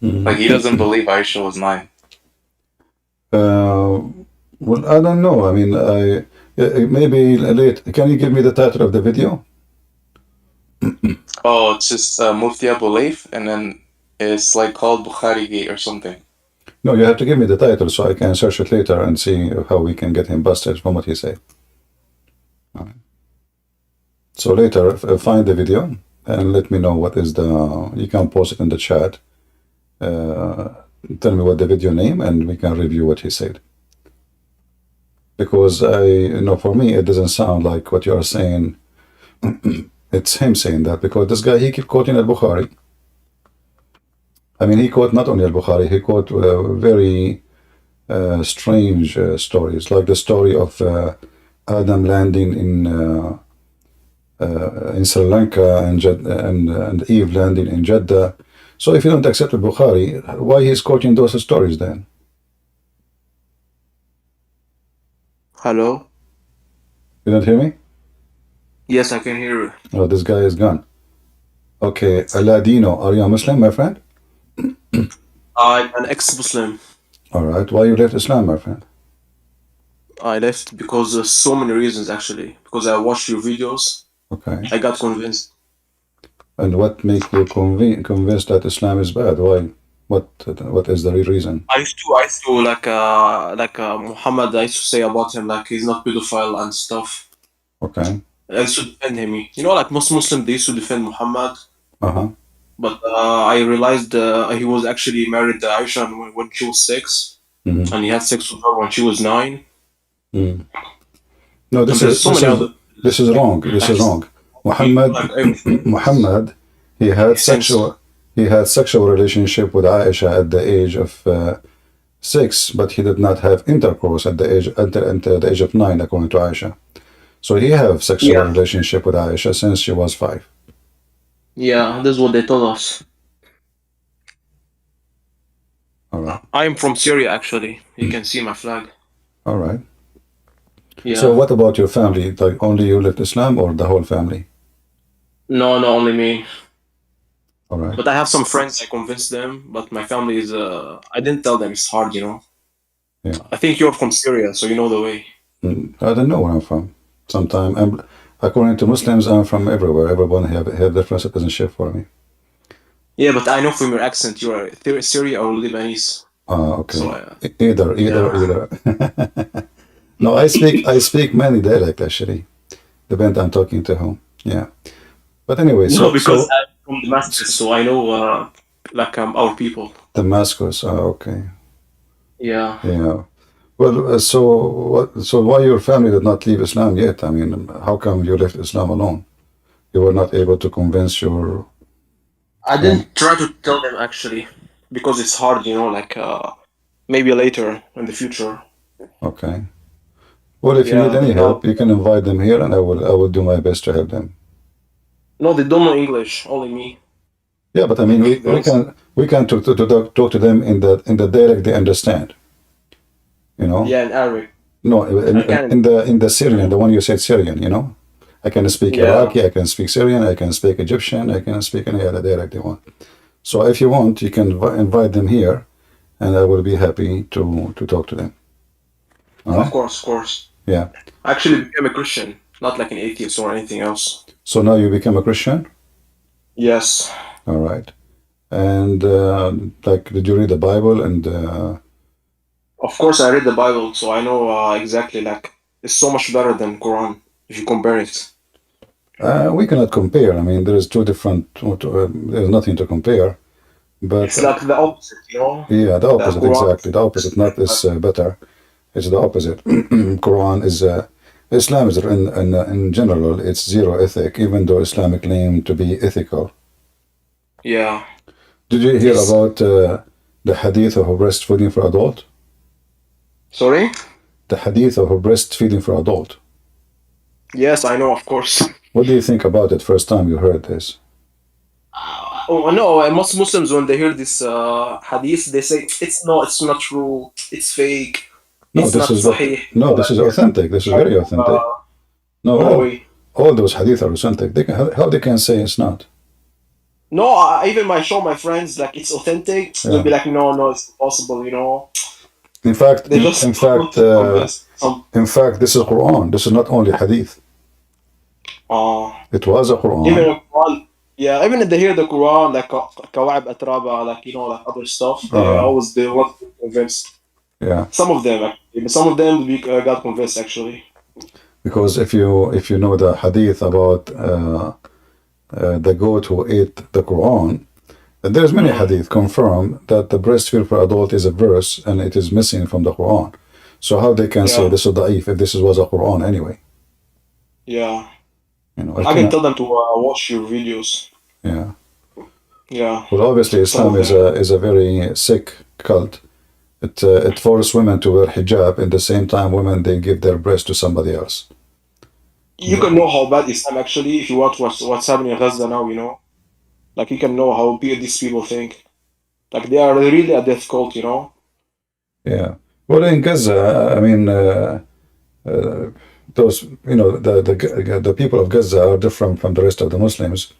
Like he doesn't believe Aisha was 9. Uh, well, I don't know. I mean, maybe late. Can you give me the title of the video? Oh, it's just Mufti Abu Layth, and then it's like called Bukhari Gate or something. No, you have to give me the title so I can search it later and see how we can get him busted from what he said. So later, find the video and let me know what is the. You can post it in the chat. Uh, Tell me what the video name, and we can review what he said. Because for me, it doesn't sound like what you are saying. It's him saying that because this guy he keep quoting al-Bukhari. I mean, he quote not only al-Bukhari, he quote very strange stories, like the story of Adam landing in Sri Lanka and Eve landing in Jeddah. So if you don't accept al-Bukhari, why he's quoting those stories then? Hello? You don't hear me? Yes, I can hear you. Oh, this guy is gone. Okay, Ladino, are you a Muslim, my friend? I'm an ex-Muslim. All right, why you left Islam, my friend? I left because of so many reasons, actually. Because I watched your videos. Okay. I got convinced. And what make you convinced that Islam is bad? Why? What is the real reason? I used to Muhammad. I used to say about him like he's not pedophile and stuff. Okay. I used to defend him. You know, like most Muslims, they used to defend Muhammad. Uh-huh. But I realized he was actually married to Aisha when she was 6, Mhm. and he had sex with her when she was 9. Mm. No, And there's so many other. this is wrong. This is wrong. Muhammad, he had sexual relationship with Aisha at the age of 6, but he did not have intercourse at the age until the age of 9, according to Aisha. So he have sexual relationship with Aisha since she was 5. Yeah, this is what they told us. All right. I'm from Syria, actually. You can see my flag. All right. Yeah. So what about your family? Like only you left Islam or the whole family? No, only me. All right. But I have some friends, I convinced them, but my family is, I didn't tell them, it's hard, you know? Yeah. I think you're from Syria, so you know the way. I don't know where I'm from. Sometimes, according to Muslims, I'm from everywhere. Everyone have different citizenship for me. Yeah, but I know from your accent you are Syria or Lebanese. Okay. So, Either. No, I speak many dialect actually. Depends I'm talking to whom. Yeah. But anyway, no, because I'm from Damascus, so I know our people. Damascus. Okay. Yeah. Yeah. Well, so why your family did not leave Islam yet? I mean, how come you left Islam alone? You were not able to convince your. I didn't try to tell them actually, because it's hard, you know, like maybe later in the future. Okay. Well, if you need any help, you can invite them here, and I will do my best to help them. No, they don't know English. Only me. Yeah, but I mean, we can talk to them in the dialect they understand. You know. Yeah, in Arabic. No, in the Syrian, the one you said Syrian. You know, I can speak Iraqi, I can speak Syrian, I can speak Egyptian, I can speak any other dialect they want. So if you want, you can invite them here, and I will be happy to talk to them. Of course. Yeah. I actually became a Christian, not like an atheist or anything else. So now you become a Christian? Yes. All right. And did you read the Bible? And of course, I read the Bible, so I know exactly. Like, it's so much better than Quran if you compare it. We cannot compare. I mean, there is two different. There's nothing to compare. But it's like the opposite, you know. Yeah, the opposite, exactly. The opposite. Not is better. It's the opposite. Quran is Islam is in general. It's zero ethic, even though Islam claim to be ethical. Yeah. Did you hear about the hadith of breastfeeding for adult? Sorry? The hadith of breastfeeding for adult. Yes, I know, of course. What do you think about it first time you heard this? Oh no, most Muslims when they hear this hadith, they say it's not true, it's fake. No, this is authentic. This is very authentic. No, all those hadith are authentic. How they can say it's not? No, I even might show my friends like it's authentic. They'll Yeah. be like, no, no, it's impossible. You know, In fact, they just in want fact, to convince some. this is Quran. This is not only Hadith. Uh, It was a even Quran. in Quran, yeah, even if they hear the Quran, like Kawaib Atraba, like like other stuff, Uh, they want to be convinced. yeah. Some of them, actually, but some of them got convinced actually. Because if you know the Hadith about the goat who ate the Quran, there's many Mm, Hadith confirm that the breastfeed for adult is a verse and it is missing from the Quran. So how they can say yeah, this is da'if if this was a Quran anyway? yeah. I I can cannot. tell them to watch your videos. Yeah. Yeah, Well, obviously, some Islam of them. is a very sick cult. It forces women to wear hijab. At the same time, women they give their breast to somebody else. You can know how bad Islam actually if you watch what's happening in Gaza now. Like you can know how these people think. Like they are really a death cult. Yeah. Well, in Gaza, I mean, uh, those the people of Gaza are different from the rest of the Muslims.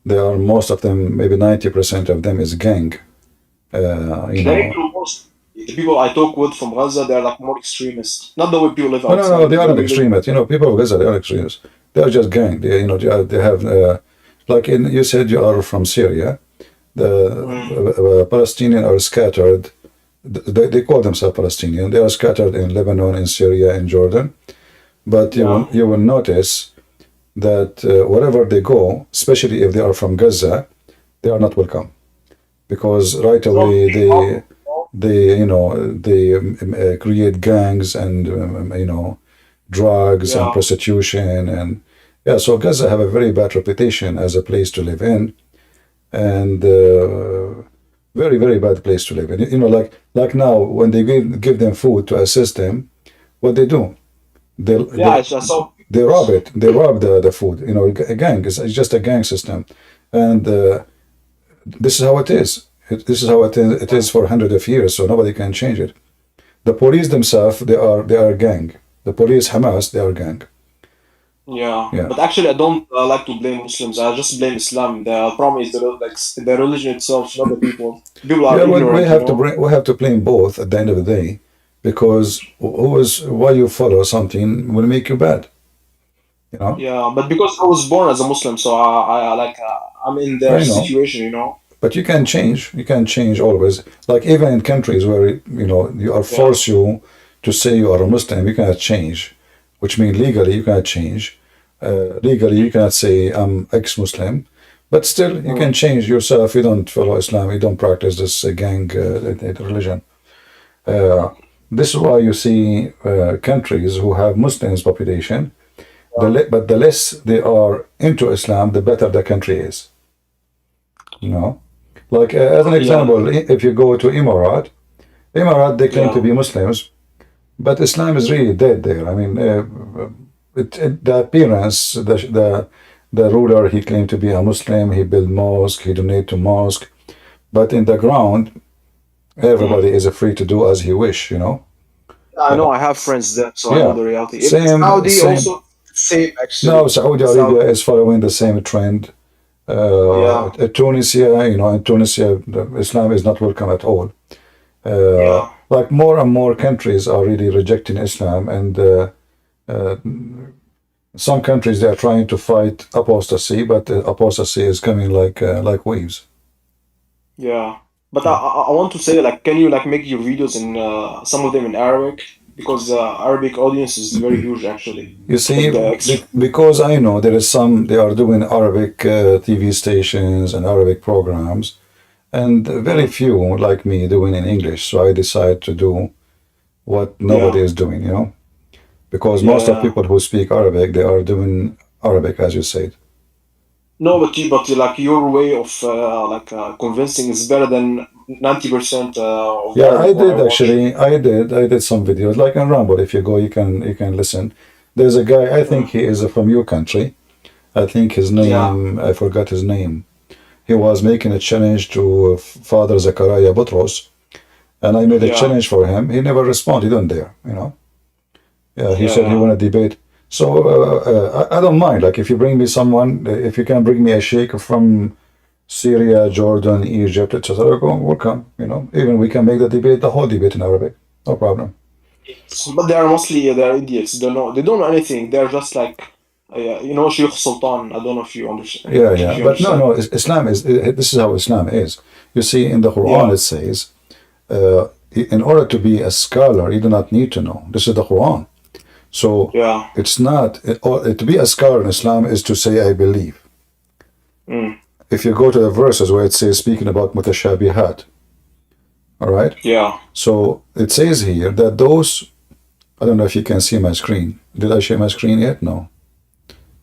They are most of them, maybe 90% of them is gang. You They know, most the people I talk with from Gaza, they're like more extremist. Not the way people live no, no, no, outside. they The aren't way they live. extremists. People of Gaza, they are extremists. They are just gang. They have, like you said, you are from Syria. The Mm, Palestinians are scattered. They call themselves Palestinian. They are scattered in Lebanon, in Syria, in Jordan. But yeah. you will notice that wherever they go, especially if they are from Gaza, they are not welcome because right It's not away big problem. they create gangs and drugs and Yeah. prostitution and yeah. So Gaza have a very bad reputation as a place to live in and very very bad place to live in. Like now when they give them food to assist them, what they do? They Yeah, they I saw they rob videos. it. They rob the food. A gang. It's just a gang system, and this is how it is. This is how it is for hundreds of years. So nobody can change it. The police themselves, they are gang. The police, Hamas, they are gang. Yeah, Yeah, but actually, I don't like to blame Muslims. I just blame Islam. The problem is the religion itself, not the people. People are yeah. Well, we ignorant. have to blame both at the end of the day, because why you follow something will make you bad. You know. Yeah, but because I was born as a Muslim, so I'm in their I know. situation. But you can change. You can change always. Like even in countries where you are Yeah, force you to say you are a Muslim, you cannot change. Which means legally you cannot change. Legally you cannot say I'm ex-Muslim, but still you mm, can change yourself. You don't follow Islam. You don't practice this gang religion. Uh, this is why you see countries who have Muslims population. yeah, But the less they are into Islam, the better the country is. You know. Like as an yeah, example, if you go to Emirat they claim to yeah, be Muslims, but Islam is really dead there. I mean, the appearance, the ruler he claimed to be a Muslim. He built mosque, he donate to mosque, but in the ground, mm. everybody is free to do as he wish. I know. I have friends there, so I know Yeah, the reality. Even same, Saudi same. also same Now actually. Saudi Arabia Saudi, is following the same trend. yeah, Tunisia, in Tunisia, Islam is not welcome at all. yeah. Like more and more countries are really rejecting Islam, and uh, some countries they are trying to fight apostasy, but apostasy is coming like waves. Yeah, but I want to say like, can you like make your videos in some of them in Arabic because Arabic audience is very huge actually. You Like see, the extra. because I know there is some they are doing Arabic TV stations and Arabic programs, and very Mm, few like me doing in English. So I decide to do what nobody yeah, is doing, because yeah, most of yeah. people who speak Arabic they are doing Arabic, as you said. No, but like your way of convincing is better than 90% of the Yeah, I Arabic one I did watch. actually. I did some videos like in Rumble. If you go, you can listen. There's a guy. I think Mm, he is from your country. I think his yeah, name. I forgot his name. He was making a challenge to Father Zakaria Butros, and I made a yeah, challenge for him. He never responded. He don't dare. Yeah, he yeah, said he yeah. want to debate. So I don't mind. Like if you bring me someone, if you can bring me a sheikh from Syria, Jordan, Egypt, etc. Welcome. Even we can make the whole debate in Arabic. No problem. But they are mostly they're idiots. They don't know anything. They're just like Sheikh Sultan. I don't know if you understand. Yeah, If yeah. you But no, understand. no. Islam is. This is how Islam is. You see, in the Quran Yeah, it says, in order to be a scholar, you do not need to know. This is the Quran. So yeah. it's not to be a scholar in Islam is to say I believe. Mm. If you go to the verses where it says speaking about mutashabihat, all right. Yeah. So it says here that those. I don't know if you can see my screen. Did I share my screen yet? No.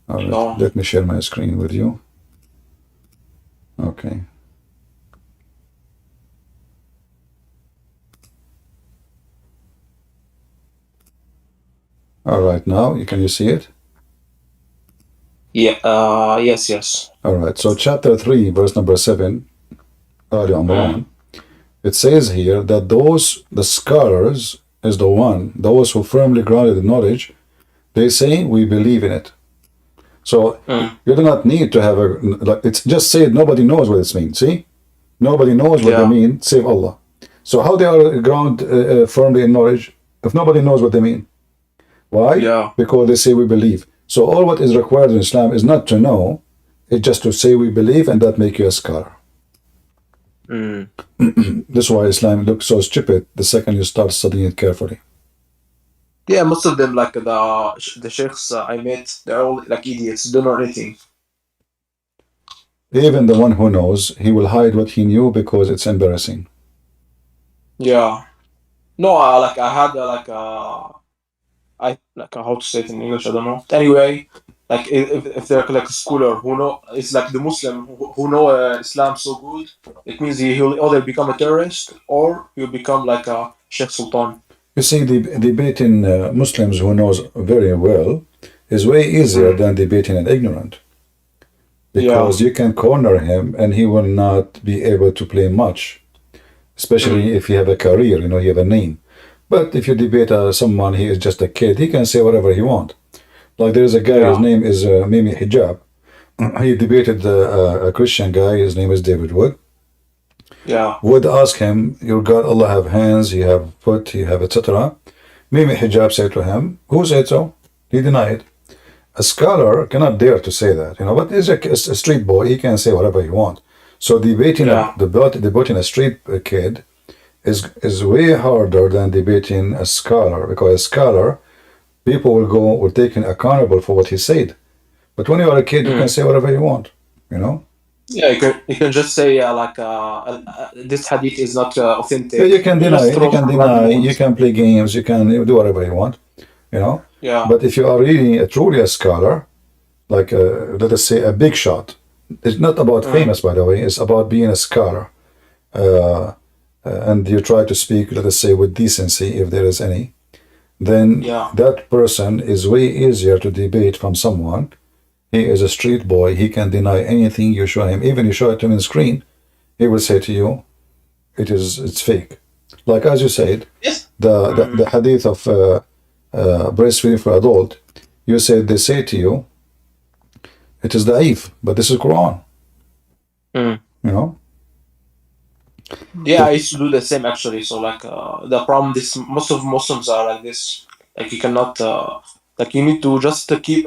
All right. No. Let me share my screen with you. Okay. All right. Now can you see it? Yeah. Yes. Yes. All right. So chapter 3, verse number 7, Ali Imran, it says here that the scholars is those who firmly grounded in knowledge, they say we believe in it. So you do not need to have it's just said nobody knows what it means. See? Nobody knows what they Yeah. mean, save Allah. So how they are ground firmly in knowledge if nobody knows what they mean? Why? Yeah. Because they say we believe. So all what is required in Islam is not to know, it's just to say we believe and that make you a scholar. Mm. This is why Islam looks so stupid the second you start studying it carefully. Yeah. Most of them, like the sheikhs I met, they're all like idiots. They don't know anything. Even the one who knows, he will hide what he knew because it's embarrassing. Yeah. No. Like I had I like how to say it in English. I don't know. Anyway, like if they're like a scholar who know, it's like the Muslim who know Islam so good, it means he'll either become a terrorist or he'll become like a Sheikh Sultan. You see, the debating Muslims who knows very well is way easier Mm. than debating an ignorant. Yeah. Because you can corner him and he will not be able to play much, especially if you have a career, you have a name. But if you debate someone, he is just a kid, he can say whatever he wants. Like there's a guy, his Yeah. name is Mimi Hijab. He debated a Christian guy, his name is David Wood. Yeah. Would ask him, your God, Allah have hands, you have foot, you have etc. Mimi Hijab said to him, who said so? He denied. A scholar cannot dare to say that, but he's a street boy, he can say whatever he wants. So debating debating a street kid is way harder than debating a scholar, because a scholar, people will take him accountable for what he said. But when you are a kid, you can say whatever you want, Yeah, you can just say this hadith is not authentic. Yeah, you can deny, just throw some random you words. can play games, you can do whatever you want, Yeah. But if you are really truly a scholar, like let us say a big shot, it's not about famous, by the way, it's about being a scholar. And you try to speak, let us say, with decency, if there is any, then Yeah. that person is way easier to debate from someone. He is a street boy, he can deny anything you show him. Even you show it to him on screen, he will say to you, it's fake. Like as you said, Yes. the hadith of breastfeeding for adult, you said they say to you, it is da'if, but this is Quran. Mm. You Yeah, I used to do the same actually. So like the problem, this most of Muslims are like this. Like you cannot like you need to just keep.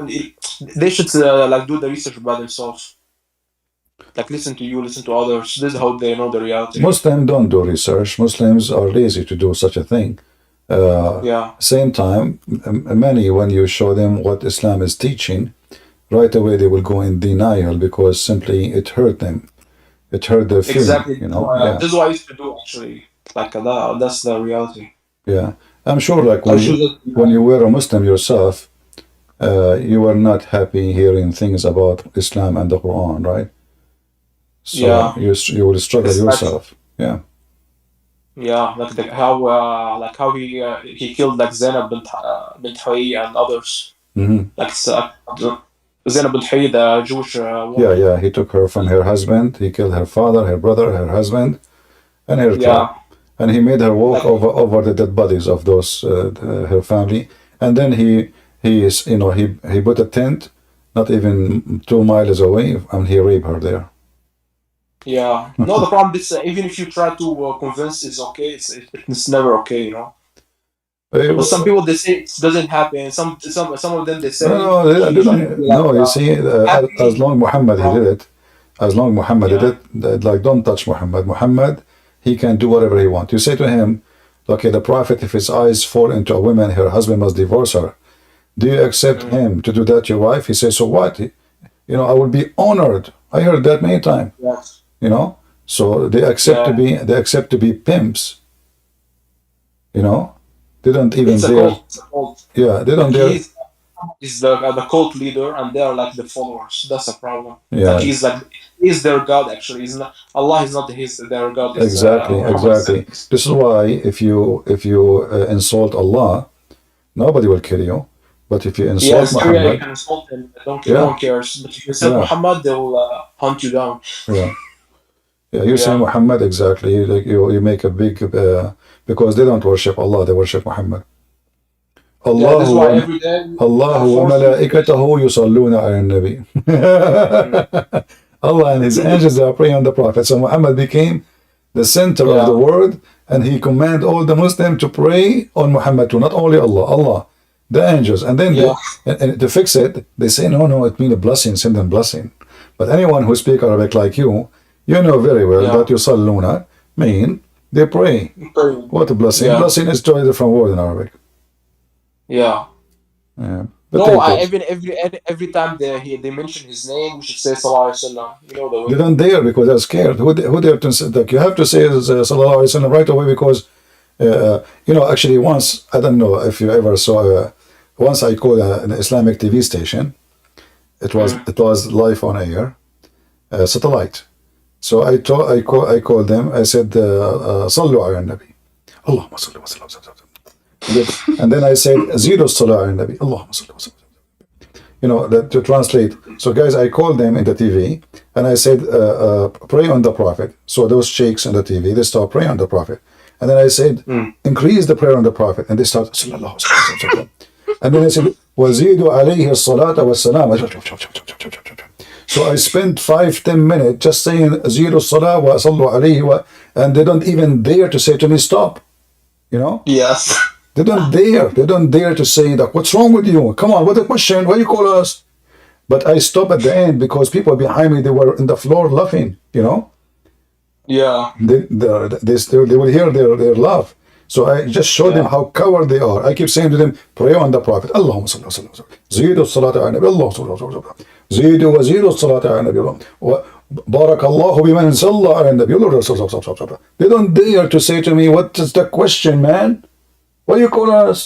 They should like do the research by themselves. Like listen to you, listen to others. This is how they know the reality. Muslims don't do research. Muslims are lazy to do such a thing. Yeah. Same time, many, when you show them what Islam is teaching, right away they will go in denial because simply it hurt them. It hurt their feeling, Exactly. Yeah. This is what I used to do actually. Like that's the reality. Yeah. I'm sure like I should just, when you were a Muslim yourself, you were not happy hearing things about Islam and the Quran, right? So Yeah. you will struggle It's like- yourself. Yeah. Yeah, like how he killed like Zainab bint Huyay and others. Hmm. Like Zainab bint Huyay, the Jewish woman. Yeah. He took her from her husband. He killed her father, her brother, her husband, and her tribe. And he made her walk Like- over the dead bodies of those her family. And then he put a tent, not even 2 miles away, and he raped her there. Yeah. No, the problem is even if you try to convince, it's okay. It's never okay, you know. But some Uh, people they say it doesn't happen. Some of them they no, say no, they he should be don't. like No, you see, as happy. long Muhammad he From did it, as long Muhammad did yeah. it, like don't touch Muhammad. Muhammad, he can do whatever he wants. You say to him, okay, the Prophet, if his eyes fall into a woman, her husband must divorce her. Do you accept Mm. him to do that to your wife? He says, so what? I will be honored. I heard that many times. Yes. You know, so Yeah. they accept to be pimps. You know, they don't even It's a dare. cult. It's a cult. Yeah, they don't Like dare. he's the cult leader, and they are like the followers. That's a problem. Like Yeah, he's their god. Actually, he's not Allah. Is not his their god. Is exactly, Muhammad. exactly. This is why if you insult Allah, nobody will kill you. But if you Yeah, in insult Syria you Muhammad, can insult him. No yeah, one cares. But if you insult yeah, Muhammad, they will hunt you down. yeah, yeah, you say Yeah. Muhammad exactly. Like you make a big because they don't worship Allah, they worship Muhammad. Yeah, الله this is why every day الله they're forced to. وملائكته يصلون على النبي. Mm. Allah and His angels are praying on the Prophet. So Muhammad became the center of the Yeah. world, and he commanded all the Muslims to pray on Muhammad too, not only Allah, Allah, the angels. And then Yeah. and to fix it, they say, no, no, it means a blessing, send them blessing. But anyone who speaks Arabic like you know very well Yeah. that yusalluna mean they pray. What a blessing. Yeah. Blessing is totally different word in Arabic. Yeah. Yeah. But No, take I it. even every time they mention his name, we should say Sallallahu Alaihi Wasallam. You know the They way. don't dare because they're scared. Who dare to say that? You have to say Sallallahu Alaihi Wasallam right away because, actually once, I don't know if you ever saw, once I called an Islamic TV station. Mm. It was live on air, satellite. So I called them. I said, "Sallu ala nabi, Allahumma salli wa sallam." And then I said, "Zidu salah ala nabi, Allahumma salli wa sallam." To translate. So guys, I called them in the TV and I said, pray on the Prophet. So those sheikhs on the TV, they start praying on the Prophet. And then I said, increase the prayer on the Prophet. And they start, sallallahu alaihi wasallam. And then I said, wazidu alayhi salata wa salam. So I spent 5-10 minutes just saying, zidu salah wa sallu alayhi wa, and they don't even dare to say to me, stop. Yes. They don't dare. They don't dare to say that. What's wrong with you? Come on, what a question. Why you call us? But I stopped at the end because people behind me, they were in the floor laughing. Yeah. They will hear their laugh. So I just showed them Yeah. how coward they are. I keep saying to them, pray on the Prophet. Allahumma salli wa sallam. Zidu salata ala nabi. Allahumma salli wa sallam. Zidu wa zidu salata ala nabi. Barakallahu biman salla ala nabi. They don't dare to say to me, what is the question, man? Why you call us?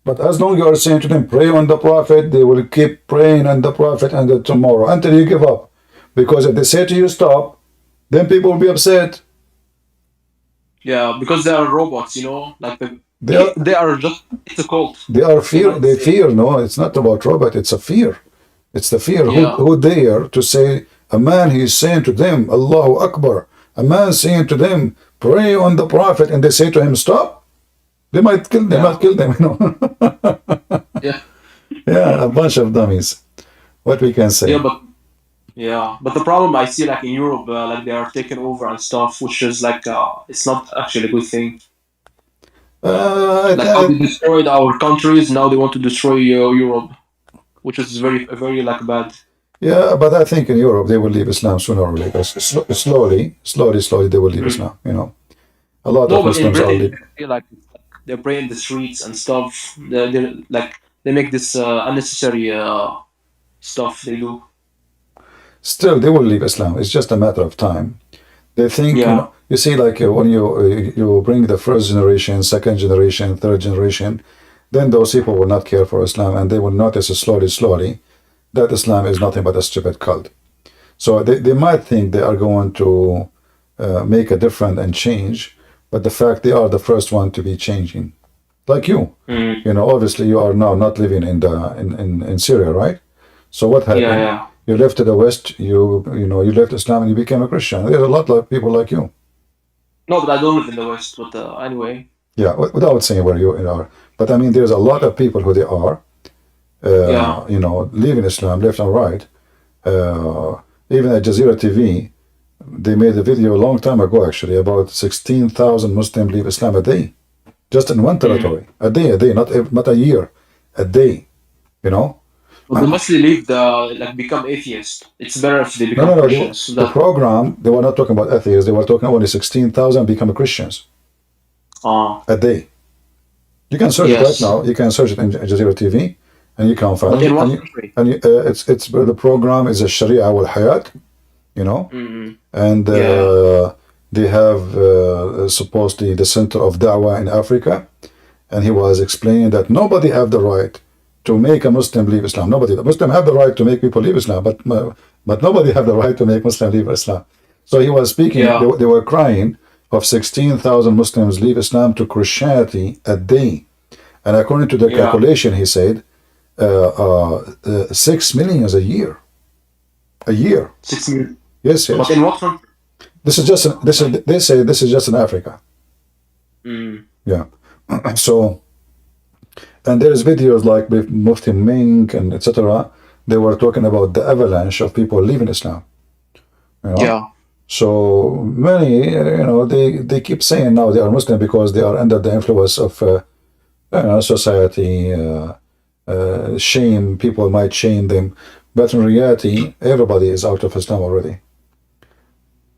But as long as you are saying to them, pray on the Prophet, they will keep praying on the Prophet until tomorrow, until you give up. Because if they say to you, stop, then people will be upset. Yeah, because they are robots, like They are, they are just it's a cult. they are fear. Cannot They say. fear. No, it's not about robot. It's a fear. It's the fear. Yeah. Who dare to say, a man, he is saying to them, Allahu Akbar. A man saying to them, pray on the Prophet, and they say to him, stop. They might kill them. Yeah. Might kill them. Yeah. Yeah, a bunch of dummies. What we can say. But the problem I see like in Europe, like they are taking over and stuff, which is like it's not actually a good thing. Like how they destroyed our countries, now they want to destroy Europe, which is very like bad. Yeah, but I think in Europe they will leave Islam sooner or later. Slowly they will leave Islam. A lot No, of but in Muslims are Britain, leaving. I feel like they pray in the streets and stuff. They're like they make this unnecessary stuff they do. Still, they will leave Islam. It's just a matter of time. They think, Yeah. you see, like when you bring the first generation, second generation, third generation, then those people will not care for Islam, and they will notice slowly that Islam is nothing but a stupid cult. So they might think they are going to make a difference and change, but the fact they are the first one to be changing, like you. Obviously you are now not living in Syria, right? So what happened? Yeah. You left to the West. You left Islam and you became a Christian. There's a lot of people like you. No, but I don't live in the West. But anyway. Yeah, without saying where you are, but I mean, there's a lot of people who they are. Yeah. Leaving Islam left and right. Even at Jazeera TV, They made a video a long time ago, actually, about 16,000 Muslims leave Islam a day, just in one territory. A day, not a year, a day. You know. But they mostly leave become atheists. It's better if they No, become no, no. Christians. The program, they were not talking about atheists. They were talking only 16,000 become Christians a day. You can search it right Yes. now. You can search it in Al Jazeera TV, and you can find But it. in what And, you, country? and you, it's the program is a Sharia wal Hayat, you know, and Yeah. they have supposedly the center of Dawah in Africa, and he was explaining that nobody have the right to make a Muslim leave Islam. Nobody. The Muslim have the right to make people leave Islam, but nobody have the right to make Muslim leave Islam. So he was speaking. Yeah. They were crying of 16,000 Muslims leave Islam to Christianity a day, and according to the Yeah. calculation, he said 6 million a year. A year. 6 million. Yes, yes. But in what country? This is just they say this is just in Africa. Yeah. So, and there's videos like with Mufti Ming and etc. They were talking about the avalanche of people leaving Islam. You know? Yeah. So many, they keep saying now they are Muslim because they are under the influence of society, shame. People might shame them, but in reality, everybody is out of Islam already.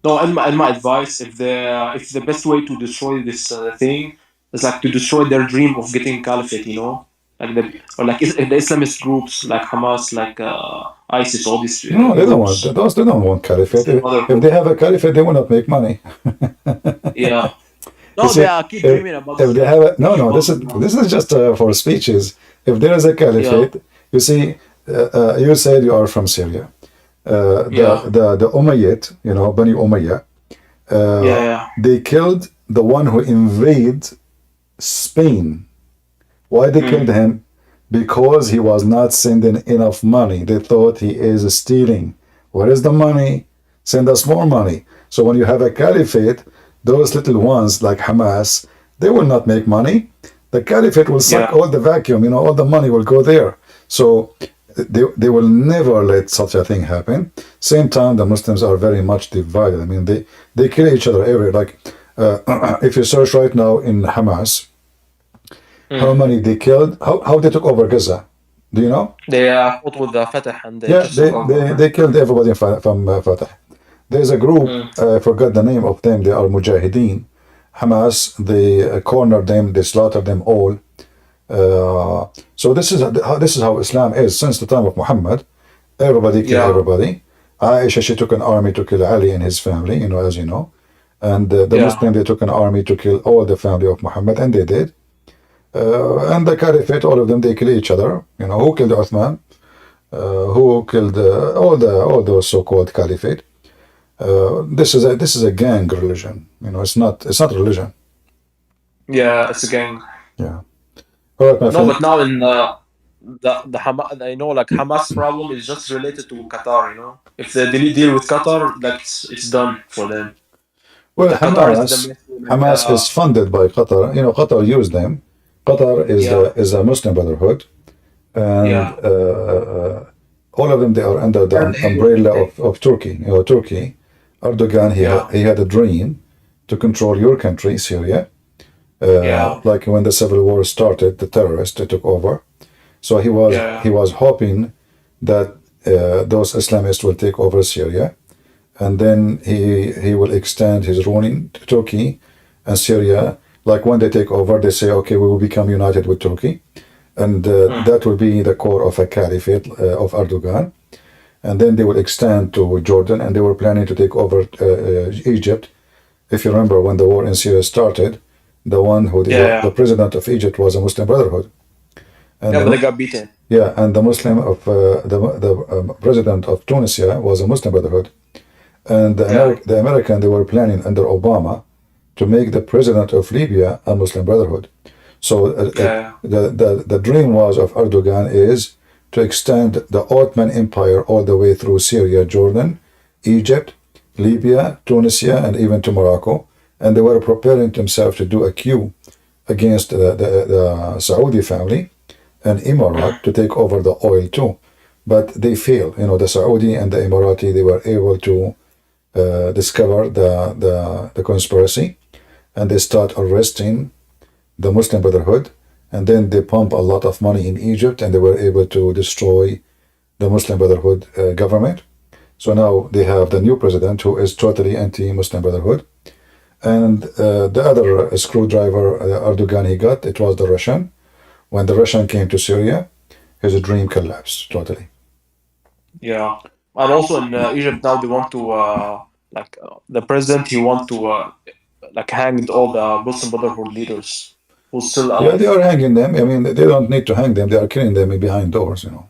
No, in my advice, if the best way to destroy this thing is like to destroy their dream of getting caliphate, if the Islamist groups like Hamas, ISIS, all these No, they don't want groups. those. They don't want caliphate. Other If they have a caliphate, they will not make money. Yeah. You No, see, they keep dreaming about. if they have no, this is just for speeches. If there is a caliphate, you see, you said you are from Syria. The Umayyad, Bani Umayyah, they killed the one who invaded Spain. Why they killed him? Because he was not sending enough money. They thought he is stealing. Where is the money? Send us more money. So when you have a caliphate, those little ones like Hamas, they will not make money. The caliphate will suck all the vacuum, all the money will go there. So they will never let such a thing happen. Same time, the Muslims are very much divided. I mean, they kill each other everywhere. If you search right now in Hamas, how many they killed, how they took over Gaza, do you know? They fought with the Fatah and they killed everybody from Fatah. There's a group, I forgot the name of them, they are Mujahideen. Hamas, they cornered them, they slaughtered them all. So this is how Islam is since the time of Muhammad. Everybody killed everybody. Aisha, she took an army to kill Ali and his family, as you know. And the Muslim, they took an army to kill all the family of Muhammad, and they did. And the Caliphate, all of them, they kill each other. Who killed Uthman? Who killed all those so-called Caliphate? This is a gang religion. It's not religion. Yeah, it's a gang. Yeah. All right, my friend. No, but now in the Hamas, Hamas problem is just related to Qatar. If they deal with Qatar, it's done for them. Well, Hamas is funded by Qatar. Qatar used them. Qatar is a Muslim Brotherhood, and all of them, they are under the umbrella of Turkey. Turkey, Erdogan, he had a dream to control your country, Syria. Like when the civil war started, the terrorists, they took over. So he was hoping that those Islamists will take over Syria, and then he will extend his ruling to Turkey and Syria. Like when they take over, they say, okay, we will become united with Turkey, and that will be the core of a caliphate of Erdogan. And then they will extend to Jordan, and they were planning to take over Egypt. If you remember, when the war in Syria started, the one who the president of Egypt was a Muslim Brotherhood. And but they got beaten. Yeah, and the Muslim of the president of Tunisia was a Muslim Brotherhood, and the American, they were planning under Obama to make the president of Libya a Muslim Brotherhood. So the dream was of Erdogan is to extend the Ottoman Empire all the way through Syria, Jordan, Egypt, Libya, Tunisia, and even to Morocco. And they were preparing themselves to do a coup against the Saudi family and Emirat to take over the oil too. But they failed. The Saudi and the Emirati, they were able to discover the conspiracy, and they start arresting the Muslim Brotherhood, and then they pump a lot of money in Egypt, and they were able to destroy the Muslim Brotherhood government. So now they have the new president who is totally anti-Muslim Brotherhood, and the other screwdriver Erdogan he got, it was the Russian. When the Russian came to Syria, his dream collapsed totally. Yeah, and also in Egypt now they want to the president he want to like hang all the Muslim Brotherhood leaders who's still Yeah, they alive. are hanging them. I mean, they don't need to hang them. They are killing them behind doors, you know.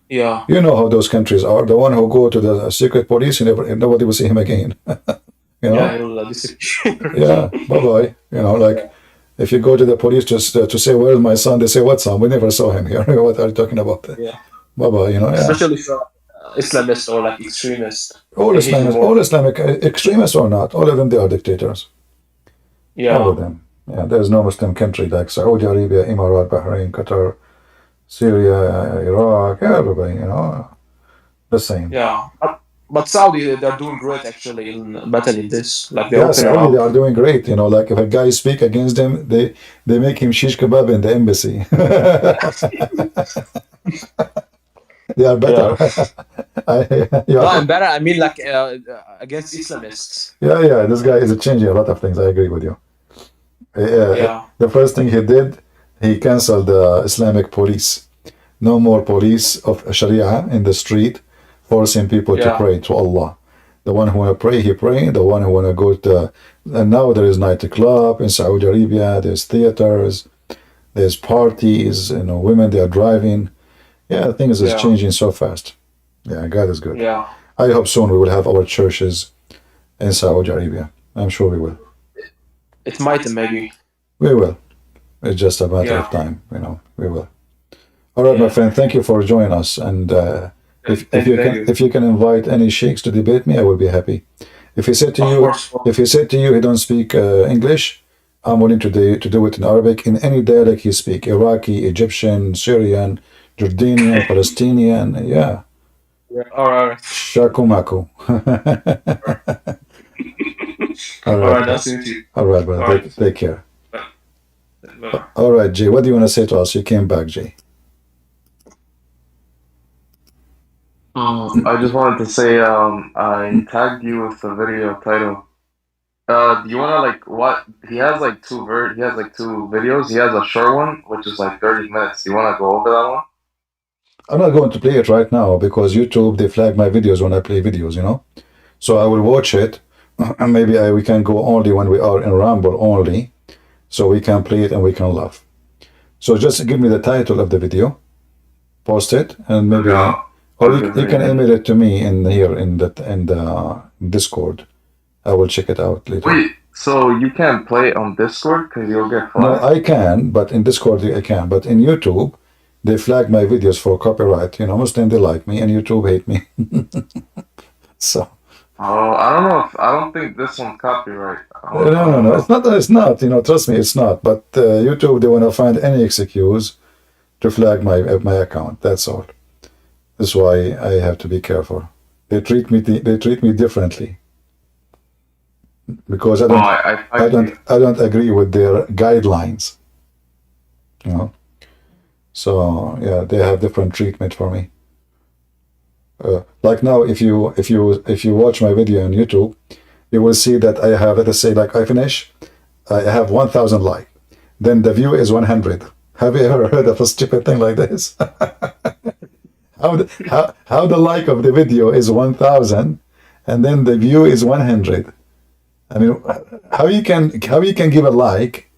Yeah, You know how those countries are. The one who go to the secret police, nobody will see him again. You know? yeah, he'll disappear. Yeah, bye-bye. You know, like if you go to the police to say, where's my son? They say, what son? We never saw him here. What are you talking about? Yeah, Bye-bye, you know, yeah. especially if you're Islamist or like extremist. All They hate you Islamic, more. all Islamic extremists or not, all of them, they are dictators. All Yeah, of them. Yeah, there's no Muslim country like Saudi Arabia, Emirat, Bahrain, Qatar, Syria, Iraq, everybody, you know, the same. yeah. But Saudi they're doing great actually in battling this. Like they're Yeah, opening Saudi, they up. are doing great. You know, like if a guy speak against them, they make him shish kebab in the embassy. They are better. Yeah. No, Yeah, I'm better. I mean, like against Islamists. yeah. This guy is changing a lot of things. I agree with you. Yeah, The first thing he did, he canceled the Islamic police. No more police of Sharia in the street, forcing people to yeah, pray to Allah. The one who wanna pray, he pray. The one who wanna go to, and now there is nightclub in Saudi Arabia. There's theaters. There's parties. You know, women they are driving. Yeah, things is yeah, changing so fast. Yeah, God is good. yeah. I hope soon we will have our churches in Saudi Arabia. I'm sure we will. It might maybe. We will. It's just a matter Yeah, of time. You know, we will. All right, my yeah. friend. Thank you for joining us. And if you Thank can you. if you can invite any sheikhs to debate me, I will be happy. If he said to Of you course. if he said to you he don't speak English, I'm willing to do it in Arabic in any dialect you speak: Iraqi, Egyptian, Syrian, Jordanian, Palestinian. Yeah, Yeah. All right. shakumaku. All All right, right. Nice to meet you. all right, brother. All right. Take care. Bye. All right, Jay. What do you want to say to us? You came back, Jay. I just wanted to say, I tagged you with the video title. Do you wanna like what? He has like two videos. He has a short one, which is like 30 minutes. Do you wanna go over that one? I'm not going to play it right now because YouTube they flag my videos when I play videos. You know, so I will watch it, and maybe we can go only when we are in Rumble only, so we can play it and we can laugh. So just give me the title of the video, post it, and maybe, Okay, or I'll you give can you. email it to me in here in the Discord. I will check it out later. Wait, so you can't play it on Discord because you'll get No, flagged? I can, but in Discord I can. But in YouTube, they flag my videos for copyright. You know, Muslim they like me, and YouTube hate me. So Oh, I don't know if I don't think this one's copyright. no, I no, don't no. It's know. not. It's not. You know, trust me, it's not. But YouTube they want to find any excuse to flag my account. That's all. That's why I have to be careful. They treat me differently because Oh, I tagged you. I don't agree with their guidelines. You know. So yeah, they have different treatment for me. Like now, if you watch my video on YouTube, you will see that I have, let us say, like I finish, I have 1,000 like, then the view is 100. Have you ever heard of a stupid thing like this? How the like of the video is 1,000, and then the view is 100. I mean, how you can give a like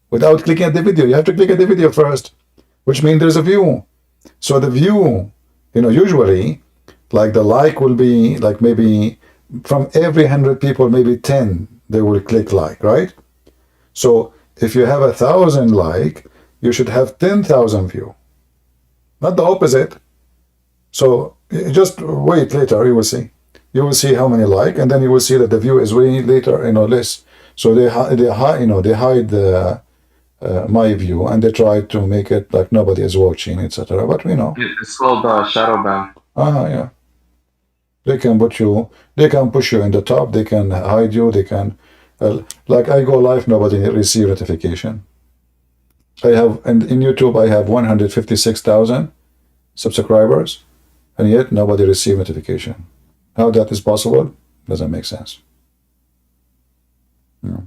without clicking at the video? You have to click at the video first, which means there's a view. So the view, you know, usually, like the like will be like maybe from every 100 people, maybe 10 they will click like, right? So if you have 1,000 like, you should have 10,000 view, not the opposite. So just wait later, you will see. You will see how many like, and then you will see that the view is way later, you know, less. So they hide the my view, and they try to make it like nobody is watching, etc. But we know. It's called shadow ban. Ah, yeah. They can put you. They can push you in the top. They can hide you. They can, like I go live, nobody receive notification. I have in YouTube. I have 156,000 subscribers, and yet nobody receive notification. How that is possible doesn't make sense. Yeah.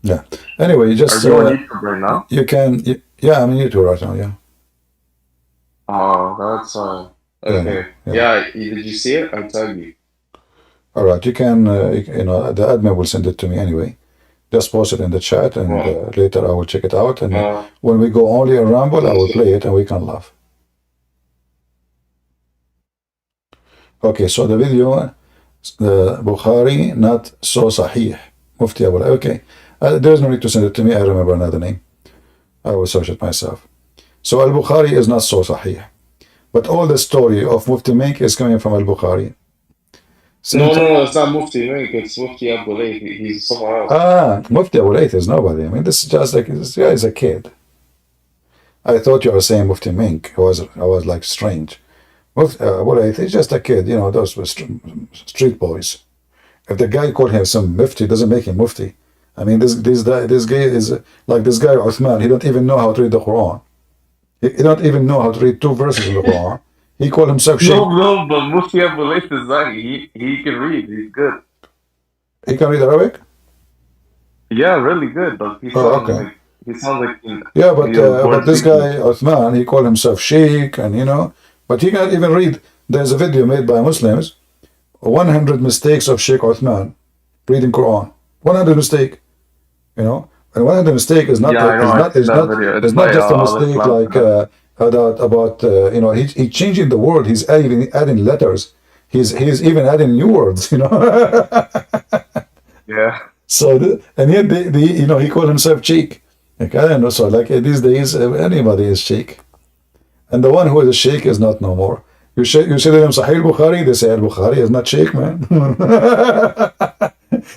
Yeah. Anyway, you Are just you on YouTube right now? you can. Yeah, I'm in YouTube right now. Yeah. Oh, that's okay. Yeah. Yeah, did you see it? I tell you. All right. You can. You know, the admin will send it to me anyway. Just post it in the chat, and Well, later I will check it out. And uh, when we go only in Rumble, I will play it, and we can laugh. Okay. So the video, the Bukhari not so sahih. Mufti Abu. Okay. There is no need to send it to me. I remember another name. I will search it myself. So Al Bukhari is not so sahih. But all the story of Mufti Mink is coming from Al Bukhari. no, it's not Mufti Mink. It's Mufti Abu Layth. He's someone else. Mufti Abu Layth is nobody. I mean, this is just like this guy is a kid. I thought you were saying Mufti Mink. I was like strange. Mufti Abu Layth is just a kid. You know, those were street boys. If the guy called him some Mufti, doesn't make him Mufti. I mean, this guy is like this guy Uthman. He don't even know how to read the Quran. He don't even know how to read 2 verses in the Quran. He called himself Sheikh. No, but Mufti Abu Layth is like he can read. He's good. He can read Arabic? Yeah, really good. But he sounds like yeah, but this guy Uthman, he called himself Sheikh, and you know, but he can't even read. There's a video made by Muslims, 100 mistakes of Sheikh Uthman reading Quran. 100 mistake, you know, and 100 mistake is not is not just a mistake like about you know, he's changing the word. He's adding letters. He's even adding new words, you know. Yeah. So and yet you know, he called himself Sheikh. Like, I don't know. So like these days, anybody is Sheikh, and the one who is a Sheikh is not no more. You say to them Sahih Bukhari, they say Al Bukhari is not Sheikh, man.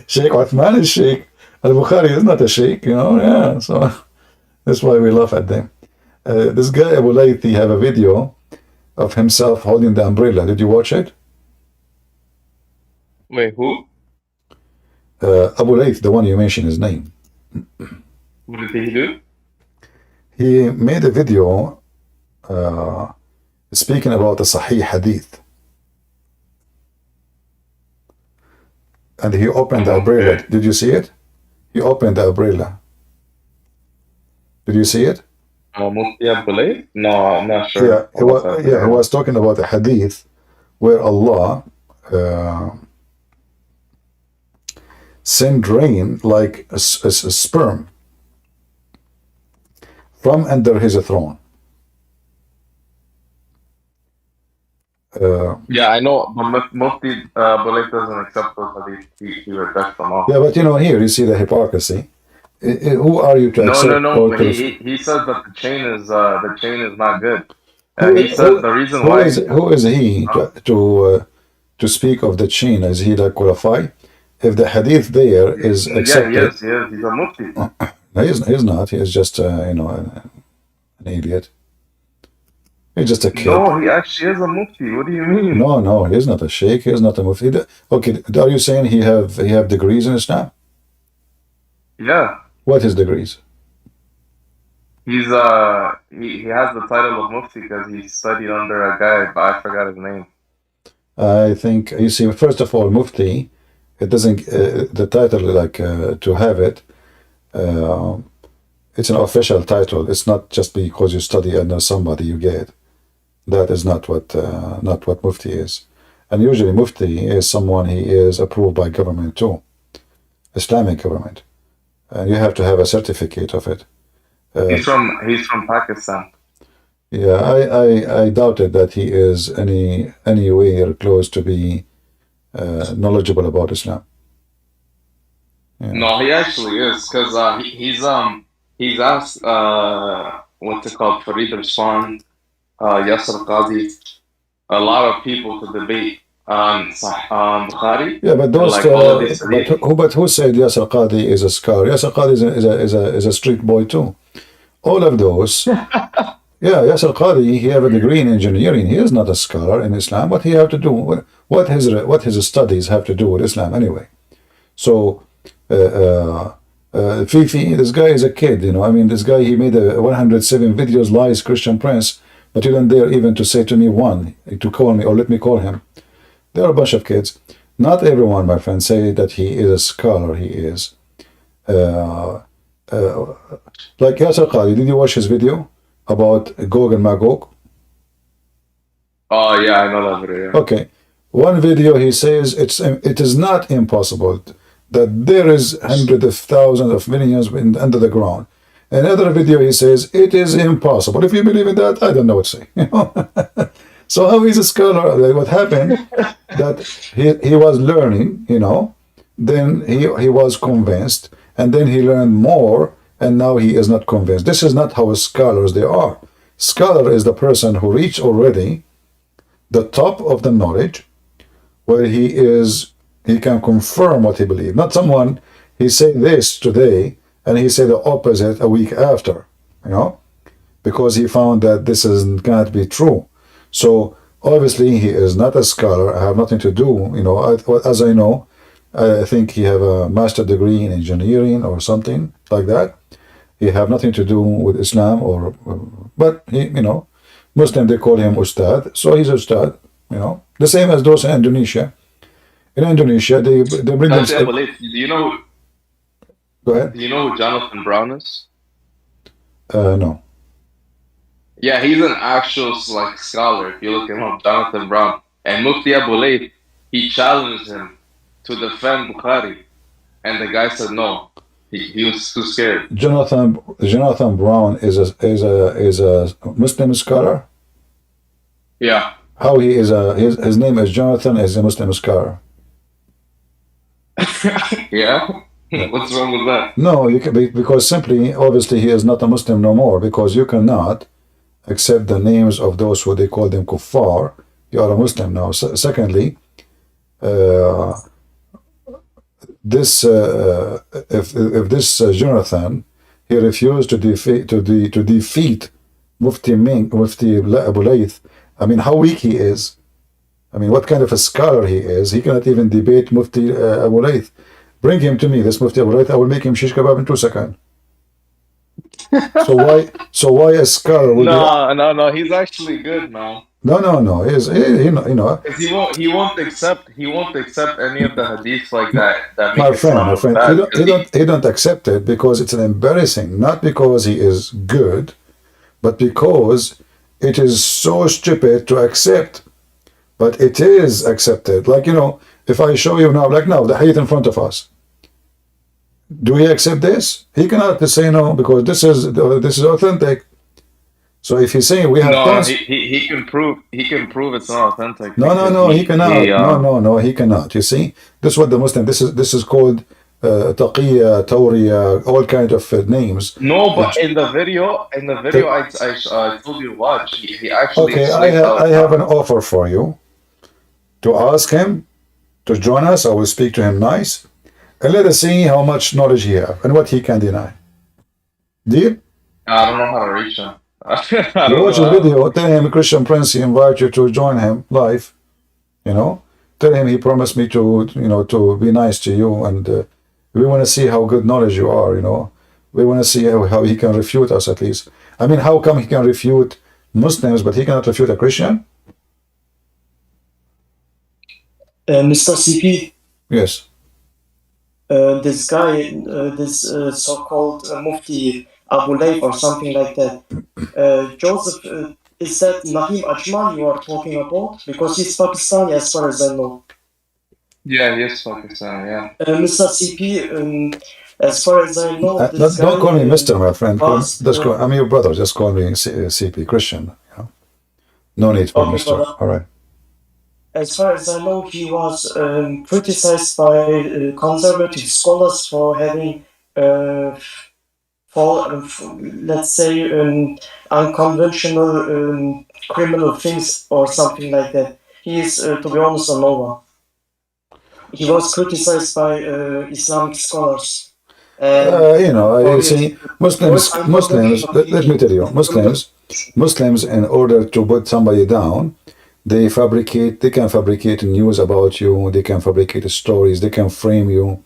Sheikh Uthman is Sheikh. Al Bukhari is not a Sheikh, you know. Yeah, so that's why we laugh at them. This guy Abu Layth, he have a video of himself holding the umbrella. Did you watch it? Wait, who? Abu Layth, the one you mentioned his name. What did he do? He made a video speaking about the Sahih Hadith. And he opened the umbrella. Okay. Did you see it? He opened the umbrella. Did you see it? Mufti Abu Layth? No, I'm not sure. Yeah, he was talking about a hadith where Allah send rain like a sperm from under his throne. Yeah, I know, but Mufti Abu Layth doesn't accept those hadith. He rejects them all. Yeah, but you know, here you see the hypocrisy. Who are you to accept? No. But he says that the chain is not good. He says the reason why. Who is he to speak of the chain? Is he like qualified? If the hadith there is accepted, yeah, he is. He's a mufti. No, he's not. He is just you know, an idiot. He's just a kid. No, he actually is a mufti. What do you mean? No, he's not a sheikh. He's not a mufti. Okay, are you saying he have degrees in Islam? Yeah. What is degrees? He's he has the title of mufti because he studied under a guy, but I forgot his name. I think you see. First of all, mufti, it doesn't the title like to have it. It's an official title. It's not just because you study under somebody you get it. That is not what mufti is. And usually mufti is someone he is approved by government too, Islamic government, and you have to have a certificate of it. He's from Pakistan. Yeah, I doubted that he is anywhere close to be knowledgeable about Islam. Yeah. No, he actually is because he's asked what's it called, Farid Raswan, Yasser Qadi, a lot of people to debate on Bukhari. Yeah, but those but who said Yasser Qadi is a scholar? Yasser Qadi is a street boy too. All of those Yeah, Yasser Qadi, he have a degree in engineering. He is not a scholar in Islam. What he have to do? What his studies have to do with Islam anyway? So, Fifi, this guy is a kid. I mean, this guy he made 107 videos, lies, Christian Prince, but you don't dare even to say to me one to call me or let me call him. There are a bunch of kids. Not everyone, my friend, say that he is a scholar. He is. Uh, like Yasser Qadi, did you watch his video about Gog and Magog? Oh yeah, I know that video. Yeah. Okay, one video he says it is not impossible that there is hundreds of thousands of millions under the ground. Another video he says it is impossible. If you believe in that, I don't know what to say. So how is a scholar? What happened that he was learning, then he was convinced, and then he learned more, and now he is not convinced. This is not how scholars they are. Scholar is the person who reached already the top of the knowledge, where he can confirm what he believes. Not someone he say this today and he say the opposite a week after, because he found that this is not be true. So obviously he is not a scholar. I have nothing to do, as I know, I think he have a master degree in engineering or something like that. He have nothing to do with Islam but he, Muslim, they call him Ustad, so he's Ustad, the same as those in Indonesia. In Indonesia, they bring them. Do you know? Go ahead. Do you know who Jonathan Brown is? No. Yeah, he's an actual scholar. If you look him up, Jonathan Brown and Mufti Abu Layth, he challenged him to defend Bukhari, and the guy said no. He was too scared. Jonathan Brown is a Muslim scholar. Yeah. How he is his name is Jonathan is a Muslim scholar. Yeah. What's wrong with that? No, because simply, obviously, he is not a Muslim no more, because you cannot accept the names of those who they call them kuffar. You are a Muslim now. Secondly, this if this Jonathan, he refused to defeat Mufti Abu Layth. I mean, how weak he is. I mean, what kind of a scholar he is. He cannot even debate Mufti Abu Layth. Bring him to me, this Mufti Abu Layth. I will make him shish kebab in 2 seconds. So why a scholar would No, he's actually good, man. No. He won't accept any of the hadiths like that My make friend, Islam bad. he don't accept it because it's an embarrassing, not because he is good, but because it is so stupid to accept. But it is accepted. Like, if I show you now, like now, the hadith in front of us, do he accept this? He cannot say no, because this is authentic. So if he's saying we have tons, he can prove it's not authentic. No, he cannot. No, he cannot. You see, this is what the Muslim. This is called taqiyya, tawriya, all kind of names. No, but in the video, I told you to watch. He actually. Okay, I have an offer for you. To ask him to join us, I will speak to him nice, and let us see how much knowledge he have and what he can deny. Deal? I don't know how to reach him. You watch his video, tell him Christian Prince, he invite you to join him live. Tell him he promised me to be nice to you, and we want to see how good knowledge you are. We want to see how he can refute us at least. I mean, how come he can refute Muslims, but he cannot refute a Christian? Mr. CP. Yes. This guy, this so-called Mufti Abu Layth or something like that. Joseph, is that Naheem Ajmal you are talking about? Because he's Pakistani as far as I know. Yeah, he is Pakistani, yeah. Mr. CP, as far as I know, don't call me Mr. My friend. I'm your brother. Just call me CP, Christian. No need for Mr. All right. As far as I know, he was criticized by conservative scholars for having, let's say, unconventional criminal things or something like that. He is, to be honest, a Nova. He was criticized by Islamic scholars. You see, Muslims. Let me tell you, Muslims. Muslims, in order to put somebody down, they can fabricate news about you, they can fabricate stories, they can frame you.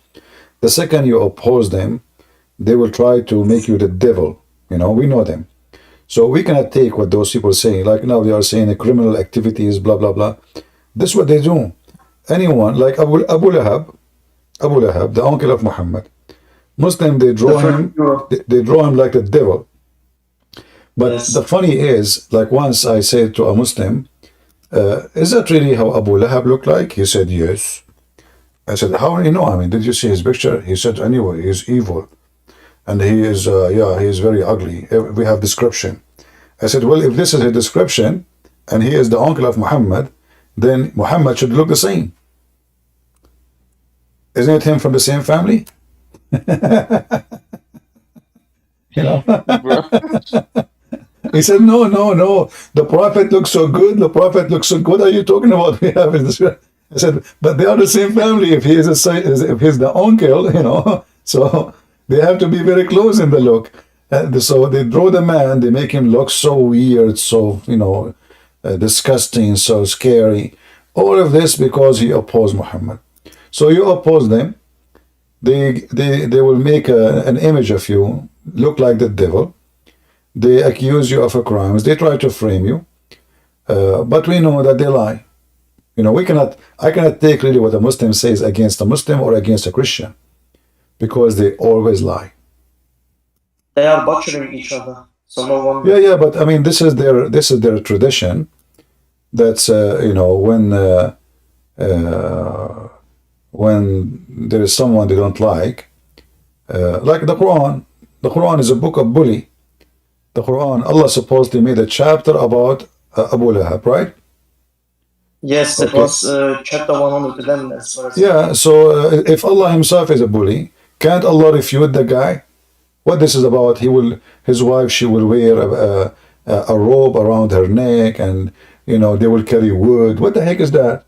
The second you oppose them, they will try to make you the devil. We know them. So we cannot take what those people say. Like now they are saying criminal activities, blah, blah, blah. This is what they do. Anyone, like Abu Lahab, the uncle of Muhammad. Muslim, they draw him like the devil. But Yes. the funny is, like once I said to a Muslim, is that really how Abu Lahab looked like? He said, yes. I said, how do you know? I mean, did you see his picture? He said, anyway, he's evil. And he is, he is very ugly. We have description. I said, well, if this is a description, and he is the uncle of Muhammad, then Muhammad should look the same. Isn't it him from the same family? He said, no, no, no. The Prophet looks so good. The Prophet looks so good. What are you talking about? We have this. I said, but they are the same family. If he is if he's the uncle, so they have to be very close in the look. So they draw the man. They make him look so weird, so disgusting, so scary. All of this because he opposed Muhammad. So you oppose them. They will make an image of you, look like the devil. They accuse you of crimes. They try to frame you. But we know that they lie. I cannot take really what a Muslim says against a Muslim or against a Christian, because they always lie. They are butchering each other. So no wonder. Yeah, but I mean, this is their tradition. That's when there is someone they don't like the Quran. The Quran is a book of bully. The Quran, Allah supposedly made a chapter about Abu Lahab, right? Yes, it Okay. was chapter 111 as far as. Yeah, so if Allah himself is a bully, can't Allah refute the guy? What this is about, his wife, she will wear a robe around her neck, and they will carry wood. What the heck is that?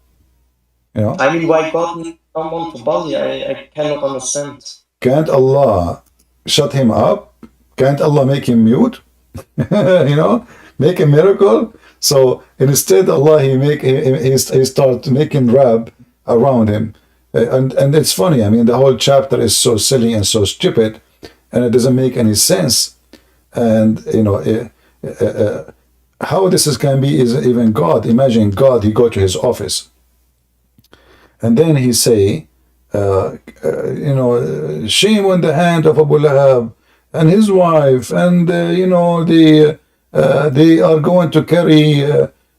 I mean, why God needs someone to bully? I cannot understand. Can't Allah shut him up? Can't Allah make him mute? Make a miracle. So instead, Allah he start making rap around him, and it's funny. I mean, the whole chapter is so silly and so stupid, and it doesn't make any sense. And how this can be is even God. Imagine God. He go to his office, and then he say, shame on the hand of Abu Lahab and his wife, and they are going to carry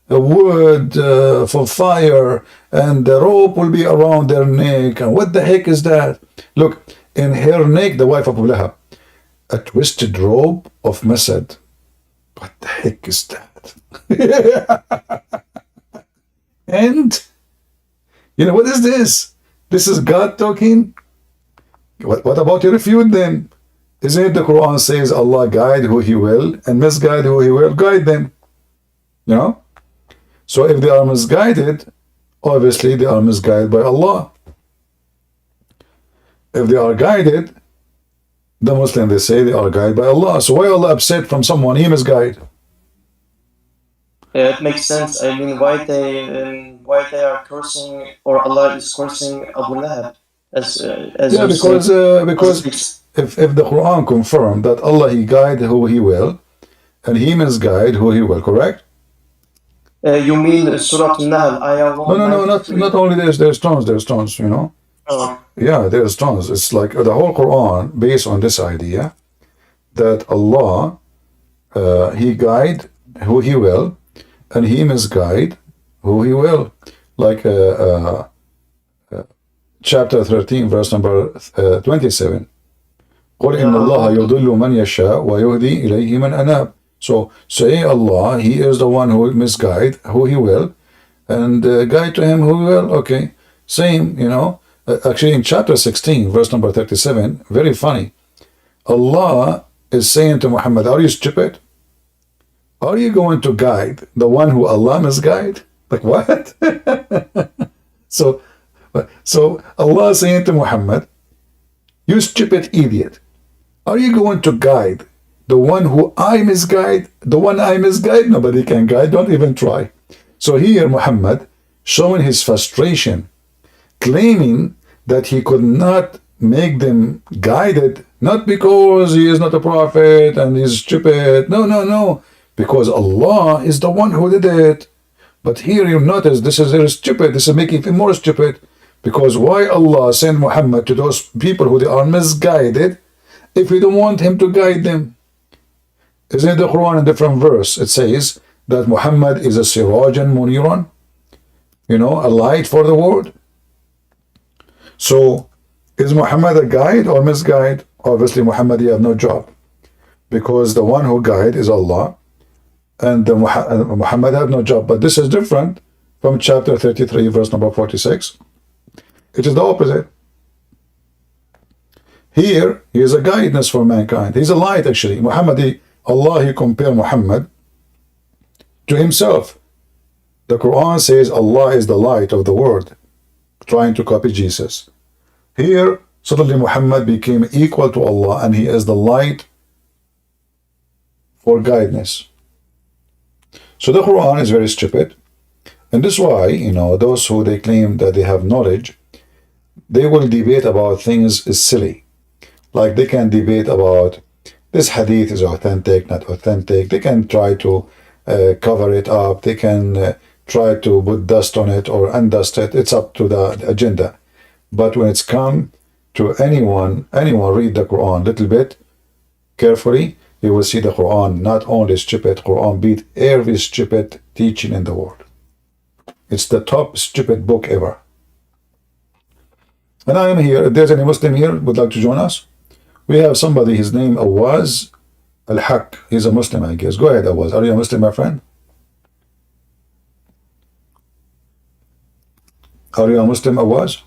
wood for fire, and the rope will be around their neck. And what the heck is that? Look, in her neck, the wife of Abu Lahab, a twisted rope of masad. What the heck is that? And what is this? This is God talking? What about you refute them? Isn't it the Quran says Allah guide who He will and misguide who He will guide them? So if they are misguided, obviously they are misguided by Allah. If they are guided, the Muslims, they say they are guided by Allah. So why Allah upset from someone He misguide? It makes sense. I mean, why they are cursing, or Allah is cursing Abu Lahab, as Yeah, you because if the Quran confirmed that Allah He guide who He will, and He misguide who He will, correct? you mean Surah An-Nahl, Ayah 1? No, not only there's tons, Oh. Yeah, there's tons. It's like the whole Quran based on this idea that Allah, He guide who He will, and He misguide who He will. Like chapter 13, verse number 27. قل إن الله يضل من يشاء ويهدي إليه من أناب. So say Allah, He is the one who misguide who He will, and guide to Him who will. Okay, same, actually in chapter 16, verse number 37, very funny. Allah is saying to Muhammad, are you stupid? Are you going to guide the one who Allah misguide? Like what? So Allah is saying to Muhammad, you stupid idiot. Are you going to guide The one who I misguide, nobody can guide. Don't even try. So here Muhammad showing his frustration, claiming that he could not make them guided, not because he is not a prophet and he's stupid. No. Because Allah is the one who did it. But here you notice this is stupid. This is making him more stupid. Because why Allah send Muhammad to those people who they are misguided if we don't want him to guide them? Isn't it the Quran in a different verse? It says that Muhammad is a sirajan muniran, a light for the world. So is Muhammad a guide or misguide? Obviously Muhammad, you have no job, because the one who guide is Allah, and Muhammad have no job. But this is different from chapter 33 verse number 46. It is the opposite. Here he is a guidance for mankind. He's a light actually. Allah, he compare Muhammad to himself. The Quran says Allah is the light of the world, trying to copy Jesus. Here suddenly Muhammad became equal to Allah, and he is the light for guidance. So the Quran is very stupid, and this is why those who they claim that they have knowledge, they will debate about things is silly. Like they can debate about this hadith is authentic, not authentic. They can try to cover it up. They can try to put dust on it or undust it. It's up to the agenda. But when it's come to anyone read the Quran a little bit carefully, you will see the Quran not only stupid. Quran beat every stupid teaching in the world. It's the top stupid book ever. And I am here. If there's any Muslim here who would like to join us, we have somebody, his name Awaz Al-Haq. He's a Muslim, I guess. Go ahead, Awaz. Are you a Muslim, my friend? Are you a Muslim, Awaz?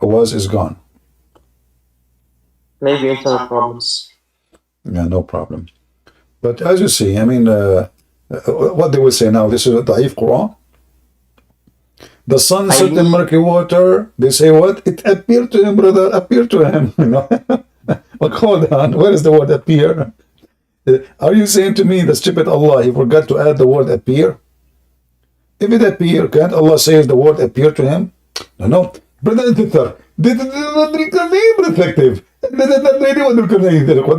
Awaz is gone. Maybe internet problems. Yeah, no problem. But as you see, what they will say now, this is a Da'if Quran. The sun set in murky water. They say what? It appeared to him, brother. Appeared to him. But hold on. Where is the word appear? Are you saying to me the stupid Allah, he forgot to add the word appear? If it appear, can't Allah say the word appear to him? No. Brother, this is reflective. What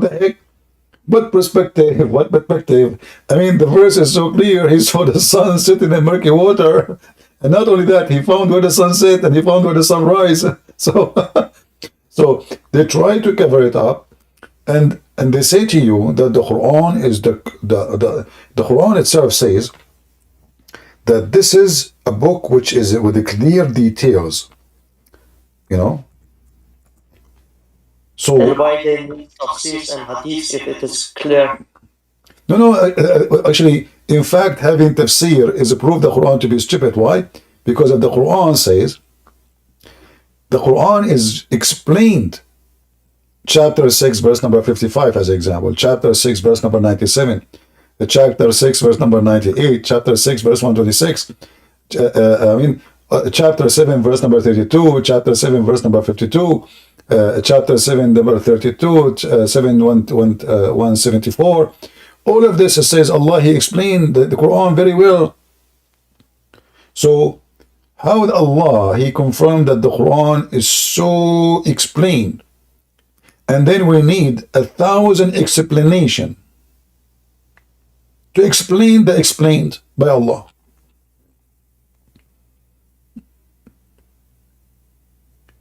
the heck? What perspective? What perspective? The verse is so clear. He saw the sun sitting in murky water. And not only that, he found where the sun set and he found where the sun rise. So they try to cover it up, and they say to you that the Quran is the Quran itself says that this is a book which is with the clear details. So and why they need tafsirs and hadiths if it is clear? No, actually, in fact, having tafsir is a proof the Quran to be stupid. Why? Because if the Quran says, the Quran is explained, chapter 6, verse number 55, as an example, chapter 6, verse number 97, chapter 6, verse number 98, chapter 6, verse 126, chapter 7, verse number 32, chapter 7, verse number 52, chapter 7, number 32, 174. All of this says Allah, he explained the Quran very well. So how would Allah, he confirmed that the Quran is so explained, and then we need 1,000 explanation to explain the explained by Allah.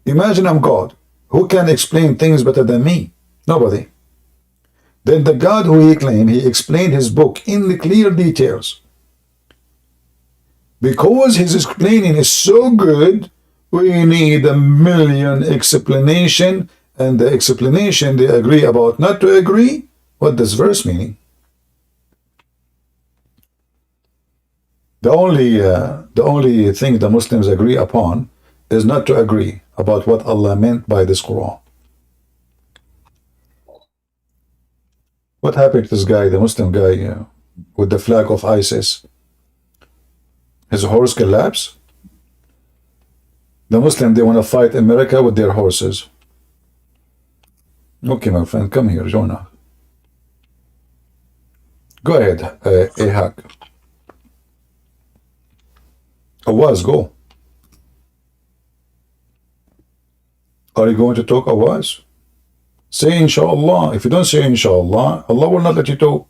Imagine I'm God. Who can explain things better than me? Nobody. Then the God who he claimed, he explained his book in the clear details. Because his explaining is so good, we need 1,000,000 explanation, and the explanation they agree about not to agree. What does verse meaning? The only thing the Muslims agree upon is not to agree about what Allah meant by this Quran. What happened to this guy, the Muslim guy, with the flag of ISIS? His horse collapsed? The Muslim, they want to fight America with their horses. Okay, my friend, come here, join us. Go ahead, Ahak. Awaz, go. Are you going to talk, Awaz? Say inshallah. If you don't say inshallah, Allah will not let you talk.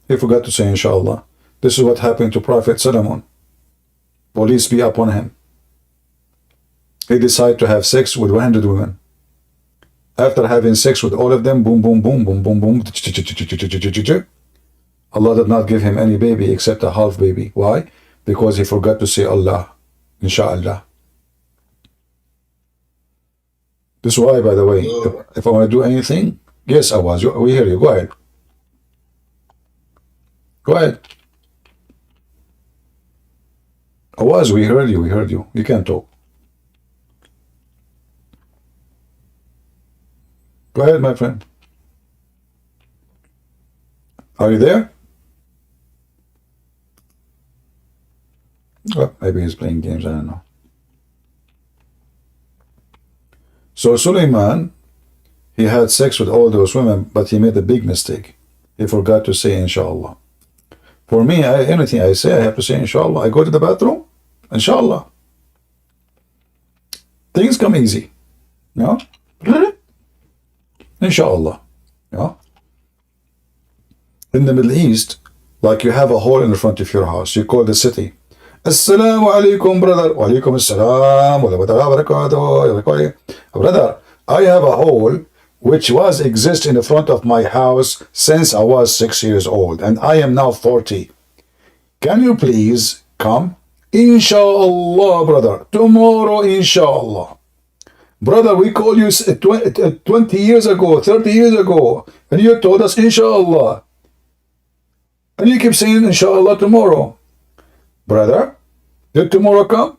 He forgot to say inshallah. This is what happened to Prophet Solomon. Police be upon him. He decided to have sex with 100 women. After having sex with all of them, boom, boom, boom, boom, boom, boom, Allah did not give him any baby except a half baby. Why? Because he forgot to say Allah, inshallah. This is why, by the way, if I want to do anything, yes, Awaz, we hear you. Go ahead. Go ahead. Awaz, we heard you. We heard you. You can't talk. Go ahead, my friend. Are you there? Well, maybe he's playing games. I don't know. So Suleiman, he had sex with all those women, but he made a big mistake. He forgot to say inshallah. For me, anything I say, I have to say inshallah. I go to the bathroom, inshallah. Things come easy. No? Inshallah. Yeah. In the Middle East, like you have a hole in the front of your house, you call the city. Assalamu alaikum, brother. Wa alaikum assalam. Brother, I have a hole which exist in the front of my house since I was 6 years old, and I am now 40. Can you please come? Inshallah, brother. Tomorrow, inshallah. Brother, we called you 20 years ago, 30 years ago, and you told us inshallah. And you keep saying inshallah tomorrow. Brother, did tomorrow come?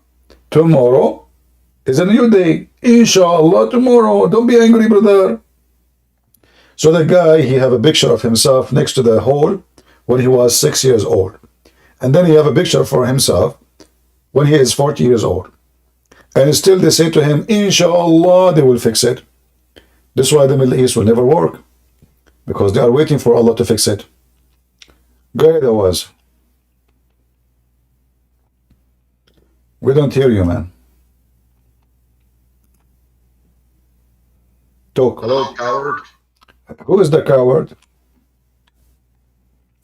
Tomorrow is a new day. Inshallah tomorrow. Don't be angry, brother. So the guy, he have a picture of himself next to the hole when he was 6 years old. And then he have a picture for himself when he is 40 years old. And still they say to him, inshallah, they will fix it. This is why the Middle East will never work. Because they are waiting for Allah to fix it. Go ahead, Awaz. We don't hear you, man. Talk. Hello, coward. Who is the coward?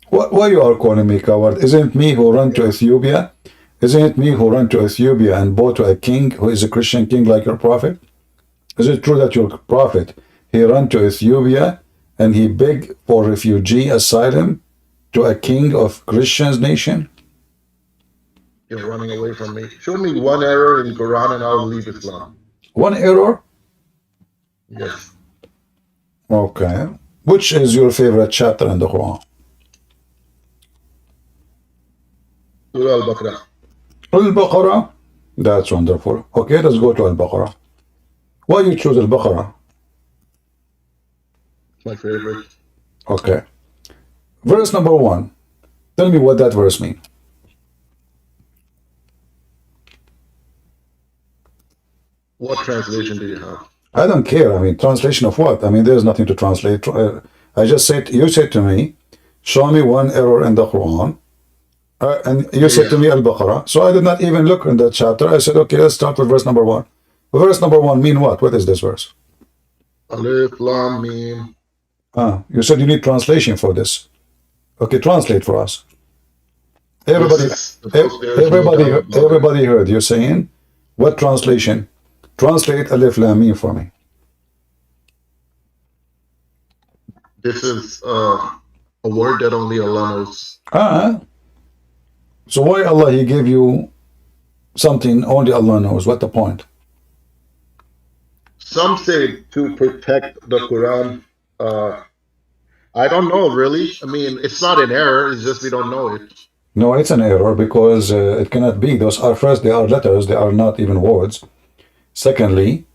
Why you are calling me coward? Isn't it me who ran to Ethiopia? Isn't it me who ran to Ethiopia and bought to a king who is a Christian king like your prophet? Is it true that your prophet, he ran to Ethiopia and he begged for refugee asylum to a king of Christians nation? You're running away from me. Show me one error in Quran and I'll leave Islam. One error? Yes. Okay. Which is your favorite chapter in the Quran? Surah Al-Baqarah. Al-Baqarah? That's wonderful. Okay, let's go to Al-Baqarah. Why you choose Al-Baqarah? My favorite. Okay. Verse number 1. Tell me what that verse means. What translation do you have? I don't care. I mean, translation of what? I mean, there's nothing to translate. I just said, you said to me, show me one error in the Quran. And you said to me Al-Baqarah. So I did not even look in that chapter. I said, okay, let's start with verse number 1. Verse number 1 mean what? What is this verse? Alif, Lam, Mim. You said you need translation for this. Okay, translate for us. Everybody heard you saying, what translation? Translate Alif Lam Mim for me. This is a word that only Allah knows. So why Allah, he gave you something only Allah knows? What the point? Some say to protect the Quran. I don't know, really. I mean, it's not an error. It's just we don't know it. No, it's an error because it cannot be. Those are first, they are letters. They are not even words. Secondly,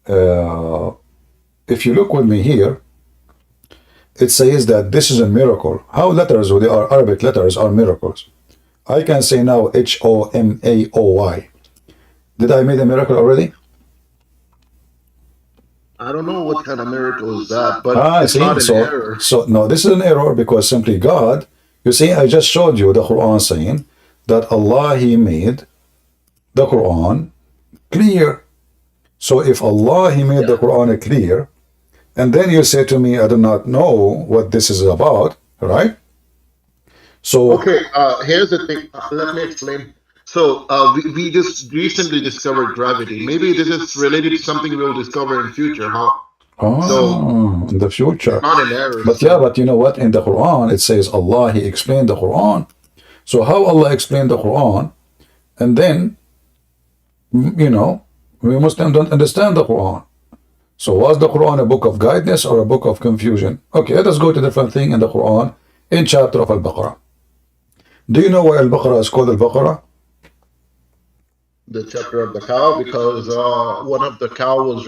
if you look with me here, it says that this is a miracle. How letters, or they are Arabic letters, are miracles? I can say now Homaoy. Did I make a miracle already? I don't know what kind of miracle is that, but I it's see. not an error. So no, this is an error because simply God. You see, I just showed you the Quran saying that Allah He made the Quran clear. So if Allah He made the Quran clear, and then you say to me, I do not know what this is about, right? So Okay, here's the thing. Let me explain. So we just recently discovered gravity. Maybe this is related to something we'll discover in future. How? So in the it's future. not an error. But yeah, So but you know what? In the Quran, it says Allah, He explained the Quran. So how Allah explained the Quran, and then, you know, we Muslims don't understand the Quran. So was the Quran a book of guidance or a book of confusion? Okay, let us go to a different thing in the Quran in chapter of Al-Baqarah. Do you know why Al-Baqarah is called Al-Baqarah? the chapter of the cow, because one of the cow was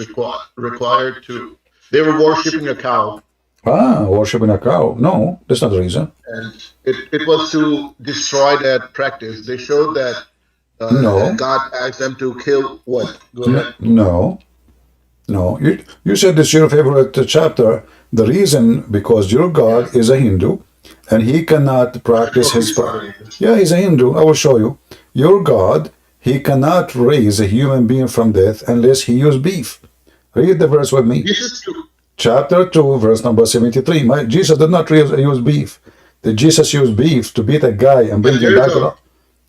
required to. They were worshiping a cow, Worshipping a cow. No, that's not the reason. and it was to destroy that practice. They showed that No, God asked them to kill what? Go ahead. no, no. You said this is your favorite chapter. The reason, because your Yeah. God is a Hindu and he cannot I practice know his. he's not in this. Yeah, he's a Hindu. I will show you. Your God, he cannot raise a human being from death unless he use beef. Read the verse with me. This is true. Chapter 2, verse number 73. Jesus did not use beef. Did Jesus use beef to beat a guy and bring But him back to life?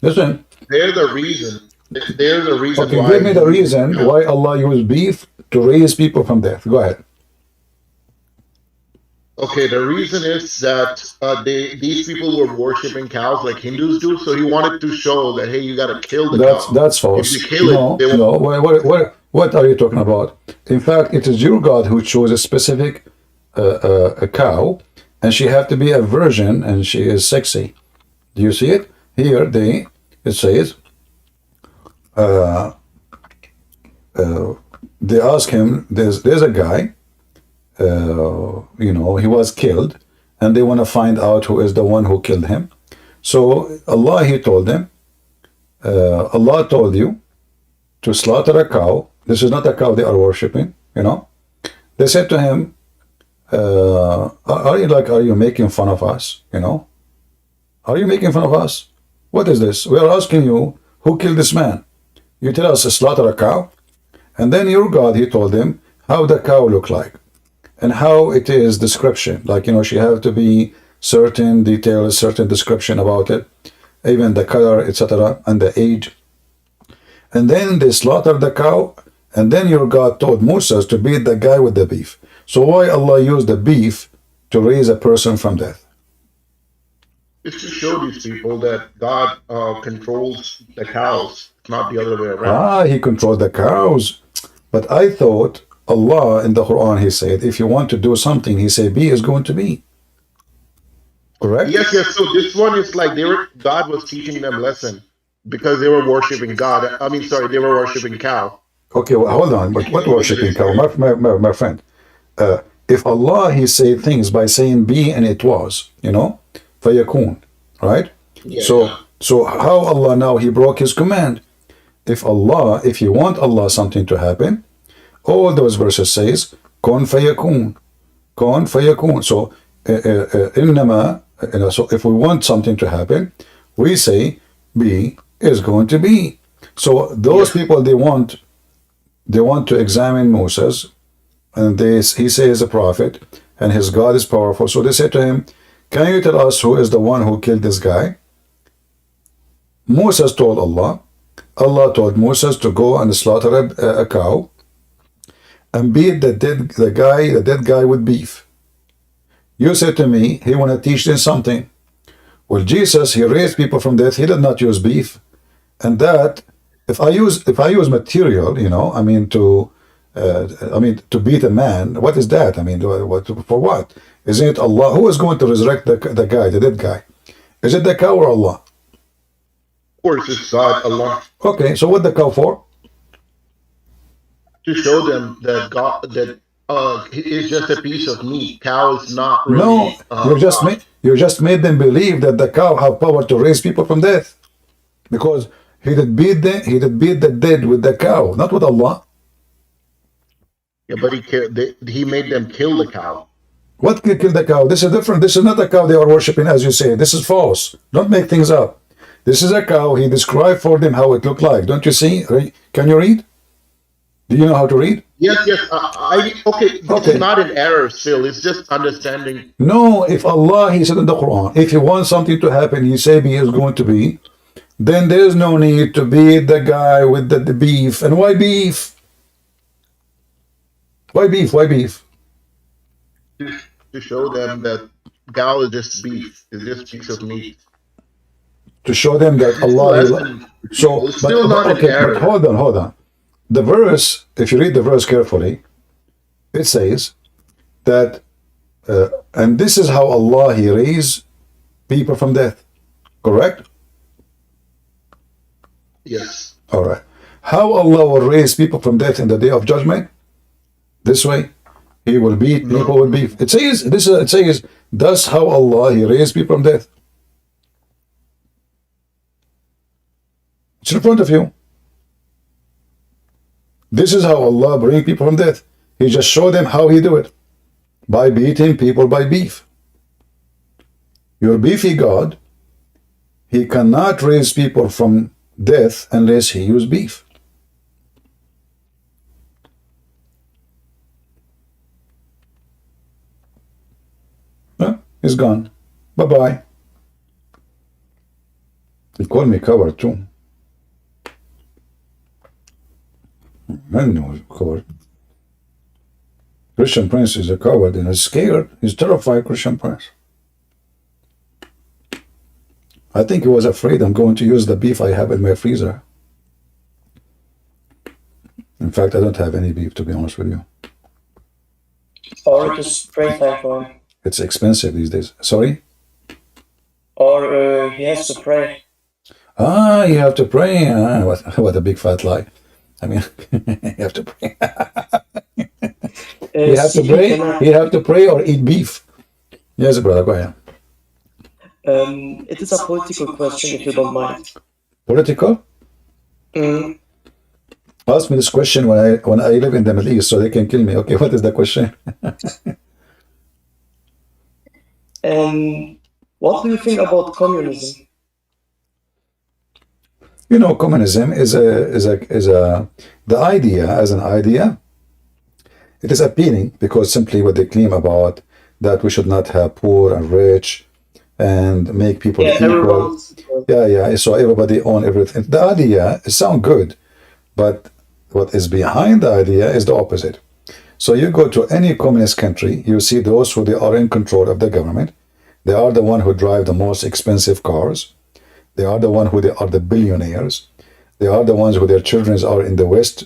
Listen, they're the reason. They're the reason okay, why give me he the used the reason cow. why Allah used beef to raise people from death. Go ahead. Okay, the reason is that these people were worshiping cows like Hindus do, so he wanted to show that hey, you got to kill the cow. That's If you false. kill it, No, they won't. no. What are you talking about? In fact, it is your God who chose a specific a cow, and she have to be a virgin, and she is sexy. Do you see it? Here, it says, uh, they ask him, there's a guy, he was killed, and they want to find out who is the one who killed him. So Allah, He told them, Allah told you to slaughter a cow. This is not a cow they are worshipping, They said to him, are you making fun of us? Are you making fun of us? What is this? We are asking you, who killed this man? You tell us to slaughter a cow? And then your God, He told them how the cow looked like and how it is description. Like, she have to be certain details, certain description about it, even the color, etc., and the age. And then they slaughtered the cow, and then your God told Moses to beat the guy with the beef. So why Allah used the beef to raise a person from death? It's to show these people that God controls the cows. It's not the other way around. He controlled the cows. But I thought Allah in the Quran, He said, if you want to do something, He said, be is going to be. Correct? Yes, yes. So this one is like God was teaching them lesson because they were worshiping God. I mean, sorry, they were worshiping cow. Okay, well, hold on. But what Look at worshipping this cow? here. My friend. If Allah, He said things by saying be and it was, fayakun, right? Yeah. So how Allah now, He broke His command? If you want Allah something to happen, all those verses says, kon fayakun, kon fayakun. So, innama, so if we want something to happen, we say, be is going to be. So those people, they want to examine Moses, and he says a prophet, and his God is powerful. So they say to him, can you tell us who is the one who killed this guy? Moses told Allah. Allah told Moses to go and slaughter a cow and beat the dead guy with beef. You said to me, He want to teach them something. Well, Jesus, He raised people from death. He did not use beef, and that if I use material, to beat a man, what is that? For what? Isn't it Allah who is going to resurrect the dead guy? Is it the cow or Allah? Of course, it's God, Allah, Okay, so what the cow for? to show them that God, that It's just a piece of meat. Cow is not No, really you just made them believe that the cow have power to raise people from death, because he did beat the dead with the cow, not with Allah. yeah, but he made them kill the cow. What can kill the cow? This is different. This is not a cow they are worshiping, as you say. This is false. Don't make things up. This is a cow. He described for them how it looked like. Don't you see? Can you read? Do you know how to read? Yes, yes. Okay, this is not an error still. It's just understanding. No, if Allah, He said in the Quran, if He wants something to happen, He said He is going to be, then there is no need to beat the guy with the beef. And why beef? Why beef? Why beef? To show them that cow is just beef. It's just a piece of meat. To show them that It's a Allah. lesson. So, It's still not an okay, error. but hold on. The verse, if you read the verse carefully, it says that, and this is how Allah, He raised people from death. Correct? Yes. All right. How Allah will raise people from death in the day of judgment? This way. He will beat people with beef. It says, it says, that's how Allah, He raised people from death. It's in front of you. This is how Allah bring people from death. He just showed them how He do it. By beating people by beef. Your beefy God, He cannot raise people from death unless He use beef. Huh? He's gone. Bye-bye. He called me coward too. I know he's a coward. Christian Prince is a coward and is scared. He's terrified, Christian Prince. I think he was afraid I'm going to use the beef I have in my freezer. In fact, I don't have any beef, to be honest with you. Or just pray time for him. It's expensive these days. Sorry? Or he has to pray. Ah, you have to pray. Ah, what a big fat lie. I mean, you have to pray. You have to pray. You have to pray or eat beef. Yes, brother, go ahead. It is a political question, if you don't mind. Political? Mm. Ask me this question when I live in the Middle East, so they can kill me. Okay, what is the question? What do you think about communism? You know, communism is the idea as an idea. It is appealing because simply what they claim about that we should not have poor and rich and make people equal. Yeah. So everybody own everything. The idea sounds good, but what is behind the idea is the opposite. So you go to any communist country, you see those who they are in control of the government. They are the one who drive the most expensive cars. They are the one who they are the billionaires. They are the ones who their children are in the West,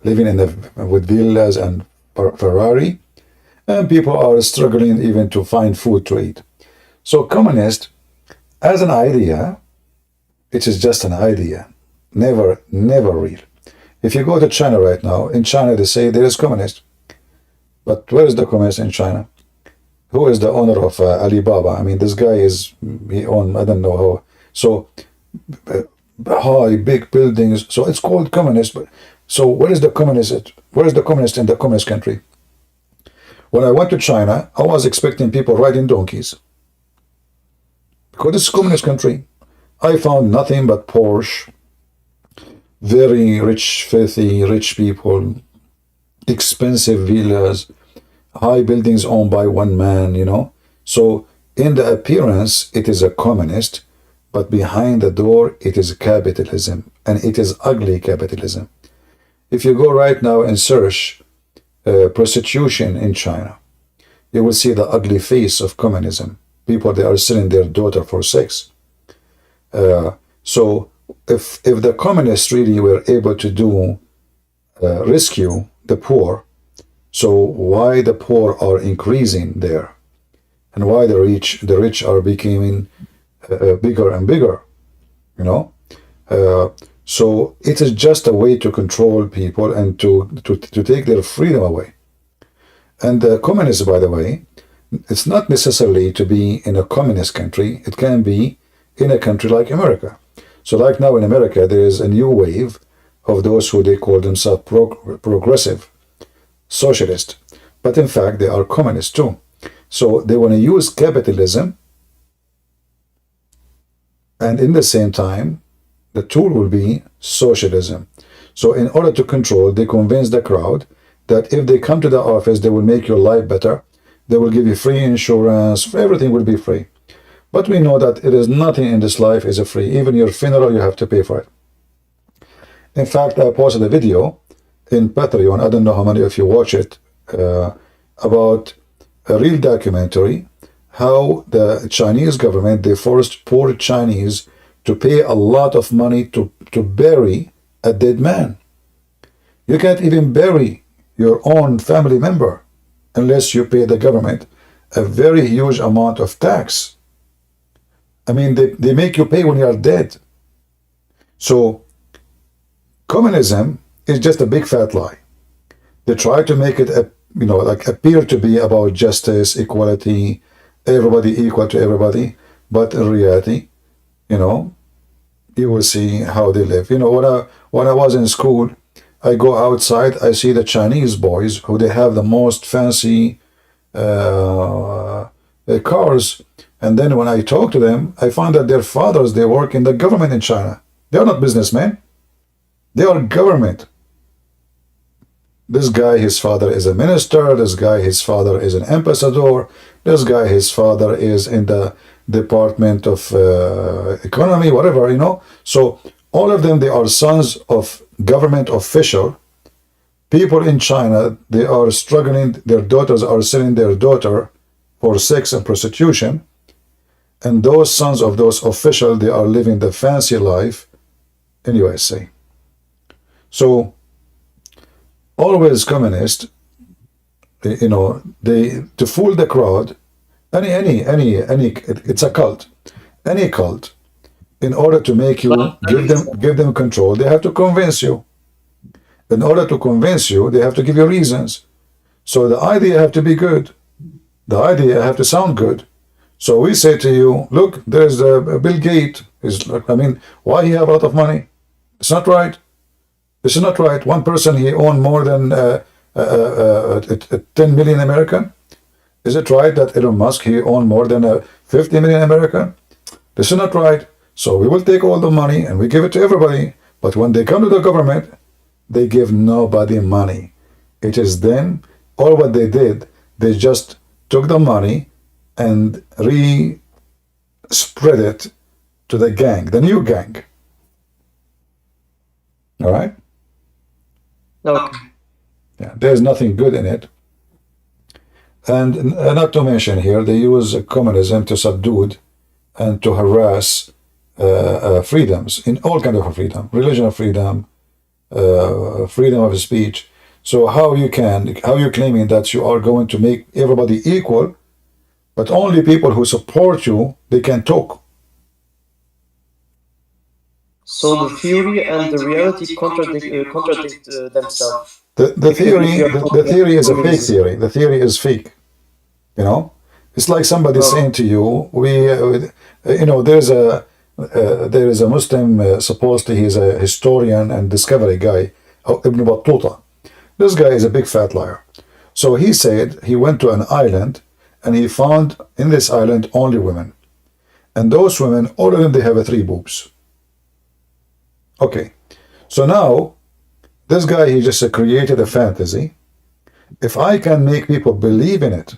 living with villas and Ferrari, and people are struggling even to find food to eat. So communist, as an idea, it is just an idea, never real. If you go to China right now, in China they say there is communist, but where is the communist in China? Who is the owner of Alibaba? I mean, this guy he owned, I don't know how. So high, big buildings. So it's called communist. But so where is the communist? Where is the communist in the communist country? When I went to China, I was expecting people riding donkeys. Because it's a communist country. I found nothing but Porsche, very rich, filthy, rich people, expensive villas, high buildings owned by one man, you know. So in the appearance, it is a communist, but behind the door, it is capitalism, and it is ugly capitalism. If you go right now and search prostitution in China, you will see the ugly face of communism. People, they are selling their daughter for sex. So if the communists really were able to do rescue the poor, so why the poor are increasing there, and why the rich are becoming bigger and bigger, you know? So it is just a way to control people and to take their freedom away. And communism, by the way, it's not necessarily to be in a communist country. It can be in a country like America. So like now in America, there is a new wave of those who they call themselves progressive, socialist. But in fact, they are communists too. So they want to use capitalism, and in the same time, the tool will be socialism. So in order to control, they convince the crowd that if they come to the office, they will make your life better. They will give you free insurance. Everything will be free. But we know that it is nothing in this life is free. Even your funeral, you have to pay for it. In fact, I posted a video in Patreon. I don't know how many of you watch it, about a real documentary, how the Chinese government, they forced poor Chinese to pay a lot of money to bury a dead man. You can't even bury your own family member unless you pay the government a very huge amount of tax. I mean, they make you pay when you are dead. So communism is just a big fat lie. They try to make it like appear to be about justice, equality, everybody equal to everybody, but in reality, you will see how they live. When I was in school, I go outside, I see the Chinese boys who they have the most fancy cars, and then when I talk to them, I find that their fathers, they work in the government in China. They are not businessmen. They are government. This guy, his father is a minister. This guy, his father is an ambassador. This guy, his father is in the Department of Economy, whatever, So all of them, they are sons of government official. People in China, they are struggling. Their daughters are selling their daughter for sex and prostitution. And those sons of those officials, they are living the fancy life in USA. So always communist, they to fool the crowd, it's a cult, any cult, in order to make you give them control, they have to convince you. In order to convince you, they have to give you reasons. So the idea have to be good. The idea have to sound good. So we say to you, look, there's Bill Gates. Why he have a lot of money? It's not right. This is not right. One person, he owned more than 10 million American. Is it right that Elon Musk, he owned more than 50 million American? This is not right. So we will take all the money and we give it to everybody. But when they come to the government, they give nobody money. It is them. All what they did, they just took the money and spread it to the gang, the new gang. All right? Okay. Yeah, there's nothing good in it. And not to mention here, they use communism to subdue and to harass freedoms, in all kinds of freedom, religion freedom, freedom of speech. So how you claiming that you are going to make everybody equal, but only people who support you, they can talk. So the theory and the reality contradict themselves. The theory is a fake theory. The theory is fake. It's like somebody saying to you, there is a Muslim, supposedly he's a historian and discovery guy, Ibn Battuta. This guy is a big fat liar. So he said he went to an island and he found in this island only women. And those women, all of them, they have 3 boobs. Okay. So now, this guy, he just created a fantasy. If I can make people believe in it,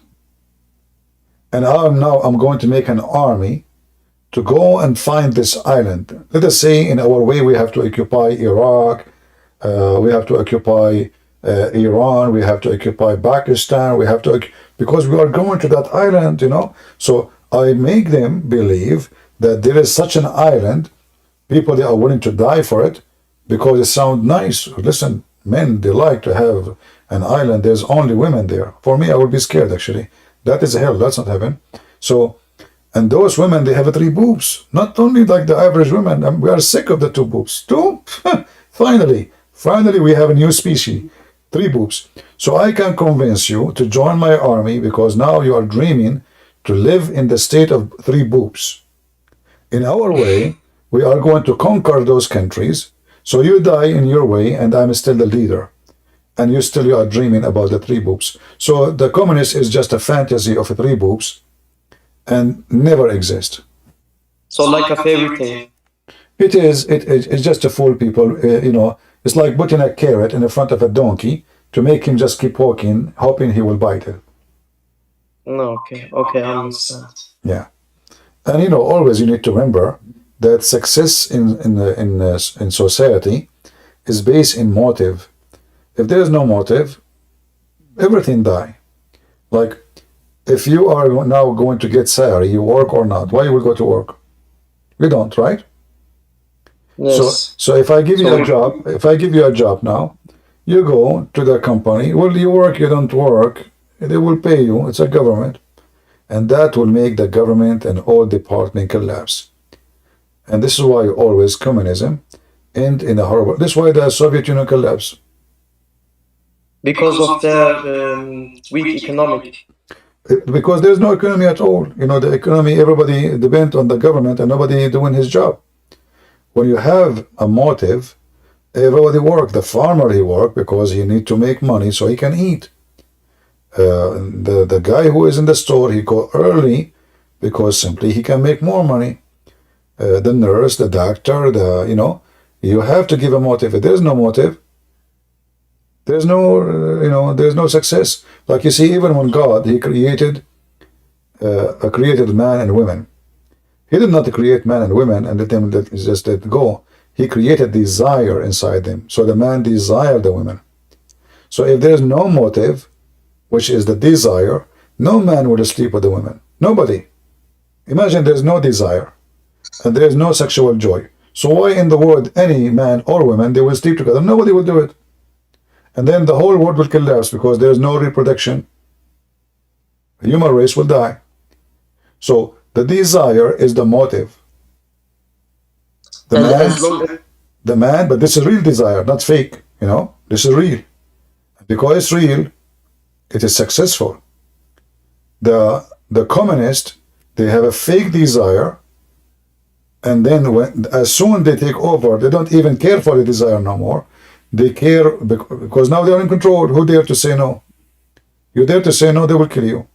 and I'm going to make an army to go and find this island. Let us say in our way we have to occupy Iraq, we have to occupy Iran, we have to occupy Pakistan, because we are going to that island, So I make them believe that there is such an island, people, they are willing to die for it, because it sounds nice. Listen, men, they like to have an island, there's only women there. For me, I would be scared, actually. That is hell, that's not heaven. So, and those women, they have 3 boobs. Not only like the average women, we are sick of the 2 boobs. 2? Finally, we have a new species. Three boobs. So I can convince you to join my army because now you are dreaming to live in the state of three boobs. In our way, we are going to conquer those countries. So you die in your way, and I'm still the leader. And you are dreaming about the three boobs. So the communist is just a fantasy of three boobs and never exist. So like a fairy tale. It's just to fool people. It's like putting a carrot in the front of a donkey to make him just keep walking, hoping he will bite it. No, okay, I understand. Yeah, and always you need to remember that success in society is based in motive. If there is no motive, everything die. Like if you are now going to get salary, you work or not. Why you will go to work? You don't, right? Yes. So if I give you a job now, you go to the company. Well, you work, you don't work, they will pay you. It's a government, and that will make the government and all department collapse. And this is why always communism end in a horrible. This is why the Soviet Union collapsed. Because of the weak economic. Because there's no economy at all. The economy, everybody depends on the government, and nobody doing his job. When you have a motive, everybody work. The farmer, he work because he need to make money so he can eat. The guy who is in the store, he go early because simply he can make more money. The nurse, the doctor, you have to give a motive. If there's no motive, there's no success. Like you see, even when God, he created man and women. He did not create man and women and let them just let go. He created desire inside them. So the man desired the women. So if there's no motive, which is the desire, no man would sleep with the women. Nobody. Imagine there's no desire and there's no sexual joy. So why in the world any man or woman, they will sleep together? Nobody will do it. And then the whole world will collapse because there's no reproduction. The human race will die. So the desire is the motive. The man, but this is real desire, not fake. This is real. Because it's real, it is successful. The communist, they have a fake desire, and then as soon they take over, they don't even care for the desire no more. They care because now they are in control. Who dare to say no? You dare to say no, they will kill you.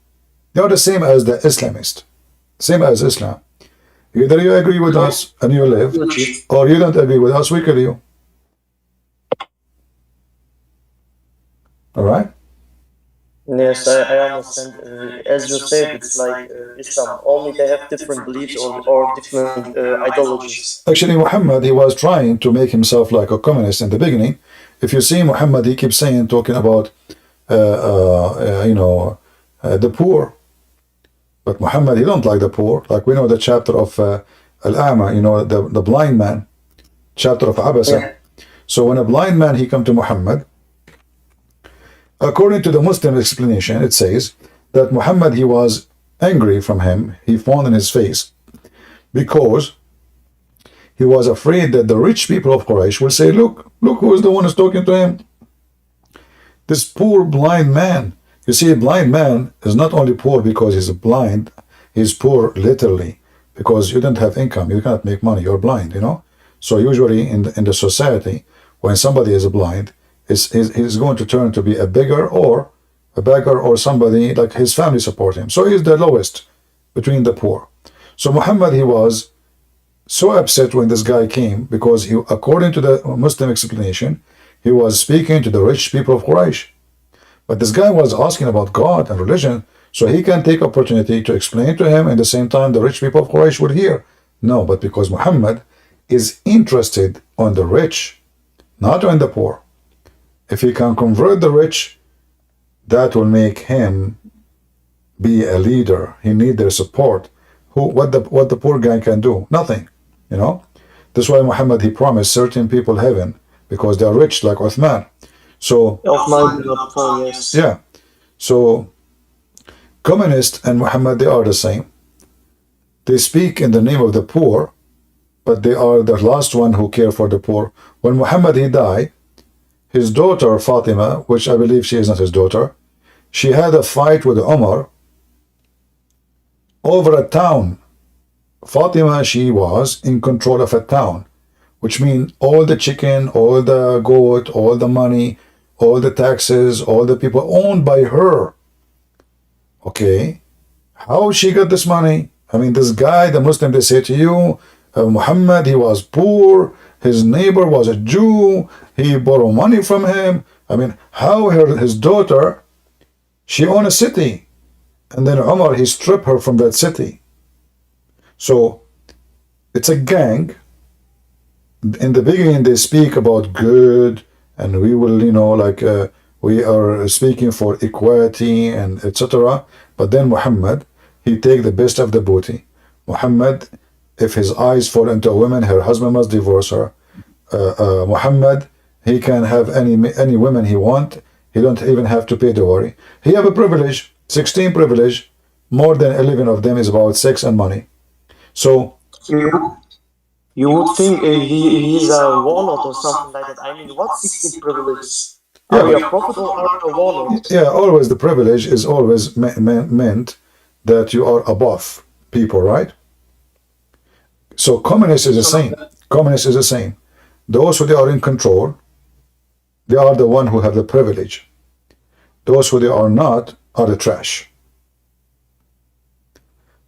They are the same as the Islamist, same as Islam. Either you agree with us and you live, or you don't agree with us, we kill you. All right? Yes, I understand. As you said, it's like Islam. Only they have different beliefs or different ideologies. Actually, Muhammad, he was trying to make himself like a communist in the beginning. If you see Muhammad, he keeps talking about, the poor. But Muhammad, he don't like the poor. Like we know the chapter of Al-A'ma, the blind man, chapter of Abasa. Yeah. So when a blind man, he come to Muhammad, according to the Muslim explanation, it says that Muhammad, he was angry from him. He fawned in his face because he was afraid that the rich people of Quraysh will say, look who is the one who's talking to him. This poor blind man. You see, a blind man is not only poor because he's blind, he's poor literally because you don't have income, you cannot make money, you're blind, So usually in the society, when somebody is blind, he's going to turn to be a beggar or somebody like his family support him. So he's the lowest between the poor. So Muhammad, he was so upset when this guy came because he, according to the Muslim explanation, he was speaking to the rich people of Quraysh. But this guy was asking about God and religion, so he can take opportunity to explain to him, and at the same time the rich people of Quraysh would hear. No, but because Muhammad is interested on the rich, not on the poor. If he can convert the rich, that will make him be a leader. He need their support. What the poor guy can do? Nothing. That's why Muhammad, he promised certain people heaven because they are rich, like Uthman. So yes. Yeah. So communist and Muhammad, they are the same. They speak in the name of the poor, but they are the last one who care for the poor. When Muhammad, he died, his daughter Fatima, which I believe she is not his daughter, she had a fight with Umar over a town. Fatima, she was in control of a town, which means all the chicken, all the goat, all the money, all the taxes, all the people owned by her. Okay, how she got this money? I mean, this guy, the Muslim, they say to you, Muhammad, he was poor, his neighbor was a Jew, he borrowed money from him. I mean, how his daughter, she owned a city, and then Umar, he stripped her from that city. So it's a gang. In the beginning, they speak about good, and we will, we are speaking for equality and etc. But then Muhammad, he take the best of the booty. Muhammad, if his eyes fall into a woman, her husband must divorce her. Muhammad, he can have any women he want. He don't even have to pay dowry. He have a privilege, 16 privilege. More than 11 of them is about sex and money. So you would think he's a warlord or something like that. I mean, what 16 privileges? yeah, Are we a prophet or are we a warlord? yeah, always the privilege is always meant that you are above people, right? So communist is the same. Communist is the same. Those who they are in control, they are the one who have the privilege. Those who they are not are the trash.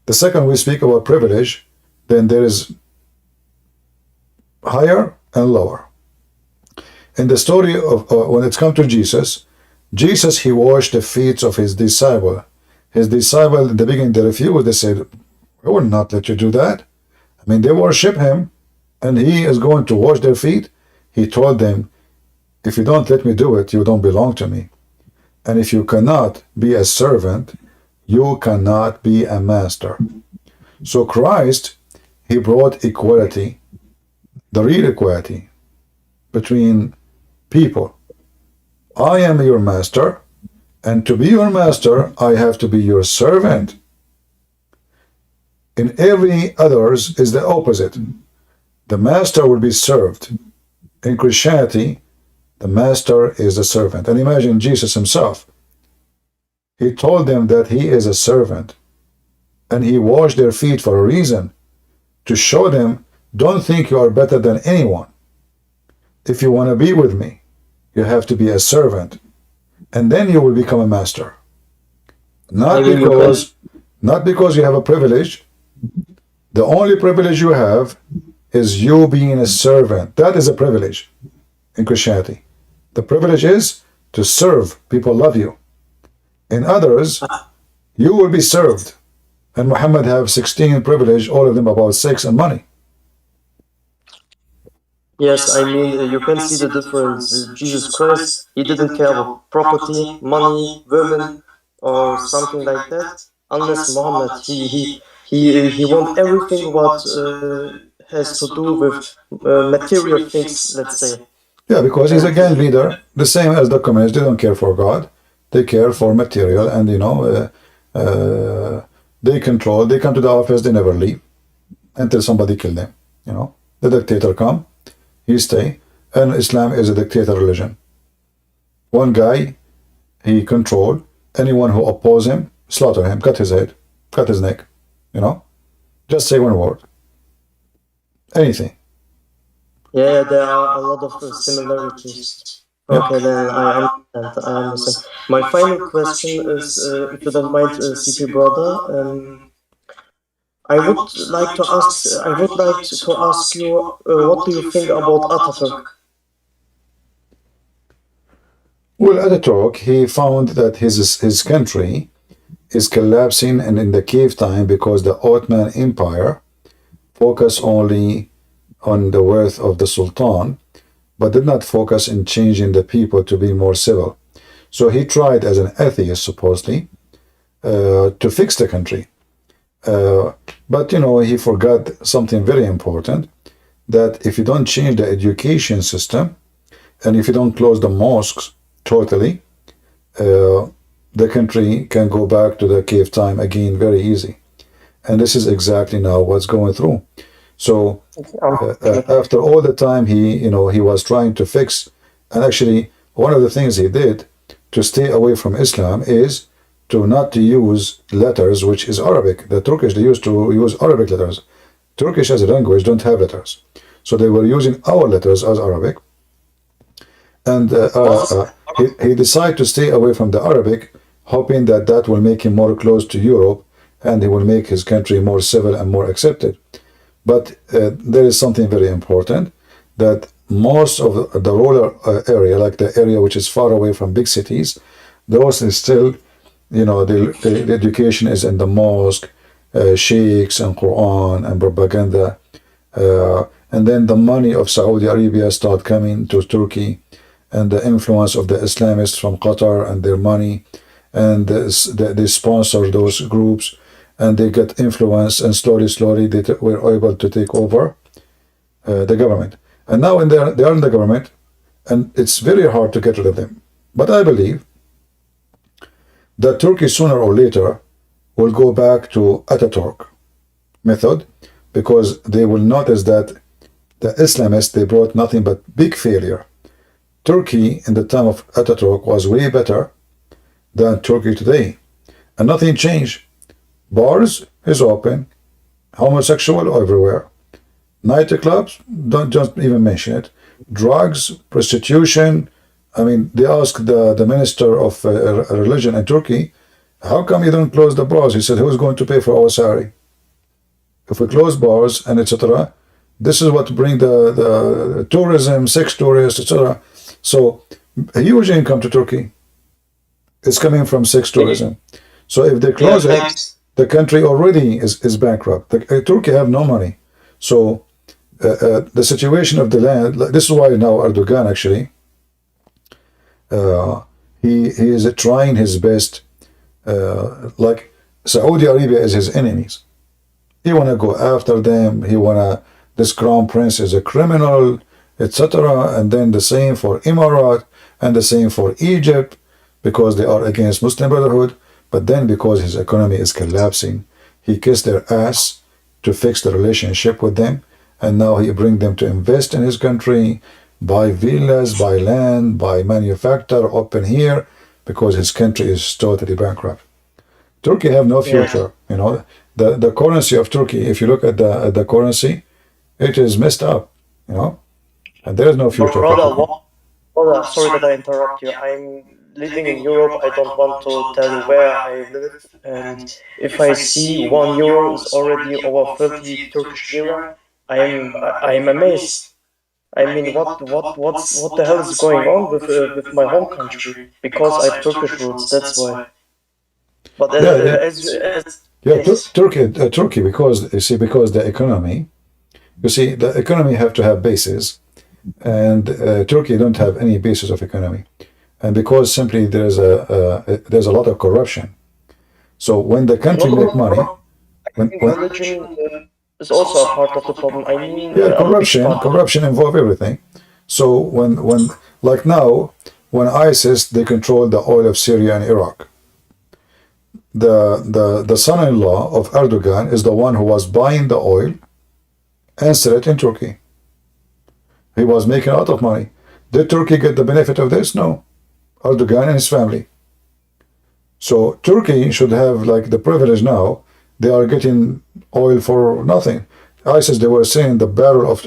The second we speak about privilege, then there is higher and lower. In the story of when it's come to Jesus, he washed the feet of his disciple. His disciple in the beginning they refused. They said, "We will not let you do that." I mean, they worship him, and he is going to wash their feet. He told them, "If you don't let me do it, you don't belong to me. And if you cannot be a servant, you cannot be a master." So Christ, he brought equality, the real equality between people. I am your master, and to be your master, I have to be your servant. In every others is the opposite. The master will be served. In Christianity, the master is the servant. And imagine Jesus himself. He told them that he is a servant. And he washed their feet for a reason. To show them, don't think you are better than anyone. If you want to be with me, you have to be a servant. And then you will become a master. Not because you have a privilege. The only privilege you have is you being a servant. That is a privilege in Christianity. The privilege is to serve. People love you. In others, you will be served. And Muhammad have 16 privilege, all of them about sex and money. Yes, I mean, you can see the difference. Jesus Christ, he didn't care about property, money, women, or something like that. Unless Muhammad, he want everything what has to do with material things, let's say. Yeah, because he's a gang leader, the same as the communists. They don't care for God. They care for material, and they control. They come to the office. They never leave until somebody kill them. The dictator come, he stay, and Islam is a dictator religion. One guy, he control anyone who oppose him, slaughter him, cut his head, cut his neck. Just say one word. Anything. Yeah, there are a lot of similarities. Okay, then I understand. My final question is, if you don't mind, CP brother, I would like to ask you, what do you think about Ataturk? Well, Ataturk, he found that his country is collapsing and in the cave time because the Ottoman Empire focused only on the worth of the Sultan, but did not focus in changing the people to be more civil. So he tried as an atheist, supposedly, to fix the country. But, he forgot something very important, that if you don't change the education system, and if you don't close the mosques totally, the country can go back to the cave time again very easy. And this is exactly now what's going through. So after all the time he was trying to fix And actually, one of the things he did to stay away from Islam is to not to use letters, which is Arabic. The Turkish, they used to use Arabic letters. Turkish as a language don't have letters. So they were using our letters as Arabic. And he decided to stay away from the Arabic, hoping that that will make him more close to Europe and he will make his country more civil and more accepted. But there is something very important, that most of the rural area, like the area which is far away from big cities, those is still, the education is in the mosque, sheikhs and Quran and propaganda. And then the money of Saudi Arabia start coming to Turkey, and the influence of the Islamists from Qatar and their money, and they sponsor those groups, and they get influence, and slowly they were able to take over the government. And now they are in the government, and it's very hard to get rid of them. But I believe that Turkey sooner or later will go back to Ataturk method, because they will notice that the Islamists, they brought nothing but big failure. Turkey in the time of Ataturk was way better than Turkey today, and nothing changed. Bars is open, homosexual everywhere, nightclubs, don't just even mention it, drugs, prostitution. I mean, they asked the minister of religion in Turkey, how come you don't close the bars? He said, who's going to pay for our salary? If we close bars and etc., this is what bring the tourism, sex tourists, etc. So a huge income to Turkey is coming from sex tourism. So if they close it, the country already is bankrupt. Turkey have no money. So the situation of the land, this is why now Erdogan actually, he is trying his best, like Saudi Arabia is his enemies. He want to go after them. He want to, this crown prince is a criminal, etc. And then the same for Emirat, and the same for Egypt, because they are against Muslim Brotherhood. But then because his economy is collapsing, he kissed their ass to fix the relationship with them. And now he bring them to invest in his country, buy villas, buy land, buy manufacture, open here, because his country is totally bankrupt. Turkey have no future. The currency of Turkey, if you look at the currency, it is messed up, and there is no future. Brother, sorry that I interrupt you. I'm living in Europe. I don't want to tell you where I live. And if I see €1 is already over 30 Turkish lira, I am amazed. I mean, what the hell is going on with my home country? Because I have Turkish roots, that's why. But Turkey, because the economy, the economy have to have bases, and Turkey don't have any basis of economy, and because simply there's a lot of corruption. So when the country make money, when religion is also a part of the problem. I mean, corruption involve everything. So when like now, when ISIS they control the oil of Syria and Iraq, the son-in-law of Erdogan is the one who was buying the oil and sell it in Turkey. He was making a lot of money. Did Turkey get the benefit of this? No. Erdogan and his family. So Turkey should have like the privilege now. They are getting oil for nothing. ISIS, they were selling the barrel of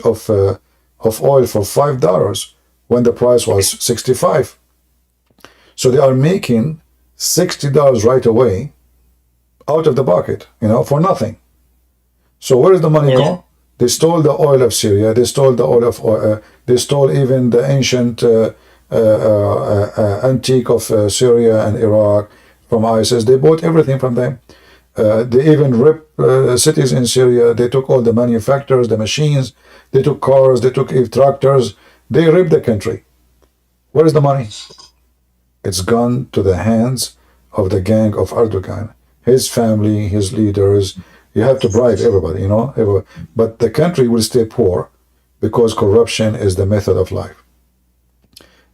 oil for $5 when the price was 65. So they are making $60 right away out of the pocket, for nothing. So where is the money gone? They stole the oil of Syria. They stole the oil of. They stole even the ancient antique of Syria and Iraq from ISIS. They bought everything from them. They even ripped cities in Syria. They took all the manufacturers, the machines. They took cars. They took tractors. They ripped the country. Where is the money? It's gone to the hands of the gang of Erdogan, his family, his leaders. You have to bribe everybody, But the country will stay poor because corruption is the method of life.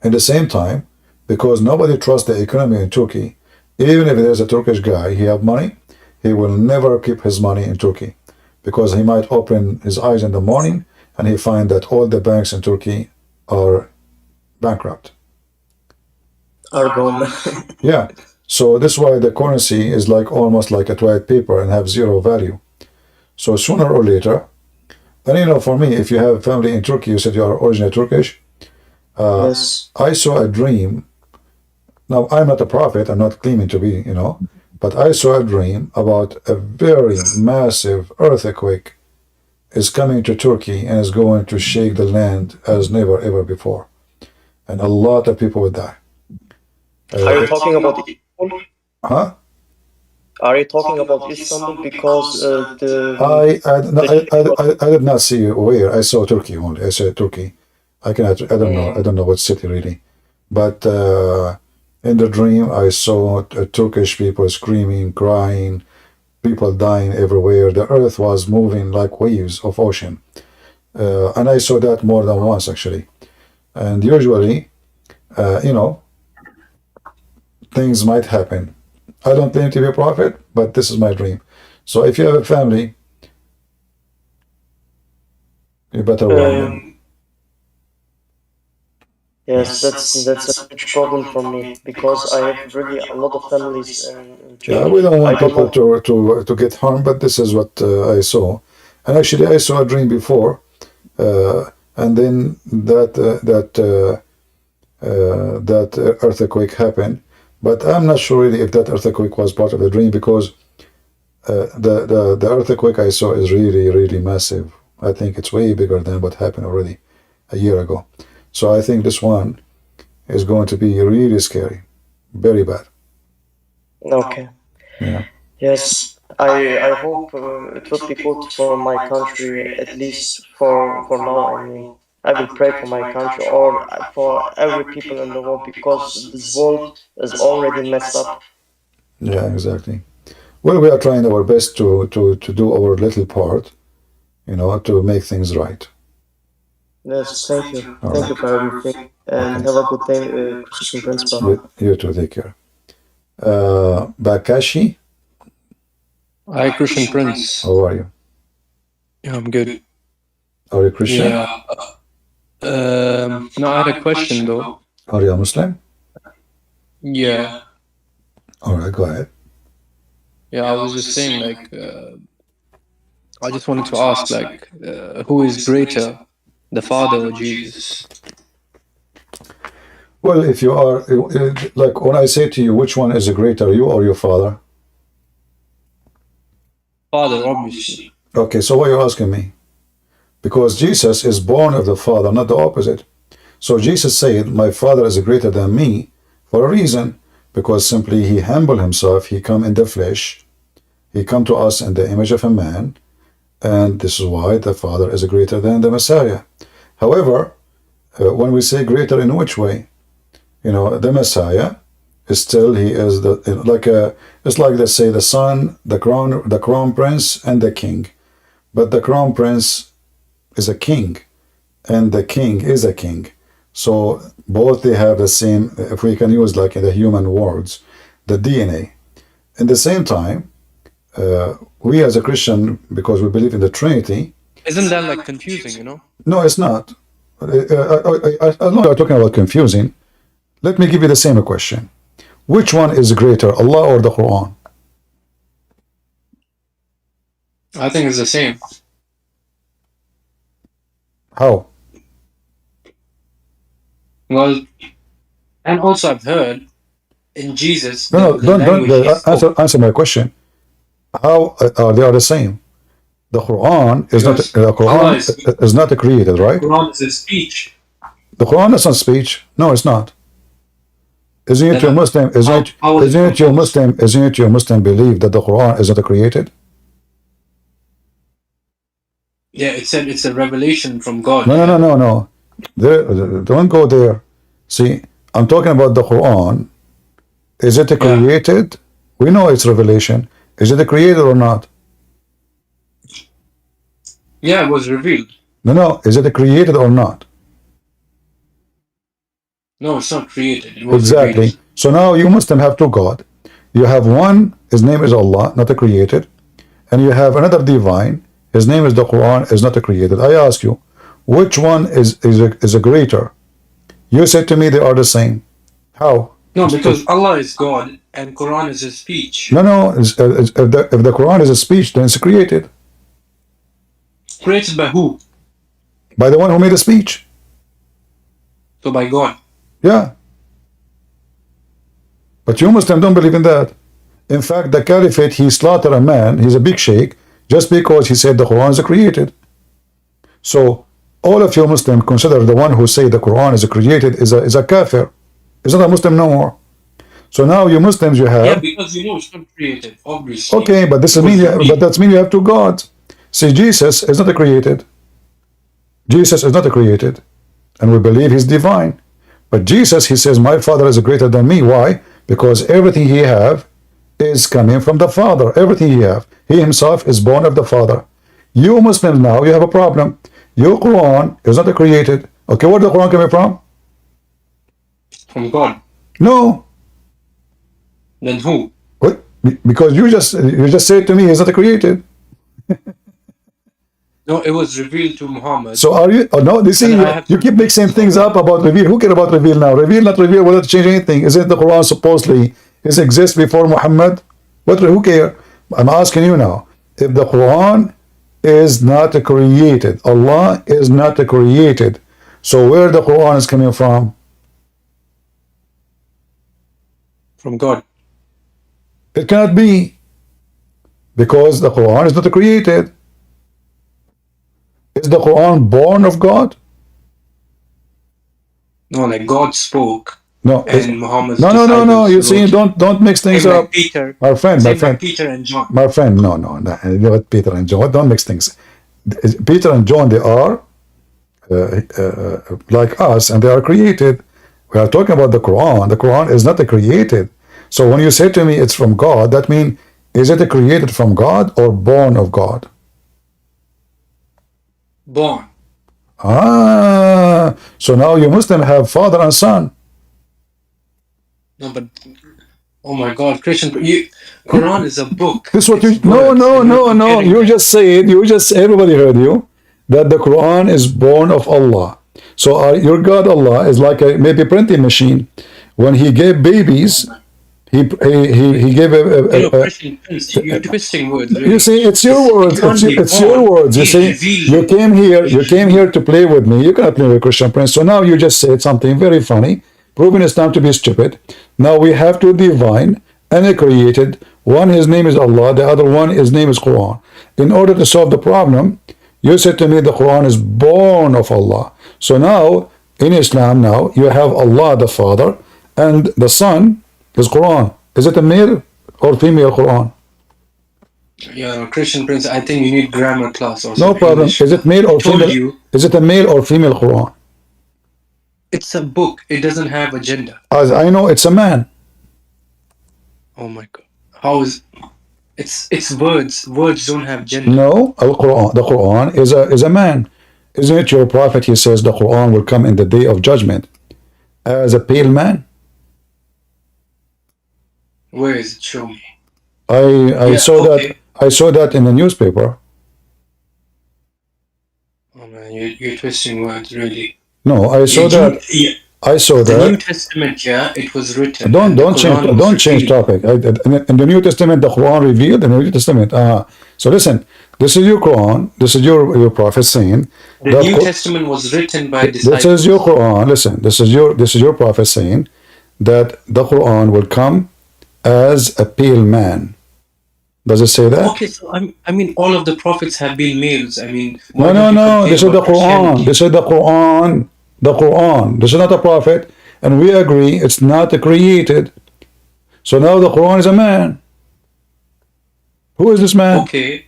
At the same time, because nobody trusts the economy in Turkey, even if there's a Turkish guy, he have money, he will never keep his money in Turkey, because he might open his eyes in the morning and he find that all the banks in Turkey are bankrupt. Are gone. Yeah. So this is why the currency is like almost like a toilet paper and have zero value. So sooner or later, and for me, if you have family in Turkey, you said you are originally Turkish. Yes. I saw a dream. Now, I'm not a prophet, I'm not claiming to be, but I saw a dream about a very massive earthquake is coming to Turkey and is going to shake the land as never ever before. And a lot of people will die. Are you talking about Istanbul? Huh? Are you talking about Istanbul? Because I did not see where. I saw Turkey only. I said Turkey. I don't know. I don't know what city really. But in the dream, I saw Turkish people screaming, crying, people dying everywhere. The earth was moving like waves of ocean. And I saw that more than once, actually. And usually, things might happen. I don't claim to be a prophet, but this is my dream. So if you have a family, you better warn them. Yes, that's a huge problem for me because I have really a lot of families in Yeah, Turkey. we don't I want don't people know. to get harmed, but this is what I saw. And actually, I saw a dream before, and then that earthquake happened. But I'm not sure really if that earthquake was part of the dream because the earthquake I saw is really, really massive. I think it's way bigger than what happened already a year ago. So I think this one is going to be really scary, very bad. Okay. Yeah. Yes, I hope it will be good for my country, at least for now. I mean, I will pray for my country or for every people in the world because this world is already messed up. Yeah, exactly. Well, we are trying our best to do our little part, to make things right. Yes, thank you. All Thank right. you for everything. And have a good day, Christian Principal. You too. Take care. Bakashi, Hi, Christian Prince. how are you? Yeah, I'm good. Are you Christian? Yeah. No, I had a question though. Are you a Muslim? Yeah. All right, go ahead. Yeah, I was just saying, I just wanted to ask, who is greater, the Father or Jesus? Well, if you are, like when I say to you, which one is greater, you or your father? Father, obviously. Okay, so why are you asking me? Because Jesus is born of the Father, not the opposite. So Jesus said, my Father is greater than me for a reason, because simply he humbled himself, he come in the flesh, he come to us in the image of a man, and this is why the Father is greater than the Messiah. However, when we say greater in which way? The Messiah is still, he is it's like they say the son, the crown prince, and the king. But the crown prince is a king, and the king is a king. So both they have the same, if we can use like in the human words, the DNA. In the same time, we as a Christian, because we believe in the Trinity. Isn't that confusing, No, it's not. I know you're talking about confusing. Let me give you the same question. Which one is greater, Allah or the Quran? I think it's the same. How? Well, and also I've heard in Jesus, No, the language he spoke. answer my question. How they are the same? The Quran is Because not. The Quran Allah is not created, right? the Quran is a speech. The Quran is not speech. No, it's not. Isn't it your Muslim? Isn't it your Muslim? Isn't it your Muslim belief that the Quran is not created? Yeah, it said it's a revelation from God. No. Don't go there. See, I'm talking about the Quran. Is it created? We know it's revelation. Is it created or not? Yeah, it was revealed. No. Is it created or not? No, it's not created. It was Exactly. revealed. So now you Muslim have two God. You have one, his name is Allah, not created, and you have another divine, his name is the Quran, is not created. I ask you, which one is a greater? You said to me they are the same. How? No, because Allah is God and Quran is His speech. No, no. If the Quran is a speech, then it's created. Created by who? By the one who made the speech. So by God. Yeah. But you Muslims don't believe in that. In fact, the Caliphate, he slaughtered a man, he's a big sheikh, just because he said the Quran is created. So, all of you Muslims consider the one who say the Quran is created is a kafir. Is not a Muslim no more. So now you Muslims, you have... Yeah, because you know it's not created, obviously. Okay, but this mean that means you have two gods. See, Jesus is not created. Jesus is not created. And we believe he's divine. But Jesus, he says, my Father is greater than me. Why? Because everything he have is coming from the Father. Everything he have. He himself is born of the Father. You Muslims now, you have a problem. Your Quran is not created. Okay, where the Quran coming from? From God. No. Then who? What? Because you just said to me he's not created. No, it was revealed to Muhammad. So are you? Oh no, this you keep mixing things up about reveal. Who care about reveal now? Reveal, not reveal, will not change anything. Isn't the Quran supposedly exists before Muhammad? What? Who care? I'm asking you now. If the Quran is not created, Allah is not created. So where the Quran is coming from? From God. It cannot be, because the Quran is not created. Is the Quran born of God? No, like God spoke. No. And Muhammad. No. You see, don't mix things up. Like Peter. My friend. Like Peter and John. My friend, no. What Peter and John? Don't mix things. Peter and John, they are like us, and they are created. We are talking about the Quran. The Quran is not created. So when you say to me it's from God, that means, is it created from God or born of God? Born. So now you Muslim have father and son. No, but oh my God, Christian, Quran is a book. This is what you... No. You just said, everybody heard you, that the Quran is born of Allah. So your God Allah is like a maybe printing machine. When he gave babies, he gave you're twisting words. Really. You see, it's your words. It's your words. You see, you came here to play with me. You cannot play with Christian Prince. So now you just said something very funny, proving Islam to be stupid. Now we have two divine and created. One, his name is Allah. The other one, his name is Quran. In order to solve the problem, you said to me the Quran is born of Allah. So now in Islam, now you have Allah the Father and the Son is Quran. Is it a male or female Quran? Yeah, Christian Prince, I think you need grammar class or something. No problem. English. Is it male or female? Is it a male or female Quran? It's a book. It doesn't have a gender. As I know, it's a man. Oh my God. How is it's words. Words don't have gender. No, the Quran is a man. Isn't it your prophet? He says the Quran will come in the day of judgment as a pale man. Where is it? Show me. I saw that in the newspaper. Oh man, you're twisting words, really. No, I saw that. I saw that. The New Testament, yeah, it was written. Don't change topic. In the New Testament, the Quran revealed in the New Testament. So listen, this is your Quran. This is your prophet saying. The New Testament was written by disciples. This is your Quran. Listen, this is your prophet saying that the Quran will come as a pale man. Does it say that? Okay, so I mean, all of the prophets have been males. I mean, no. This is the Quran. This is the Quran. The Quran. This is not a prophet, and we agree it's not created. So now the Quran is a man. Who is this man? Okay,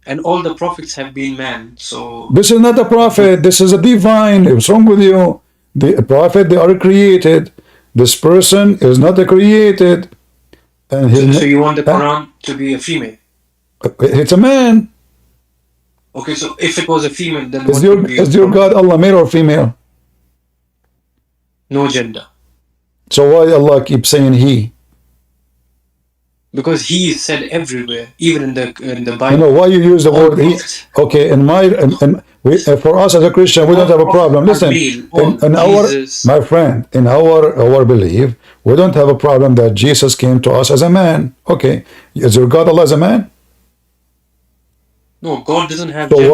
and all the prophets have been men. So this is not a prophet. This is a divine. What's wrong with you? The prophet, they are created. This person is not created. And so you want the Quran to be a female? It's a man. Okay, so if it was a female, then is your God Allah male or female? No gender. So why Allah keeps saying he? Because he is said everywhere, even in the Bible. No, why you use the word he? Okay, For us as a Christian, we don't have a problem. Listen, in our, my friend, in our belief, we don't have a problem that Jesus came to us as a man. Okay, is your God Allah as a man? No, God doesn't have So gender.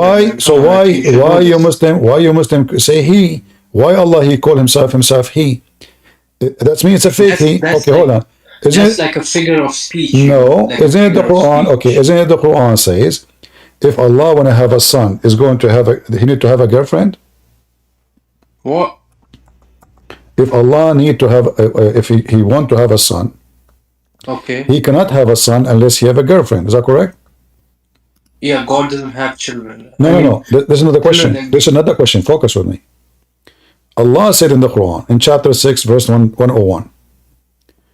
why you Muslim say he? Why Allah he call himself he? That means it's a fake he. Okay, hold on. That's like a figure of speech. No, like isn't it the Quran? Okay, isn't it the Quran says, if Allah want to have a son, is going to have he need to have a girlfriend? What? If Allah need to have, if he want to have a son, okay, he cannot have a son unless he have a girlfriend. Is that correct? Yeah, God doesn't have children. No. This is not the question. This is not the question. Focus with me. Allah said in the Quran, in chapter 6, verse 101,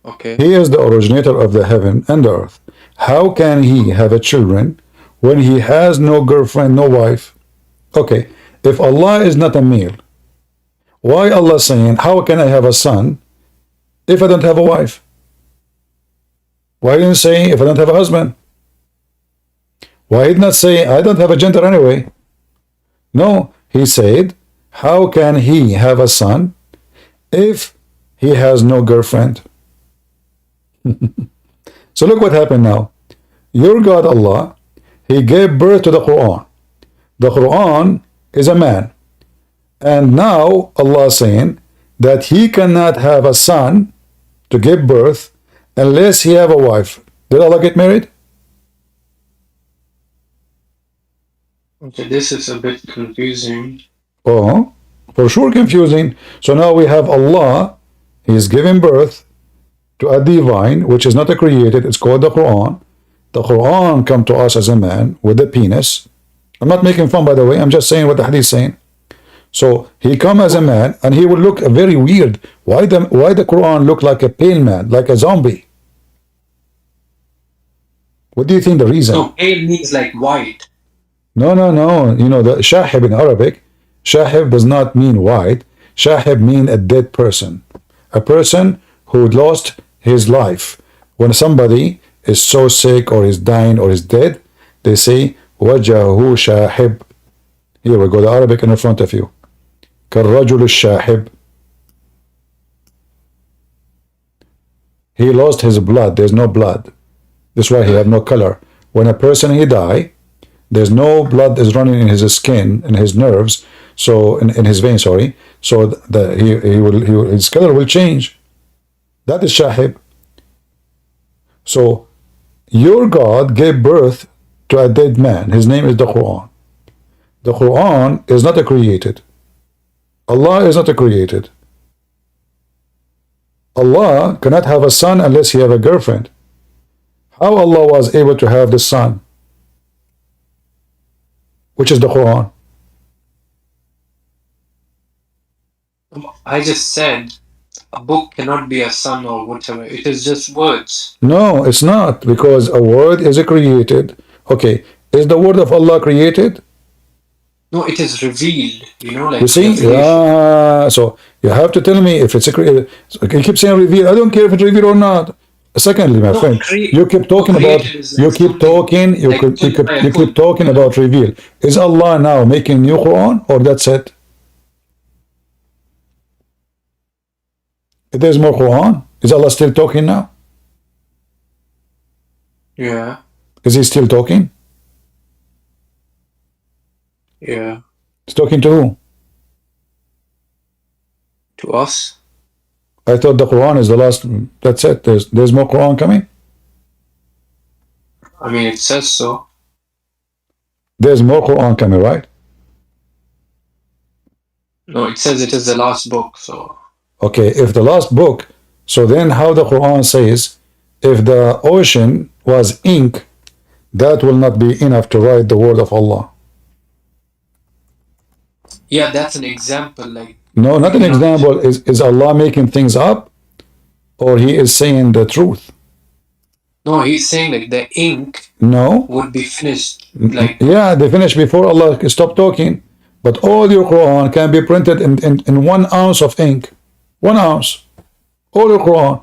okay, He is the originator of the heaven and the earth. How can he have a children when he has no girlfriend, no wife? Okay, if Allah is not a male, why Allah saying, how can I have a son if I don't have a wife? Why didn't he say, if I don't have a husband? Why did not say, I don't have a gender anyway? No, he said, how can he have a son if he has no girlfriend? So look what happened now. Your God Allah, he gave birth to the Quran. The Quran is a man. And now Allah is saying that he cannot have a son to give birth unless he have a wife. Did Allah get married? Okay, this is a bit confusing. Oh, for sure confusing. So now we have Allah, he is giving birth to a divine, which is not a created, it's called the Quran. The Quran come to us as a man with a penis. I'm not making fun, by the way, I'm just saying what the hadith is saying. So he come as a man, and he will look very weird. Why the Quran look like a pale man, like a zombie? What do you think the reason? No, pale means like white. No. You know, the shahib in Arabic, shahib does not mean white. Shahib mean a dead person. A person who lost his life. When somebody is so sick or is dying or is dead, they say, wajahu shahib. Here we go, the Arabic in front of you. كالرجل الشاحب. He lost his blood. There's no blood. That's why he have no color. When a person he die, there's no blood is running in his skin, in his nerves, so in his veins, sorry. So his color will change. That is shahib. So your God gave birth to a dead man. His name is the Quran. The Quran is not a created. Allah is not a created. Allah cannot have a son unless he have a girlfriend. How Allah was able to have the son, which is the Quran? I just said a book cannot be a son or whatever. It is just words. No, it's not, because a word is a created. Okay, is the word of Allah created? No, it is revealed. You know, like you see, so you have to tell me if it's a created. So you keep saying reveal. I don't care if it's revealed or not. Secondly, my friend, you keep talking about you keep talking about reveal. Is Allah now making new Quran, or that's it? If there's more Quran, is Allah still talking now? Yeah. Is he still talking? Yeah. He's talking to who? To us. I thought the Quran is the last. That's it. There's more Quran coming. I mean, it says so. There's more Quran coming, right? No, it says it is the last book. So. Okay, if the last book, so then how the Quran says, if the ocean was ink, that will not be enough to write the word of Allah. Yeah, that's an example. Like. No, not an example. Is Allah making things up, or he is saying the truth? No, he's saying like the ink would be finished. Like yeah, they finished before Allah stopped talking. But all your Quran can be printed in 1 ounce of ink. 1 ounce. All your Quran.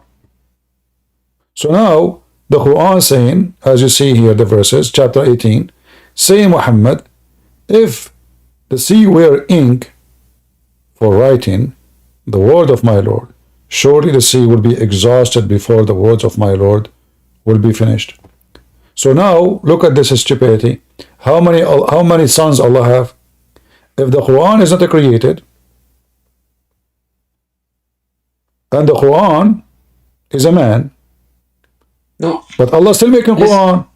So now the Quran saying, as you see here, the verses, chapter 18, say Muhammad, if the sea were ink for writing the word of my Lord, surely the sea will be exhausted before the words of my Lord will be finished. So now look at this stupidity. How many sons Allah have? If the Quran is not created, and the Quran is a man, No, but Allah still making Quran.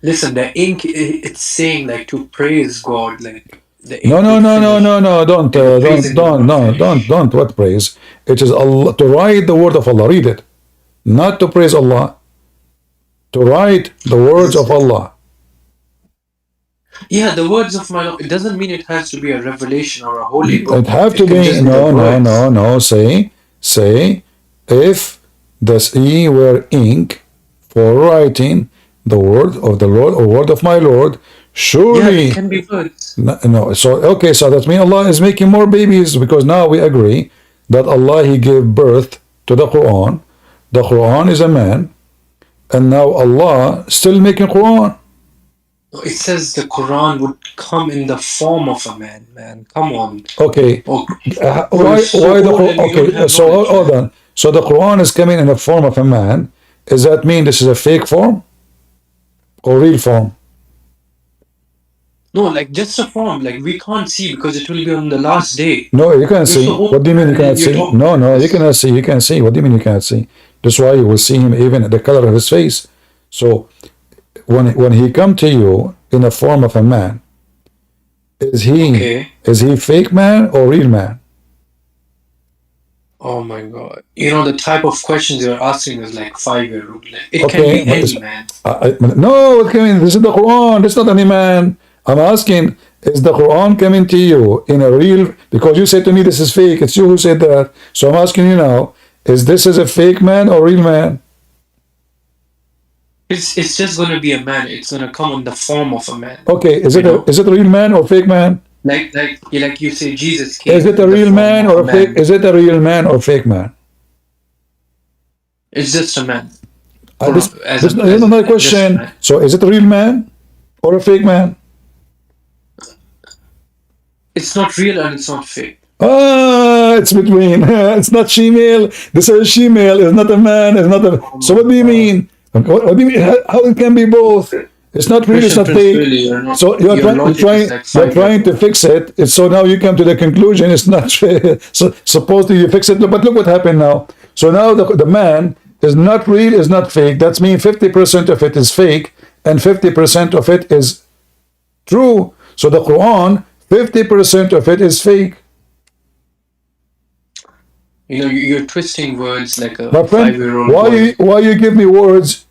listen. The ink, it's saying like to praise God, like the No, ink no, would no, no, finish. no, no, don't, Like the don't, praising would don't, not no, finish. don't, what praise? It is Allah to write the word of Allah, read it. Not to praise Allah, to write the words of Allah. Yeah, the words of my Lord. It doesn't mean it has to be a revelation or a holy It book. have to It can be, just be the no, no, no, words. no, say, if the sea were ink for writing the word of the Lord or word of my Lord, Yeah, it surely, can be words. no, so, okay, so that means Allah is making more babies, because now we agree that Allah, He gave birth to the Quran. The Quran is a man, and now Allah still making Quran. It says the Quran would come in the form of a man. Man, come on. Okay, Oh, bro, you're so why the old Quran? and you don't Okay, have so knowledge, hold man. on. So the Quran is coming in the form of a man. Does that mean this is a fake form or real form? No, like just a form. Like we can't see because it will be on the last day. No, you can't You're so see. old, What do you mean you man, cannot and you're see? talking No, like no, you this. cannot see. You can see. What do you mean you cannot see? That's why you will see him even the color of his face. So when he come to you in the form of a man, is he Okay. is he fake man or real man? Oh my God. You know, the type of questions you're asking is like 5-year-old. Like, it can Okay, be but any man. no, it came in. This is the Quran. This is not any man. I'm asking, is the Quran coming to you in a real? Because you said to me this is fake. It's you who said that. So I'm asking you now: is this is a fake man or real man? It's just gonna be a man. It's gonna come in the form of a man. Okay, You know? is it a real man or fake man? Like you say Jesus Is came it a in the real form man of or a a fake? man. Is it a real man or fake man? It's just a man. This As this a is as another just a question. man. So is it a real man or a fake man? It's not real and it's not fake. Ah, it's between. It's not she-male. This is she-male. It's not a man. It's not a. Oh So my what do you God. mean? What do you mean? How it can be both? It's not real. It's Christian not Prince, fake. really, you're not. So Your logic is like you're trying to 5-year-old. fix it. So now you come to the conclusion it's not. So supposedly you fix it, but look what happened now. So now the man is not real. Is not fake. That means 50% of it is fake, and 50% of it is true. So the Quran, 50% of it is fake. You know, you're twisting words like a My friend, 5-year-old boy. why you give me words?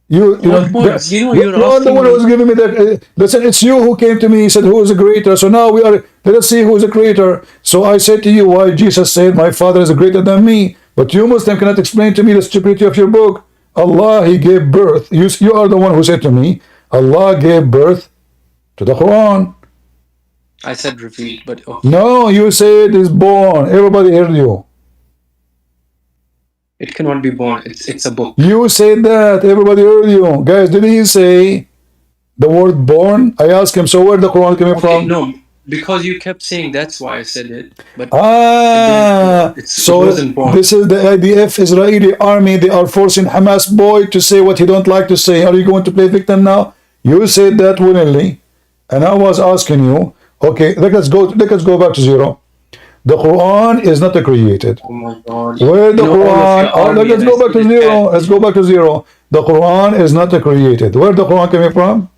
You know What words? You know, you, you're you are the asking one who's me. giving me the listen. It's you who came to me. Said who is the creator. So now we are. Let us see who is the creator. So I said to you, why Jesus said, "My Father is greater than me." But you Muslim cannot explain to me the stupidity of your book. Allah, He gave birth. You are the one who said to me, Allah gave birth to the Quran. I said revealed, but okay. No, you said is born. Everybody heard you. It cannot be born. It's a book. You said that. Everybody heard you. Guys, did he say the word born? I asked him, so where the Quran coming Okay, from? no, because you kept saying that's why I said it, but it didn't. Ah, It so wasn't born. this is the IDF Israeli army. They are forcing Hamas boy to say what he don't like to say. Are you going to play victim now? You said that willingly, and I was asking you. Okay, let us go back to zero. The Quran is not created. Oh my God! Where You the know all of Quran? your Oh, army, let's and I go back see to the zero. chat. Let's go back to zero. The Quran is not created. Where the Quran coming from?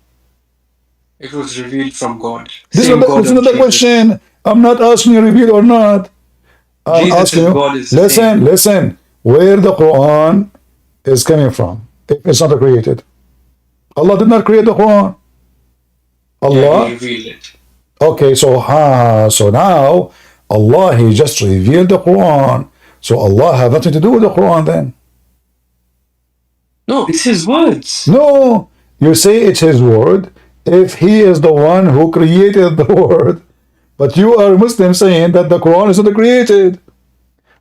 It was revealed from God. This is Same God this is of not the Jesus. question. I'm not asking you reveal or not. I'm Jesus asking is you. God is the same. Listen. Where the Quran is coming from? If it's not created, Allah did not create the Quran. Yeah, He Allah. revealed it. Okay, so now Allah He just revealed the Quran. So Allah have nothing to do with the Quran then. No, it's His words. No, you say it's His word if He is the one who created the word, but you are Muslim saying that the Quran is not created.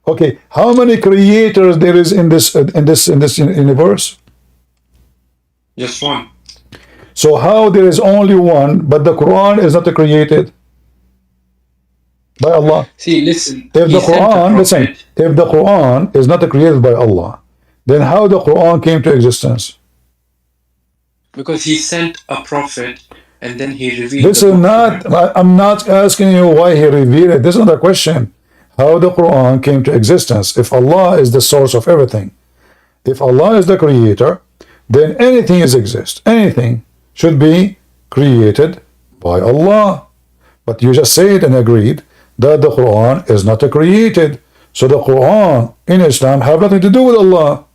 Okay, how many creators there is in this universe? Just one. So how there is only one, but the Quran is not created by Allah? See, listen. If He the sent a Quran, listen, prophet if the Quran is not created by Allah, then how the Quran came to existence? because he sent a prophet and then he revealed This the is book to not, him. I'm not asking you why he revealed it. This is not a question. How the Quran came to existence. If Allah is the source of everything, if Allah is the creator, then anything is exist. Anything should be created by Allah. But you just said and agreed that the Quran is not created. So the Quran in Islam have nothing to do with Allah,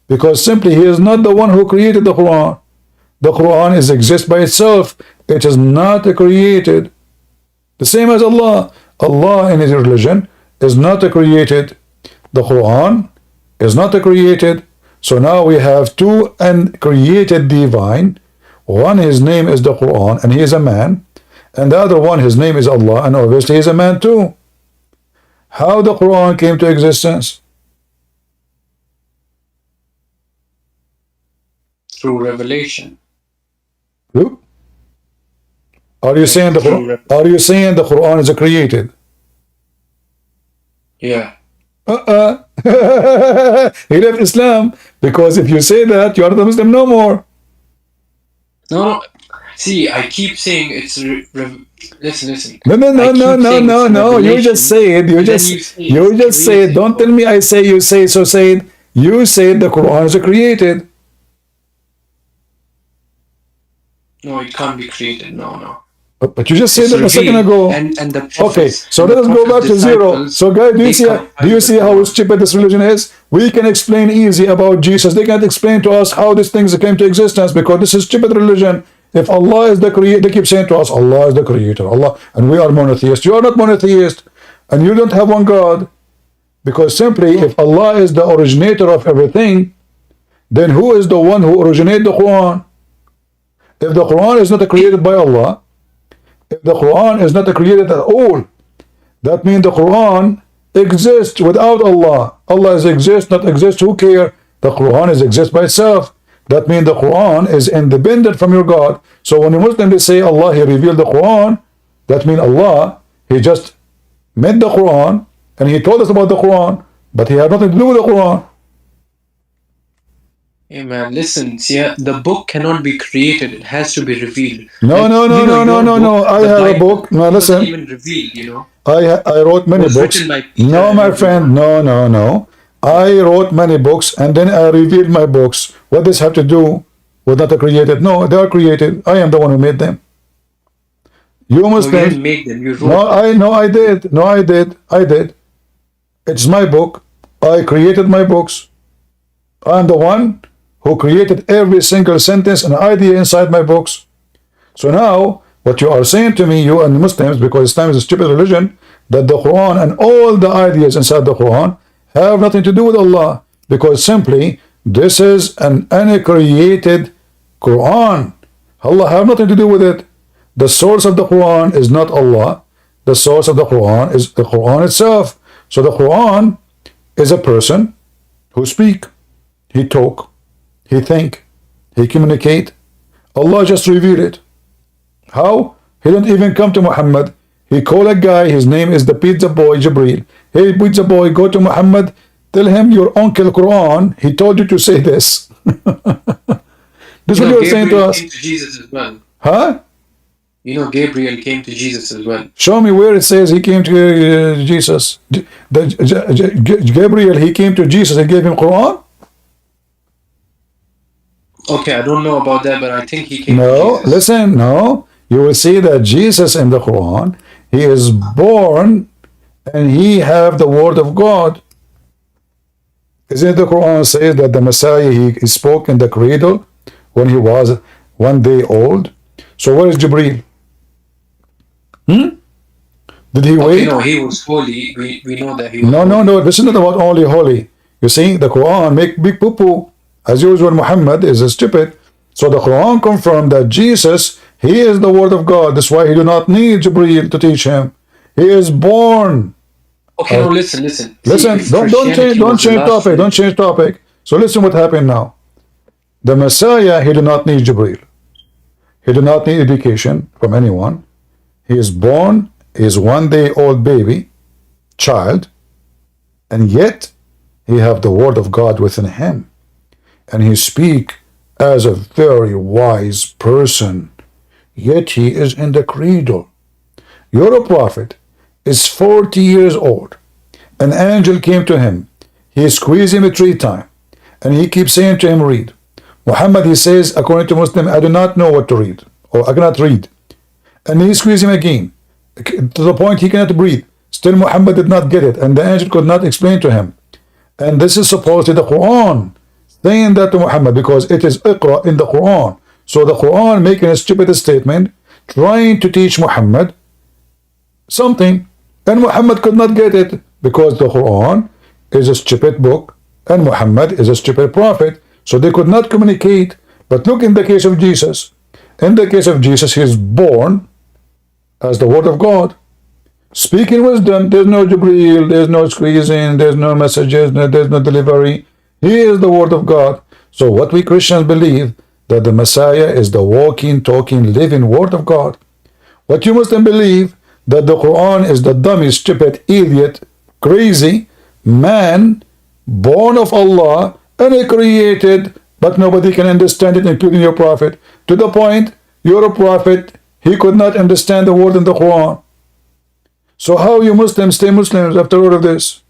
because simply He is not the one who created the Quran. The Quran is exists by itself. It is not created. The same as Allah. Allah in His religion is not created. The Quran is not created. So now we have two uncreated divine. One, his name is the Quran, and he is a man. And the other one, his name is Allah, and obviously he is a man too. How the Quran came to existence? Through revelation. Look. Are you saying the Quran? Are you saying the Quran is created? Yeah. He left Islam, because if you say that, you are the Muslim no more. No. See, I keep saying it's listen. No. You just say it. You just say it. Don't tell me I say you say so. Say it. You say the Quran is created. No, it can't be created. No. But you just said that a second ago. And the prophets, okay, so let us go back to zero. So guys, do you see how stupid this religion is? We can explain easy about Jesus. They can't explain to us how these things came to existence, because this is stupid religion. If Allah is the creator, they keep saying to us, Allah is the creator, Allah, and we are monotheist. You are not monotheist, and you don't have one God, because simply if Allah is the originator of everything, then who is the one who originated the Quran? If the Quran is not created by Allah, if the Quran is not created at all, that means the Quran exists without Allah. Allah is exist, not exist, who care? The Quran is exist by itself. That means the Quran is independent from your God. So when the Muslims say Allah, He revealed the Quran, that means Allah, He just made the Quran, and He told us about the Quran, but He had nothing to do with the Quran. Hey man, listen, see, the book cannot be created, it has to be revealed. No. I have a book. No, listen. Even revealed, I wrote many books. No, my friend, no. I wrote many books, and then I revealed my books. What does have to do with not created? No, they are created. I am the one who made them. You must you didn't make them, you wrote them. I did. It's my book. I created my books. I am the one who created every single sentence and idea inside my books. So now, what you are saying to me, you and Muslims, because Islam is a stupid religion, that the Quran and all the ideas inside the Quran have nothing to do with Allah, because simply this is an uncreated Quran. Allah have nothing to do with it. The source of the Quran is not Allah. The source of the Quran is the Quran itself. So the Quran is a person who speak, he talk, he think, he communicate. Allah just revealed it. How? He didn't even come to Muhammad. He called a guy, his name is the pizza boy, Jibreel. Hey, pizza boy, go to Muhammad, tell him your uncle Quran, he told you to say this. This is what you're saying to us. Came to Jesus as well. Huh? Gabriel came to Jesus as well. Show me where it says he came to Jesus. Gabriel, he came to Jesus and gave him Quran? Okay, I don't know about that, but I think he came to Jesus. Listen, no. You will see that Jesus in the Quran, he is born and he have the word of God. Isn't the Quran says that the Messiah, he spoke in the cradle when he was 1 day old? So where is Jibreel? Did he wait? No, he was holy. We know that he was No. This is not about only holy. You see, the Quran make big poo-poo. As usual, Muhammad is stupid. So the Quran confirmed that Jesus, he is the word of God. That's why he do not need Jibreel to teach him. He is born. Okay, no, listen. Listen, don't change topic. So listen what happened now. The Messiah, he did not need Jibreel. He do not need education from anyone. He is born, he is 1 day old baby, child, and yet he have the word of God within him. And he speak as a very wise person, yet he is in the cradle. Your prophet is 40 years old. An angel came to him. He squeezed him 3 times. And he keeps saying to him, read. Muhammad, he says, according to Muslim, I do not know what to read, or I cannot read. And he squeezed him again, to the point he cannot breathe. Still Muhammad did not get it, and the angel could not explain to him. And this is supposedly the Quran saying that to Muhammad, because it is Iqra in the Quran. So the Quran making a stupid statement, trying to teach Muhammad something, and Muhammad could not get it, because the Quran is a stupid book, and Muhammad is a stupid prophet. So they could not communicate. But look in the case of Jesus. In the case of Jesus, he is born as the word of God. Speaking wisdom, there's no Jibreel, there's no squeezing, there's no messages, there's no delivery. He is the word of God. So what we Christians believe, that the Messiah is the walking, talking, living word of God. What you Muslims believe, that the Quran is the dummy, stupid, idiot, crazy man, born of Allah, and created, but nobody can understand it, including your prophet. To the point, your prophet, he could not understand the word in the Quran. So how you Muslims stay Muslims after all of this?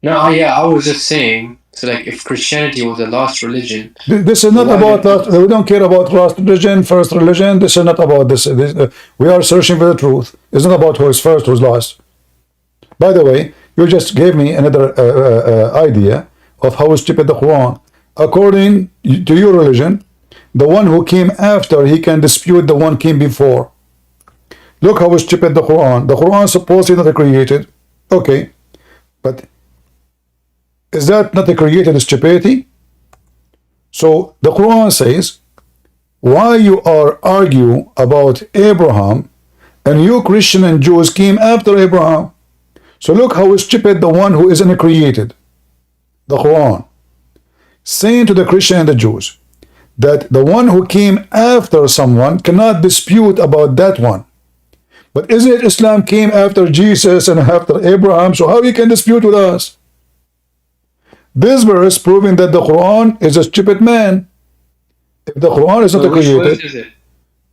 No, yeah, I was just saying. So, like, if Christianity was the last religion, This is not about last. We don't care about last religion, first religion. This is not about this. We are searching for the truth. It's not about who is first, who's last. By the way, you just gave me another idea of how stupid the Quran. According to your religion, the one who came after, he can dispute the one came before. Look how stupid the Quran. The Quran supposedly not created. Okay, but is that not a created stupidity? So the Quran says, why you are argue about Abraham, and you Christian and Jews came after Abraham. So look how stupid the one who isn't created. The Quran saying to the Christian and the Jews that the one who came after someone cannot dispute about that one. But isn't it Islam came after Jesus and after Abraham? So how you can dispute with us? This verse proving that the Quran is a stupid man. If the Quran is not created, is it?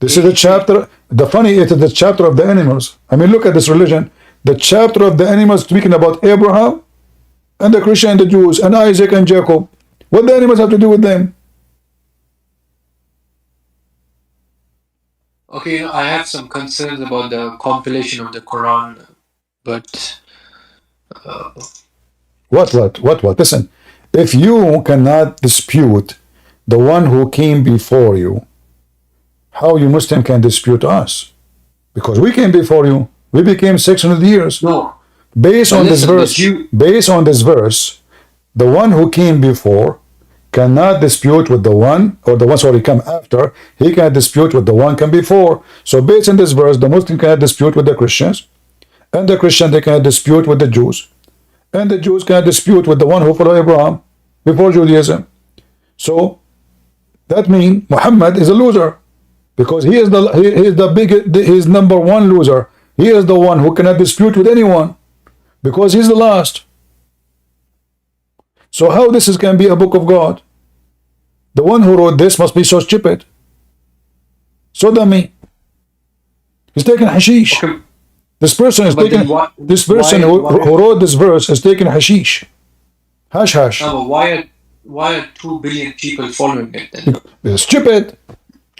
this is the chapter. The funny, it is the chapter of the animals. I mean, look at this religion. The chapter of the animals speaking about Abraham and the Christian and the Jews and Isaac and Jacob. What the animals have to do with them? Okay, I have some concerns about the compilation of the Quran, but What? Listen, if you cannot dispute the one who came before you, how you Muslim can dispute us? Because we came before you. We became 600 years. no. Based on this listen, verse, the one who came before cannot dispute with the one, or the one sorry come after, he cannot dispute with the one come before. So based on this verse, the Muslim cannot dispute with the Christians, and the Christian they cannot dispute with the Jews, and the Jews cannot dispute with the one who followed Abraham before Judaism. So that means Muhammad is a loser, because he is number one loser. He is the one who cannot dispute with anyone, because he's the last. So how this can be a book of God? The one who wrote this must be so stupid, so dummy. He's taking hashish. Okay. This person is But taking. then why- This person why- who wrote this verse is taking hashish. Hash. No, but why are 2 billion people following it then? It's stupid.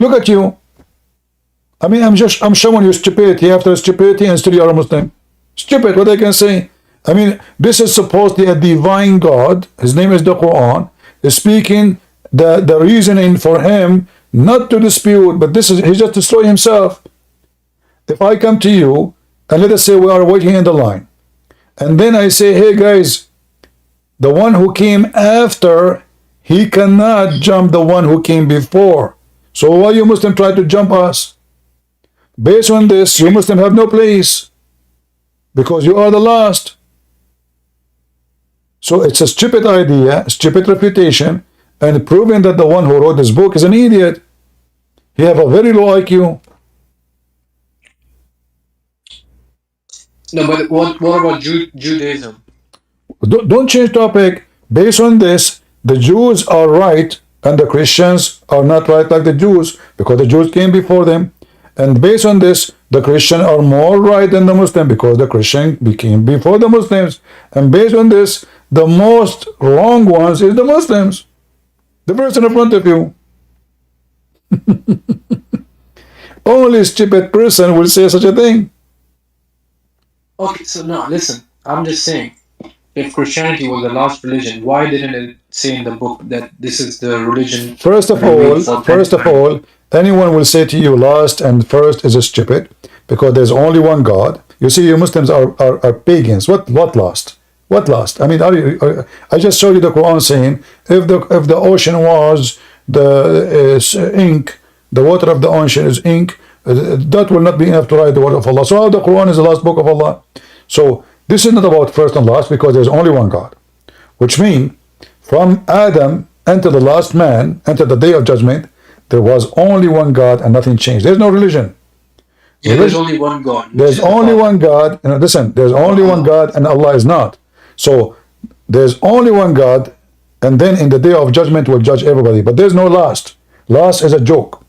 Look at you. I mean, I'm showing you stupidity after stupidity, and still you are a Muslim. Stupid. What I can say. I mean, this is supposedly a divine God. His name is the Quran. Is speaking the reasoning for him not to dispute, but this is he just destroy himself. If I come to you and let us say we are waiting in the line, and then I say, hey guys, the one who came after, he cannot jump the one who came before. So why you Muslim try to jump us? Based on this, you Muslims have no place because you are the last. So it's a stupid idea, stupid reputation, and proving that the one who wrote this book is an idiot. He have a very low IQ. No, but what about Judaism? Don't change topic. Based on this, the Jews are right and the Christians are not right like the Jews because the Jews came before them. And based on this, the Christians are more right than the Muslim because the Christian became before the Muslims. And based on this, the most wrong ones is the Muslims. The person in front of you. Only stupid person will say such a thing. Okay, so no, listen. I'm just saying, if Christianity was the last religion, why didn't it say in the book that this is the religion? First of all, anyone will say to you last and first is stupid because there's only one God. You see, you Muslims are pagans. What last? What last? I mean, I just showed you the Quran saying if the ocean was the ink, the water of the ocean is ink, that will not be enough to write the word of Allah. So how the Quran is the last book of Allah? So this is not about first and last because there's only one God, which means from Adam until the last man, until the day of judgment, there was only one God and nothing changed. There's no religion. Yeah, there's only one God. There's only one God. And listen, there's only one God and Allah is not. So there's only one God, and then in the day of judgment will judge everybody. But there's no last. Last is a joke.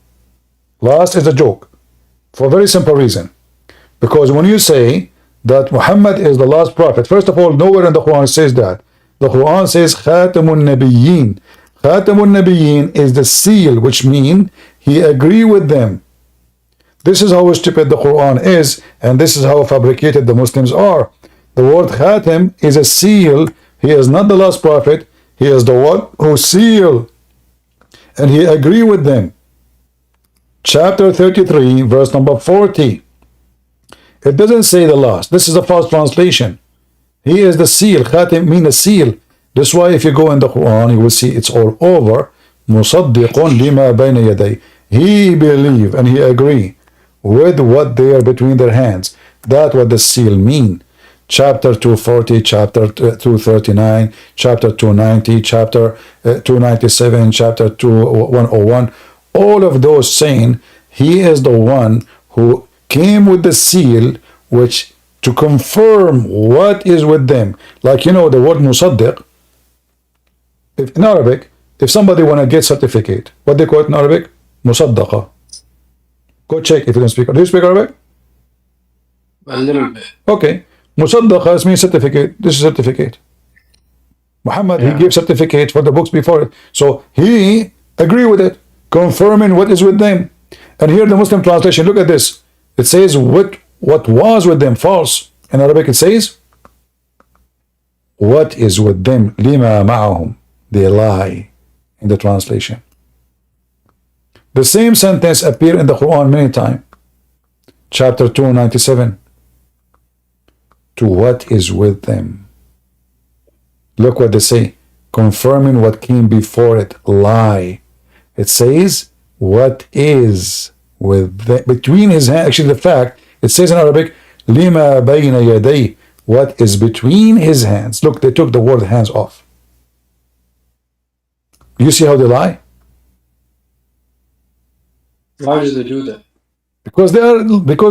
Last is a joke. For a very simple reason. Because when you say that Muhammad is the last prophet, first of all, nowhere in the Quran says that. The Quran says Khatamun Nabiyyin. Khatamun Nabiyyin is the seal, which means he agree with them. This is how stupid the Quran is, and this is how fabricated the Muslims are. The word Khatam is a seal. He is not the last prophet. He is the one who seal. And he agree with them. Chapter 33, verse number 40. It doesn't say the last. This is a false translation. He is the seal. Khatam means a seal. That's why if you go in the Quran, you will see it's all over. Musaddiqun lima bayna yaday. He believe and he agree with what they are between their hands. That's what the seal mean. Chapter 240, chapter 239, chapter 290, chapter 297, chapter 101. All of those saying he is the one who came with the seal, which to confirm what is with them. Like, you know, the word musaddiq, if in Arabic, if somebody want to get certificate, what they call it in Arabic? Musaddaqa. Go check if you don't speak. Do you speak Arabic? A little bit. Okay. Musaddaqa means certificate. This is certificate. Muhammad, he gave certificate for the books before it. So he agree with it, confirming what is with them. And here the Muslim translation, look at this. It says what was with them, false. In Arabic it says what is with them, lima ma'ahum. They lie in the translation. The same sentence appear in the Quran many times. Chapter 297. To what is with them. Look what they say. Confirming what came before it. Lie. It says what is with them. Between his hands. Actually the fact, it says in Arabic, lima bayna yaday. What is between his hands. Look, they took the word hands off. You see how they lie? Why do they do that? Because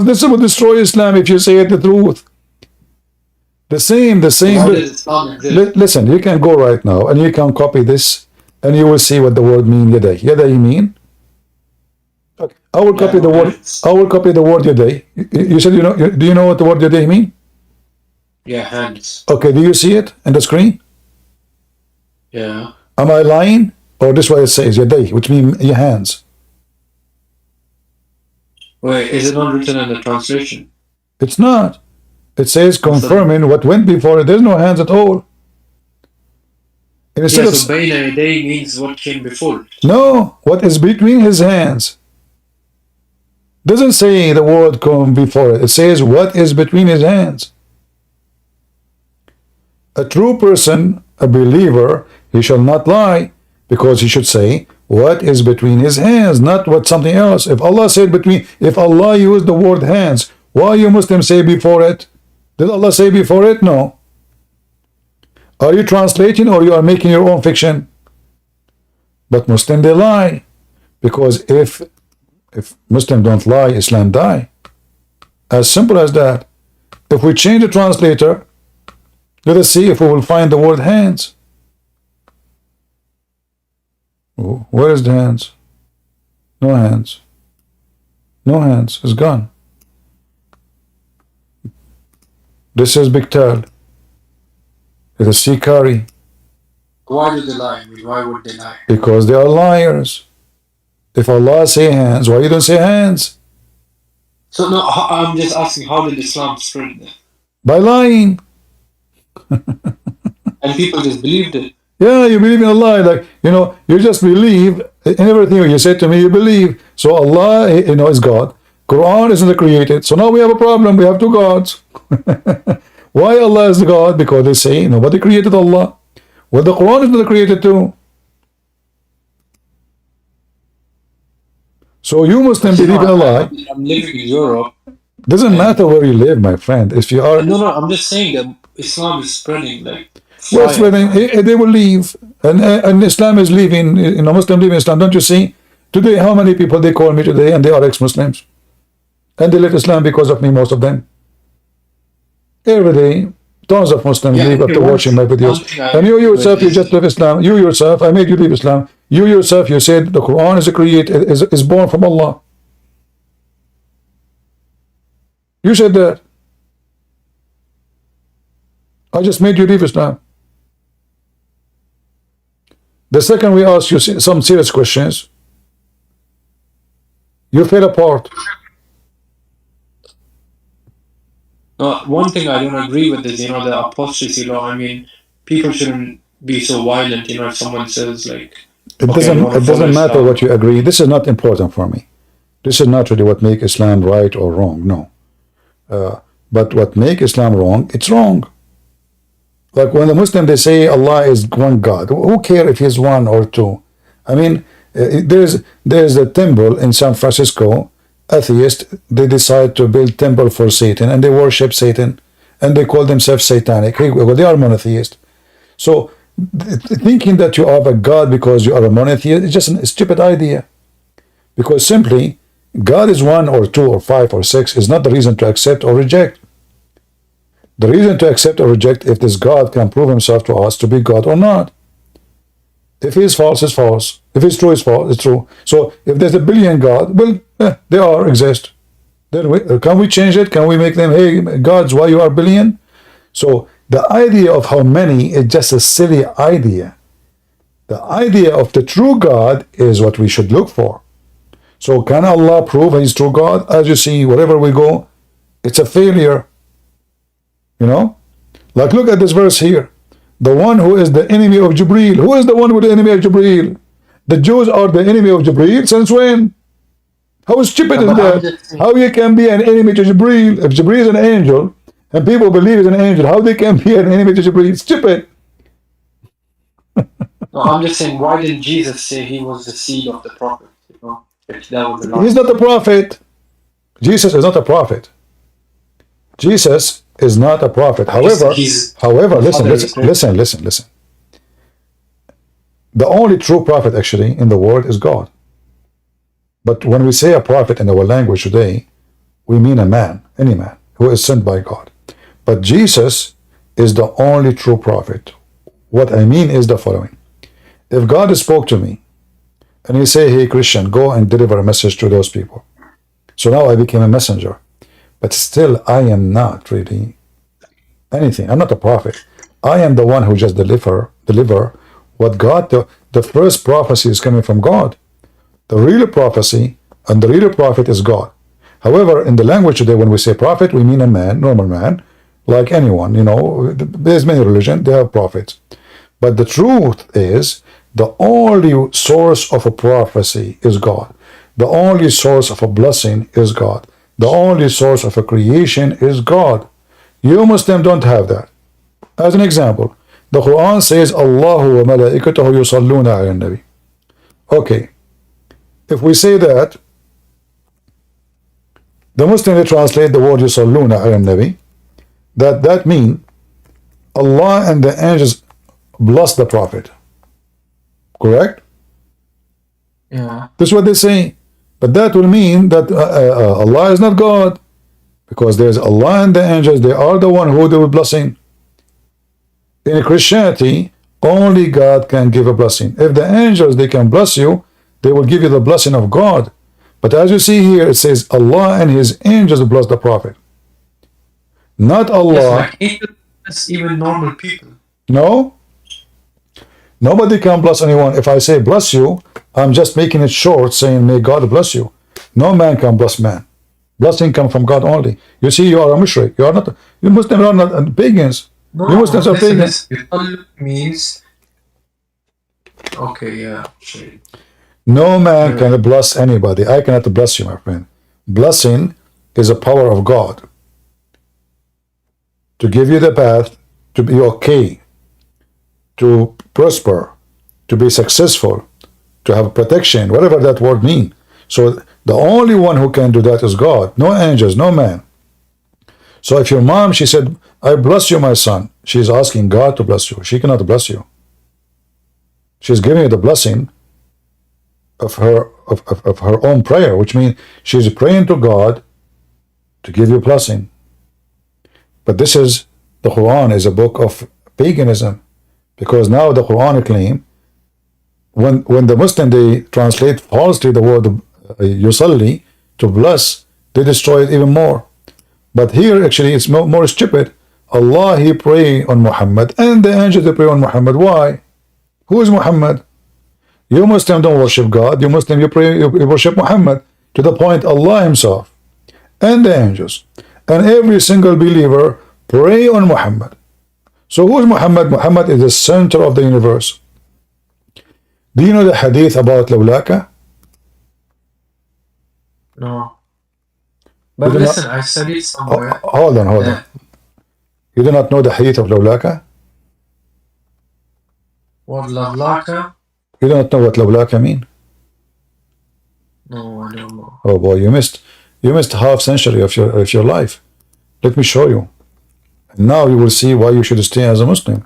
this will destroy Islam if you say it the truth. The same. Listen, you can go right now and you can copy this and you will see what the word mean yaday. Yaday mean? Okay. I will copy the word. I will copy the word yaday. You said you know. Do you know what the word yaday mean? Yeah, hands. Okay. Do you see it in the screen? Yeah. Am I lying? Or this way it says yaday, which means your hands. Wait, is it not written in the translation? It's not. It says confirming what went before it. There's no hands at all. And Yeah, so bayna yaday means what came before. No, what is between his hands. Doesn't say the word come before it. It says what is between his hands. A true person, a believer, he shall not lie, because he should say what is between his hands, not what something else. If Allah said between, if Allah used the word hands, why you Muslims say before it? Did Allah say before it? No. Are you translating or you are making your own fiction? But Muslims, they lie. Because if Muslims don't lie, Islam die. As simple as that. If we change the translator, let us see if we will find the word hands. Where is the hands? No hands. No hands. It's gone. This is Biktal. It is Sikari. Why do they lie? Why would they lie? Because they are liars. If Allah say hands, why you don't say hands? So no, I'm just asking, how did Islam spread then? By lying. And people just believed it. Yeah, you believe in Allah. Like, you just believe in everything you say to me, you believe. So Allah, is God. Quran isn't the created. So now we have a problem. We have two gods. Why Allah is the God? Because they say nobody created Allah. Well, the Quran is not created too. So you Muslim believe in Allah. I'm living in Europe. Doesn't matter where you live, my friend. If you are No, I'm just saying that Islam is spreading like well, fire. they will leave, and Islam is leaving. Muslim leaving Islam. Don't you see? Today, how many people they call me today, and they are ex-Muslims, and they left Islam because of me. Most of them. Every day, tons of Muslims leave after watching my videos. And you yourself, you just left Islam. You yourself, I made you leave Islam. You yourself, you said the Quran is born from Allah. You said that. I just made you leave Islam. The second we ask you some serious questions, you fell apart. One thing I don't agree with is, the apostasy law. I mean, people shouldn't be so violent. If someone says like, It doesn't matter what you agree. This is not important for me. This is not really what make Islam right or wrong. No. But what make Islam wrong, it's wrong. Like when the Muslim, they say Allah is one God. Who care if he's one or two? I mean, there's a temple in San Francisco. Atheists, they decide to build temple for Satan, and they worship Satan, and they call themselves satanic. They are monotheist. So thinking that you are a God because you are a monotheist is just a stupid idea. Because simply, God is one or two or five or six is not the reason to accept or reject. The reason to accept or reject if this God can prove himself to us to be God or not. If he is false, it's false. If it's true, it's false. It's true. So if there's a billion God, well, they exist. Then can we change it? Can we make them, hey, gods, why you are billion? So the idea of how many is just a silly idea. The idea of the true God is what we should look for. So can Allah prove he's true God? As you see, wherever we go, it's a failure. Like look at this verse here. The one who is the enemy of Jibreel. Who is the one with the enemy of Jibreel? The Jews are the enemy of Jibreel since when? How stupid is that? How you can be an enemy to Jibreel? If Jibreel is an angel, and people believe he's an angel, how they can be an enemy to Jibreel? Stupid. No, I'm just saying, why didn't Jesus say he was the seed of the prophet? If that was the He's not a prophet. Jesus is not a prophet. Jesus is not a prophet. However, listen. The only true prophet actually in the world is God. But when we say a prophet in our language today, we mean a man, any man, who is sent by God. But Jesus is the only true prophet. What I mean is the following. If God spoke to me, and he say, hey Christian, go and deliver a message to those people. So now I became a messenger. But still, I am not really anything. I'm not a prophet. I am the one who just deliver what God, the first prophecy is coming from God. The real prophecy and the real prophet is God. However, in the language today, when we say prophet, we mean a man, normal man, like anyone. There's many religions, they have prophets. But the truth is, the only source of a prophecy is God. The only source of a blessing is God. The only source of a creation is God. You Muslims don't have that. As an example, the Quran says, Allahu wa malaikatahu yusalluna ala nabi. Okay, if we say that, the Muslim they translate the word yusalluna ala nabi, that mean Allah and the angels bless the Prophet. Correct? Yeah. This is what they say. But that will mean that Allah is not God, because there's Allah and the angels. They are the one who do blessing. In Christianity, only God can give a blessing. If the angels they can bless you, they will give you the blessing of God. But as you see here, it says Allah and His angels bless the Prophet. Not Allah. Yes, like angels, even normal people. No. Nobody can bless anyone. If I say bless you, I'm just making it short, saying may God bless you. No man can bless man. Blessing comes from God only. You see, you are a mushrik. You are not. You Muslims are not pagans. No, You Muslims are pagans. Listen, means okay, yeah. No man can bless anybody. I cannot bless you, my friend. Blessing is a power of God to give you the path to be okay, to prosper, to be successful, to have protection, whatever that word means. So the only one who can do that is God. No angels, no man. So if your mom, she said, I bless you, my son, she's asking God to bless you. She cannot bless you. She's giving you the blessing of her own prayer, which means she's praying to God to give you blessing. But this is, the Quran is a book of paganism, because now the Quran claim, when the Muslim they translate falsely the word yusalli to bless, they destroy it even more. But here actually it's more stupid. Allah He pray on Muhammad and the angels they pray on Muhammad. Why? Who is Muhammad? You Muslim don't worship God. You Muslim you pray you worship Muhammad, to the point Allah Himself and the angels and every single believer pray on Muhammad. So who is Muhammad? Muhammad is the center of the universe. Do you know the hadith about Lawlaka? No. But listen, I studied somewhere. Hold on. You do not know the hadith of Lawlaka? What, Lawlaka? You do not know what Lawlaka mean? No, I don't know. Oh boy, you missed half century of your life. Let me show you. Now you will see why you should stay as a Muslim.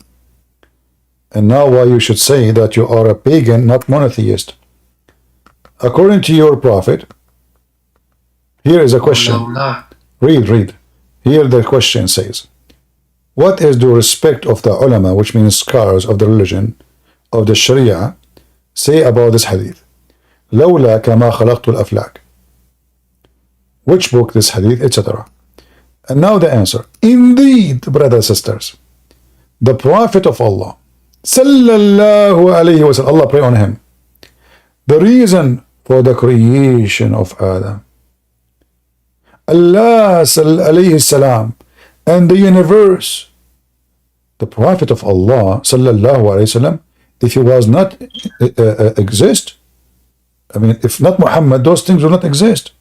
And now why you should say that you are a pagan, not monotheist. According to your prophet, here is a question. Read. Here the question says, what is the respect of the ulama, which means scholars of the religion, of the Sharia, say about this hadith? لولا كما خلقت الأفلاك. Which book this hadith, etc. And now the answer. Indeed, brothers and sisters, the Prophet of Allah, sallallahu alayhi wa sallam, Allah pray on him, the reason for the creation of Adam, Allah alayhi salam, and the universe, the Prophet of Allah, sallallahu alayhi wa sallam, if he was not exist, I mean, if not Muhammad, those things will not exist.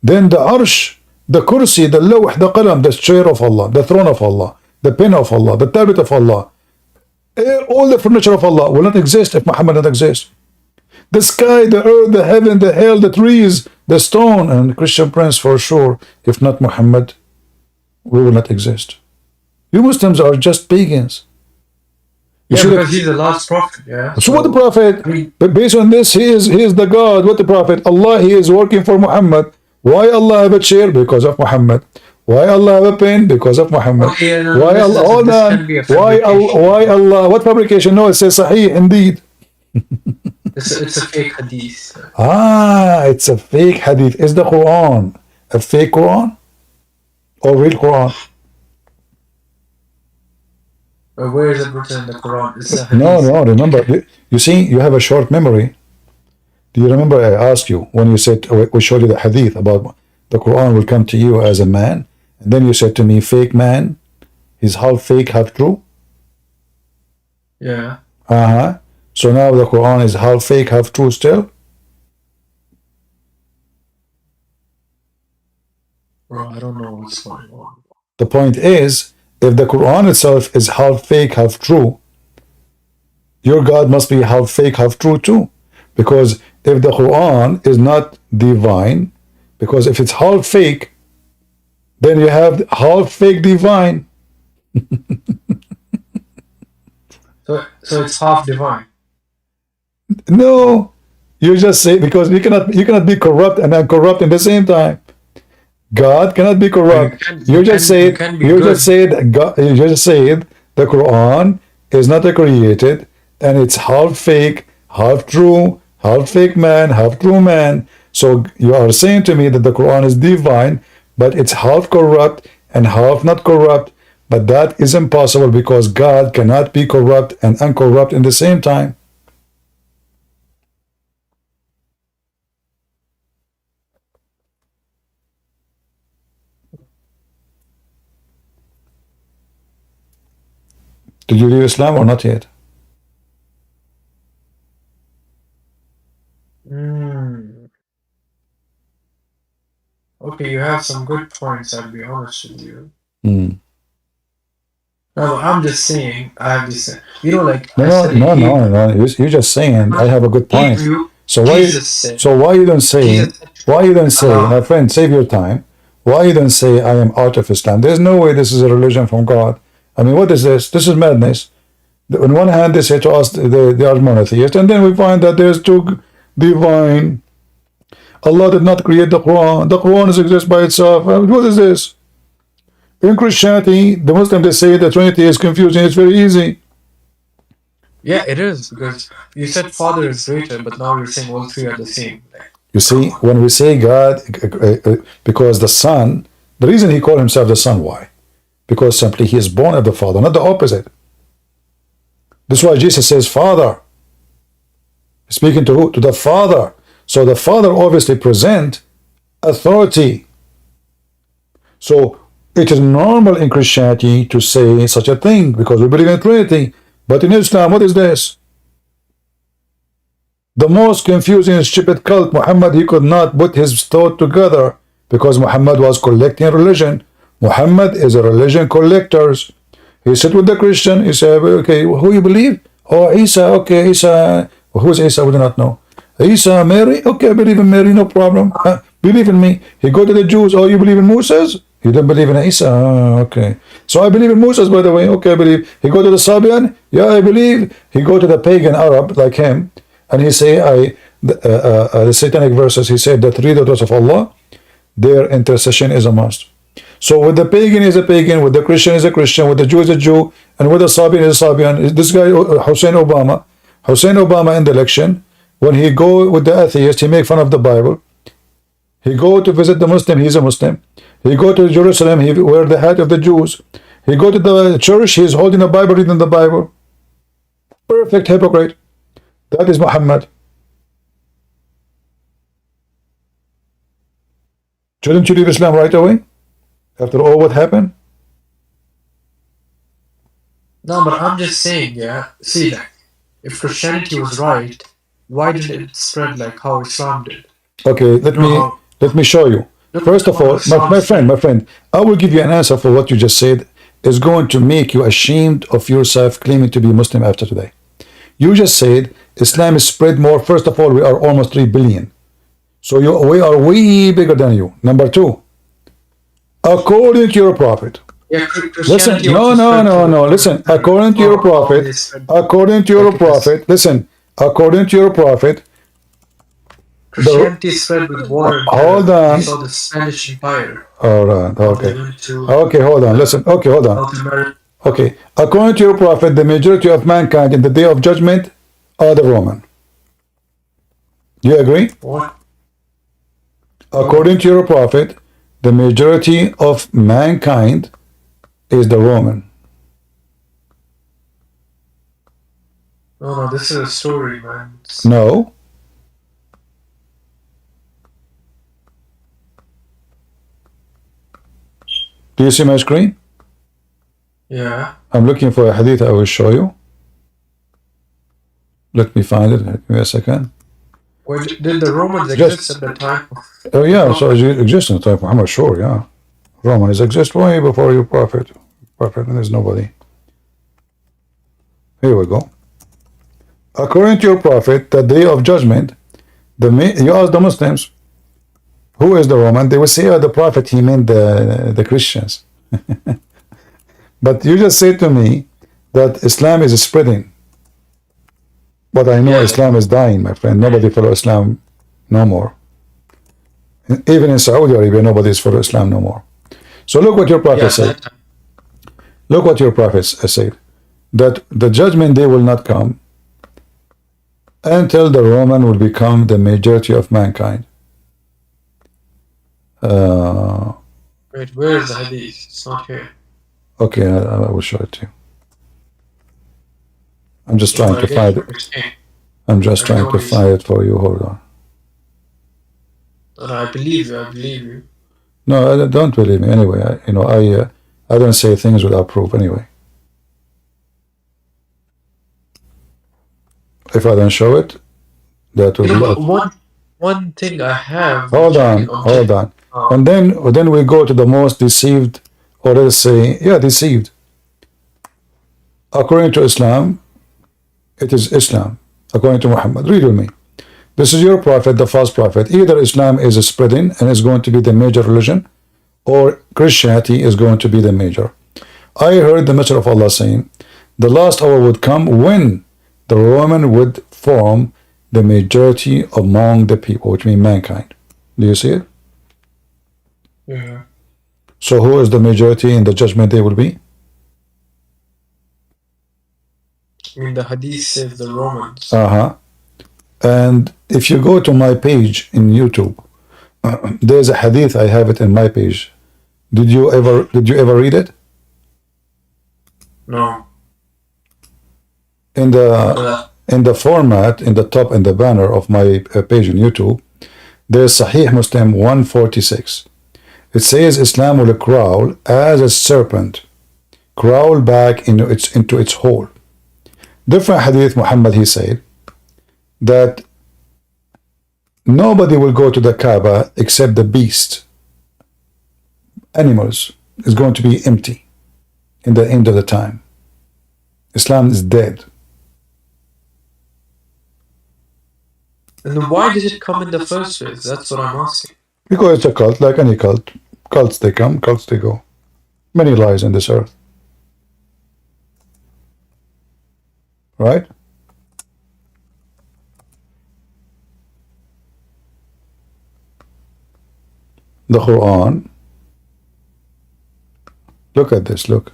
Then the arsh, the kursi, the lawh, the qalam, the chair of Allah, the throne of Allah, the pen of Allah, the tablet of Allah, all the furniture of Allah will not exist if Muhammad not exist. The sky, the earth, the heaven, the hell, the trees, the stone, and the Christian prince for sure, if not Muhammad, we will not exist. You Muslims are just pagans. Yeah, because he's the last prophet, yeah. So what the prophet? But based on this, he is the God. What the prophet? Allah, he is working for Muhammad. Why Allah have a chair? Because of Muhammad. Why Allah have a pen? Because of Muhammad. Okay, no, why Allah? Hold on. Why Allah? What fabrication? No, it says Sahih indeed. It's a fake hadith. It's a fake hadith. Is the Quran a fake Quran or real Quran? Where is it written in the Quran? It's a hadith. No. Remember, you see, you have a short memory. Do you remember I asked you when you said we showed you the hadith about the Quran will come to you as a man, and then you said to me, fake man, he's half fake, half true. Yeah. So now the Quran is half fake, half true still. Bro, I don't know what's going on. The point is, if the Quran itself is half fake, half true, your God must be half fake, half true too. Because if the Quran is not divine, because if it's half fake, then you have half fake divine. So it's half divine. No, you just say, because you cannot be corrupt and uncorrupt in the same time. God cannot be corrupt. You just said the Quran is not created, and it's half fake, half true, half fake man, half true man. So you are saying to me that the Quran is divine, but it's half corrupt and half not corrupt. But that is impossible, because God cannot be corrupt and uncorrupt in the same time. Did you leave Islam or not yet? Okay, you have some good points, I'll be honest with you. Mm. No, but I'm just saying, I have this, like I No, said in no, no, Hebrew. no, no. You're just saying I have a good point. Hebrew, So Jesus said, why you don't say, Allah. my friend, save your time. Why you don't say I am out of Islam? There's no way this is a religion from God. I mean, what is this? This is madness. On one hand, they say to us they are monotheists, and then we find that there's two divine. Allah did not create the Quran. The Quran exists by itself. What is this? In Christianity, the Muslims, they say the Trinity is confusing. It's very easy. Yeah, it is, because you said Father is greater, but now you're saying all three are the same. You see, when we say God, because the Son, the reason he called himself the Son, why? Because simply he is born of the Father, not the opposite. That's why Jesus says, Father. Speaking to who? To the Father. So the Father obviously present authority. So it is normal in Christianity to say such a thing, because we believe in Trinity. But in Islam, what is this? The most confusing and stupid cult, Muhammad, he could not put his thought together, because Muhammad was collecting religion. Muhammad is a religion collector. He sat with the Christian, he said, okay, who you believe? Oh, Isa, okay, Isa. Who's Isa? We do not know. Isa, Mary? Okay, I believe in Mary, no problem. Believe in me. He go to the Jews, oh, you believe in Moses? You don't believe in Isa? Okay. So I believe in Moses, by the way. Okay, I believe. He go to the Sabian? Yeah, I believe. He go to the pagan Arab, like him, and he say, the satanic verses, he said that 3 daughters of Allah, their intercession is a must. So with the pagan is a pagan, with the Christian is a Christian, with the Jew is a Jew, and with the Sabian is a Sabian. This guy, Hussein Obama in the election, when he go with the atheist, he make fun of the Bible. He go to visit the Muslim, he's a Muslim. He go to Jerusalem, he wear the hat of the Jews. He go to the church, he's holding a Bible, reading the Bible. Perfect hypocrite. That is Muhammad. Shouldn't you leave Islam right away? After all what happened? No, but I'm just saying, yeah. See, like, if Christianity was right, why didn't it spread like how Islam did? Okay, let me show you. First of all, my friend, I will give you an answer for what you just said. Is going to make you ashamed of yourself claiming to be Muslim after today. You just said Islam is spread more. First of all, we are almost 3 billion. So we are way bigger than you. Number 2, according to your prophet. Yeah, Listen, no. Listen, according to your prophet, listen, according to your prophet, Christianity spread with water. Hold on. So the Spanish Empire. All right, okay. Okay, hold on. Listen, okay, hold on. Okay, according to your prophet, the majority of mankind in the day of judgment are the Roman. You agree? What? According to your prophet, the majority of mankind is the Roman. No, this is a story, man. No. Do you see my screen? Yeah. I'm looking for a hadith I will show you. Let me find it. Give me a second. Wait, did the Romans exist at the time? Oh yeah, so it exists in the time of Muhammad, sure, yeah. Romans exist way before your prophet. Prophet, and there's nobody. Here we go. According to your prophet, the day of judgment, you ask the Muslims, who is the Roman? They will say, oh, the prophet, he meant the Christians. But you just say to me that Islam is spreading. But I know Islam is dying, my friend. Nobody follows Islam no more. Even in Saudi Arabia, nobody is follow Islam no more. So look what your prophet said. Look what your prophet said. That the judgment day will not come until the Roman will become the majority of mankind. Wait, where is the hadith? It's not here. Okay, I will show it to you. I'm just trying to find it. I'm just trying to find it for you. Hold on. I believe you. I believe you. No, don't believe me. Anyway, I don't say things without proof. Anyway, if I don't show it, that will be one thing I have. Hold on. And then we go to the most deceived, or let's say, deceived. According to Islam, it is Islam. According to Muhammad, read with me. This is your prophet, the false prophet. Either Islam is spreading and is going to be the major religion, or Christianity is going to be the major. I heard the Messenger of Allah saying, the last hour would come when the Roman would form the majority among the people, which means mankind. Do you see it? Yeah. So who is the majority in the judgment day will be? I mean, the hadith says the Romans. And if you go to my page in YouTube, there's a hadith. I have it in my page. Did you ever read it? No. In the format, in the top, in the banner of my page on YouTube, there's Sahih Muslim 146. It says Islam will crawl as a serpent, crawl back into its hole. Different hadith, Muhammad, he said that nobody will go to the Kaaba except the beast. Animals is going to be empty in the end of the time. Islam is dead. And why did it come in the first place? That's what I'm asking. Because it's a cult, like any cult. Cults they come, cults they go. Many lies in this earth. Right? The Quran. Look at this, look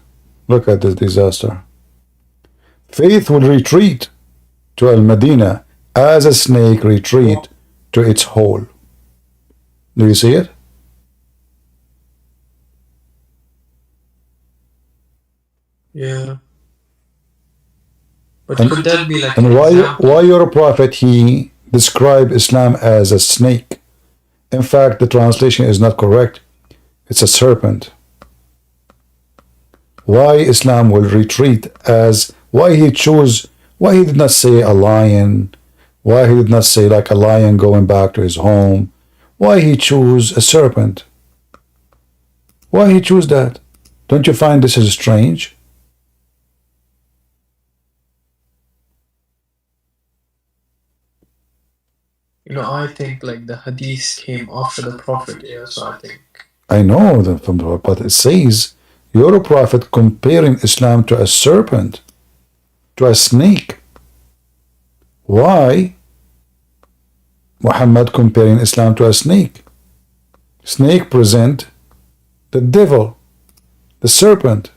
at this disaster. Faith will retreat to Al-Madinah as a snake retreat to its hole. Do you see it? Yeah. But could that be like and why your prophet, he described Islam as a snake? In fact, the translation is not correct. It's a serpent. Why Islam will retreat as, why he did not say a lion, why he did not say like a lion going back to his home, why he chose a serpent? Why he chose that? Don't you find this is strange? I think like the hadith came after the prophet, so I think. I know that, but it says your prophet comparing Islam to a serpent, to a snake. Why Muhammad comparing Islam to a snake? Snake present the devil, the serpent.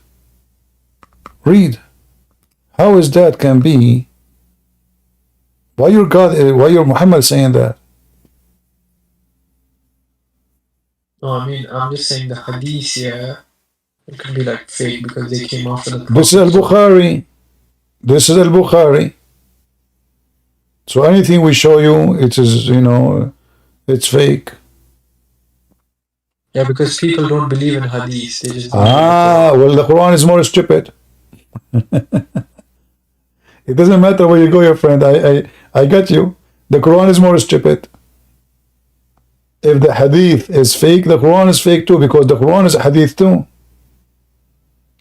Read. How is that can be? Why your Muhammad saying that? No, I mean, I'm just saying the hadith, it could be like fake because they came after the prophet. This is Al-Bukhari. This is Al-Bukhari. So anything we show you, it is, it's fake. Yeah, because people don't believe in hadith. They just well, the Quran is more stupid. It doesn't matter where you go, your friend. I get you. The Quran is more stupid. If the hadith is fake, the Quran is fake too, because the Quran is a hadith too.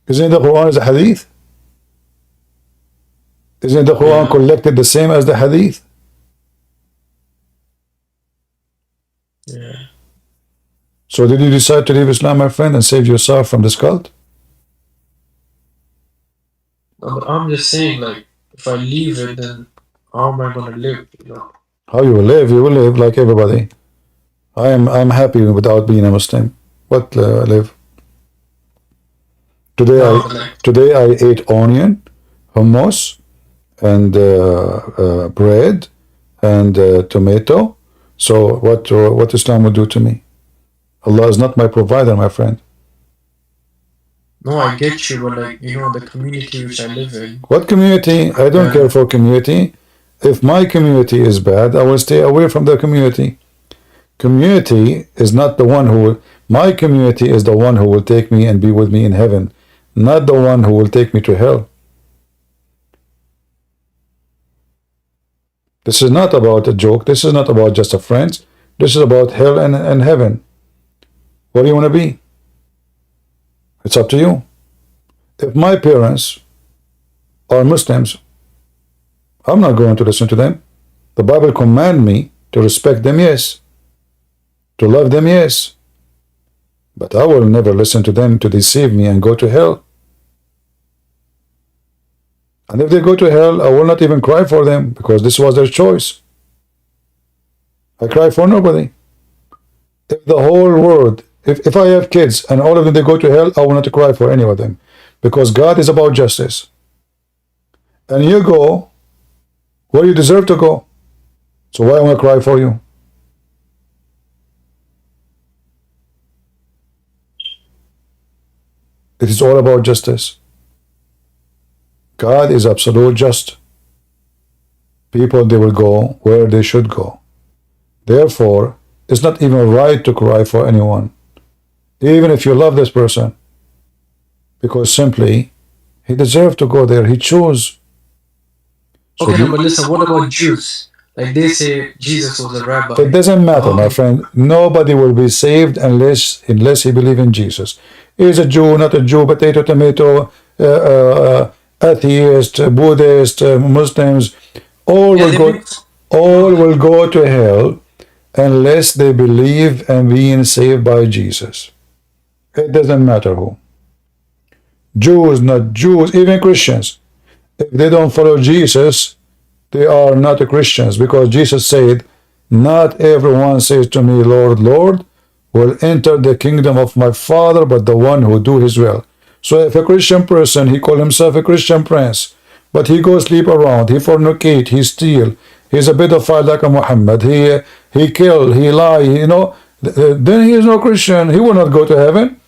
Isn't the Quran is a hadith? Isn't the Quran collected the same as the Hadith? Yeah. So did you decide to leave Islam, my friend, and save yourself from this cult? No, but I'm just saying, like, if I leave it, then how am I gonna live? How you will live? You will live like everybody. I'm happy without being a Muslim. What live? Today No, I but like, today I ate onion, hummus, and bread and tomato. So what Islam would do to me? Allah is not my provider, my friend. no, I get you, but like, the community which I live in. What community? I don't care for community. If my community is bad, I will stay away from the community. Community is not the one who will, my community is the one who will take me and be with me in heaven, not the one who will take me to hell. This is not about a joke. This is not about just a friends. This is about hell and heaven. What do you want to be? It's up to you. If my parents are Muslims, I'm not going to listen to them. The Bible commands me to respect them, yes. To love them, yes. But I will never listen to them to deceive me and go to hell. And if they go to hell, I will not even cry for them because this was their choice. I cry for nobody. If the whole world, if I have kids and all of them they go to hell, I will not cry for any of them because God is about justice. And you go where you deserve to go. So why am I cry for you? It is all about justice. God is absolute just. People, they will go where they should go. Therefore, it's not even right to cry for anyone, even if you love this person, because simply he deserved to go there. He chose. So Okay, no, but listen, what about Jews? Like they say Jesus was a rabbi. it doesn't matter, my friend. Nobody will be saved unless he believes in Jesus. He's a Jew, not a Jew, potato, tomato, atheist, Buddhist, Muslims, all will go to hell unless they believe and being saved by Jesus. It doesn't matter who. Jews, not Jews, even Christians. If they don't follow Jesus, they are not Christians, because Jesus said, not everyone says to me, Lord, Lord, will enter the kingdom of my Father, but the one who do his will. So if a Christian person, he call himself a Christian prince, but he goes sleep around, he fornicate, he steal, he's a pedophile like a Muhammad, he kill, he lie, then he is no Christian. He will not go to heaven.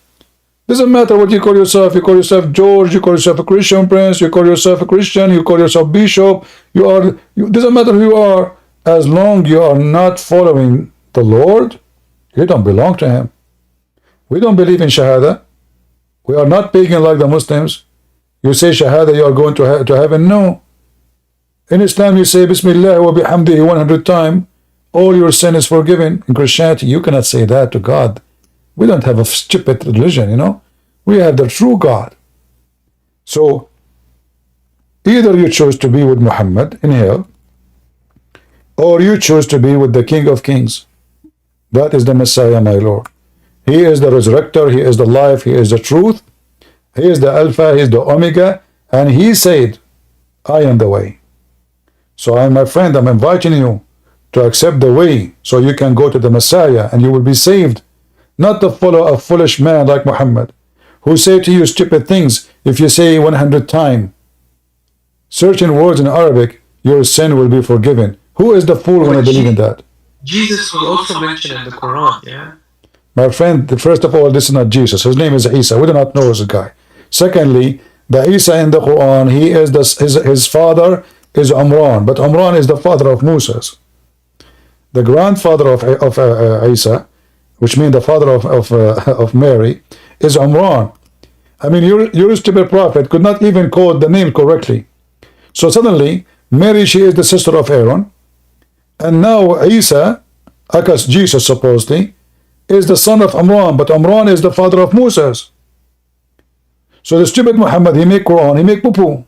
Doesn't matter what you call yourself. You call yourself George, you call yourself a Christian prince, you call yourself a Christian, you call yourself bishop, doesn't matter who you are, as long you are not following the Lord, you don't belong to him. We don't believe in Shahada. We are not pagan like the Muslims. You say Shahada, you are going to heaven. No. In Islam, you say Bismillah wa bihamdihi 100 times. All your sin is forgiven. In Christianity, you cannot say that to God. We don't have a stupid religion, We have the true God. So, either you choose to be with Muhammad in hell, or you choose to be with the King of Kings. That is the Messiah, my Lord. He is the resurrector, he is the life, he is the truth, he is the Alpha, he is the Omega, and he said, I am the way. So my friend, I'm inviting you to accept the way so you can go to the Messiah and you will be saved. Not to follow a foolish man like Muhammad, who say to you stupid things. If you say 100 times certain words in Arabic, your sin will be forgiven. Who is the fool when I believe in that? Jesus was also mentioned in the Quran, yeah? My friend, first of all, this is not Jesus. His name is Isa. We do not know this guy. Secondly, the Isa in the Quran, his father is Umran, but Umran is the father of Moses. The grandfather of Isa, which means the father of Mary, is Umran. I mean, your stupid prophet could not even call the name correctly. So suddenly, Mary, she is the sister of Aaron, and now Isa, Akas Jesus supposedly, is the son of Umran, but Umran is the father of Moses. So the stupid Muhammad, he make Quran, he make poo-poo.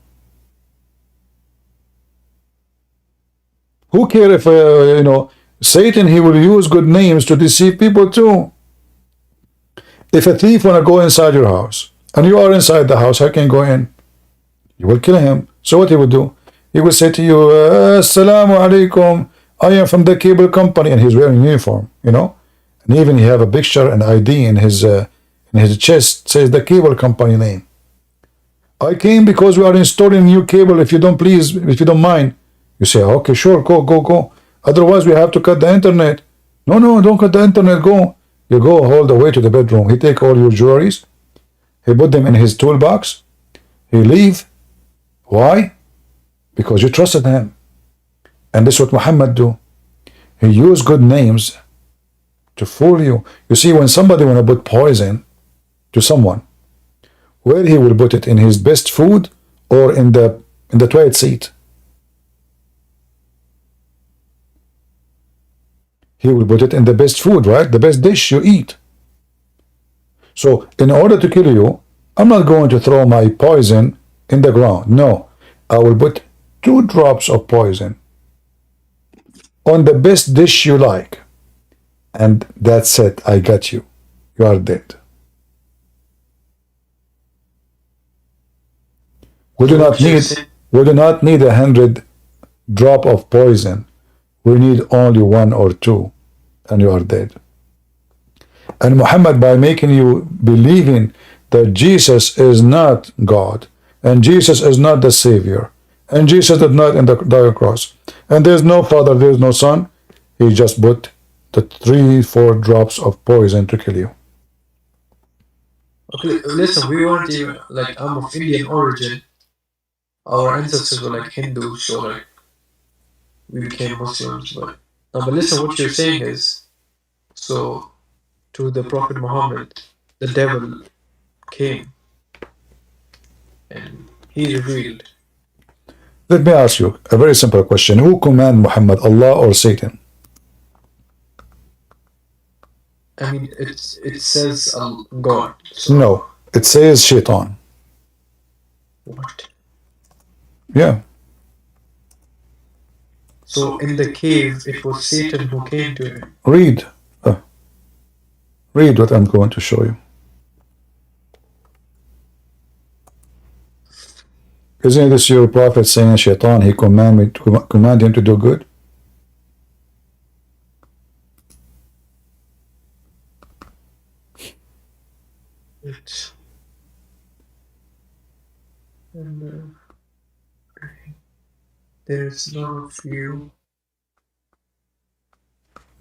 Who care if, Satan, he will use good names to deceive people too. If a thief want to go inside your house, and you are inside the house, how can you go in? You will kill him. So what he would do? He would say to you, Assalamu alaikum, I am from the cable company, and he's wearing uniform, and even he have a picture and ID in his chest, says the cable company name. I came because we are installing new cable. If you don't mind, you say, okay, sure, go. Otherwise, we have to cut the internet. No, don't cut the internet. Go. You go all the way to the bedroom. He take all your jewelries. He put them in his toolbox. He leave. Why? Because you trusted him. And this is what Muhammad do. He used good names to fool you. You see, when somebody want to put poison to someone, where he will put it, in his best food or in the toilet seat? He will put it in the best food, right? The best dish you eat. So in order to kill you, I'm not going to throw my poison in the ground. No, I will put 2 drops of poison on the best dish you like. And that's it. I got you. You are dead. We do not need 100 drop of poison. We need only 1 or 2, and you are dead. And Muhammad, by making you believing that Jesus is not God, and Jesus is not the Savior, and Jesus did not in the cross, and there's no Father, there's no Son, he just put the 3-4 drops of poison to kill you. Okay, listen, we weren't even like, I'm of Indian origin. Our ancestors were like Hindus, so like we became Muslims. But listen, what you're saying is, so to the Prophet Muhammad, the devil came and he revealed. Let me ask you a very simple question. Who command Muhammad, Allah or Satan? I mean, it says God. So. No, it says Shaitan. What? Yeah. So in the cave, it was Satan who came to him. Read what I'm going to show you. Isn't this your prophet saying Shaitan, he command him to do good? And there's none of you.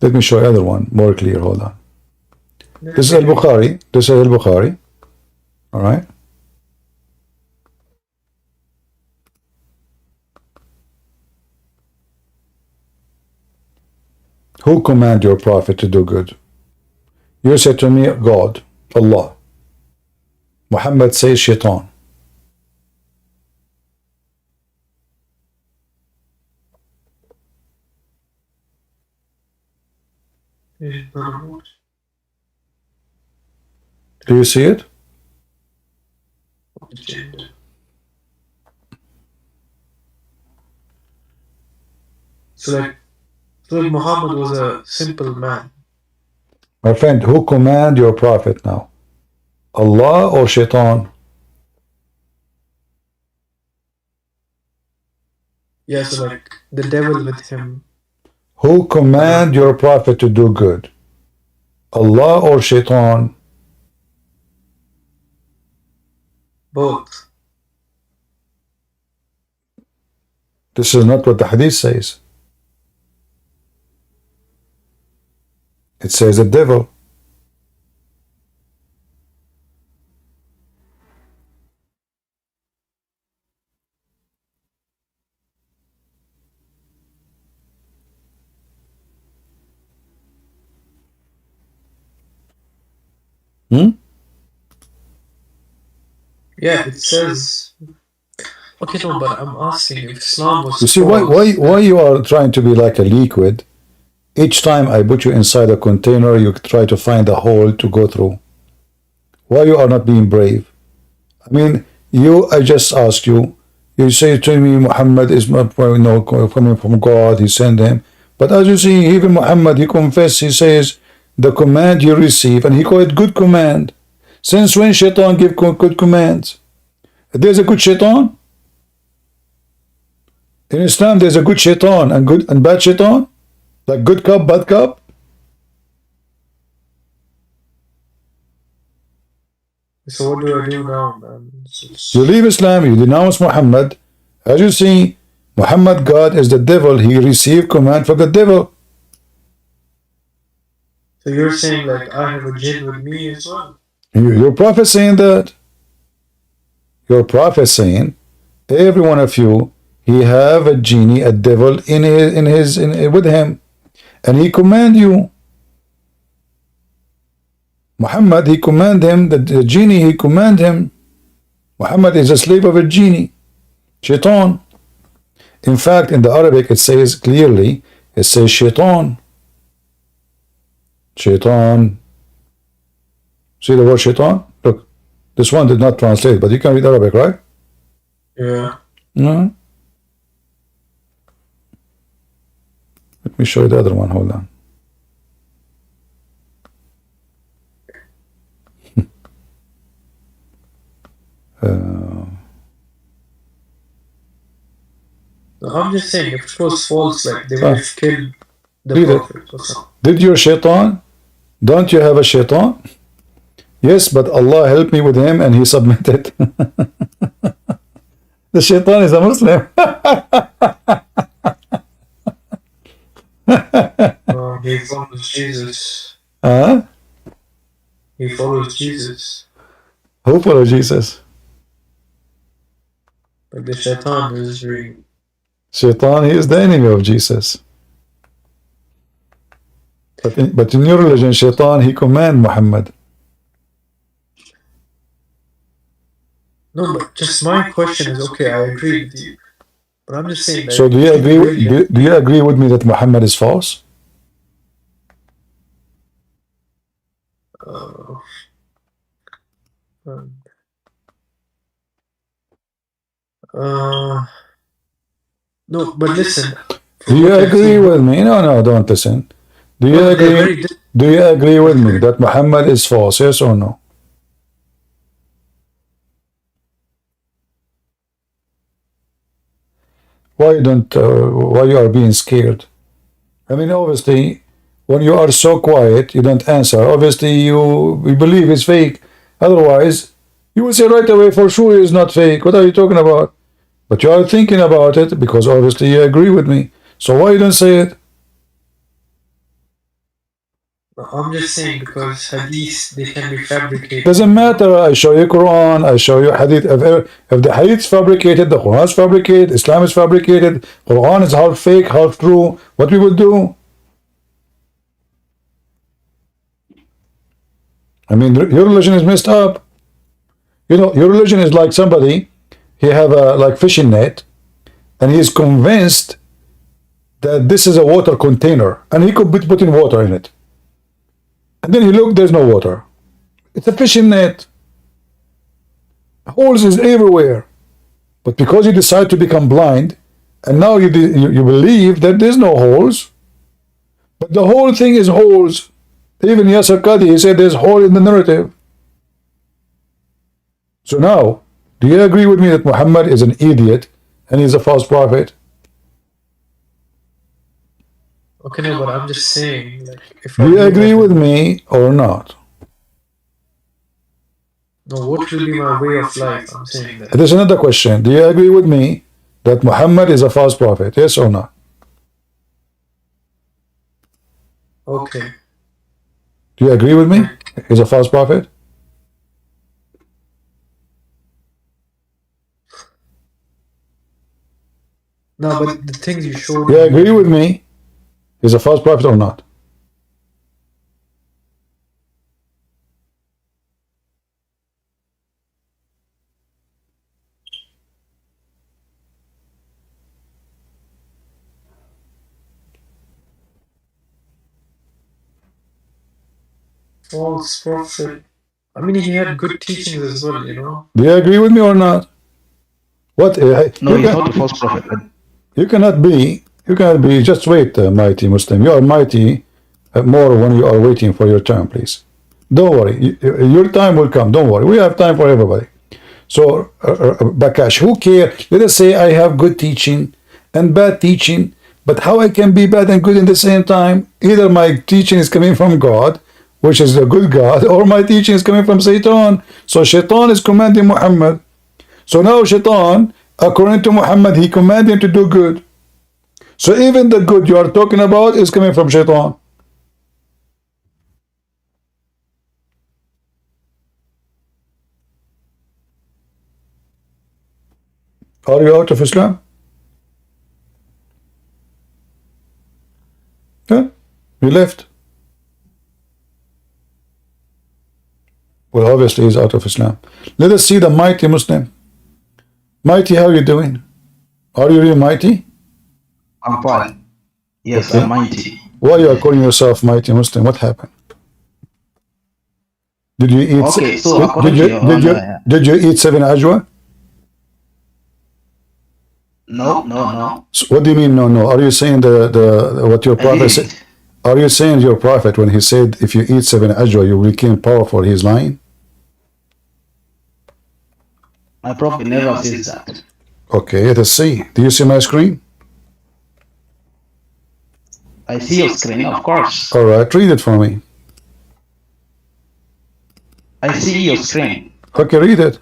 Let me show you another one more clear. Hold on. This is Al-Bukhari. All right. Who command your prophet to do good? You said to me, God, Allah. Muhammad says Shaitan. Do you see it? So Muhammad was a simple man. My friend, who command your prophet now? Allah or Shaitan? Yeah, so like the devil with him. Who command your prophet to do good? Allah or Shaitan? Both. This is not what the hadith says. It says the devil. Yeah, it says. Okay, no, but I'm asking if Islam was. You see why you are trying to be like a liquid? Each time I put you inside a container, you try to find a hole to go through. Why you are not being brave? I mean, I just asked you, You say to me, Muhammad is coming from God, he sent him. But as you see, even Muhammad, he confessed, he says, the command you receive, and he called it good command. Since when shaitan give good commands? There's a good shaitan. In Islam, there's a good shaitan and good and bad shaitan. Like good cup, bad cup. So what do I do now, man? You leave Islam, you denounce Muhammad. As you see, Muhammad, God is the devil. He received command from the devil. So you're saying like I have a jinn with me as well? Your prophet saying that. Your prophet saying, every one of you, he have a genie, a devil with him, and he command you. Muhammad, he command him, the genie, he command him. Muhammad is a slave of a genie, shaitan. In fact, in the Arabic, it says clearly, it says shaitan. Shaitan. See the word shaitan? Look, this one did not translate, but you can read Arabic, right? Yeah. No. Let me show you the other one. Hold on. I'm just saying, if it was false, like they would have killed the prophet or something. Did your shaitan? Don't you have a shaitan? Yes, but Allah helped me with him and he submitted. The shaitan is a Muslim. He follows Jesus. Huh? He follows Jesus. Who follows Jesus? Like the shaitan is very... Shaitan, he is the enemy of Jesus. But in your religion, shaitan, he command Muhammad. No, but just my question is, okay, I agree with you. But I'm just saying that... So do you agree with me that Muhammad is false? No, but listen. Do you agree with me? No, don't listen. Do you agree? Do you agree with me that Muhammad is false? Yes or no? Why don't? Why you are being scared? I mean, obviously, when you are so quiet, you don't answer. Obviously, you believe it's fake. Otherwise, you will say right away for sure it's not fake. What are you talking about? But you are thinking about it because obviously you agree with me. So why you don't say it? I'm just saying because hadith, they can be fabricated. Doesn't matter. I show you Quran, I show you hadith. If the hadith is fabricated, the Quran is fabricated, Islam is fabricated, Quran is half fake, half true, what we would do? I mean, your religion is messed up. You know, your religion is like somebody, he have a like fishing net, and he is convinced that this is a water container, and he could be putting water in it. And then you look, there's no water. It's a fishing net. Holes is everywhere. But because you decide to become blind, and now you believe that there's no holes, but the whole thing is holes. Even Yasser Qadi, he said there's hole in the narrative. So now, do you agree with me that Muhammad is an idiot and he's a false prophet? Okay, no, but I'm just saying, like, if do you agree with me or not? No, what will be my way of life? I'm saying that. There's another question. Do you agree with me that Muhammad is a false prophet? Yes or no? Okay. Do you agree with me? He's a false prophet? No, but the things you showed me. You agree with me? He's a false prophet or not? False prophet. I mean, he had good teachings as well, you know. Do you agree with me or not? What? No, he's not the false prophet. You cannot be. You cannot be. Just wait, mighty Muslim. You are mighty more when you are waiting for your turn, please. Don't worry. Your time will come. Don't worry. We have time for everybody. So, Bakash, who cares? Let us say I have good teaching and bad teaching, but how I can be bad and good in the same time? Either my teaching is coming from God, which is a good God, or my teaching is coming from Satan. So, Shaitan is commanding Muhammad. So now Shaitan, according to Muhammad, he commanded him to do good. So even the good you are talking about is coming from Shaitan. Are you out of Islam? Yeah? You left. Well, obviously he's out of Islam. Let us see the mighty Muslim. Mighty, how are you doing? Are you really mighty? I'm fine. Yes, Okay. I'm mighty. Why you are calling yourself mighty Muslim? What happened? Did you eat? Okay, so according to your did you eat 7 ajwa? No. So what do you mean? No. Are you saying the what your prophet said? Are you saying your prophet when he said if you eat 7 ajwa you became powerful? He's lying. My prophet never says that. Okay, let us see. Do you see my screen? I see your screen, of course. All right, read it for me. I see your screen. Okay, read it.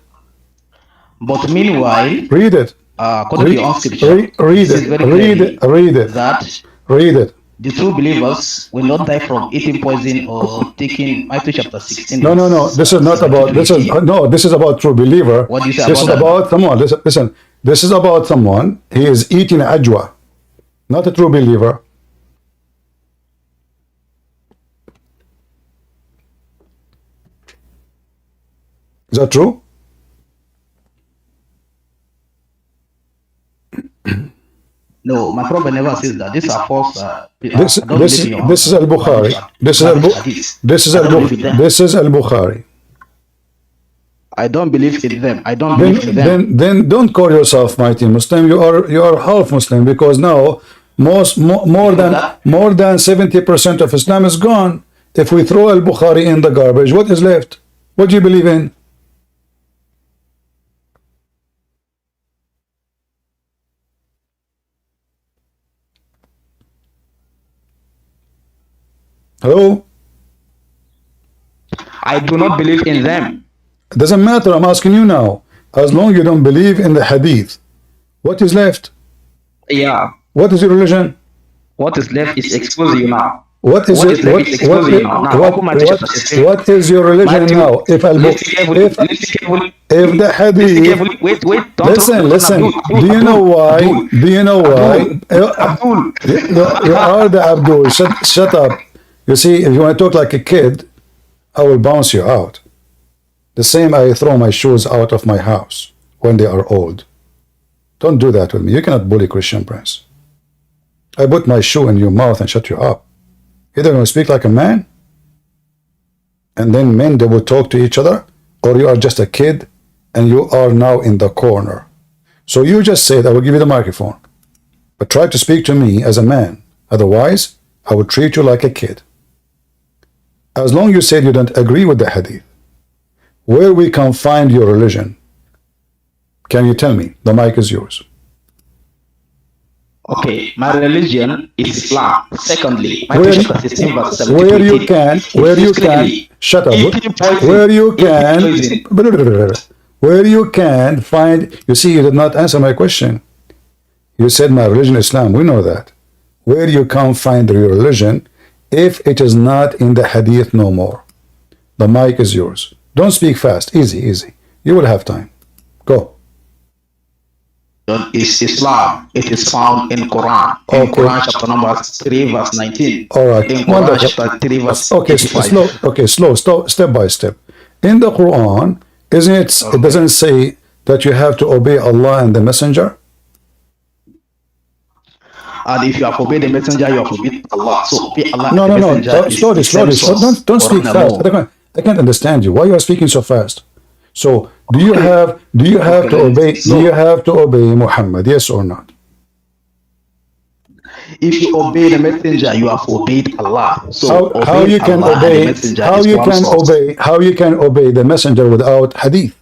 But meanwhile, Read it. according to your own scripture, Read it says it. very Read clearly it. Read it. that Read it. the true believers will not die from eating poison or taking Matthew chapter 16. No. This is not about. This is no. This is about true believer. What do you say This is about that? about someone. Listen. This is about someone. He is eating ajwa, not a true believer. Is that true? No, my prophet never says that. These are false. This is Al Bukhari. This is Al Bukhari. I don't believe in them. I don't believe in them. Then don't call yourself mighty Muslim. You are half Muslim because now more than 70% of Islam is gone. If we throw Al Bukhari in the garbage, what is left? What do you believe in? Hello? I do not believe in them. It doesn't matter. I'm asking you now. As long as you don't believe in the hadith, what is left? Yeah. What is your religion? What is left is exposing you now. What is your religion now? If the hadith, listen. Do you know why? You are the Abdul. Shut up. You see, if you want to talk like a kid, I will bounce you out. The same I throw my shoes out of my house when they are old. Don't do that with me. You cannot bully Christian Prince. I put my shoe in your mouth and shut you up. Either you speak like a man, and then men, they will talk to each other, or you are just a kid, and you are now in the corner. So you just said, I will give you the microphone, but try to speak to me as a man. Otherwise, I will treat you like a kid. As long as you said you don't agree with the hadith, where we can find your religion, can you tell me? The mic is yours. Okay, my religion is Islam. Secondly, my Where you can, shut up. Where you can find, you see, you did not answer my question. You said my religion is Islam. We know that. Where you can find your religion if it is not in the hadith no more. The mic is yours. Don't speak fast. Easy. You will have time. Go. Is Islam. It is found in Quran. In Quran chapter number 3 verse 19. All right. In Quran chapter 3 verse 85. Slow. Step by step. In the Quran, isn't it? Okay. It doesn't say that you have to obey Allah and the Messenger. And if you have obeyed the Messenger, you have obeyed Allah. So obey Allah. No. Slowly. Don't speak fast. I can't understand you. Why you are speaking so fast? So do you have to obey? Do you have to obey Muhammad? Yes or not? If you obey the messenger, you have obeyed Allah. So How obeying you can Allah and the obey? messenger is one source. How you can obey the messenger without hadith?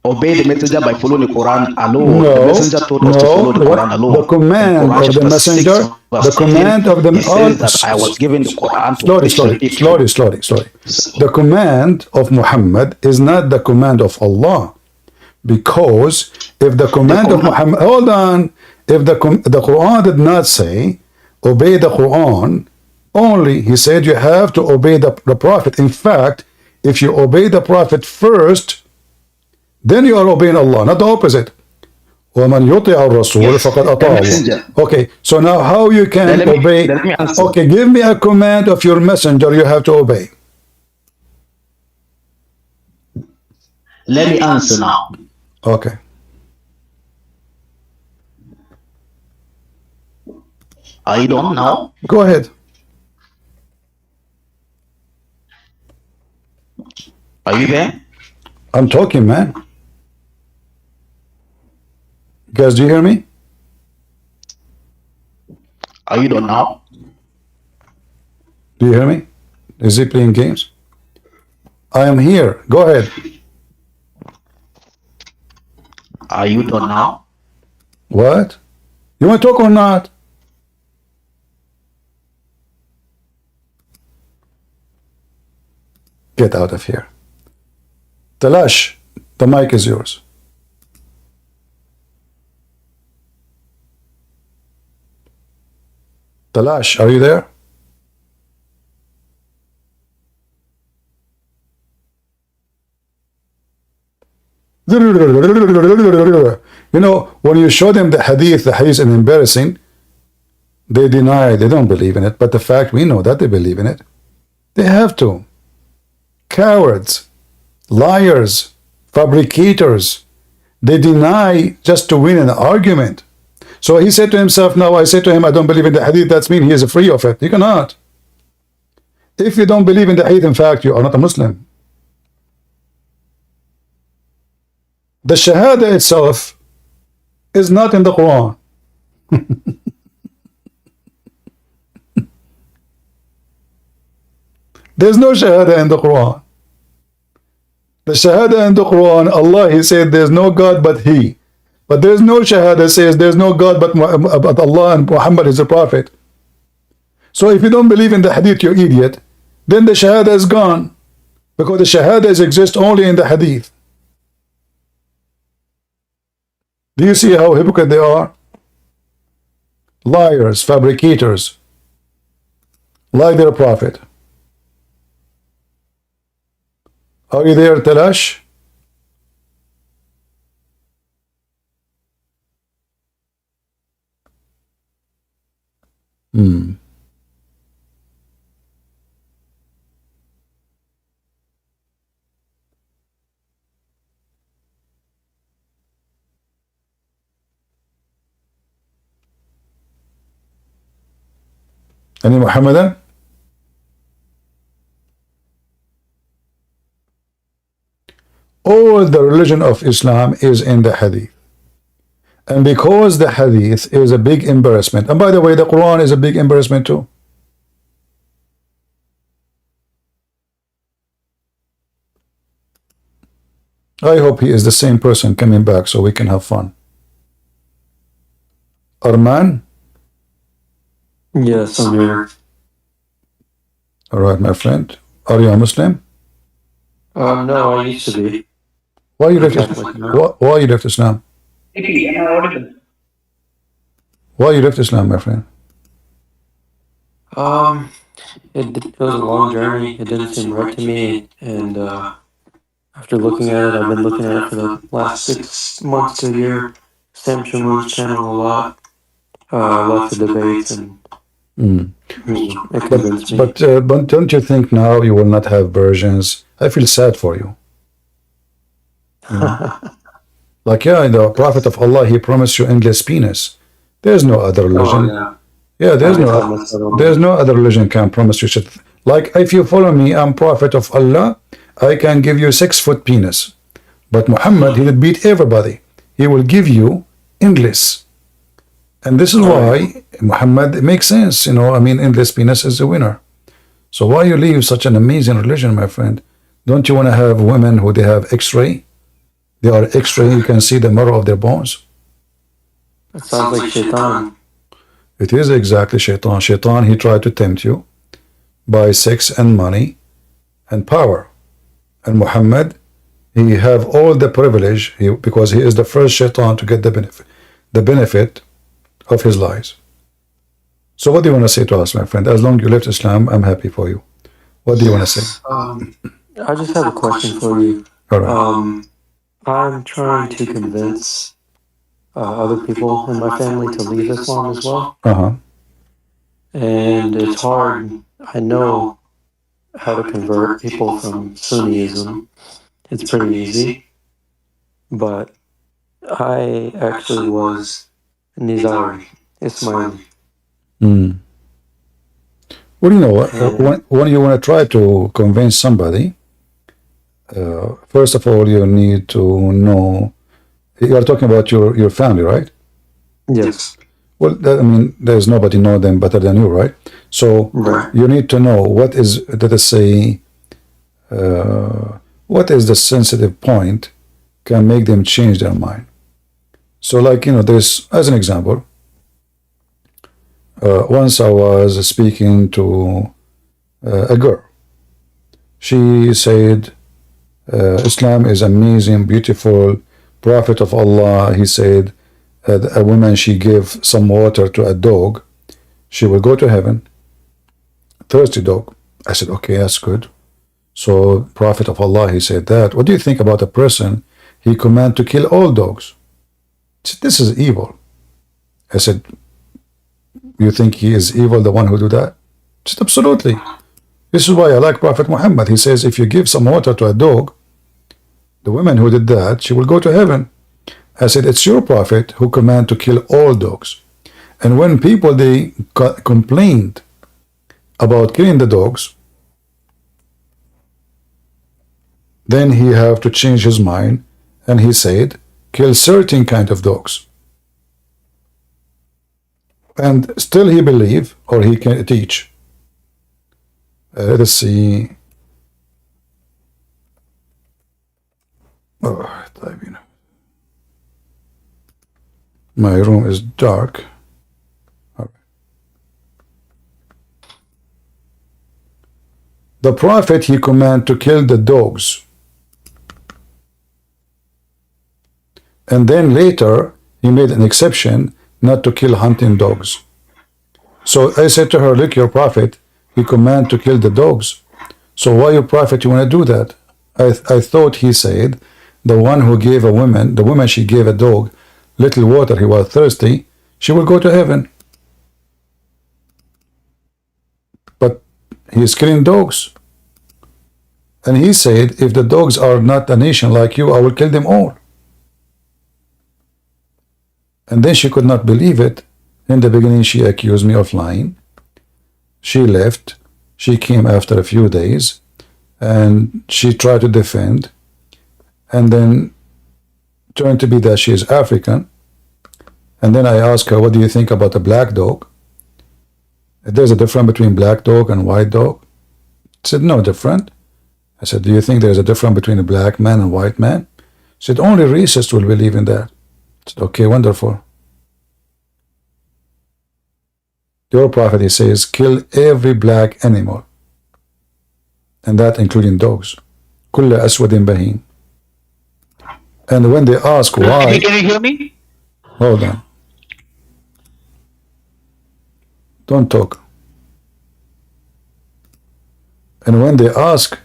Obey the messenger by following the Quran alone. The No, messenger told us to no. follow the Quran The alone. In command Quran of the chapter 6, messenger, verse the 13, command of the he says that I was given the Quran to preach to the people. slowly. The command of Muhammad is not the command of Allah, because if the command of Muhammad, hold on, if the Quran did not say obey the Quran only, he said you have to obey the Prophet. In fact, if you obey the Prophet first, then you are obeying Allah, not the opposite. وَمَنْ يُطِعَ الرَّسُولِ فَقَدْ أَطَاعَ اللَّهَ. Okay, so now how you can obey? Let me answer. Okay, give me a command of your messenger you have to obey. Let me answer now. Okay. I don't know. Go ahead. Are you there? I'm talking, man. Guys, do you hear me? Are you done now? Do you hear me? Is he playing games? I am here. Go ahead. Are you done now? What? You want to talk or not? Get out of here. Talash, the mic is yours. Talash, are you there? You know, when you show them the hadith is embarrassing, they deny, they don't believe in it. But the fact, we know that they believe in it. They have to. Cowards, liars, fabricators, they deny just to win an argument. So he said to himself, now I say to him, I don't believe in the hadith, that's mean he is free of it. You cannot. If you don't believe in the hadith, in fact, you are not a Muslim. The Shahada itself is not in the Quran. There's no Shahada in the Quran. The Shahada in the Quran, Allah, He said there's no God but He. But there's no Shahada says there's no God but Allah and Muhammad is a prophet. So if you don't believe in the hadith, you idiot, then the Shahada is gone. Because the Shahadas exist only in the hadith. Do you see how hypocrite they are? Liars, fabricators, like their prophet. Are you there, Talash? Any Muhammadan? All the religion of Islam is in the hadith. And because the hadith is a big embarrassment, and by the way, the Quran is a big embarrassment too. I hope he is the same person coming back so we can have fun. Arman? Yes, I'm here. All right, my friend. Are you a Muslim? No, I used to be. Why you left Catholic now. why you left Islam? Why you left Islam, my friend? It was a long journey. It didn't seem right to me, and after looking at it, I've been looking at it for the last 6 months to a year. Sam Shamoon's channel a lot, lots of debates, and it convinced me. But don't you think now you will not have versions? I feel sad for you. Like, yeah, the Prophet of Allah, he promised you endless penis. There's no other religion. Yeah, there's no other religion can promise you shit. Like, if you follow me, I'm Prophet of Allah, I can give you 6 foot penis. But Muhammad, he did beat everybody. He will give you endless. And this is why Muhammad, it makes sense, you know, I mean, endless penis is the winner. So why you leave such an amazing religion, my friend? Don't you want to have women who they have X-ray? They are X-ray, you can see the marrow of their bones. That sounds like shaitan. It is exactly shaitan. Shaitan, he tried to tempt you by sex and money and power. And Muhammad, he have all the privilege because he is the first shaitan to get the benefit of his lies. So what do you want to say to us, my friend? As long as you left Islam, I'm happy for you. What do you want to say? I just have a question for you. All right. I'm trying to convince other people in my family to leave Islam as well. And it's hard. I know how to convert people from Sunniism. It's pretty easy. But I actually was Nizari, Ismaili. Well, you know, when you want to try to convince somebody, first of all, you need to know. You are talking about your family, right? Yes. Well, I mean, there's nobody know them better than you, right? So you need to know what is, let us say, what is the sensitive point can make them change their mind. So, like, you know, there's, as an example, once I was speaking to a girl. She said, Islam is amazing, beautiful, Prophet of Allah. He said, a woman, she gave some water to a dog, she will go to heaven. Thirsty dog. I said, okay, that's good. So, Prophet of Allah, he said that. What do you think about a person he command to kill all dogs? Said, this is evil. I said, you think he is evil, the one who do that? He said, absolutely. This is why I like Prophet Muhammad. He says, if you give some water to a dog, the woman who did that, she will go to heaven. I said, it's your prophet who command to kill all dogs. And when people, they complained about killing the dogs, then he have to change his mind, and he said, kill certain kind of dogs. And still he believe, or he can teach. Let's see. Oh, my room is dark. All right. The Prophet, he command to kill the dogs. And then later, he made an exception not to kill hunting dogs. So I said to her, look, your Prophet, he command to kill the dogs. So why, your Prophet, you want to do that? I thought he said, the one who gave a woman, the woman she gave a dog little water, he was thirsty, she will go to heaven. But he is killing dogs. And he said, if the dogs are not a nation like you, I will kill them all. And then she could not believe it. In the beginning, she accused me of lying. She left. She came after a few days, and she tried to defend, and then turned to be that she is African. And then I asked her, what do you think about a black dog? There's a difference between black dog and white dog. She said, no different. I said, do you think there's a difference between a black man and white man? She said, only racists will believe in that. I said, okay, wonderful. Your Prophet, he says, kill every black animal, and that including dogs. كل أسود بهيم. And when they ask why, Can you hear me? hold on, don't talk. And when they ask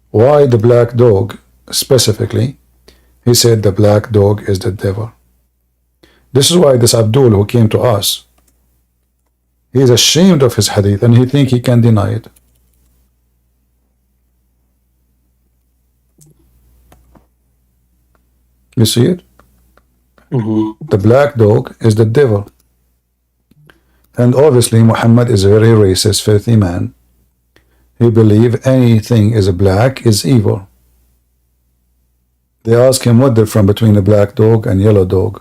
why the black dog specifically, he said the black dog is the devil. This is why this Abdul who came to us, he is ashamed of his hadith and he thinks he can deny it. You see it? The black dog is the devil. And obviously Muhammad is a very racist, filthy man. He believe anything is black is evil. They ask him what difference between a black dog and yellow dog.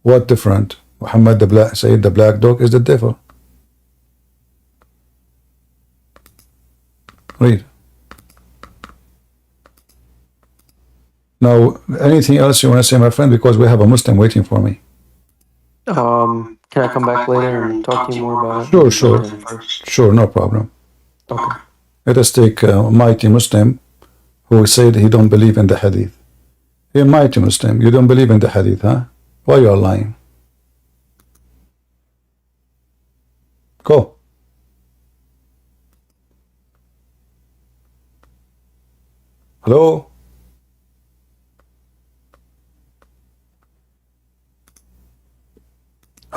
What different? Muhammad the black said the black dog is the devil. Read. Now, anything else you want to say, my friend? Because we have a Muslim waiting for me. Can I come back later and talk to you more about it? Sure, sure. Sure, no problem. Okay. Let us take a mighty Muslim who said he don't believe in the hadith. You're a mighty Muslim. You don't believe in the hadith, huh? Why you are lying? Go. Hello?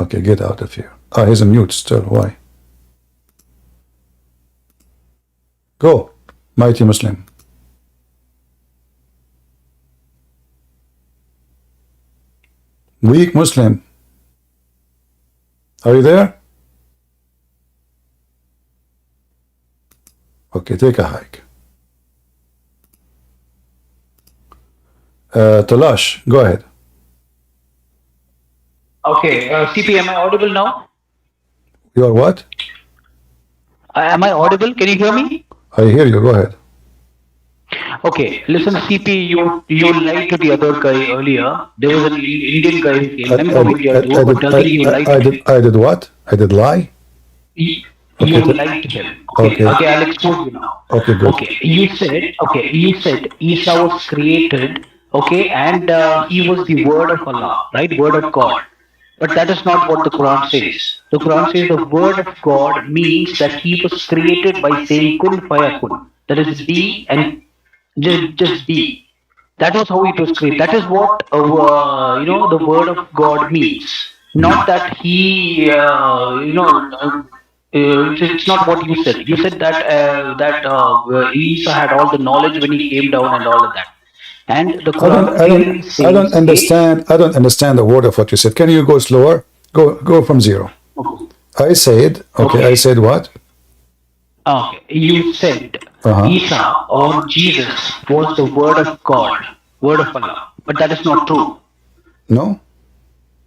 Okay, get out of here. Ah, he's a mute still. Why? Go, mighty Muslim. Weak Muslim. Are you there? Okay, take a hike. Talash, go ahead. Okay, CP, am I audible now? You are what? Am I audible? Can you hear me? I hear you. Go ahead. Okay, listen, CP, you lied to the other guy earlier. There was an Indian guy who came. I'm from India too, but again you lied to him. I did what? I did lie? You Okay, lied to him. Okay, I'll expose you now. Okay, good. Okay, you said Isa was created, okay, and he was the word of Allah, right? Word of God. But that is not what the Quran says. The Quran says the word of God means that he was created by saying kun fayakun. That is be and just be. That was how it was created. That is what the word of God means. Not that he it's not what you said. You said that Isa had all the knowledge when he came down and all of that. And the Quran clearly says I don't understand. I don't understand the word of what you said. Can you go slower? Go from zero. I said. Okay. I said what? Okay, you said Isa or Jesus was the word of God, word of Allah, but that is not true. No.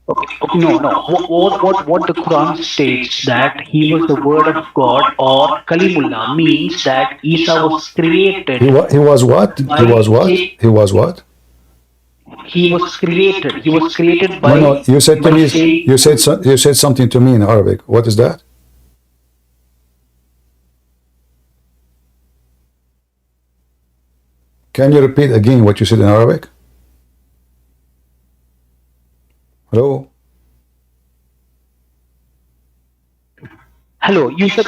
Okay, no. What the Quran states that he was the word of God or Kalimullah means that Isa was created. He was what? He was what? He was what? He was created. He was created by. No. You said to me. You said something to me in Arabic. What is that? Can you repeat again what you said in Arabic? Hello? Hello, you said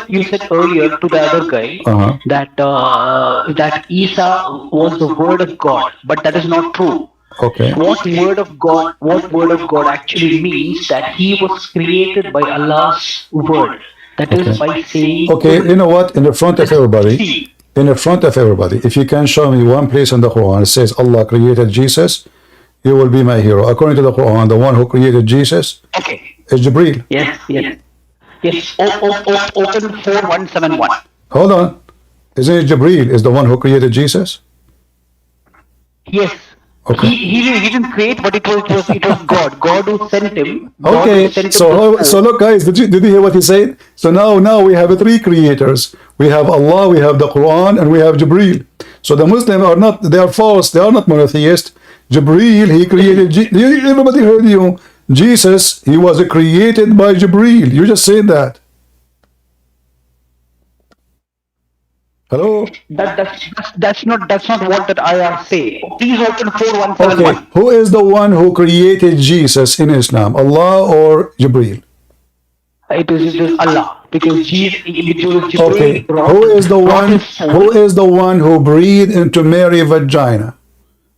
earlier to the other guy that Isa was the word of God, but that is not true. Okay. What word of God actually means that he was created by Allah's word. That is by saying. Okay, you know what? In the front of everybody. In the front of everybody, if you can show me one place in the Quran it says Allah created Jesus, you will be my hero. According to the Quran, the one who created Jesus is Jibreel. Yes. Open 4171. Hold on. Isn't it Jibreel is the one who created Jesus? Yes. Okay. He didn't create, but it was God. God who sent him. Okay. So look, guys, did you hear what he said? So now we have three creators. We have Allah, we have the Quran, and we have Jibreel. So the Muslims are not. They are false. They are not monotheist. Jibreel, he created. Everybody heard you. Jesus, he was created by Jibreel. You just said that. Hello? That's not what that ayah say. Please open 4171. Okay, who is the one who created Jesus in Islam? Allah or Jibreel? It is Allah, because Jibreel. Okay, who is the one who breathed into Mary's vagina?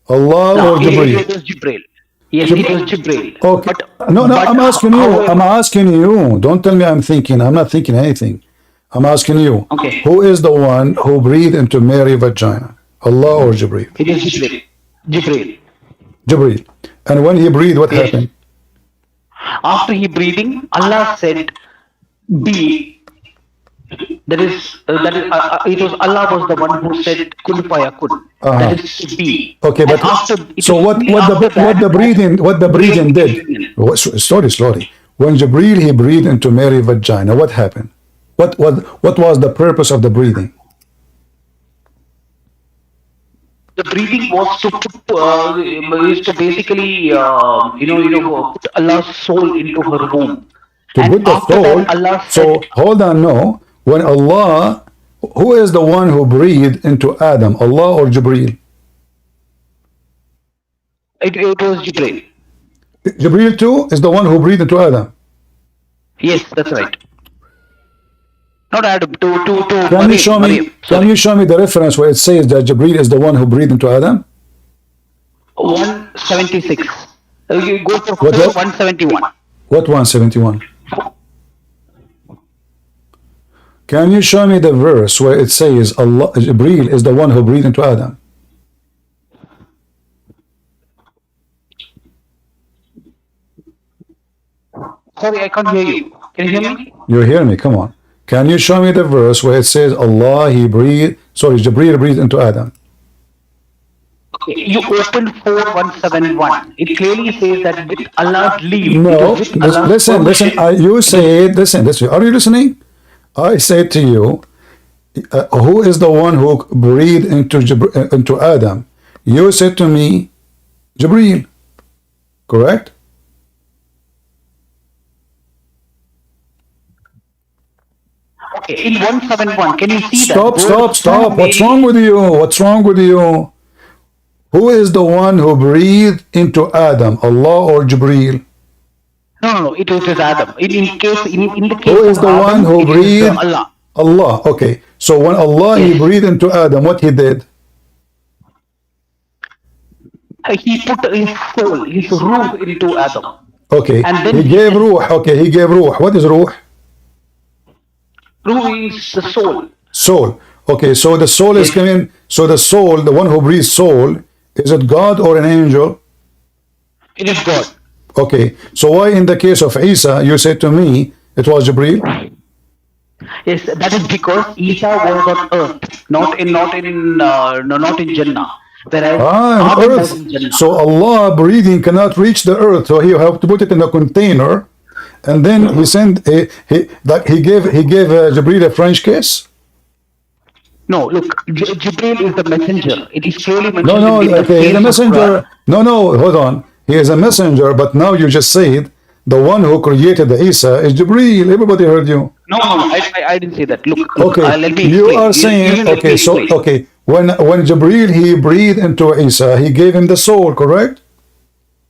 Allah or Jibreel? It was Jibreel. Yes, it was Jibreel. Okay. No, I'm asking you. I'm asking you. Don't tell me I'm thinking. I'm not thinking anything. I'm asking you. Okay. Who is the one who breathed into Mary's vagina? Allah or Jibreel? It is Jibreel. Jibreel. And when he breathed, what happened? After he breathing, Allah said, be. It was Allah was the one who said kun fayakun. That Uh-huh. is to be. Okay, And but after it so was only after what that the that breathing Miriam did? came in. Slowly. When Jibril he breathed into Mary's vagina, what happened? What was the purpose of the breathing? The breathing was to put is to basically put Allah's soul into her womb. To And put the after that, soul. Allah said, So hold on, no. When Allah, who is the one who breathed into Adam? Allah or Jibril? it was Jibreel. Jibril too is the one who breathed into Adam. Yes, that's right. Not Adam, to Can you show me? Maryam. Can Sorry. you show me the reference where it says that Jibril is the one who breathed into Adam? 176. You go for What? 171. What 171? Can you show me the verse where it says Allah Jibril is the one who breathed into Adam? Sorry, I can't hear you. Can you hear me? You hear me? Come on. Can you show me the verse where it says Allah he breathed? Sorry, Jibril breathed into Adam. Okay, you opened 4171. It clearly says that with Allah's leave. No, It is with Allah's listen. permission. You said, listen. Are you listening? I said to you, who is the one who breathed into Adam? You said to me, Jibril. Correct? Okay, in 171, can you see Stop, that? stop. What's wrong with you? What's wrong with you? Who is the one who breathed into Adam? Allah or Jibril? No. It was Adam. In the case Who is of the Adam, one who it is breathed? Allah. Allah. Okay. So when Allah he Yes. breathed into Adam, what he did? He put his soul, his ruh into Adam. Okay. And then He gave ruh. Okay. He gave ruh. What is ruh? Ruh is the soul. Soul. Okay. So the soul is coming. So the soul, the one who breathes soul, is it God or an angel? It is God. Okay. So why in the case of Isa, you said to me it was Jibril? Yes, that is because Isa was on earth, not in Jannah. Whereas On Adam was earth. in Jannah. So Allah breathing cannot reach the earth. So he have to put it in a container, and then he sent he gave Jibril a French kiss. No, look, Jibreel is the messenger. It is clearly mentioned No, in the okay, he's case a of messenger. No, hold on. He is a messenger, but now you just said the one who created the Isa is Jibril. Everybody heard you. No, I didn't say that. Look, Okay, let me explain. you are saying Let me okay. So explain. okay, when Jibril he breathed into Isa, he gave him the soul, correct?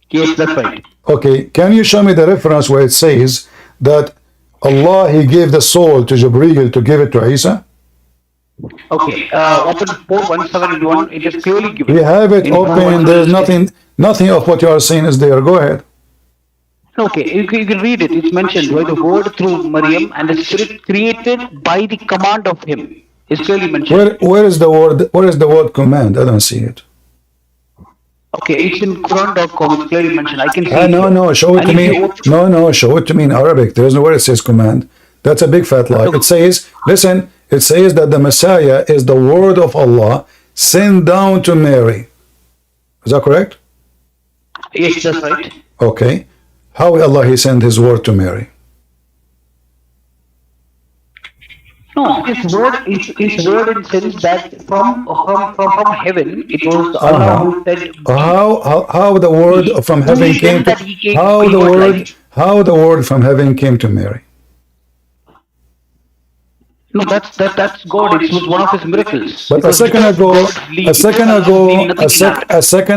Yes, that's right. Okay, can you show me the reference where it says that Allah he gave the soul to Jibril to give it to Isa? Okay, open 4171. It is clearly given. We have it in open. There's 4176. nothing of what you are saying is there. Go ahead. Okay, you can read it. It's mentioned by the word through Maryam and the spirit created by the command of him. It's clearly mentioned. Where is the word? Where is the word command? I don't see it. Okay, it's in Quran.com. It's clearly mentioned. I can see it. No, show it And to if me. you open- No, show it to me in Arabic. There is no where it says command. That's a big fat lie. It says, listen, it says that the Messiah is the word of Allah sent down to Mary. Is that correct? Yes, that's right. Okay. How will Allah he sent his word to Mary? No, his word is word in sense that from heaven it was Allah who said. How the word from heaven came to how the word from heaven came to Mary? No, that's God. It was one of his miracles. But a second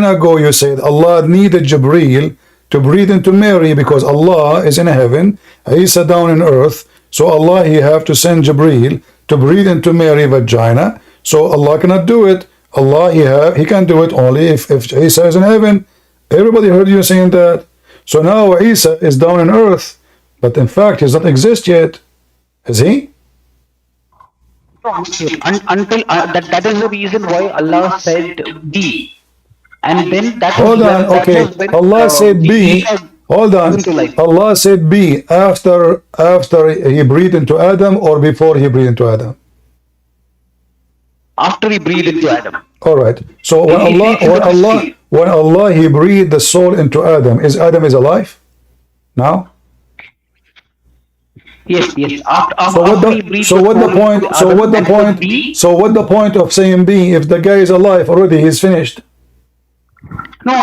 ago, you said Allah needed Jibril to breathe into Mary because Allah is in heaven, Isa down in earth. So Allah he have to send Jibril to breathe into Mary vagina. So Allah cannot do it. Allah he can do it only if Isa is in heaven. Everybody heard you saying that. So now Isa is down in earth, but in fact he does not exist yet. Is he? Until that is the reason why Allah said be, and then that Hold on, okay. Allah said be. Hold on. into life. Allah said be after he breathed into Adam or before he breathed into Adam? After he breathed into Adam. All right. So when Allah he breathed the soul into Adam, is Adam is alive now? Yes. So what After he the breathed so the what the soul into point so Adam, what the then it was point be. so what the point of saying be if the guy is alive already, he's finished? No.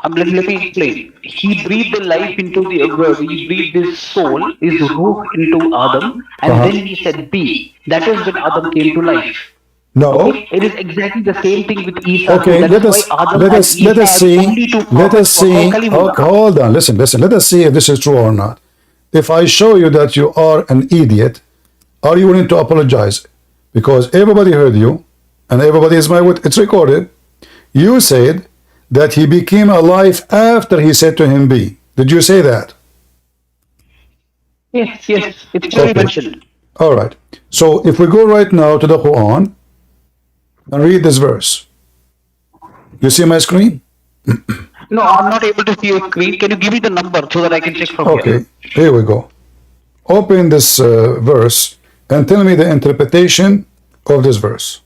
Let me explain. He breathed the life into he breathed his soul, his ruh into Adam, and then he said be. That is when Adam came to life. No. Okay, it is exactly the same thing with Isa too. Okay, That is why Adam let and us Isa have only two let us prophets for see. Kalimullah. Hold on, listen. Let us see if this is true or not. If I show you that you are an idiot, are you willing to apologize? Because everybody heard you, and everybody is my witness. It's recorded. You said that he became alive after he said to him, "Be." Did you say that? Yes. It's clearly mentioned. All right. So if we go right now to the Quran and read this verse, you see my screen? No, I'm not able to see your screen. Can you give me the number so that I can check from here? Okay, here we go. Open this verse and tell me the interpretation of this verse.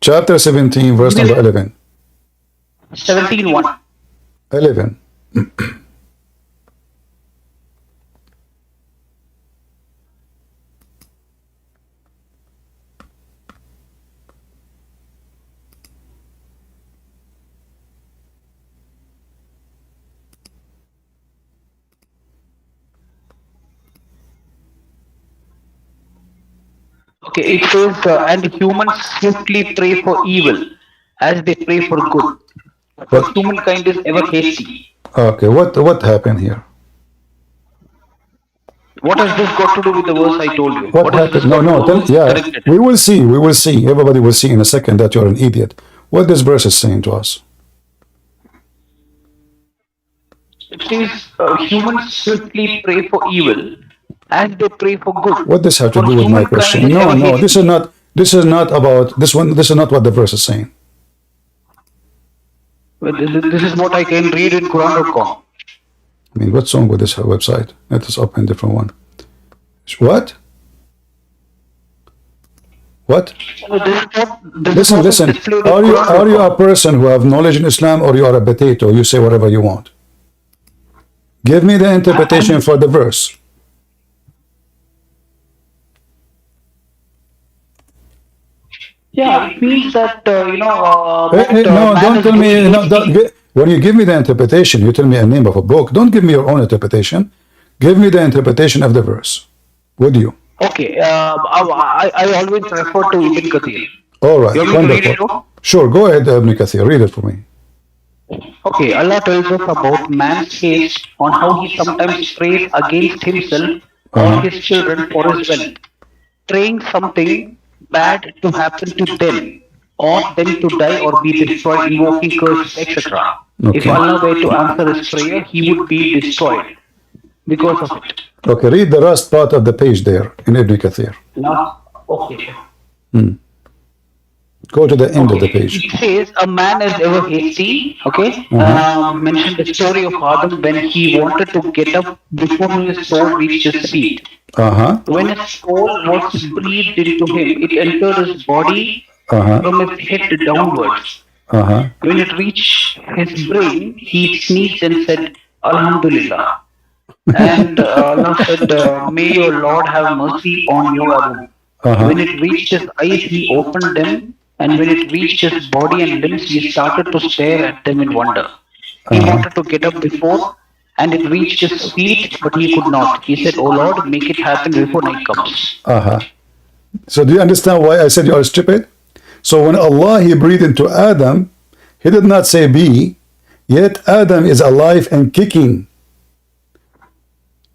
Chapter 17, verse number 11. 17:1. 11. Okay, it says, and humans swiftly pray for evil as they pray for good. For What? humankind is ever hasty. Okay, what happened here? What has this got to do with the verse I told you? What Has this happened? No, got to no. do with Yeah, corrected? we will see. We will see. Everybody will see in a second that you're an idiot. What this verse is saying to us. It says, humans swiftly pray for evil as they pray for good. What does have to For do with my humankind question? is No, ever no. This is hasty. not. This is not about this one. This is not what the verse is saying. Well, this is what I can read in Quran.com. I mean, what's wrong with this website? Let us open a different one. What? What? Listen. Are you a person who have knowledge in Islam, or you are a potato? You say whatever you want. Give me the interpretation for the verse. Yeah, it means that No, don't tell me. No, when you give me the interpretation, you tell me a name of a book. Don't give me your own interpretation. Give me the interpretation of the verse. Would you? Okay, I always refer to Ibn Kathir. All right, You want me to read it wonderful. too? Sure, go ahead, Ibn Kathir. Read it for me. Okay, Allah tells us about man's haste on how he sometimes prays against himself or his children for his wealth, praying something bad to happen to them, or them to die or be destroyed, invoking curses, etc. If Okay. Allah were to answer his prayer, he would be destroyed because of it. Okay, read the last part of the page there in Ibn Kathir. Okay. Go to the end of the page. It says a man is ever hasty. Okay. Mentioned the story of Adam when he wanted to get up before his soul reached his feet. When his soul was breathed into him, it entered his body from his head downwards. When it reached his brain, he sneezed and said, Alhamdulillah. And Allah said, may your Lord have mercy on you, Abu. When it reached his eyes, he opened them, and when it reached his body and limbs, he started to stare at them in wonder. He wanted to get up before, and it reached his feet, but he could not. He said, Oh Lord, make it happen before night comes. So do you understand why I said you are stupid? So when Allah he breathed into Adam, he did not say be, yet Adam is alive and kicking.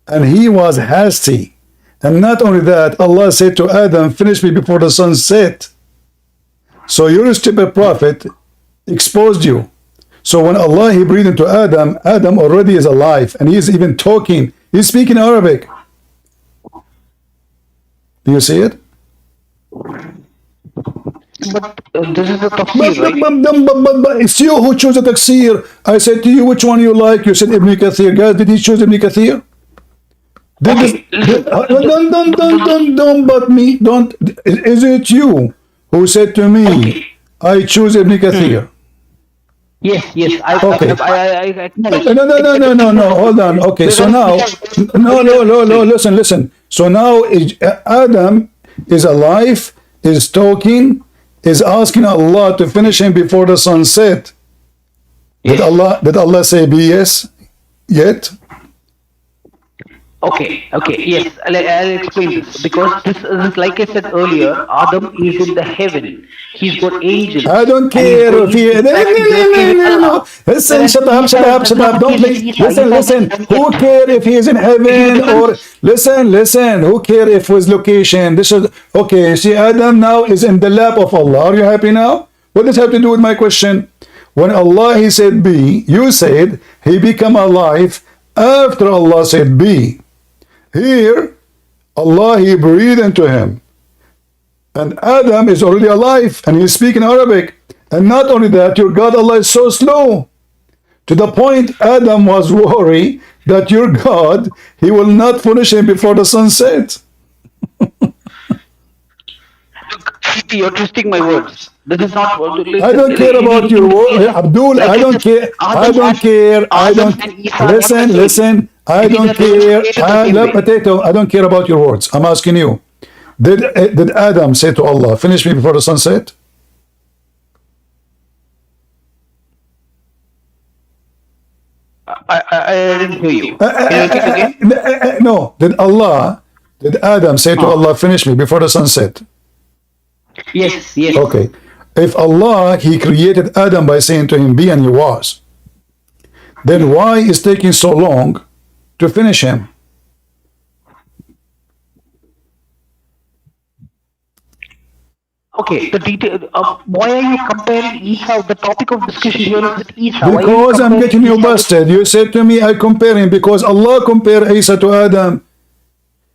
And he was hasty. And not only that, Allah said to Adam, finish me before the sun set. So your stupid prophet exposed you. So when Allah he breathed into Adam, Adam already is alive and he is even talking. He's speaking Arabic. Do you see it? But this is a But, tafsir, but, right? but it's you who chose the tafsir. I said to you, which one you like? You said Ibn Kathir. Guys, did he choose Ibn Kathir? Did this? Okay, listen. Don't but me. Don't. Is it you who said to me, Okay. I choose Ibn Kathir? Yes, yes. Okay. I acknowledge. No, no, no, no, no, no. Hold on. Okay. So now, no, no, no, no. Listen, listen. So now Adam is alive, is talking, is asking Allah to finish him before the sun set. Yes. Did Allah say be yes yet? Okay, yes, I'll explain this because this is like I said earlier. Adam is in the heaven. He's got angels, I don't and he's care going if to he. No, no, interact directly no, with no, no. Allah. Listen, Whereas shut up, shut Isa, up, that's shut not up. the Don't case with make. Isa. Listen, Isa listen. doesn't Who get care if he is in see the heaven or difference. listen, listen. Who care if his location? This is okay. See, Adam now is in the lap of Allah. Are you happy now? What does have to do with my question? When Allah he said be, you said he become alive after Allah said be. Here, Allah he breathed into him. And Adam is already alive and he's speaking Arabic. And not only that, your God Allah is so slow. To the point Adam was worried that your God, he will not finish him before the sun sets. CP, you're twisting my words. This is not. I Listen, don't care about your word, yes, Abdul. like I I don't said, care. I Adam don't and care. I Adam don't and Isa are not the listen. same. Listen. I You see don't that they were care. created the same way. Potato. I don't care about your words. I'm asking you. Did Adam say to Allah, "Finish me before the sunset"? I didn't hear you. Can you repeat again? No. Did Adam say to Oh, Allah, "Finish me before the sunset"? yes, yes. Okay. If Allah, he created Adam by saying to him, "Be," and he was, then why is taking so long to finish him? Okay, the detail. Why are you comparing Isa? The topic of discussion here is with Isa. Why are you Because I'm comparing getting you Isa with? busted. You said to me, I compare him because Allah compare Isa to Adam.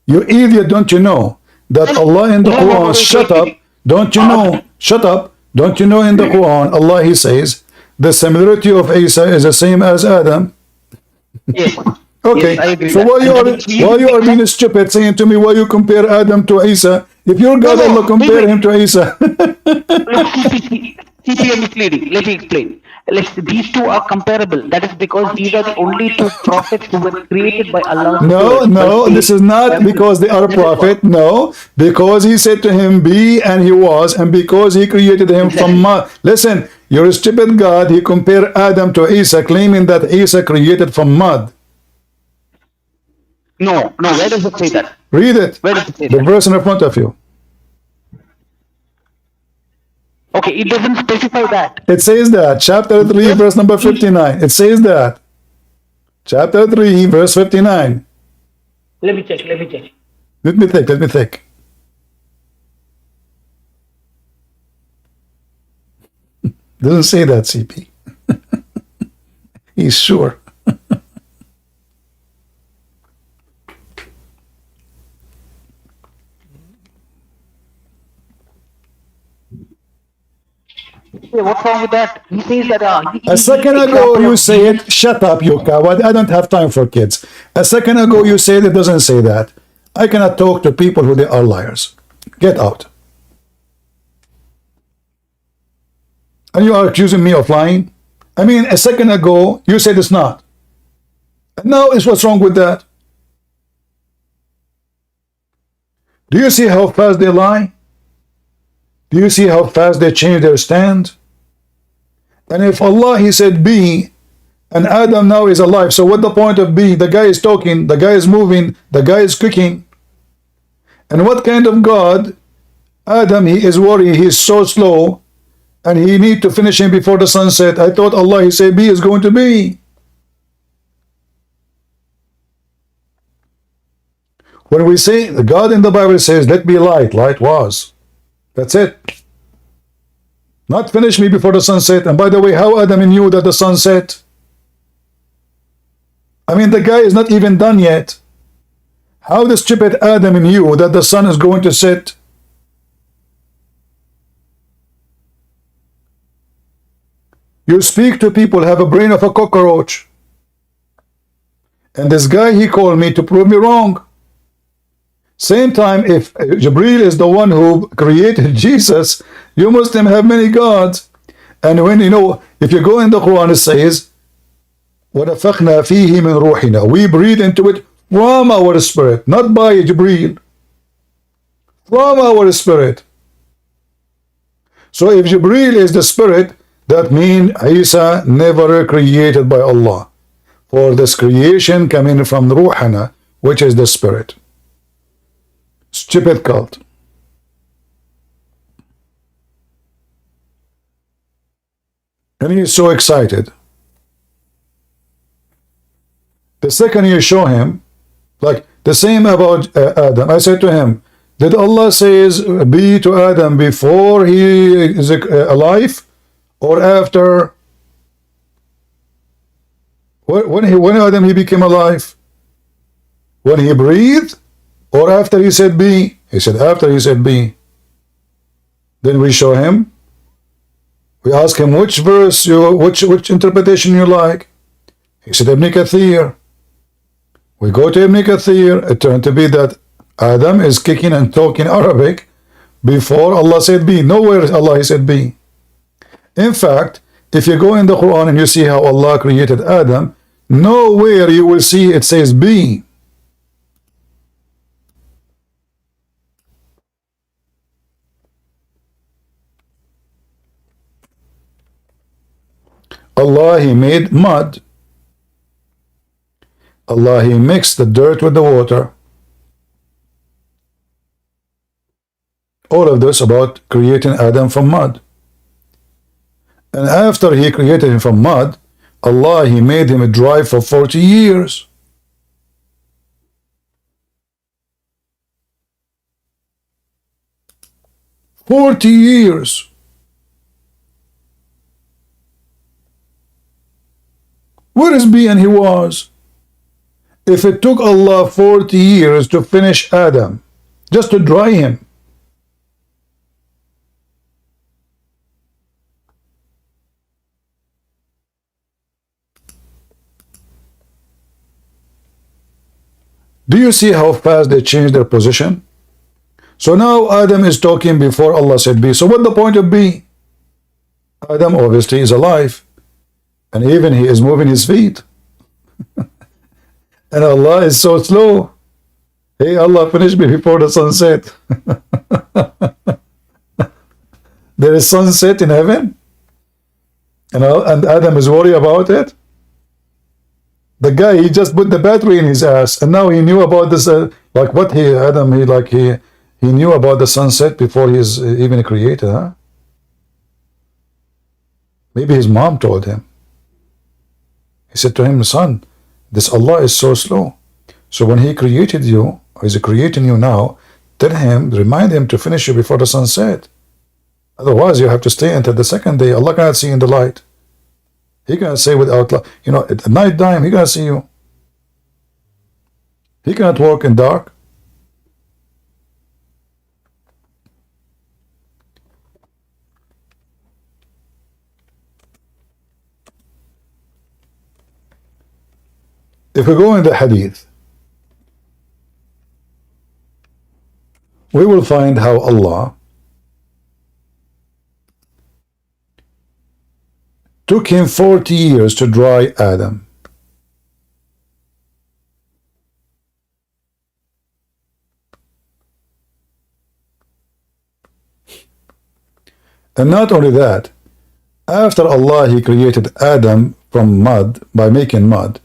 You idiot, don't you know that Allah in the No, no, no, Quran, wait, shut wait, up, wait. don't you know, shut up, don't you know in the Quran, Allah he says, the similarity of Isa is the same as Adam. Yes, yes, Okay, I agree so that. And that why you are that, being stupid saying to me why you compare Adam to Isa? If your no, God Allah no, wait, compare him wait. to Isa. Look, CP misleading. Let me explain. These two are comparable. That is because these are the only two prophets who were created by Allah's No, word by no, this saying, is not "Heaven." because they are a Yes, it was. prophet. No, because he said to him, be, and he was, and because he created him from Exactly. mud. Listen, you're a stupid God. He compared Adam to Isa, claiming that Isa created from mud. No, no. Where does it say that? Read it. Where does it say The that? verse in front of you. Okay, it doesn't specify that. It says that. Chapter 3, Just verse number it, 59. It says that. Chapter 3, verse 59. let me check. Let me check. Let me think. Let me think. Doesn't say that, CP. He's sure. Hey, what's wrong with that? He says that A second ago example you of said, Jesus. shut up, you coward. I don't have time for kids. A second ago you said it doesn't say that. I cannot talk to people who they are liars. Get out. And you are accusing me of lying? I mean, a second ago you said it's not. And now is what's wrong with that? Do you see how fast they lie? Do you see how fast they change their stand? And if Allah, he said be, and Adam now is alive, so what the point of be? The guy is talking, the guy is moving, the guy is cooking. And what kind of God? Adam, he is worried, he is so slow, and he need to finish him before the sunset. I thought Allah, he said be is going to be. When we say, the God in the Bible says, let be light, light was. That's it. Not finish me before the sunset. And by the way, how Adam knew that the sun set? I mean, the guy is not even done yet. How the stupid Adam knew that the sun is going to set? You speak to people have a brain of a cockroach. And this guy, he called me to prove me wrong. Same time, if Jibril is the one who created Jesus, you Muslim have many gods. And when you know, if you go in the Quran, it says, وَنَفَخْنَا فِيهِ مِنْ رُوحِنَا. We breathe into it from our spirit, not by Jibril. From our spirit. So if Jibril is the spirit, that means Isa never created by Allah. For this creation coming from Ruhana, which is the spirit. Stupid cult. And he is so excited. The second you show him, like the same about Adam, I said to him, did Allah says be to Adam before he is alive or after? When Adam he became alive? When he breathed or after he said be? He said after he said be. Then we show him. We ask him which verse which interpretation you like. He said Ibn Kathir. We go to Ibn Kathir. It turned to be that Adam is kicking and talking Arabic before Allah said be. Nowhere Allah said be. In fact, if you go in the Quran and you see how Allah created Adam, nowhere you will see it says be. Allah, he made mud. Allah, he mixed the dirt with the water. All of this about creating Adam from mud. And after he created him from mud, Allah, he made him dry for 40 years. $40. Where is be and he was? If it took Allah 40 years to finish Adam, just to dry him, do you see how fast they changed their position? So now Adam is talking before Allah said be. So what the point of be? Adam obviously is alive. And even he is moving his feet. And Allah is so slow. Hey, Allah, finish me before the sunset. There is sunset in heaven. And Adam is worried about it. The guy, he just put the battery in his ass. And now he knew about this. Like what Adam, he knew about the sunset before he's even created, huh? Maybe his mom told him. He said to him, son, this Allah is so slow. So when he created you, or is creating you now, tell him, remind him to finish you before the sunset. Otherwise, you have to stay until the second day. Allah cannot see in the light. He cannot say without, at night time, he cannot see you. He cannot walk in dark. If we go in the hadith, we will find how Allah took him 40 years to dry Adam. And not only that, after Allah, he created Adam from mud, by making mud,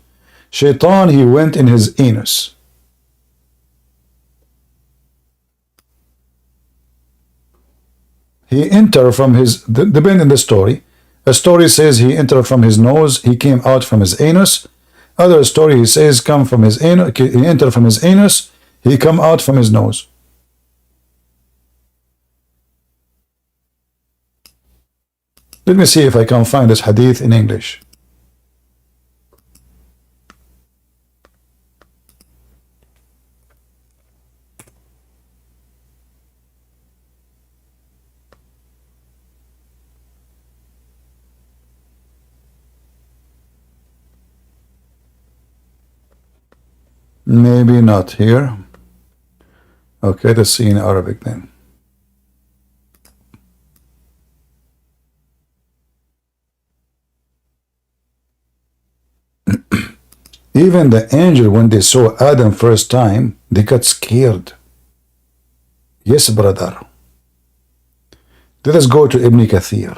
Shaitan, he went in his anus. He entered from his, depending on the story. A story says he entered from his nose, he came out from his anus. Other story he says come from his anus, he entered from his anus, he come out from his nose. Let me see if I can find this hadith in English. Maybe not here. Okay, let's see in Arabic then. Even the angel, when they saw Adam first time, they got scared. Yes, brother. Let us go to Ibn Kathir.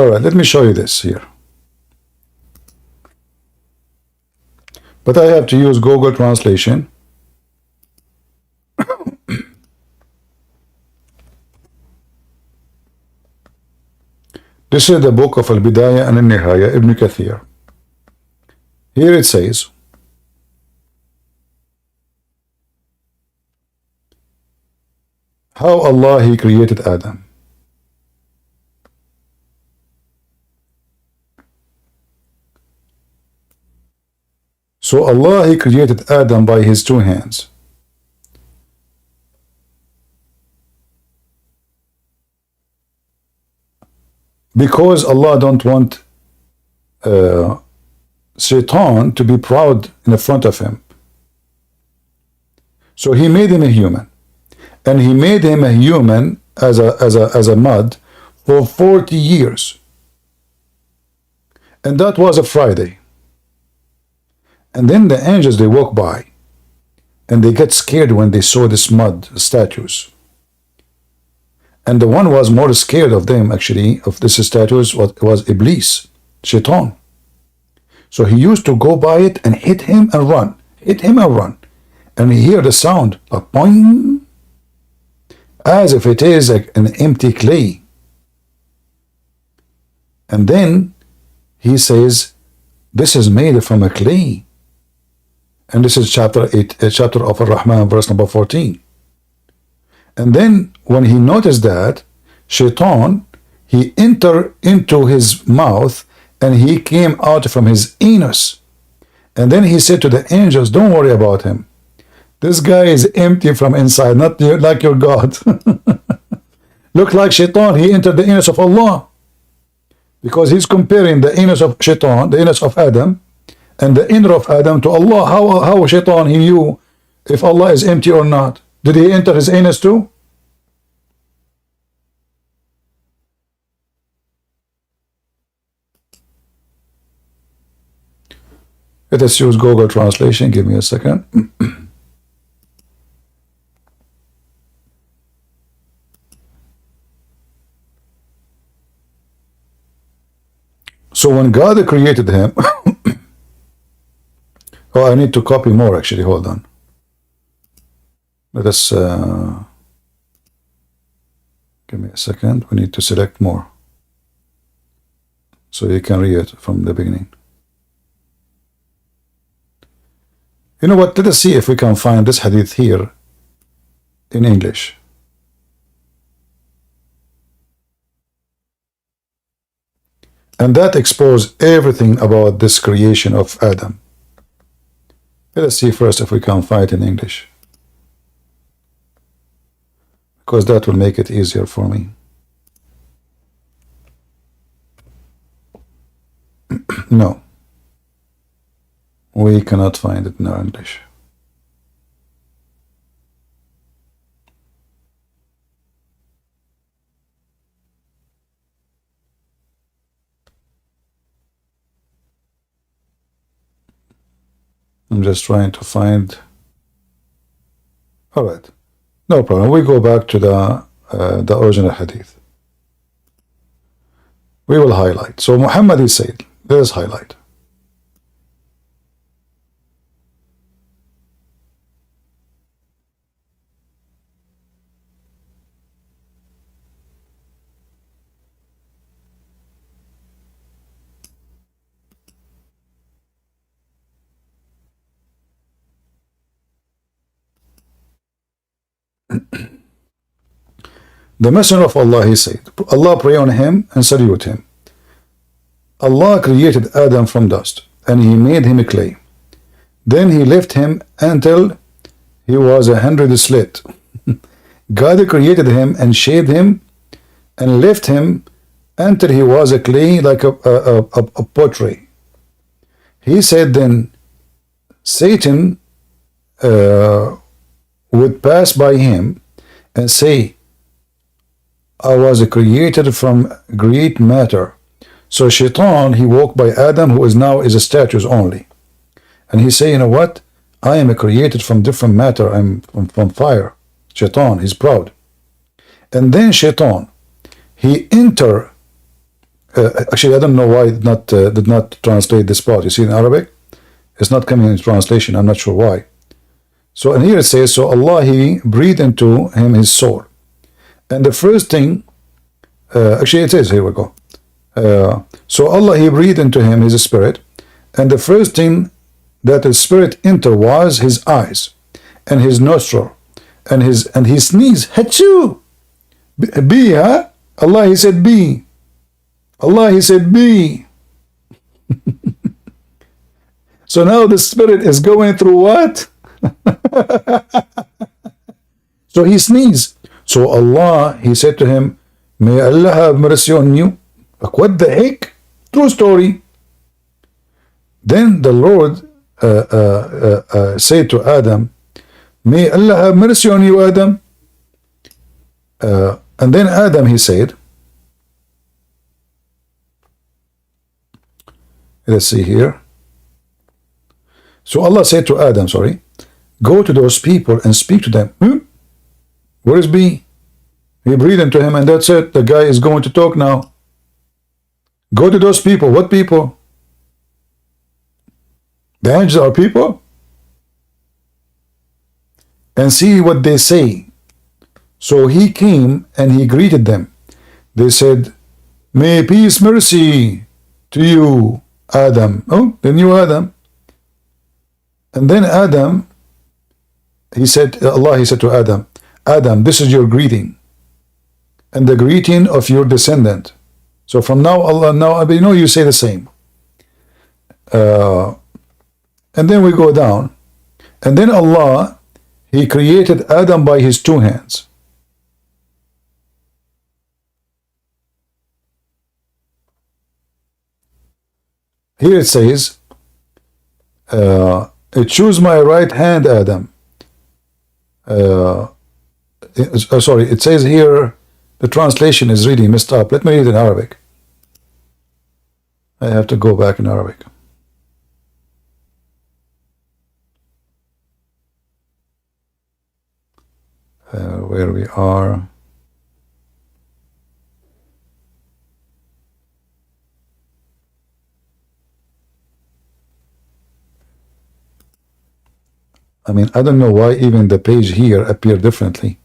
All right, let me show you this here. But I have to use Google Translation. This is the book of Al-Bidayah and Al-Nihaya, Ibn Kathir. Here it says, how Allah He created Adam. So Allah He created Adam by His two hands. Because Allah don't want Shaitan to be proud in the front of him. So He made him a human. And He made him a human as a mud for 40 years. And that was a Friday. And then the angels, they walk by. And they get scared when they saw this mud statues. And the one was more scared of them, actually, of this statues, was Iblis, Shaitan. So he used to go by it and hit him and run. Hit him and run. And he hear the sound, a boing, as if it is like an empty clay. And then he says, this is made from a clay. And this is chapter 8, chapter of Ar-Rahman, verse number 14. And then when he noticed that, Shaitan, he entered into his mouth and he came out from his anus. And then he said to the angels, don't worry about him. This guy is empty from inside, not like your God. Look like Shaitan, he entered the anus of Allah. Because he's comparing the anus of Shaitan, the anus of Adam, and the inner of Adam to Allah. How Shaitan he knew if Allah is empty or not? Did he enter his anus too? Let us use Google Translation. Give me a second. So when God created him, oh, I need to copy more actually. Hold on. Let us give me a second. We need to select more so you can read it from the beginning. You know what? Let us see if we can find this hadith here in English. And that exposes everything about this creation of Adam. Let us see first if we can find it in English, because that will make it easier for me. No, we cannot find it in our English. I'm just trying to find. All right, no problem. We go back to the original hadith. We will highlight. So Muhammad is said. Let us highlight. The Messenger of Allah, he said, Allah pray on him and salute him. Allah created Adam from dust, and he made him clay. Then he left him until he was 100 slit. God created him and shaped him and left him until he was a clay like a pottery. He said then Satan would pass by him and say, I was created from great matter. So Shaitan, he walked by Adam, who is now is a statue only. And he say, you know what? I am created from different matter. I'm from fire. Shaitan, he's proud. And then Shaitan, he enter. Actually, I don't know why it did not translate this part. You see in Arabic, it's not coming in translation. I'm not sure why. So and here it says, so Allah, he breathed into him his soul. And the first thing, actually it says, here we go. So Allah, he breathed into him his spirit. And the first thing that the spirit entered was his eyes and his nostril and he sneezed. Hachu! B, huh? Allah, he said B. Allah, he said B. So now the spirit is going through what? So he sneezed. So Allah, he said to him, may Allah have mercy on you. Like, what the heck? True story. Then the Lord said to Adam, may Allah have mercy on you, Adam. And then Adam, he said, let's see here. So Allah said to Adam, sorry, go to those people and speak to them. Where is B? He breathed into him and that's it. The guy is going to talk now. Go to those people. What people? The angels are people? And see what they say. So he came and he greeted them. They said, may peace, mercy to you, Adam. Oh, the new Adam. And then Adam, he said, Allah, he said to Adam, Adam, this is your greeting and the greeting of your descendant. So from now, Allah, now, you know, you say the same. And then we go down. And then Allah, he created Adam by his two hands. Here it says, choose my right hand, Adam. Sorry, it says here, the translation is really messed up. Let me read it in Arabic. I have to go back in Arabic. Where we are. I mean, I don't know why even the page here appear differently.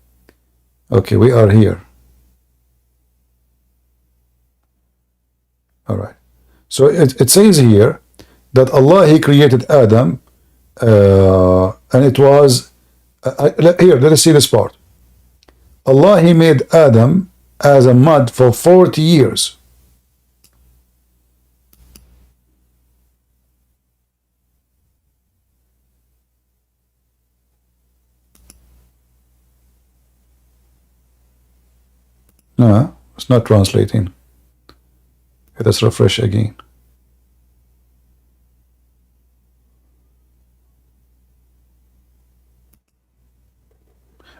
Okay, we are here. All right. So it says here that Allah, he created Adam, and it was, here, let us see this part. Allah, he made Adam as a mud for 40 years. No, it's not translating. Let us refresh again.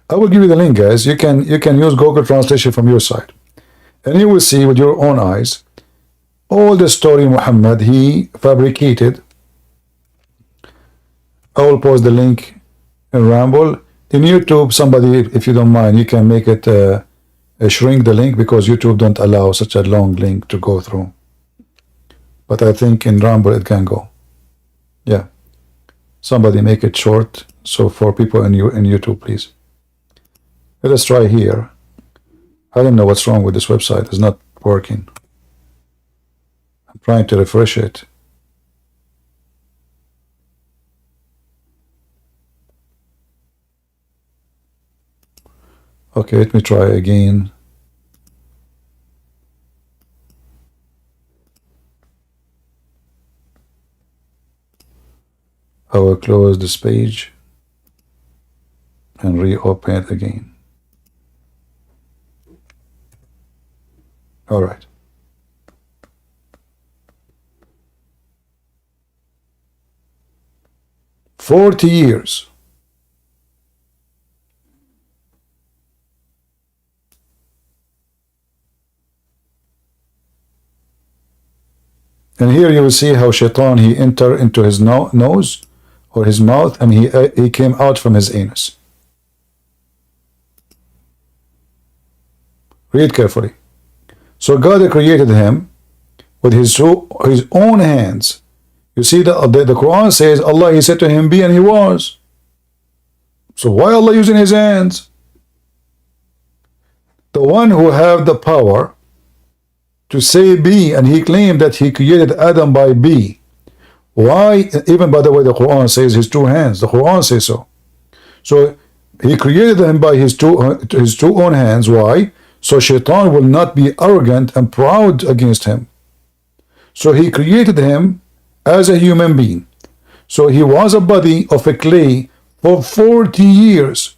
I will give you the link, guys. You can use Google Translation from your side, and you will see with your own eyes all the story Muhammad he fabricated. I will post the link in Ramble in YouTube. Somebody, if you don't mind, you can make it shrink the link because YouTube don't allow such a long link to go through. But I think in Ramble it can go. Yeah. Somebody make it short so for people in YouTube, please. Let us try here. I don't know what's wrong with this website. It's not working. I'm trying to refresh it. Okay, let me try again. I will close this page and reopen it again. All right. "40 years. And here you will see how Shaitan, he entered into his nose or his mouth, and he came out from his anus. Read carefully. So God created him with his own hands. You see, the Quran says Allah, he said to him, be, and he was. So why Allah using his hands? The one who have the power to say be, and he claimed that he created Adam by be. Why? Even by the way, the Quran says his two hands. The Quran says so. So he created him by his two own hands. Why? So Shaitan will not be arrogant and proud against him. So he created him as a human being. So he was a body of a clay for 40 years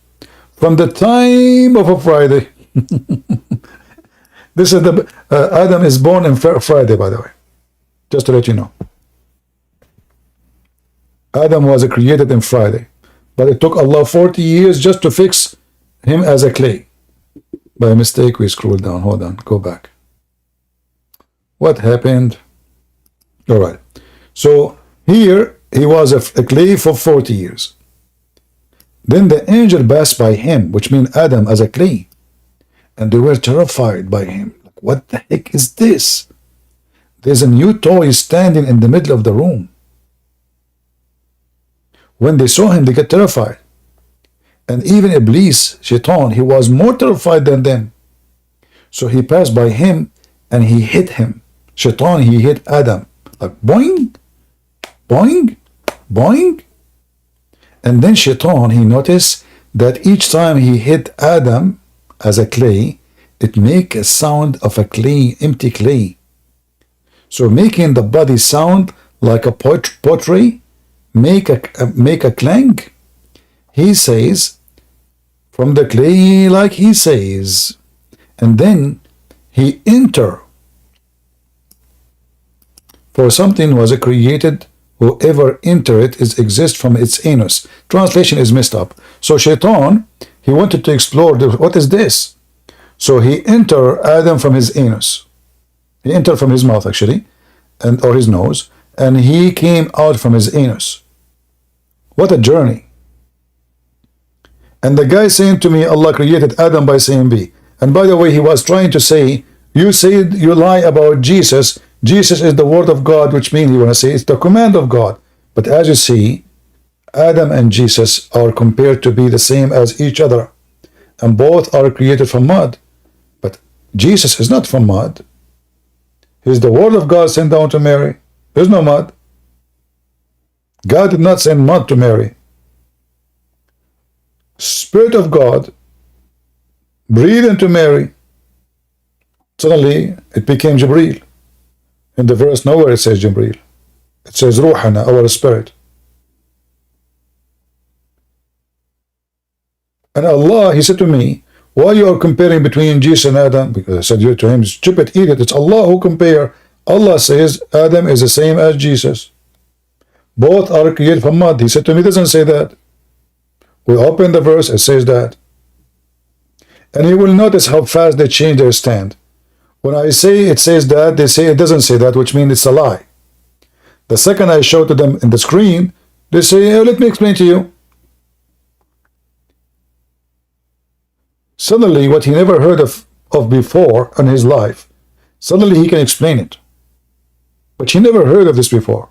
from the time of a Friday. This is the Adam is born on Friday, by the way, just to let you know. Adam was created on Friday, but it took Allah 40 years just to fix him as a clay. By mistake, we scrolled down. Hold on, go back. What happened? All right. So here he was a clay for 40 years. Then the angel passed by him, which means Adam as a clay, and they were terrified by him. Like, what the heck is this? There's a new toy standing in the middle of the room. When they saw him, they got terrified. And even Iblis, Shaitan, he was more terrified than them. So he passed by him and he hit him. Shaitan, he hit Adam. Like boing, boing, boing. And then Shaitan, he noticed that each time he hit Adam as a clay, it make a sound of a clay, empty clay. So making the body sound like a pottery, make a clang. He says, from the clay, like he says. And then he enter. For something was created, whoever enter it is exist from its anus. Translation is messed up. So Shaitan, he wanted to explore what is this. So he enter Adam from his anus. He entered from his mouth actually, or his nose, and he came out from his anus. What a journey. And the guy saying to me, Allah created Adam by saying be. And by the way, he was trying to say, you said you lie about Jesus. Jesus is the word of God, which means you want to say it's the command of God. But as you see, Adam and Jesus are compared to be the same as each other. And both are created from mud. But Jesus is not from mud. He's the word of God sent down to Mary. There's no mud. God did not send mud to Mary. Spirit of God breathed into Mary. Suddenly, it became Jibreel. In the verse nowhere it says Jibreel. It says Ruhana, our spirit. And Allah, he said to me, why you are comparing between Jesus and Adam? Because I said to him, stupid idiot, it's Allah who compare. Allah says Adam is the same as Jesus. Both are created from mud. He said to me, it doesn't say that. We open the verse, it says that. And you will notice how fast they change their stand. When I say it says that, they say it doesn't say that, which means it's a lie. The second I show to them in the screen, they say, oh, let me explain to you. Suddenly, what he never heard of before in his life, suddenly he can explain it. But he never heard of this before.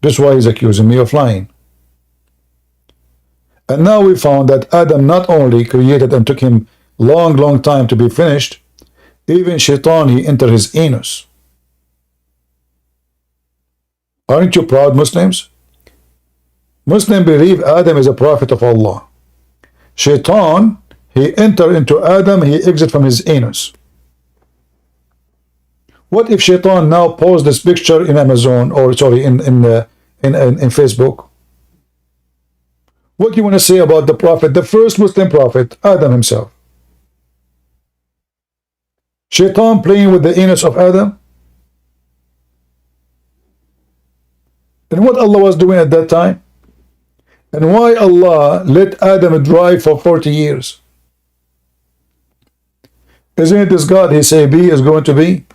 That's why he's accusing me of lying. And now we found that Adam not only created and took him long time to be finished, even Shaitan, he entered his anus. Aren't you proud, Muslims? Muslims believe Adam is a prophet of Allah. Shaitan, he entered into Adam, he exit from his anus. What if Shaitan now posts this picture in Amazon, or sorry, in Facebook, What do you want to say about the prophet, the first Muslim prophet, Adam himself? Shaitan playing with the anus of Adam? And what Allah was doing at that time? And why Allah let Adam dry for 40 years? Isn't it this God he say be is going to be?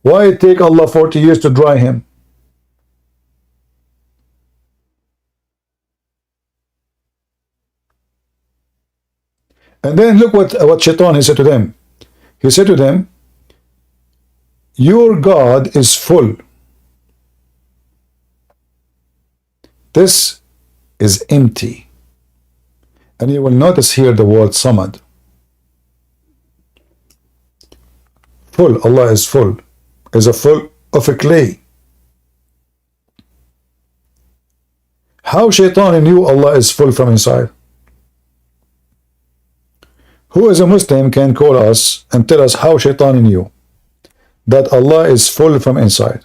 Why it take Allah 40 years to dry him? And then look what Shaitan he said to them. He said to them, your God is full. This is empty. And you will notice here the word samad. Full, Allah is full. Is a full of a clay. How Shaitan knew Allah is full from inside? Who as a Muslim can call us and tell us how Shaitan knew that Allah is full from inside?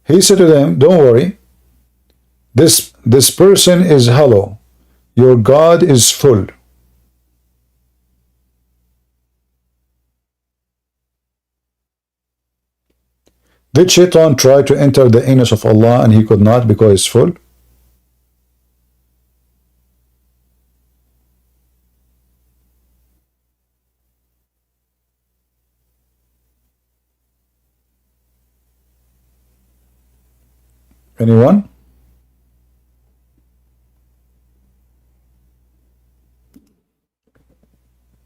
He said to them, don't worry, this person is hollow. Your God is full. Did Shaitan try to enter the anus of Allah and he could not because it's full? Anyone?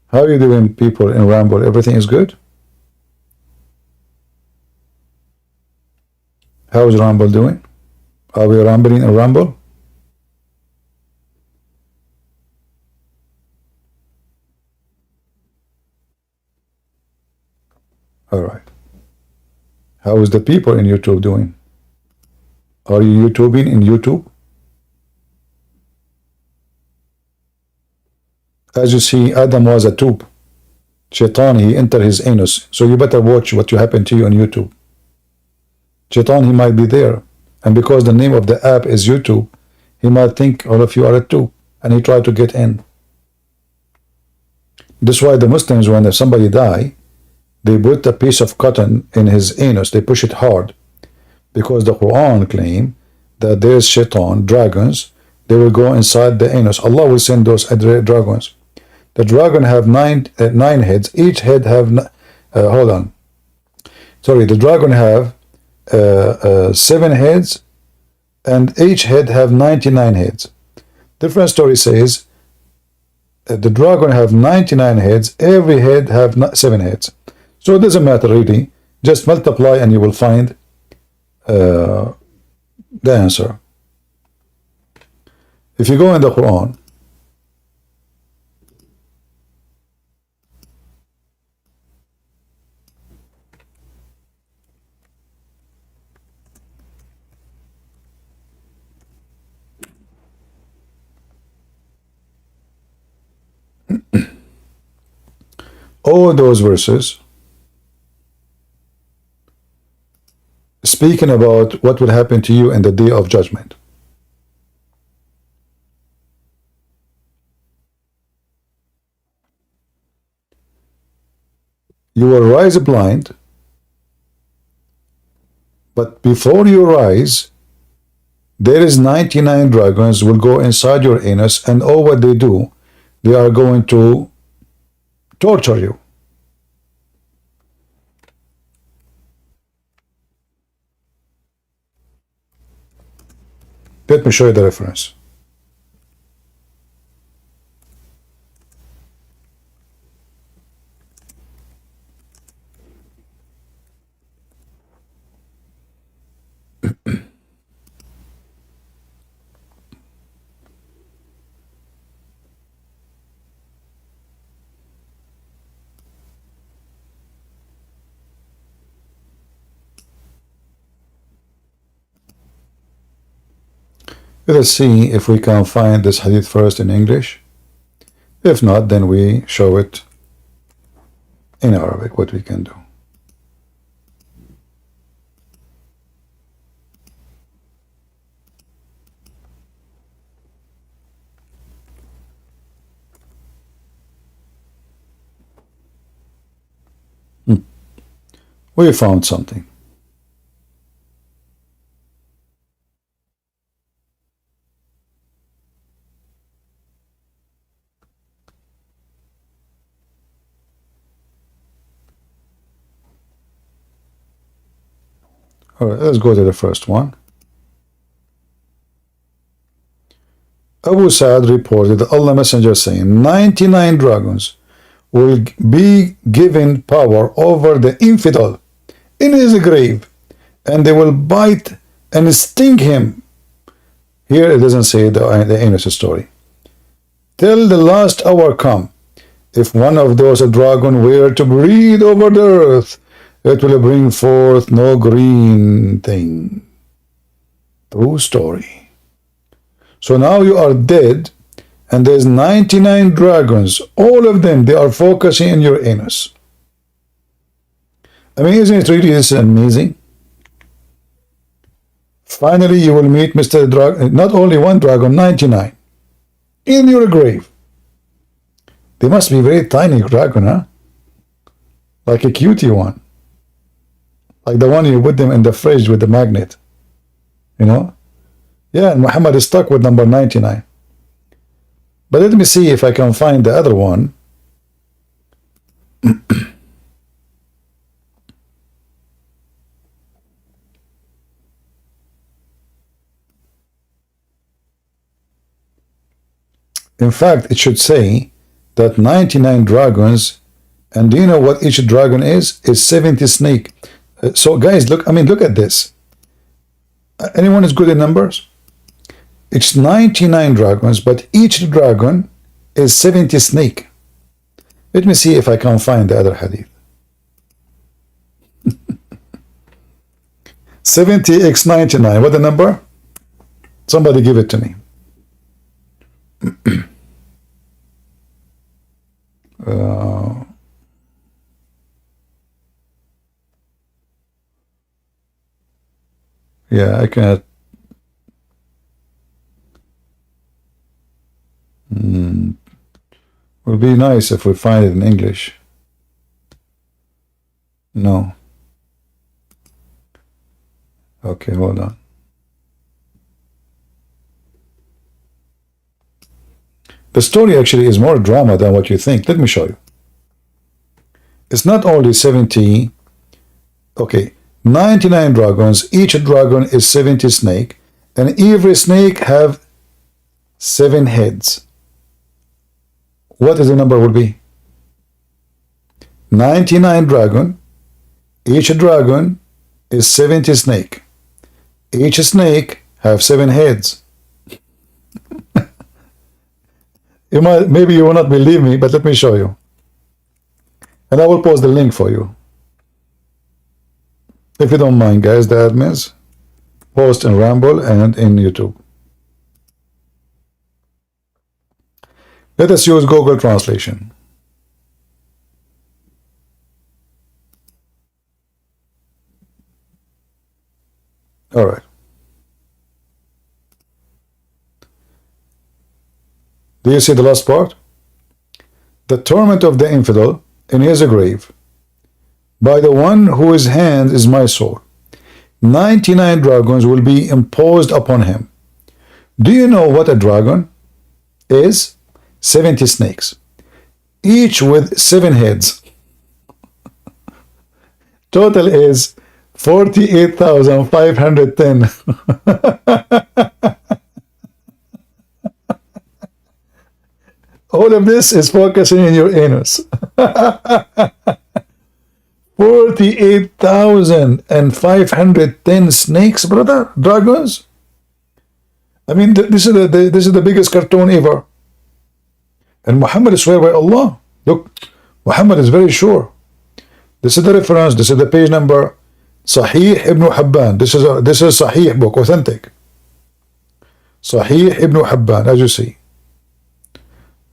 How are you doing, people in Ramble? Everything is good? How is Ramble doing? Are we rambling in Ramble? All right. How is the people in YouTube doing? Are you YouTubing in YouTube? As you see, Adam was a tube. Shaitan, he entered his anus. So you better watch what you happen to you on YouTube. Shaitan, he might be there. And because the name of the app is YouTube, he might think all of you are a tube. And he tried to get in. That's why the Muslims, when somebody die, they put a piece of cotton in his anus. They push it hard. Because the Quran claim that there's Shaitan, dragons, they will go inside the anus. Allah will send those dragons. The dragon have nine heads. Each head have, hold on. Sorry, the dragon have 7 heads, and each head have 99 heads. Different story says the dragon have 99 heads. Every head have 7 heads. So it doesn't matter really. Just multiply and you will find the answer. If you go in the Quran, all those verses speaking about what will happen to you in the day of judgment. You will rise blind, but before you rise, there is 99 dragons will go inside your anus, and all what they do, they are going to torture you. Let me show you the reference. Let's see if we can find this hadith first in English. If not, then we show it in Arabic, what we can do. We found something. All right, let's go to the first one. Abu Sa'd reported the Allah Messenger saying, 99 dragons will be given power over the infidel in his grave, and they will bite and sting him. Here it doesn't say the innocent story. Till the last hour come. If one of those dragon were to breathe over the earth, it will bring forth no green thing. True story. So now you are dead, and there's 99 dragons. All of them, they are focusing in your anus. I mean, isn't it really amazing? Finally, you will meet Mr. Dragon, not only one dragon, 99, in your grave. They must be very tiny dragon, huh? Like a cutie one. Like the one you put them in the fridge with the magnet. You know? Yeah, and Muhammad is stuck with number 99. But let me see if I can find the other one. In fact, it should say that 99 dragons, and do you know what each dragon is? It's 70 snake. So guys, look, I mean, look at this. Anyone is good at numbers? It's 99 dragons, but each dragon is 70 snake. Let me see if I can find the other hadith. 70x 99, what the number? Somebody give it to me. Yeah, I cannot. Would be nice if we find it in English. No. Okay, hold on. The story actually is more drama than what you think. Let me show you. It's not only 70. Okay, 99 dragons. Each dragon is 70 snake, and every snake have 7 heads. What is the number would be? 99 dragon. Each dragon is 70 snake. Each snake have 7 heads. Maybe you will not believe me, but let me show you. And I will post the link for you. If you don't mind, guys, the admins, post in Ramble and in YouTube. Let us use Google Translation. All right. Do you see the last part? The torment of the infidel in his grave, by the one whose hand is my soul. 99 dragons will be imposed upon him. Do you know what a dragon is? 70 snakes, each with 7 heads. Total is 48,510. All of this is focusing in your anus. 48,510 snakes, brother, dragons. I mean, this is the biggest cartoon ever. And Muhammad swear by Allah. Look, Muhammad is very sure. This is the reference. This is the page number. Sahih Ibn Hibban. This is Sahih book, authentic. Sahih Ibn Hibban, as you see.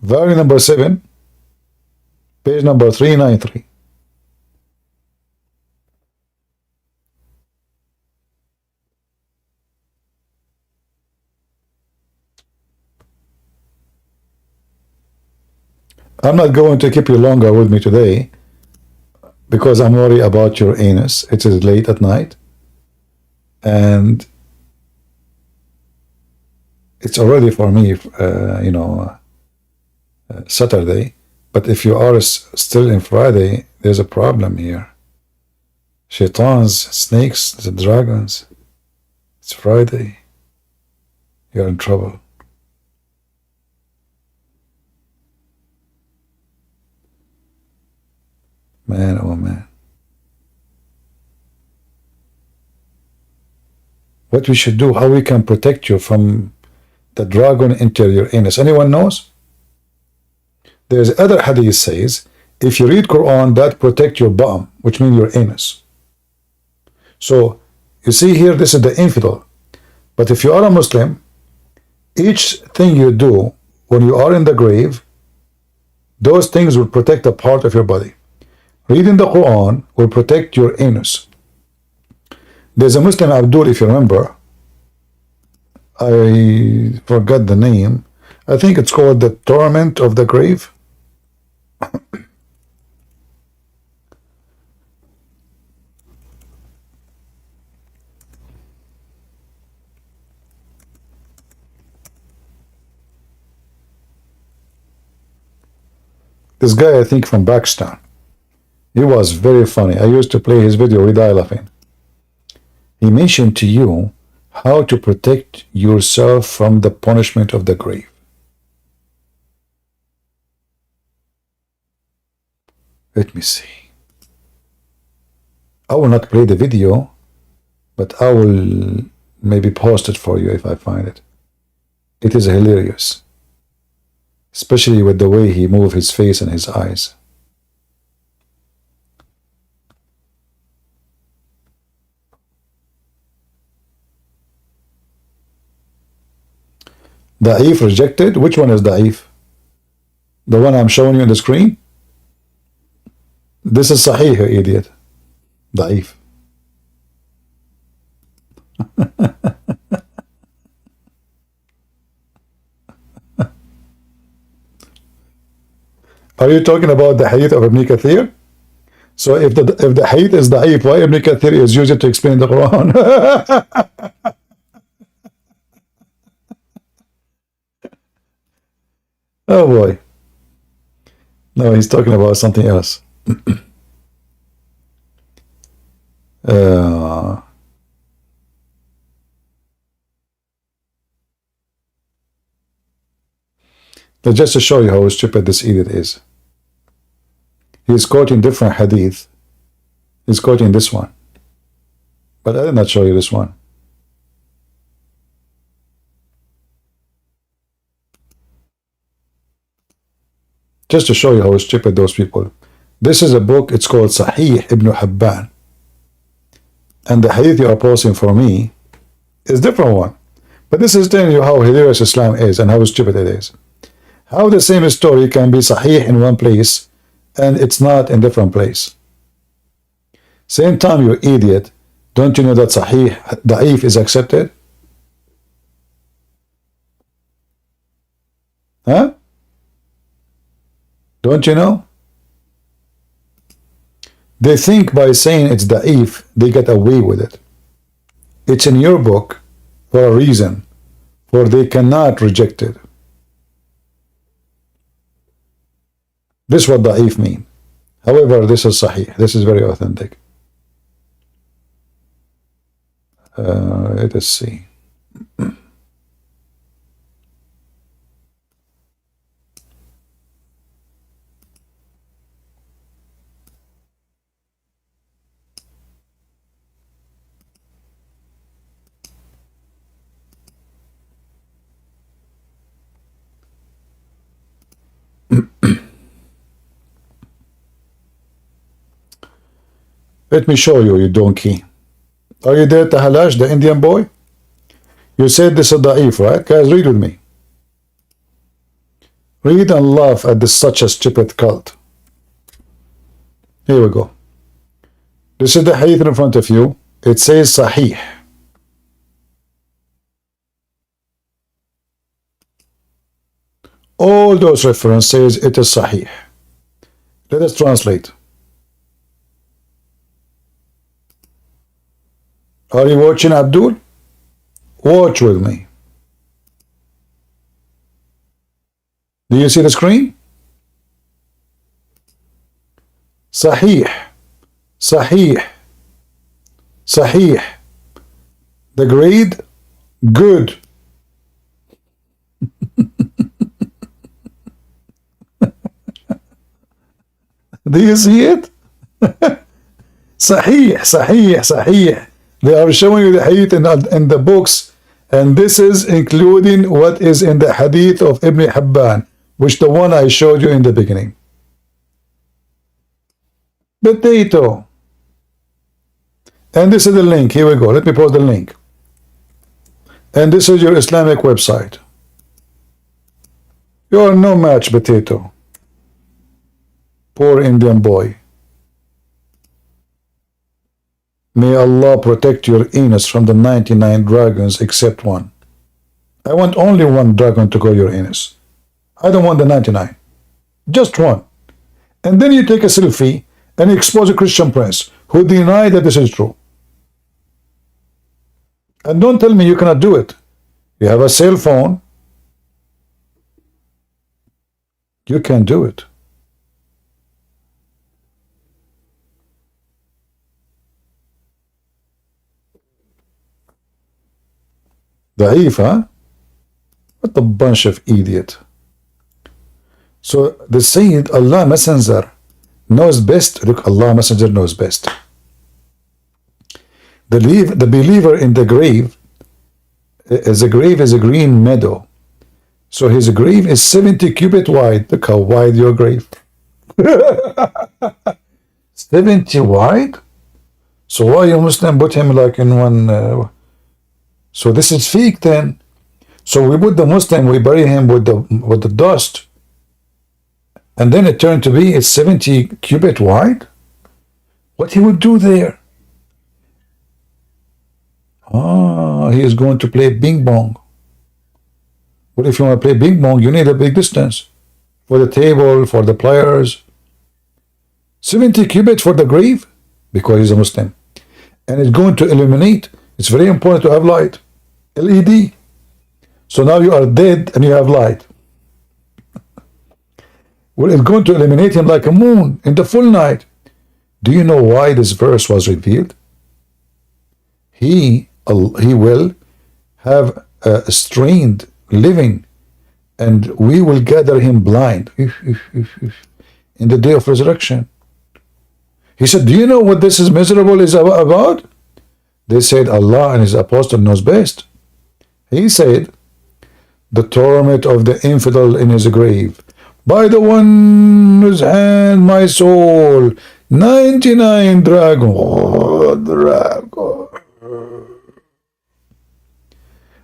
Volume number 7, page number 393. I'm not going to keep you longer with me today. because I'm worried about your anus. It is late at night, and it's already for me, Saturday. But if you are still in Friday, there's a problem here. Shaitans, snakes, the dragons. It's Friday. You're in trouble. Man, oh man. What we should do, how we can protect you from the dragon into your anus. Anyone knows? There's other hadith says, if you read Quran, that protect your bottom, which means your anus. So, you see here, this is the infidel. But if you are a Muslim, each thing you do when you are in the grave, those things will protect a part of your body. Reading the Quran will protect your anus. There's a Muslim, Abdul, if you remember, I forgot the name. I think it's called the Torment of the Grave. This guy, I think from Pakistan. He was very funny. I used to play his video, we die laughing. He mentioned to you how to protect yourself from the punishment of the grave. Let me see. I will not play the video, but I will maybe post it for you if I find it. It is hilarious, especially with the way he moved his face and his eyes. Da'if rejected. Which one is Da'if? The one I'm showing you on the screen? This is Sahih, you idiot. Da'if. Are you talking about the hadith of Ibn Kathir? So if the hadith is Da'if, why Ibn Kathir is used it to explain the Quran? Oh boy. No, he's talking about something else. Just to show you how stupid this idiot is. He's quoting different hadith. He's quoting this one. But I did not show you this one. Just to show you how stupid those people. This is a book, it's called Sahih Ibn Hibban. And the hadith you are posting for me is a different one. But this is telling you how hilarious Islam is and how stupid it is. How the same story can be Sahih in one place and it's not in different place. Same time, you idiot, don't you know that Sahih, Da'if is accepted? Huh? Don't you know? They think by saying it's Da'if, they get away with it. It's in your book for a reason, for they cannot reject it. This is what Da'if mean. However, this is Sahih. This is very authentic. Let us see. Let me show you, you donkey. Are you there, Tahalash, the Indian boy? You said this is Da'if, right? Guys, read with me. Read and laugh at this such a stupid cult. Here we go. This is the hadith in front of you. It says Sahih. All those references, it is Sahih. Let us translate. Are you watching, Abdul? Watch with me. Do you see the screen? Sahih, Sahih, Sahih. The grade, good. Do you see it? Sahih, Sahih, Sahih. They are showing you the hadith in the books, and this is including what is in the hadith of Ibn Hibban, which the one I showed you in the beginning. Potato. And this is the link. Here we go. Let me post the link. And this is your Islamic website. You are no match, potato. Poor Indian boy. May Allah protect your anus from the 99 dragons except one. I want only one dragon to go your anus. I don't want the 99. Just one. And then you take a selfie and expose a Christian prince who deny that this is true. And don't tell me you cannot do it. You have a cell phone. You can do it. Da'if, huh? What a bunch of idiot. So the Sayyid, Allah Messenger, knows best. Look, Allah Messenger knows best. The believer in the grave, as a grave is a green meadow. So his grave is 70 cubit wide. Look how wide your grave. 70 wide? So why you Muslim put him like in one... So this is fake then. So we put the Muslim, we bury him with the dust. And then it turned to be it's 70 cubit wide? What he would do there? Ah, he is going to play ping pong. Well, if you want to play ping pong, you need a big distance. For the table, for the players. 70 cubits for the grave? Because he's a Muslim. And it's going to illuminate. It's very important to have light. LED. So now you are dead and you have light. Well, it's going to illuminate him like a moon in the full night. Do you know why this verse was revealed? He will have a strained living, and we will gather him blind in the day of resurrection. He said, do you know what this is miserable is about? They said, Allah and his apostle knows best. He said, the torment of the infidel in his grave, by the one whose hand my soul, 99 dragon, dragon.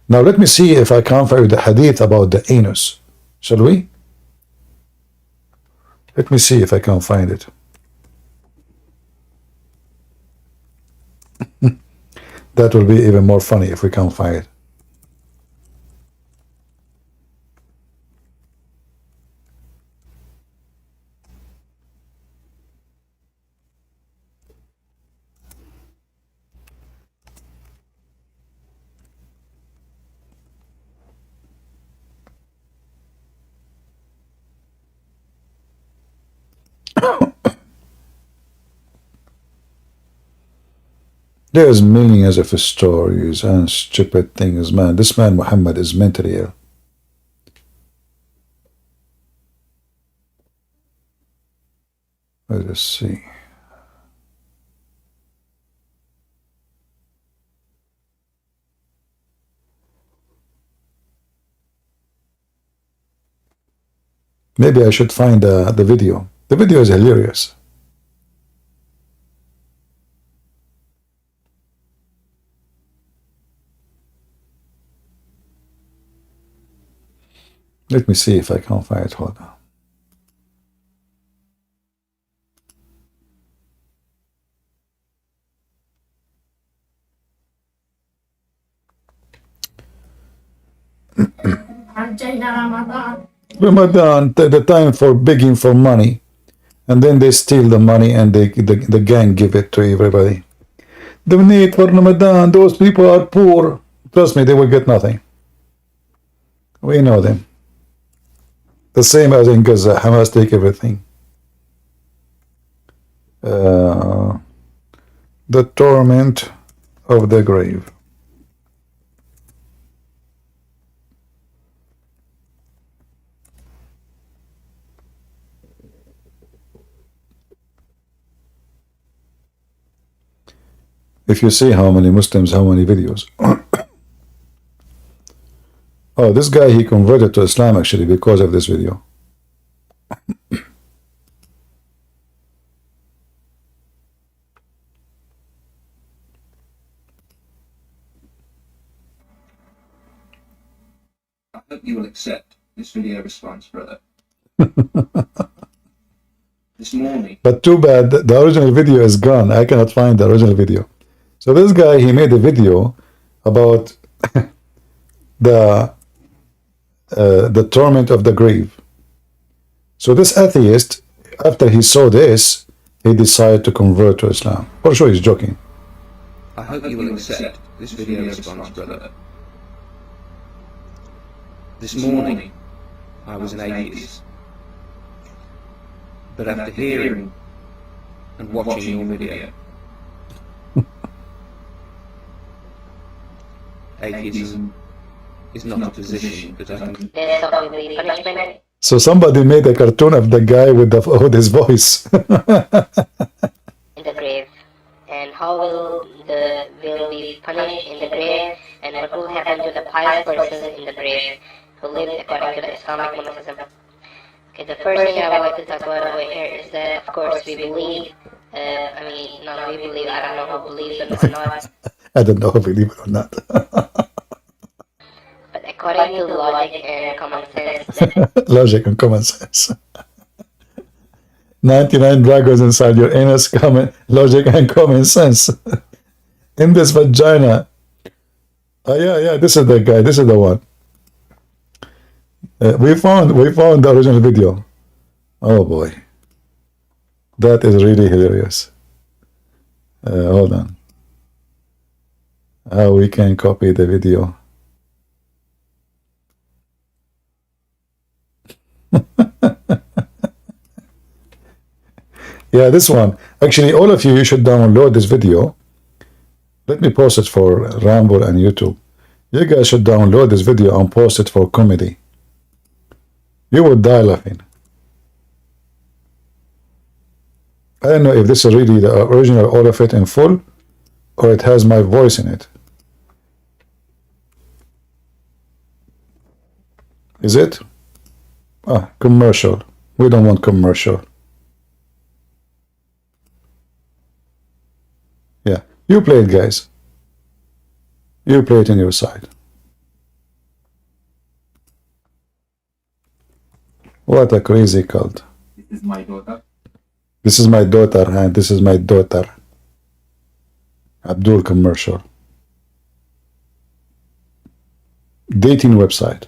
Now let me see if I can find the hadith about the anus. Shall we? Let me see if I can find it. That will be even more funny if we can find it. There's millions of stories and stupid things, man. This man, Muhammad, is mentally ill. Let us see. Maybe I should find the video. The video is hilarious. Let me see if I can find it. Hold on. Ramadan, the time for begging for money, and then they steal the money and the gang give it to everybody. Donate for Ramadan. Those people are poor. Trust me, they will get nothing. We know them. The same as in Gaza. Hamas take everything. The torment of the grave. If you see how many Muslims, how many videos. Oh, this guy, he converted to Islam actually because of this video. I hope you will accept this video response, brother. This morning. But too bad, the original video is gone. I cannot find the original video. So this guy, he made a video about the torment of the grave. So this atheist, after he saw this, he decided to convert to Islam. For sure, he's joking. I hope you will accept this video response, brother. This morning, I was an atheist. But after hearing and watching your video, atheism is not a position that I can... So somebody made a cartoon of the guy with his voice. In the grave, and how will be punished in the grave, and what will happen to the pious persons in the grave who lived according to the Islamic monotheism. Okay, the first thing I would like to talk about over here is that, of course, we believe, I don't know who believes it or not. I don't know if I believe it or not. But according to logic and common sense... Logic and common sense. 99 dragons inside your anus, logic and common sense. In this vagina. Oh, yeah, this is the guy, this is the one. We found the original video. Oh boy, that is really hilarious. Hold on. How we can copy the video? Yeah, this one. Actually, all of you should download this video. Let me post it for Rambo and YouTube. You guys should download this video and post it for comedy. You would die laughing. I don't know if this is really the original, all of it in full, or it has my voice in it. Is it? Ah, commercial. We don't want commercial. Yeah, you play it, guys. You play it on your side. What a crazy cult. This is my daughter. This is my daughter, and this is my daughter. Abdul commercial. Dating website.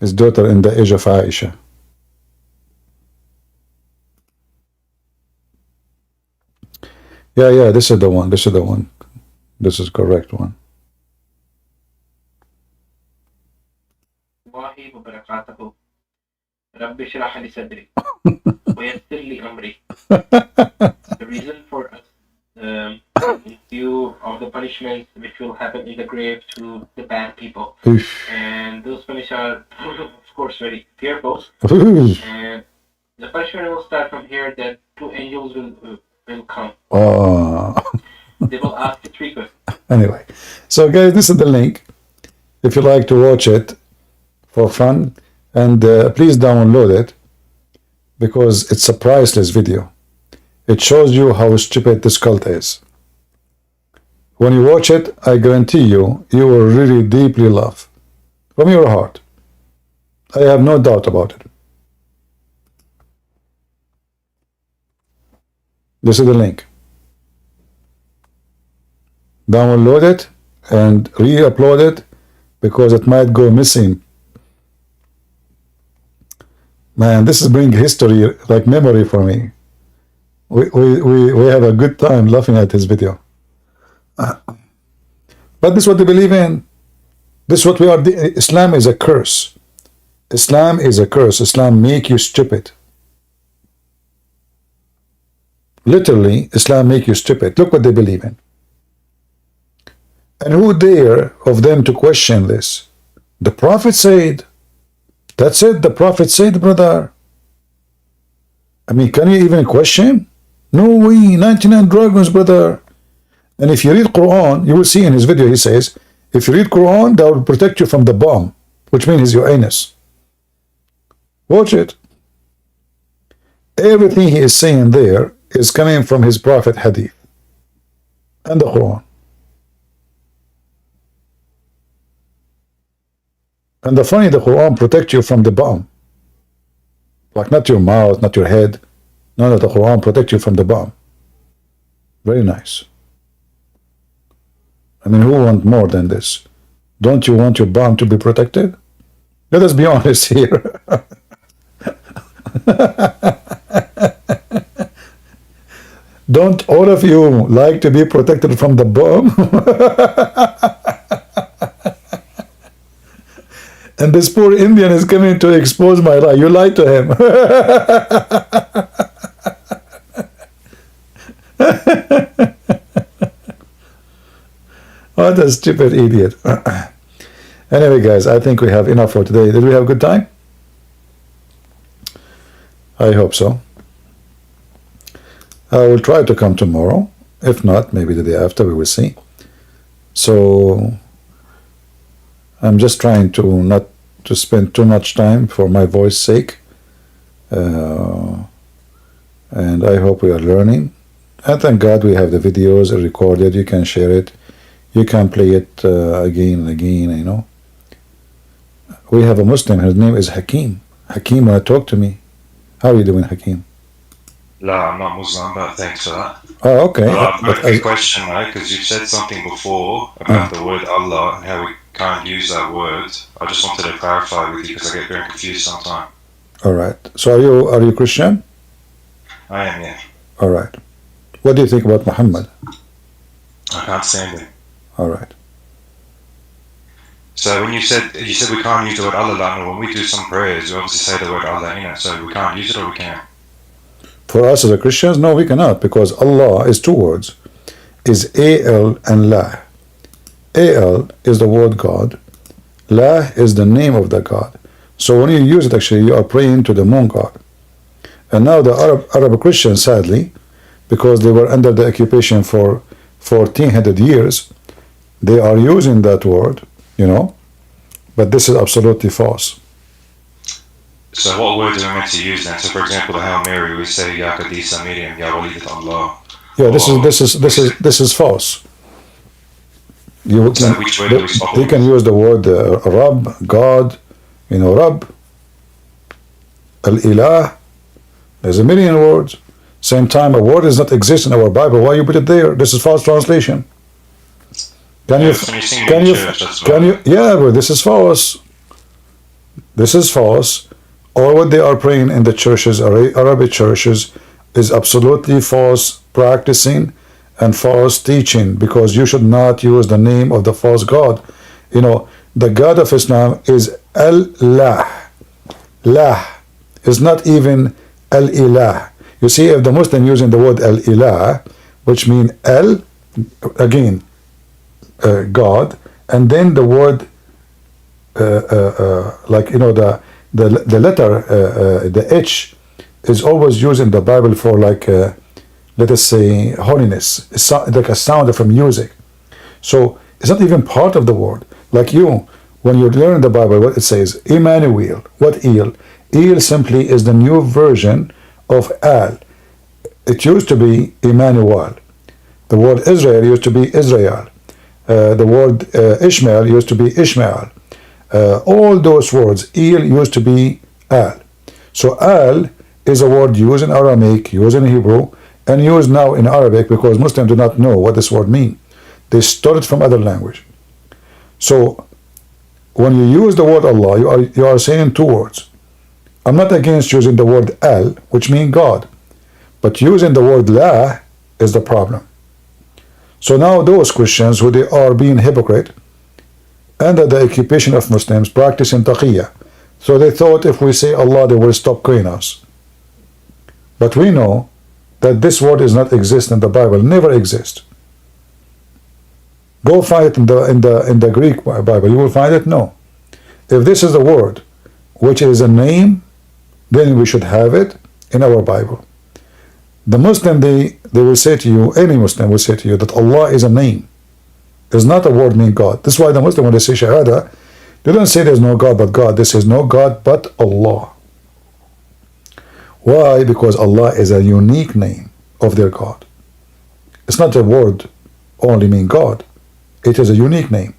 His daughter in the age of Aisha. Yeah, this is the one. This is the one. This is correct one. الله وبركاته رب اشرح لي صدري ويسر لي أمري. The reason for us in view of the punishments which will happen in the grave to the bad people, and those punishments are of course very fearful, and the punishment will start from here that two angels will come. They will ask the three questions. Anyway, so guys, this is the link if you like to watch it for fun, and please download it because it's a priceless video. It shows you how stupid this cult is. When you watch it, I guarantee you, you will really deeply laugh from your heart. I have no doubt about it. This is the link. Download it and re-upload it because it might go missing. Man, this is bringing history, like memory for me. We have a good time laughing at his video. But this is what they believe in. This is what we are. Islam is a curse. Islam is a curse. Islam make you stupid. Literally, Islam make you stupid. Look what they believe in. And who dare of them to question this? The Prophet said. That's it. The Prophet said, brother. I mean, can you even question? No way. 99 dragons, brother. And if you read Quran, you will see in his video, he says, if you read Quran, that will protect you from the bomb, which means your anus. Watch it. Everything he is saying there is coming from his Prophet Hadith and the Quran. And the funny, the Quran protects you from the bomb. Like not your mouth, not your head. No, the Quran protects you from the bomb. Very nice. I mean, who want more than this? Don't you want your bomb to be protected? Let us be honest here. Don't all of you like to be protected from the bomb? And this poor Indian is coming to expose my lie. You lied to him. What a stupid idiot. Anyway, guys, I think we have enough for today. Did we have a good time? I hope so. I will try to come tomorrow. If not, maybe the day after, we will see. So I'm just trying to not to spend too much time for my voice sake. And I hope we are learning. And thank God we have the videos recorded. You can share it. You can play it again and again, you know. We have a Muslim. His name is Hakim. Hakim, want to talk to me? How are you doing, Hakim? No, I'm not Muslim, but thanks for that. Oh, okay. I've got a question, mate, because you said something before about the word Allah and how we can't use that word. I just wanted to clarify with you because I get very confused sometimes. All right. So are you Christian? I am, yeah. All right. What do you think about Muhammad? I can't stand him. All right. So when you said we can't use the word Allah, like, when we do some prayers, we obviously say the word Allah in it, so we can't use it or we can. For us as a Christians, no, we cannot, because Allah is two words. Is A-L and La. A-L is the word God. La is the name of the God. So when you use it, actually, you are praying to the moon God. And now the Arab Christians, sadly, because they were under the occupation for 1400 years, they are using that word, you know, but this is absolutely false. So what words are we meant to use then? So for example, the Hail Mary, we say Ya Qadisa Miriam, Ya Walidat Allah. Yeah, this is false. You so which word do we swap? They can use the word Rab, God, you know, Rab, Al-Ilah. There's a million words. Same time, a word does not exist in our Bible. Why you put it there? This is false translation. Can you? Yeah, but this is false. This is false. All what they are praying in the churches, Arabic churches, is absolutely false practicing and false teaching, because you should not use the name of the false God. You know, the God of Islam is Allah. Lah is not even Al-Ilah. You see, if the Muslim using the word Al-Ilah, which means Al, again, God, and then the word, like, you know, the letter, the H, is always used in the Bible for, like, let us say, holiness. It's like a sound of music. So it's not even part of the word. Like you, when you learn the Bible, what it says, Emmanuel. What El? El simply is the new version of Al. It used to be Emmanuel. The word Israel used to be Israel. The word Ishmael used to be Ishmael. All those words, El used to be Al. So Al is a word used in Aramaic, used in Hebrew, and used now in Arabic, because Muslims do not know what this word means. They stole it from other language. So when you use the word Allah, you are saying two words. I'm not against using the word al, which means God, but using the word la is the problem. So now those Christians who they are being hypocrite under the occupation of Muslims practicing taqiyya. So they thought if we say Allah, they will stop killing us. But we know that this word does not exist in the Bible, never exist. Go find it in the Greek Bible. You will find it. No. If this is the word, which is a name, then we should have it in our Bible. The Muslim, they will say to you, any Muslim will say to you that Allah is a name. It's not a word meaning God. This is why the Muslim, when they say Shahada, they don't say there's no God but God. They say no God but Allah. Why? Because Allah is a unique name of their God. It's not a word only mean God. It is a unique name.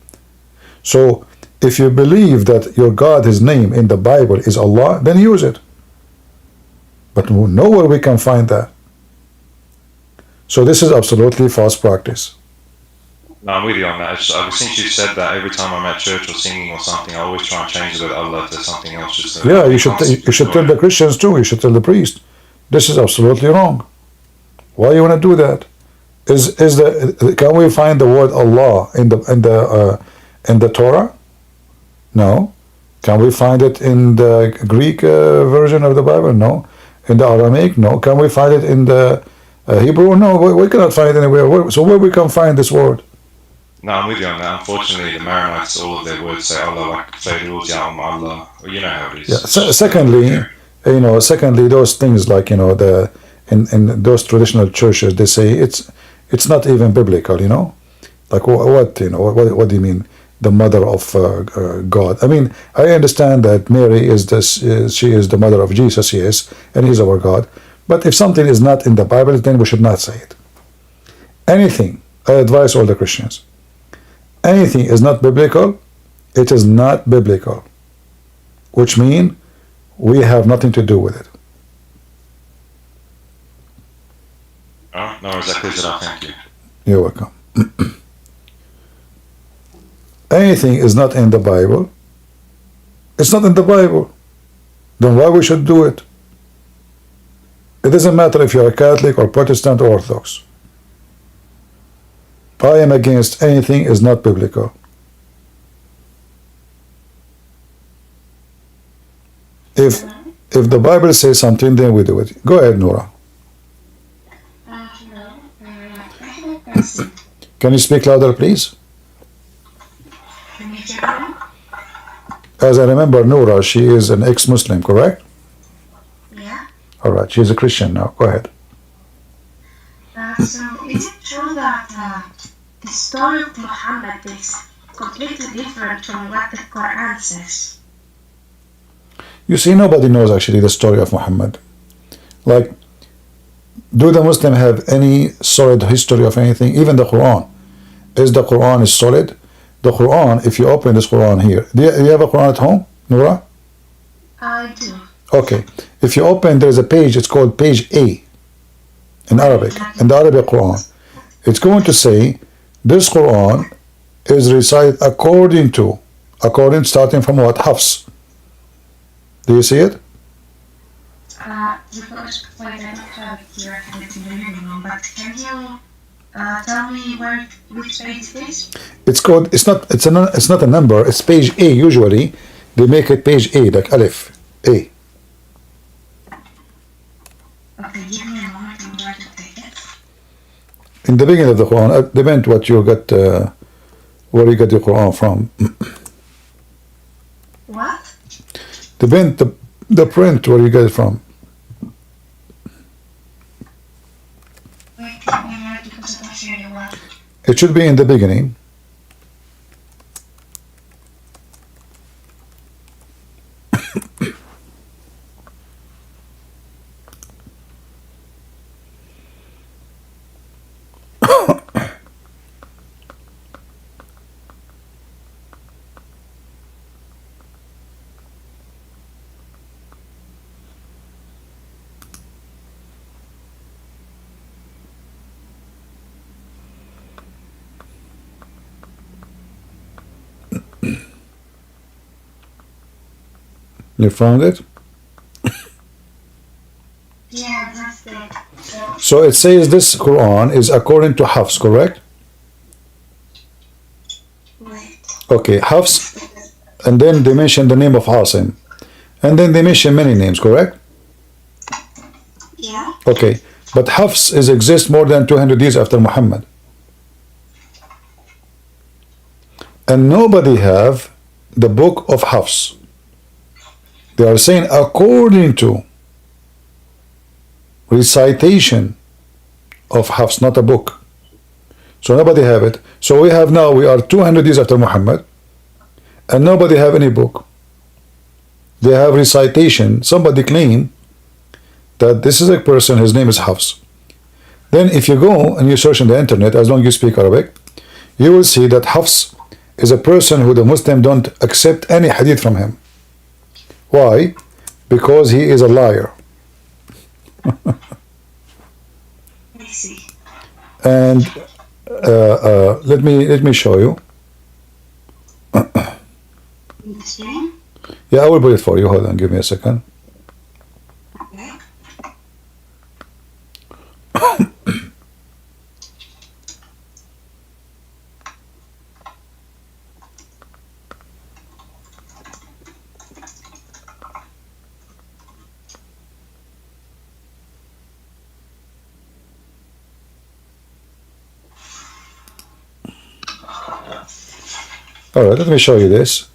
So if you believe that your God, his name in the Bible is Allah, then use it. But nowhere we can find that. So this is absolutely false practice. No, I'm with you on that. Since you've said that, every time I'm at church or singing or something, I always try and change the word Allah to something else. Just yeah, you should tell the Christians too. You should tell the priest. This is absolutely wrong. Why you want to do that? Can we find the word Allah in the Torah? No. Can we find it in the Greek version of the Bible? No. In the Aramaic? No. Can we find it in the Hebrew? No. We cannot find it anywhere. So where we can find this word? No, I'm with you on that. Unfortunately, the Maronites, all of their words say Allah, like Fayruz, Ya'um, Allah. Well, you know how it is. Yeah. Secondly, those things like in those traditional churches, they say it's not even biblical. Like what do you mean? The mother of God. I mean, I understand that Mary she is the mother of Jesus, yes, and he's our God. But if something is not in the Bible, then we should not say it. Anything, I advise all the Christians. Anything is not biblical, it is not biblical, which means we have nothing to do with it. Oh, no, exactly that. Thank you. You're welcome. Anything is not in the Bible, it's not in the Bible. Then why we should do it? It doesn't matter if you're a Catholic or Protestant or Orthodox. I am against anything is not biblical. If the Bible says something, then we do it. Go ahead, Nora. Can you speak louder, please? As I remember, Nora, she is an ex-Muslim, correct? Yeah. All right, she's a Christian now. Go ahead. So, is it true that the story of Muhammad is completely different from what the Quran says? You see, nobody knows actually the story of Muhammad. Like, do the Muslims have any solid history of anything? Even the Quran. Is the Quran is solid? The Quran, if you open this Quran here, do you have a Quran at home, Nura? I do. Okay. If you open, there's a page, it's called page A in Arabic, in the Arabic Quran. It's going to say, this Quran is recited according starting from what? Hafs. Do you see it? The first point I don't have it here and it's in the living room, but can you tell me which page it is? It's not a number, it's page A usually. They make it page A, like Alif, A. Okay, give me a moment, I'm going to take it. In the beginning of the Quran, it depends what you got, where you got your Quran from. What? Depend the print where you get it from. Wait, let me read because I don't hear you well. It should be in the beginning. You found it? So it says this Quran is according to Hafs, correct? Okay, Hafs, and then they mention the name of Hasim, and then they mention many names, correct? Yeah. Okay, but Hafs is exist more than 200 years after Muhammad, and nobody have the book of Hafs. They are saying according to recitation of Hafs, not a book. So nobody have it. So we have now, we are 200 years after Muhammad, and nobody have any book. They have recitation. Somebody claim that this is a person, his name is Hafs. Then if you go and you search on the internet, as long as you speak Arabic, you will see that Hafs is a person who the Muslim don't accept any hadith from him. Why? Because he is a liar. I see. And let me show you. In the screen? Yeah, I will put it for you. Hold on, give me a second. Okay. All right, let me show you this.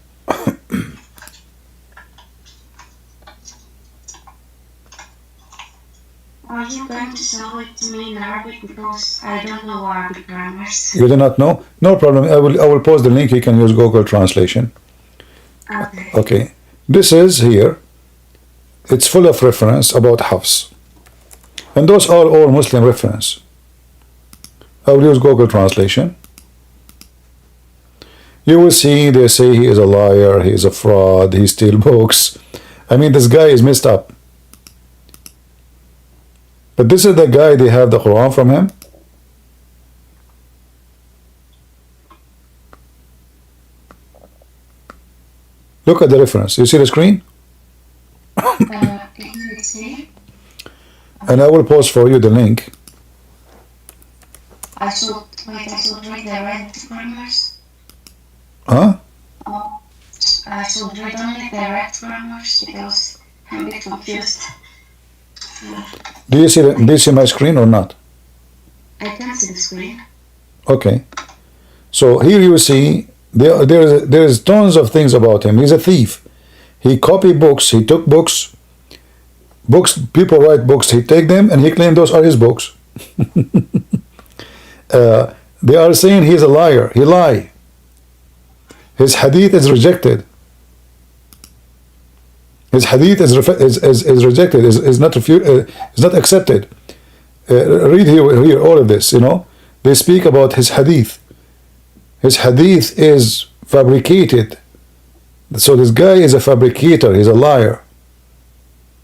Are you going to sell it to me in Arabic because I don't know Arabic grammars? You do not know? No problem. I will post the link. You can use Google Translation. Okay. Okay. This is here. It's full of reference about Hafs. And those are all Muslim reference. I will use Google Translation. You will see they say he is a liar, he is a fraud, he steals books. I mean, this guy is messed up. But this is the guy they have the Quran from him. Look at the reference. You see the screen? Can you see? And I will post for you the link. I should read the red grammars. Huh? I should read only the red grammars because I'm a bit confused. Do you see my screen or not? I can't see the screen. Okay. So here you see there's tons of things about him. He's a thief. He copied books. He took books. People write books. He take them and he claimed those are his books. They are saying he's a liar. He lie. His hadith is rejected. His hadith is rejected. Is not is not accepted. Read here all of this. You know, they speak about his hadith. His hadith is fabricated. So this guy is a fabricator. He's a liar.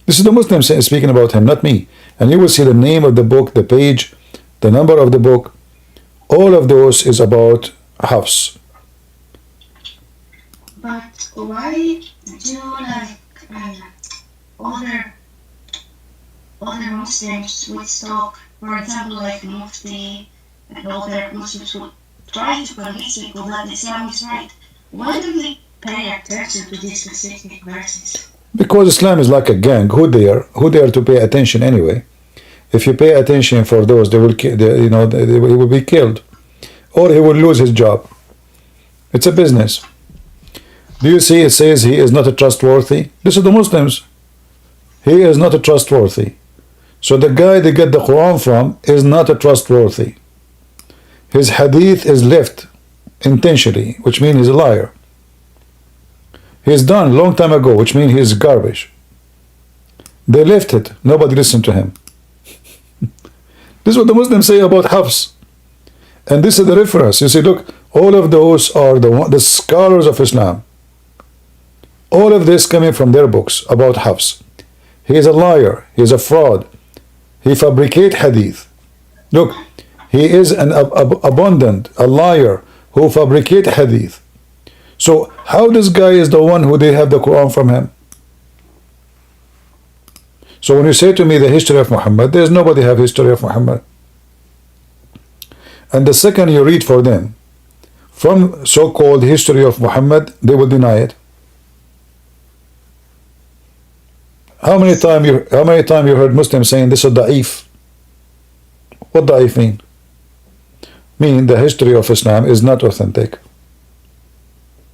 This is the Muslim speaking about him, not me. And you will see the name of the book, the page, the number of the book. All of those is about Hafs. But why do other Muslims would talk, for example, like Mufti and other Muslims would try to convince people that Islam is right? Why don't they pay attention to these specific verses? Because Islam is like a gang. Who dare to pay attention anyway? If you pay attention for those, he will be killed, or he will lose his job. It's a business. Do you see? It says he is not a trustworthy. This is the Muslims. He is not a trustworthy. So the guy they get the Quran from is not a trustworthy. His hadith is left intentionally, which means he's a liar. He's done long time ago, which means he's garbage. They left it. Nobody listened to him. This is what the Muslims say about Hafs. And this is the reference. You see, look, all of those are the scholars of Islam. All of this coming from their books about Hafs. He is a liar. He is a fraud. He fabricates hadith. Look, he is an abundant, a liar who fabricates hadith. So how this guy is the one who they have the Quran from him? So when you say to me the history of Muhammad, there's nobody have history of Muhammad. And the second you read for them from so-called history of Muhammad, they will deny it. How many time you heard Muslims saying this is da'if? What da'if mean? Mean the history of Islam is not authentic.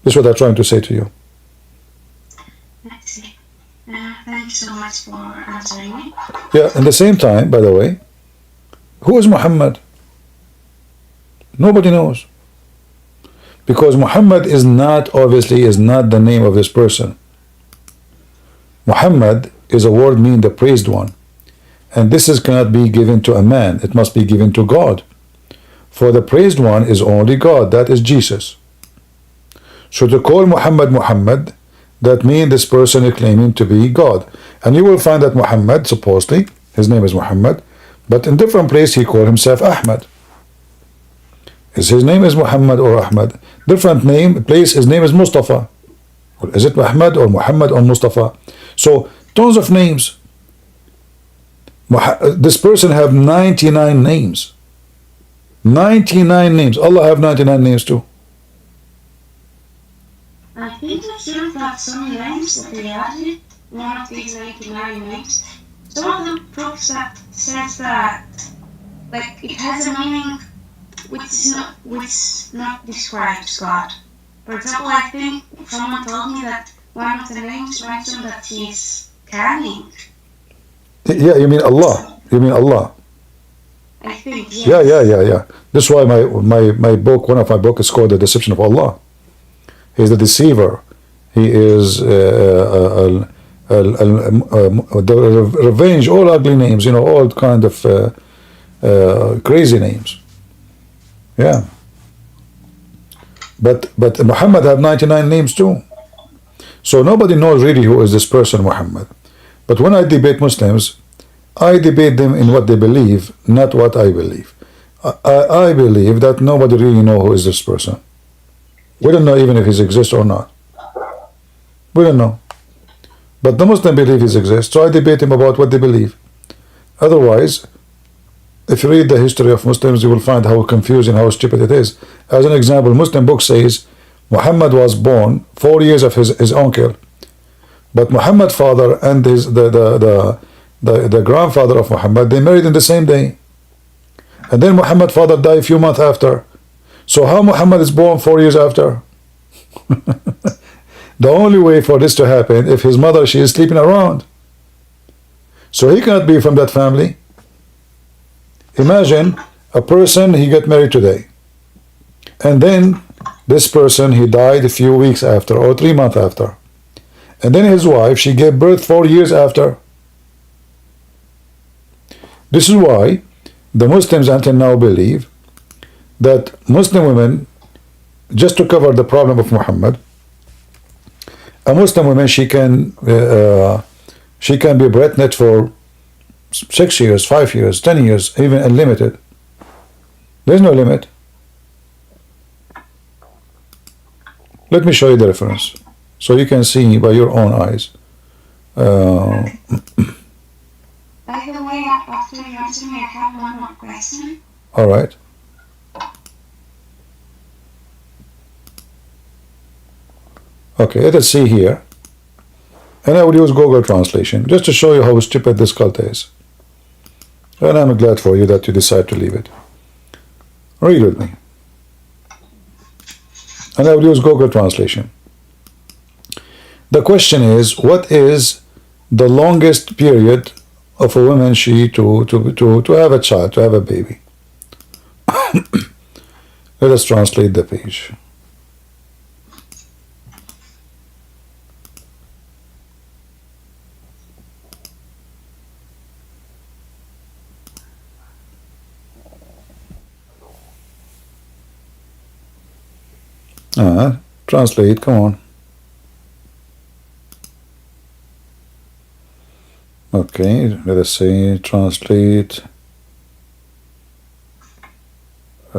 This is what I'm trying to say to you. I see. Thank you so much for answering me. Yeah, at the same time, by the way, who is Muhammad? Nobody knows. Because Muhammad is not, obviously, is not the name of this person. Muhammad is a word meaning the praised one. And this cannot be given to a man. It must be given to God. For the praised one is only God. That is Jesus. So to call Muhammad Muhammad, that means this person is claiming to be God. And you will find that Muhammad, supposedly, his name is Muhammad, but in different place he called himself Ahmad. His name is Muhammad or Ahmad. Different place, his name is Mustafa. Is it Muhammad or Muhammad or Mustafa? So, tons of names. This person have 99 names. 99 names. Allah have 99 names too. I think I heard that some names that they added, one of these 99 names, some of them proves that says that like it has a meaning which not describes God. For example, I think someone told me that one of the names mentioned that he's canning. Yeah, you mean Allah. You mean Allah. I think, yes. Yeah. This is why my book, one of my books is called The Deception of Allah. He's the deceiver. He is the revenge, all ugly names, all kind of crazy names. Yeah. But Muhammad have 99 names too. So nobody knows really who is this person Muhammad. But when I debate Muslims, I debate them in what they believe, not what I believe. I believe that nobody really knows who is this person. We don't know even if he exists or not. We don't know. But the Muslim believe he exists, so I debate him about what they believe. Otherwise, if you read the history of Muslims, you will find how confusing, how stupid it is. As an example, Muslim book says Muhammad was born 4 years of his uncle, but Muhammad's father and the grandfather of Muhammad, they married in the same day, and then Muhammad's father died a few months after. So how Muhammad is born 4 years after? The only way for this to happen, if his mother, she is sleeping around, so he cannot be from that family. Imagine a person, he got married today, and then this person, he died a few weeks after or 3 months after, and then his wife, she gave birth 4 years after. This is why the Muslims until now believe that Muslim women, just to cover the problem of Muhammad, a Muslim woman, she can be pregnant for 6 years, 5 years, 10 years, even unlimited. There's no limit. Let me show you the reference so you can see by your own eyes. By the way, after you answer me, I have one more question. All right. Okay, let us see here. And I will use Google translation just to show you how stupid this cult is. And I'm glad for you that you decide to leave it. Read with me. And I will use Google translation. The question is, what is the longest period of a woman to have a child, to have a baby? Let us translate the page. Translate, come on. Okay, let us say translate. I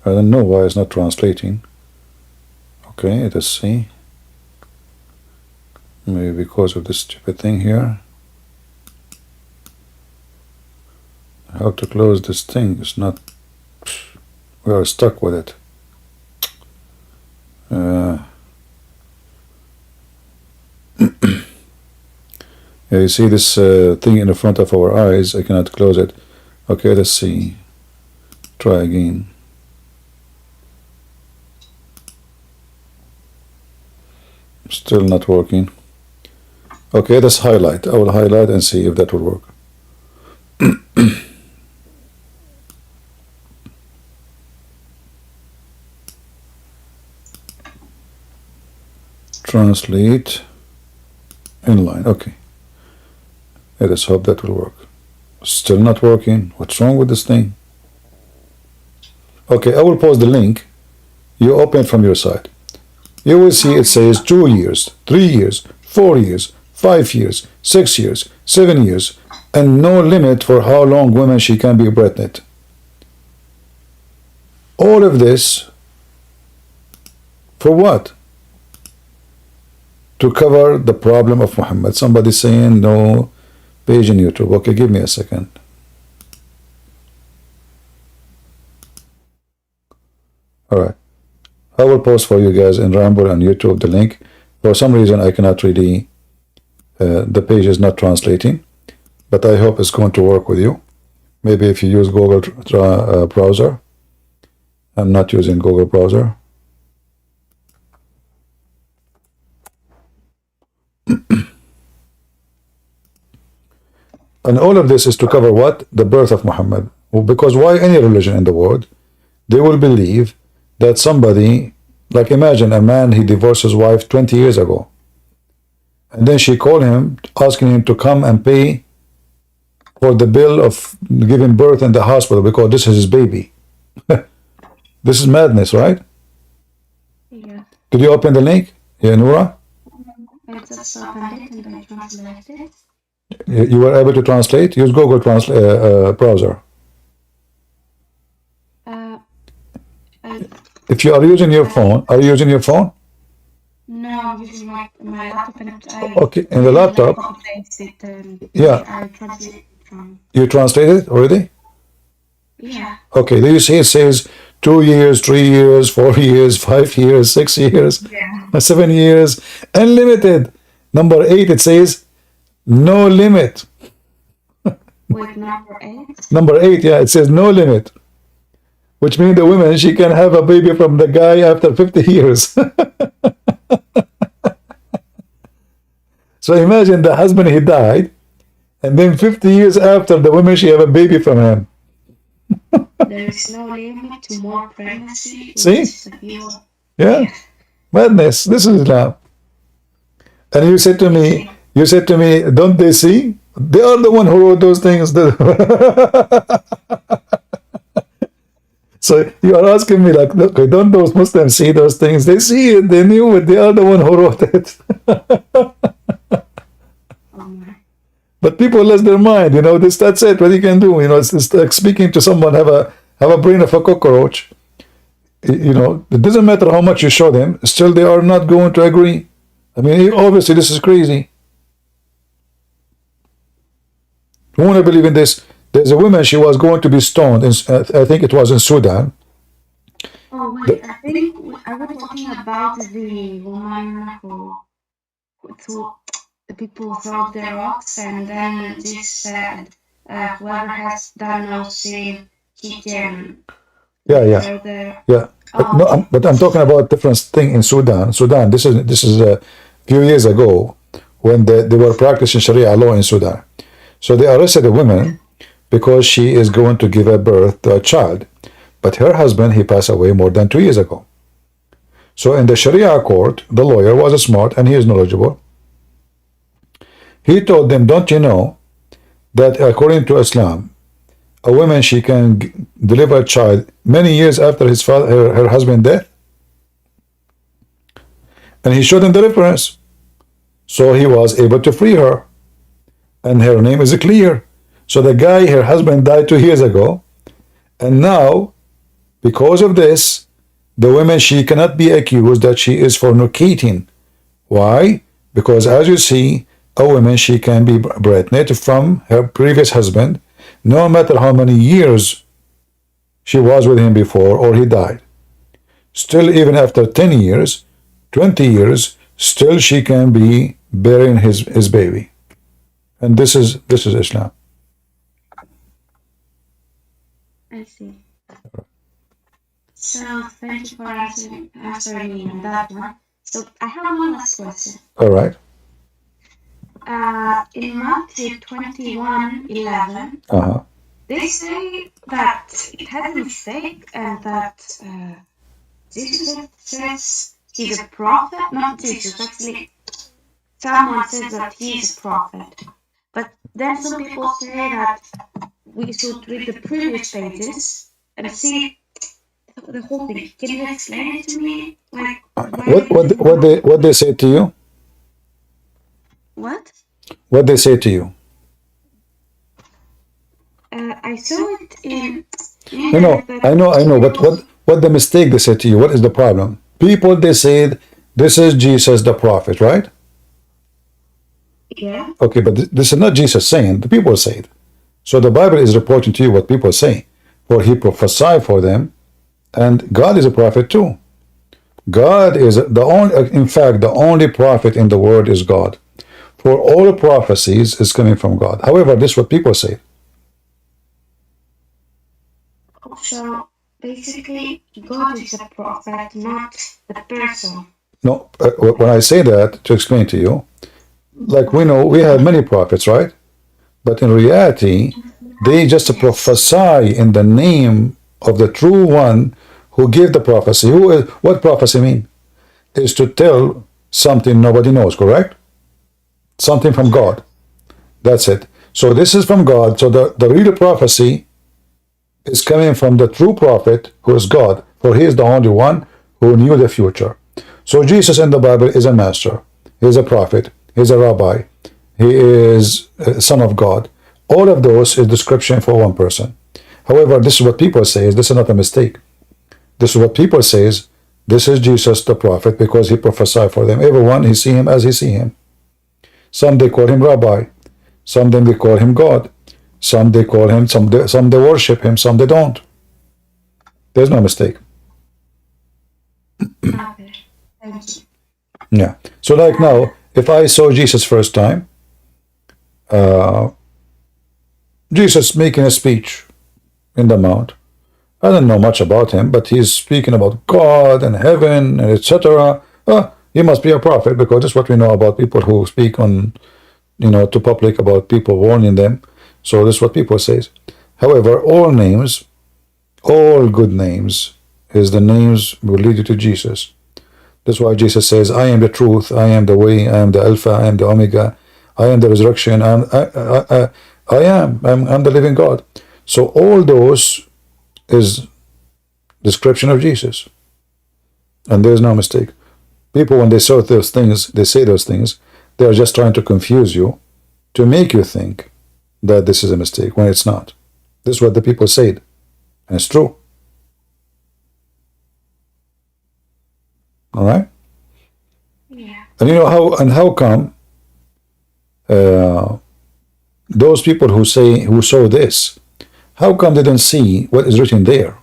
don't know why it's not translating. Okay, let's see. Maybe because of this stupid thing here. How to close this thing is not. We are stuck with it. Yeah, you see this thing in the front of our eyes. I cannot close it. Okay, let's see. Try again. Still not working. Okay, let's highlight. I will highlight and see if that will work. Translate inline. Okay. Let us hope that will work. Still not working. What's wrong with this thing? Okay, I will post the link. You open it from your side. You will see it says 2 years, 3 years, 4 years, 5 years, 6 years, 7 years, and no limit for how long women she can be pregnant. All of this for what? To cover the problem of Muhammad. Somebody saying no page in YouTube. Okay, give me a second. Alright. I will post for you guys in Ramble on YouTube the link. For some reason I cannot really, the page is not translating, but I hope it's going to work with you. Maybe if you use Google browser. I'm not using Google browser. And all of this is to cover what? The birth of Muhammad. Because why any religion in the world? They will believe that somebody, like imagine a man, he divorced his wife 20 years ago. And then she called him, asking him to come and pay for the bill of giving birth in the hospital because this is his baby. This is madness, right? Yeah. Did you open the link? Yeah, Noura? I just opened it and I translated. You were able to translate? Use Google browser. If you are using your phone, are you using your phone? No, I'm using my laptop and okay, in the laptop. Yeah. I translate from. You translated already? Yeah. Okay, there you see it says 2 years, 3 years, 4 years, 5 years, 6 years, 7 years, unlimited. Number 8, it says no limit. Wait, number 8? Number 8, yeah, it says no limit. Which means the woman, she can have a baby from the guy after 50 years. So imagine the husband, he died, and then 50 years after, the woman, she have a baby from him. There is no limit to more pregnancy. See? Yeah. Madness. This is Islam. And you said to me, don't they see? They are the one who wrote those things. So you are asking me like, okay, don't those Muslims see those things? They see it, they knew it, they are the one who wrote it. But people lost their mind, you know, that's it, what you can do, you know, it's like speaking to someone, have a brain of a cockroach. You know, it doesn't matter how much you show them, still they are not going to agree. I mean, obviously this is crazy. Who want to believe in this? There's a woman, she was going to be stoned, I think it was in Sudan. Oh wait, I think I was talking about the woman who the people throw their rocks and then this said, whoever has done no sin, he can. Yeah. But I'm talking about different thing in Sudan. Sudan, this is a few years ago when they were practicing Sharia law in Sudan. So they arrested a woman because she is going to give a birth to a child. But her husband, he passed away more than 2 years ago. So in the Sharia court, the lawyer was smart and he is knowledgeable. He told them, don't you know that according to Islam, a woman, she can deliver a child many years after her husband's death? And he showed him the reference. So he was able to free her. And her name is clear. So the guy, her husband died 2 years ago. And now, because of this, The woman, she cannot be accused that she is fornicating. Why? Because as you see, a woman, she can be pregnant from her previous husband, no matter how many years she was with him before or he died. Still, even after 10 years, 20 years, still she can be bearing his baby. And this is Islam. I see. So thank you for answering me on that one. So I have one last question. All right. In Matthew 21:11, Uh-huh. they say that it had a mistake and that Jesus says he's a prophet. Not Jesus, actually. Someone says that he's a prophet. But then some people say that we should read the previous pages and see the whole thing. Can you explain it to me? Like, What they say to you? What? What they say to you? I saw it in. No, I know. But what the mistake they say to you? What is the problem? People, they said this is Jesus the prophet, right? Yeah. Okay, but this is not Jesus saying. The people say it. So the Bible is reporting to you what people say. For he prophesied for them, and God is a prophet too. God is the only. In fact, the only prophet in the world is God. For all prophecies is coming from God. However, this is what people say. So basically, God is a prophet, not the person. No, when I say that, to explain to you, like we know, we have many prophets, right? But in reality, they just prophesy in the name of the true one who gave the prophecy. What prophecy mean? Is to tell something nobody knows, correct? Something from God. That's it. So this is from God. So the real prophecy is coming from the true prophet who is God, for he is the only one who knew the future. So Jesus in the Bible is a master. He is a prophet. He is a rabbi. He is a son of God. All of those is description for one person. However, this is what people say. This is not a mistake. This is what people say. This is Jesus the prophet because he prophesied for them. Everyone, he see him as he see him. Some they call him rabbi. Some they call him God. Some they call him, some they worship him, some they don't. There's no mistake. Okay. Thank you. Yeah. So like now, if I saw Jesus first time, Jesus making a speech in the mount. I don't know much about him, but he's speaking about God and heaven and etc. He must be a prophet because that's what we know about people who speak on, to public about people warning them. So this is what people say. However, all names, all good names, is the names will lead you to Jesus. That's why Jesus says, I am the truth, I am the way, I am the Alpha, I am the Omega, I am the resurrection, I'm the living God. So all those is description of Jesus. And there's no mistake. People, when they say those things, they are just trying to confuse you, to make you think that this is a mistake when it's not. This is what the people said, and it's true. All right. Yeah. And how come those people who saw this, how come they didn't see what is written there?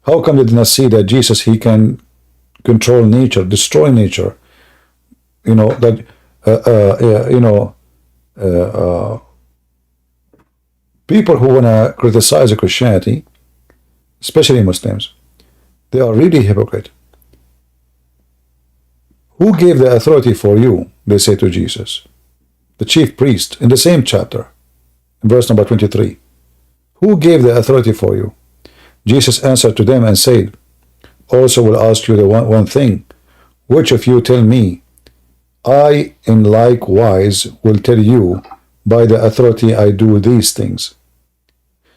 How come they did not see that Jesus, he can control nature, destroy nature? That people who want to criticize Christianity, especially Muslims, they are really hypocrite. Who gave the authority for you? They say to Jesus. The chief priest, in the same chapter, in verse number 23. Who gave the authority for you? Jesus answered to them and said, also will ask you the one thing, which of you tell me? I in likewise will tell you, by the authority I do these things.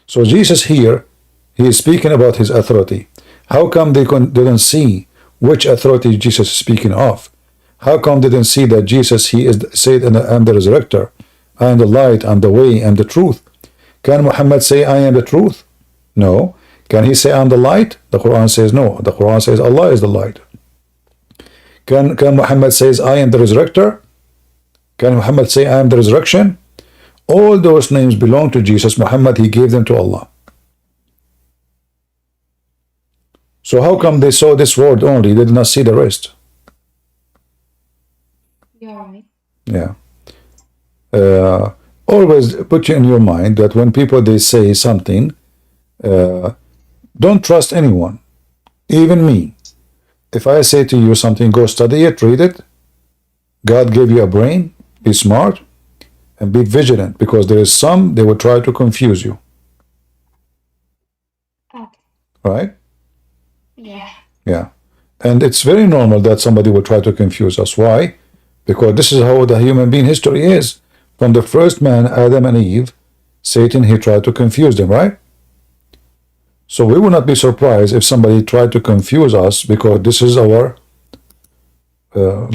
So Jesus here, he is speaking about his authority. How come they didn't see which authority Jesus is speaking of? How come they didn't see that Jesus, he is said, I am the resurrector, I am the light, I am the way, I am the truth? Can Muhammad say, I am the truth? No. Can he say I'm the light? The Quran says no. The Quran says Allah is the light. Can Muhammad says I am the resurrector? Can Muhammad say I am the resurrection? All those names belong to Jesus. Muhammad, he gave them to Allah. So how come they saw this word only? They did not see the rest. You're right. Yeah. Always put in your mind that when people they say something, don't trust anyone, even me. If I say to you something, go study it, read it. God gave you a brain, be smart, and be vigilant, because there is some, they will try to confuse you. Okay. Right? Yeah. Yeah. And it's very normal that somebody will try to confuse us. Why? Because this is how the human being history is. From the first man, Adam and Eve, Satan, he tried to confuse them, right? So we will not be surprised if somebody tried to confuse us, because this is our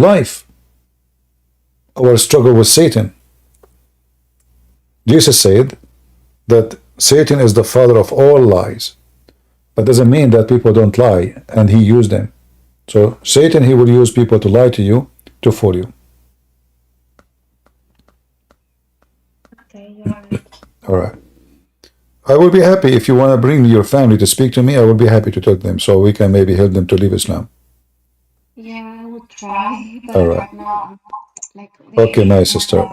life, our struggle with Satan. Jesus said that Satan is the father of all lies. But doesn't mean that people don't lie, and he used them. So Satan, he will use people to lie to you, to fool you. Okay, you're right. All right. I will be happy if you want to bring your family to speak to me. I will be happy to talk to them, so we can maybe help them to leave Islam. Yeah, I would try, but All right. right now I'm like Okay, my sister.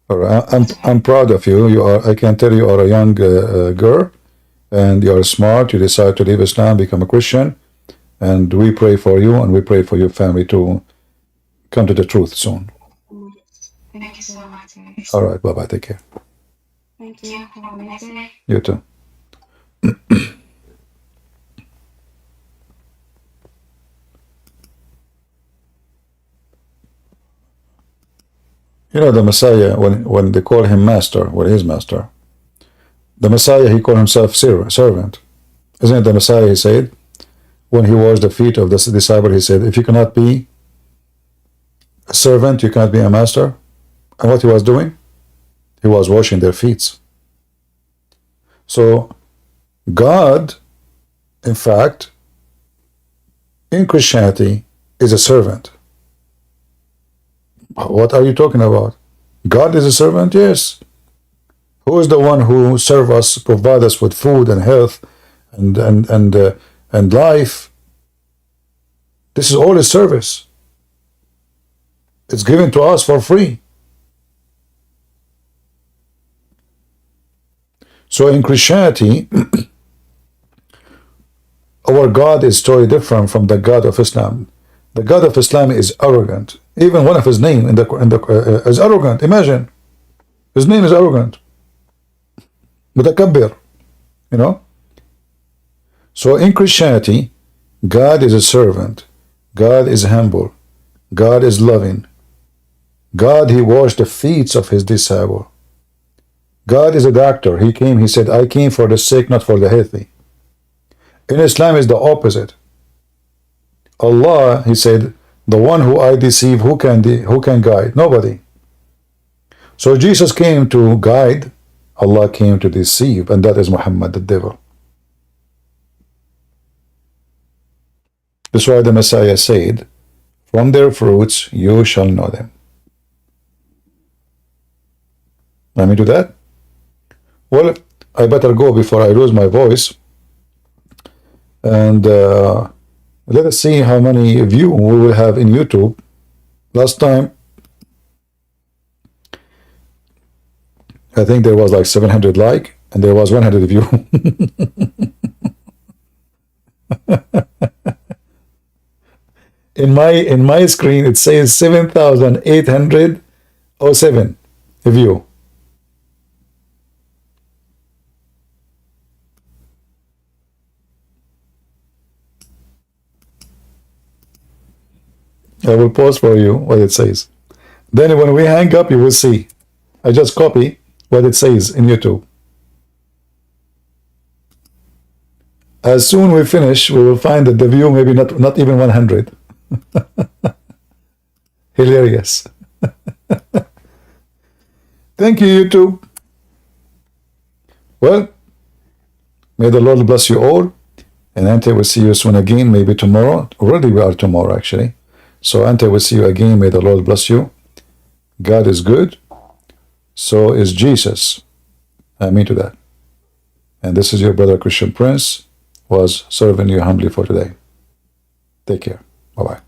All right. I'm proud of you. You are. I can tell you are a young girl, and you are smart. You decide to leave Islam, become a Christian, and we pray for you, and we pray for your family to come to the truth soon. Thank you so much, guys. All right. Bye bye. Take care. Thank you. Have a nice day. You too. You know, the Messiah, when they call him master, well, his master, the Messiah, he called himself servant. Isn't it the Messiah, he said, when he washed the feet of the disciple, he said, if you cannot be a servant, you cannot be a master. And what he was doing? He was washing their feet. So, God, in fact, in Christianity, is a servant. What are you talking about? God is a servant? Yes. Who is the one who serve us, provide us with food and health and life? This is all a service. It's given to us for free. So in Christianity, our God is totally different from the God of Islam. The God of Islam is arrogant. Even one of his name is arrogant. Imagine, his name is arrogant. Mutakabbir, you know. So in Christianity, God is a servant. God is humble. God is loving. God, he washed the feet of his disciple. God is a doctor. He came, he said, I came for the sick, not for the healthy. In Islam is the opposite. Allah, he said, the one who I deceive, who can guide? Nobody. So Jesus came to guide, Allah came to deceive, and that is Muhammad, the devil. That's why the Messiah said, from their fruits you shall know them. Let me do that? Well, I better go before I lose my voice. And let us see how many views we will have in YouTube. Last time, I think there was like 700 like, and there was 100 view. in my screen, it says 7,807 view. I will post for you what it says. Then when we hang up, you will see. I just copy what it says in YouTube. As soon we finish, we will find that the view maybe not even 100. Hilarious. Thank you, YouTube. Well, may the Lord bless you all. And Ante will see you soon again, maybe tomorrow. Already we are tomorrow, actually. So Ante will see you again. May the Lord bless you. God is good. So is Jesus. Amen to that. And this is your brother Christian Prince, was serving you humbly for today. Take care. Bye-bye.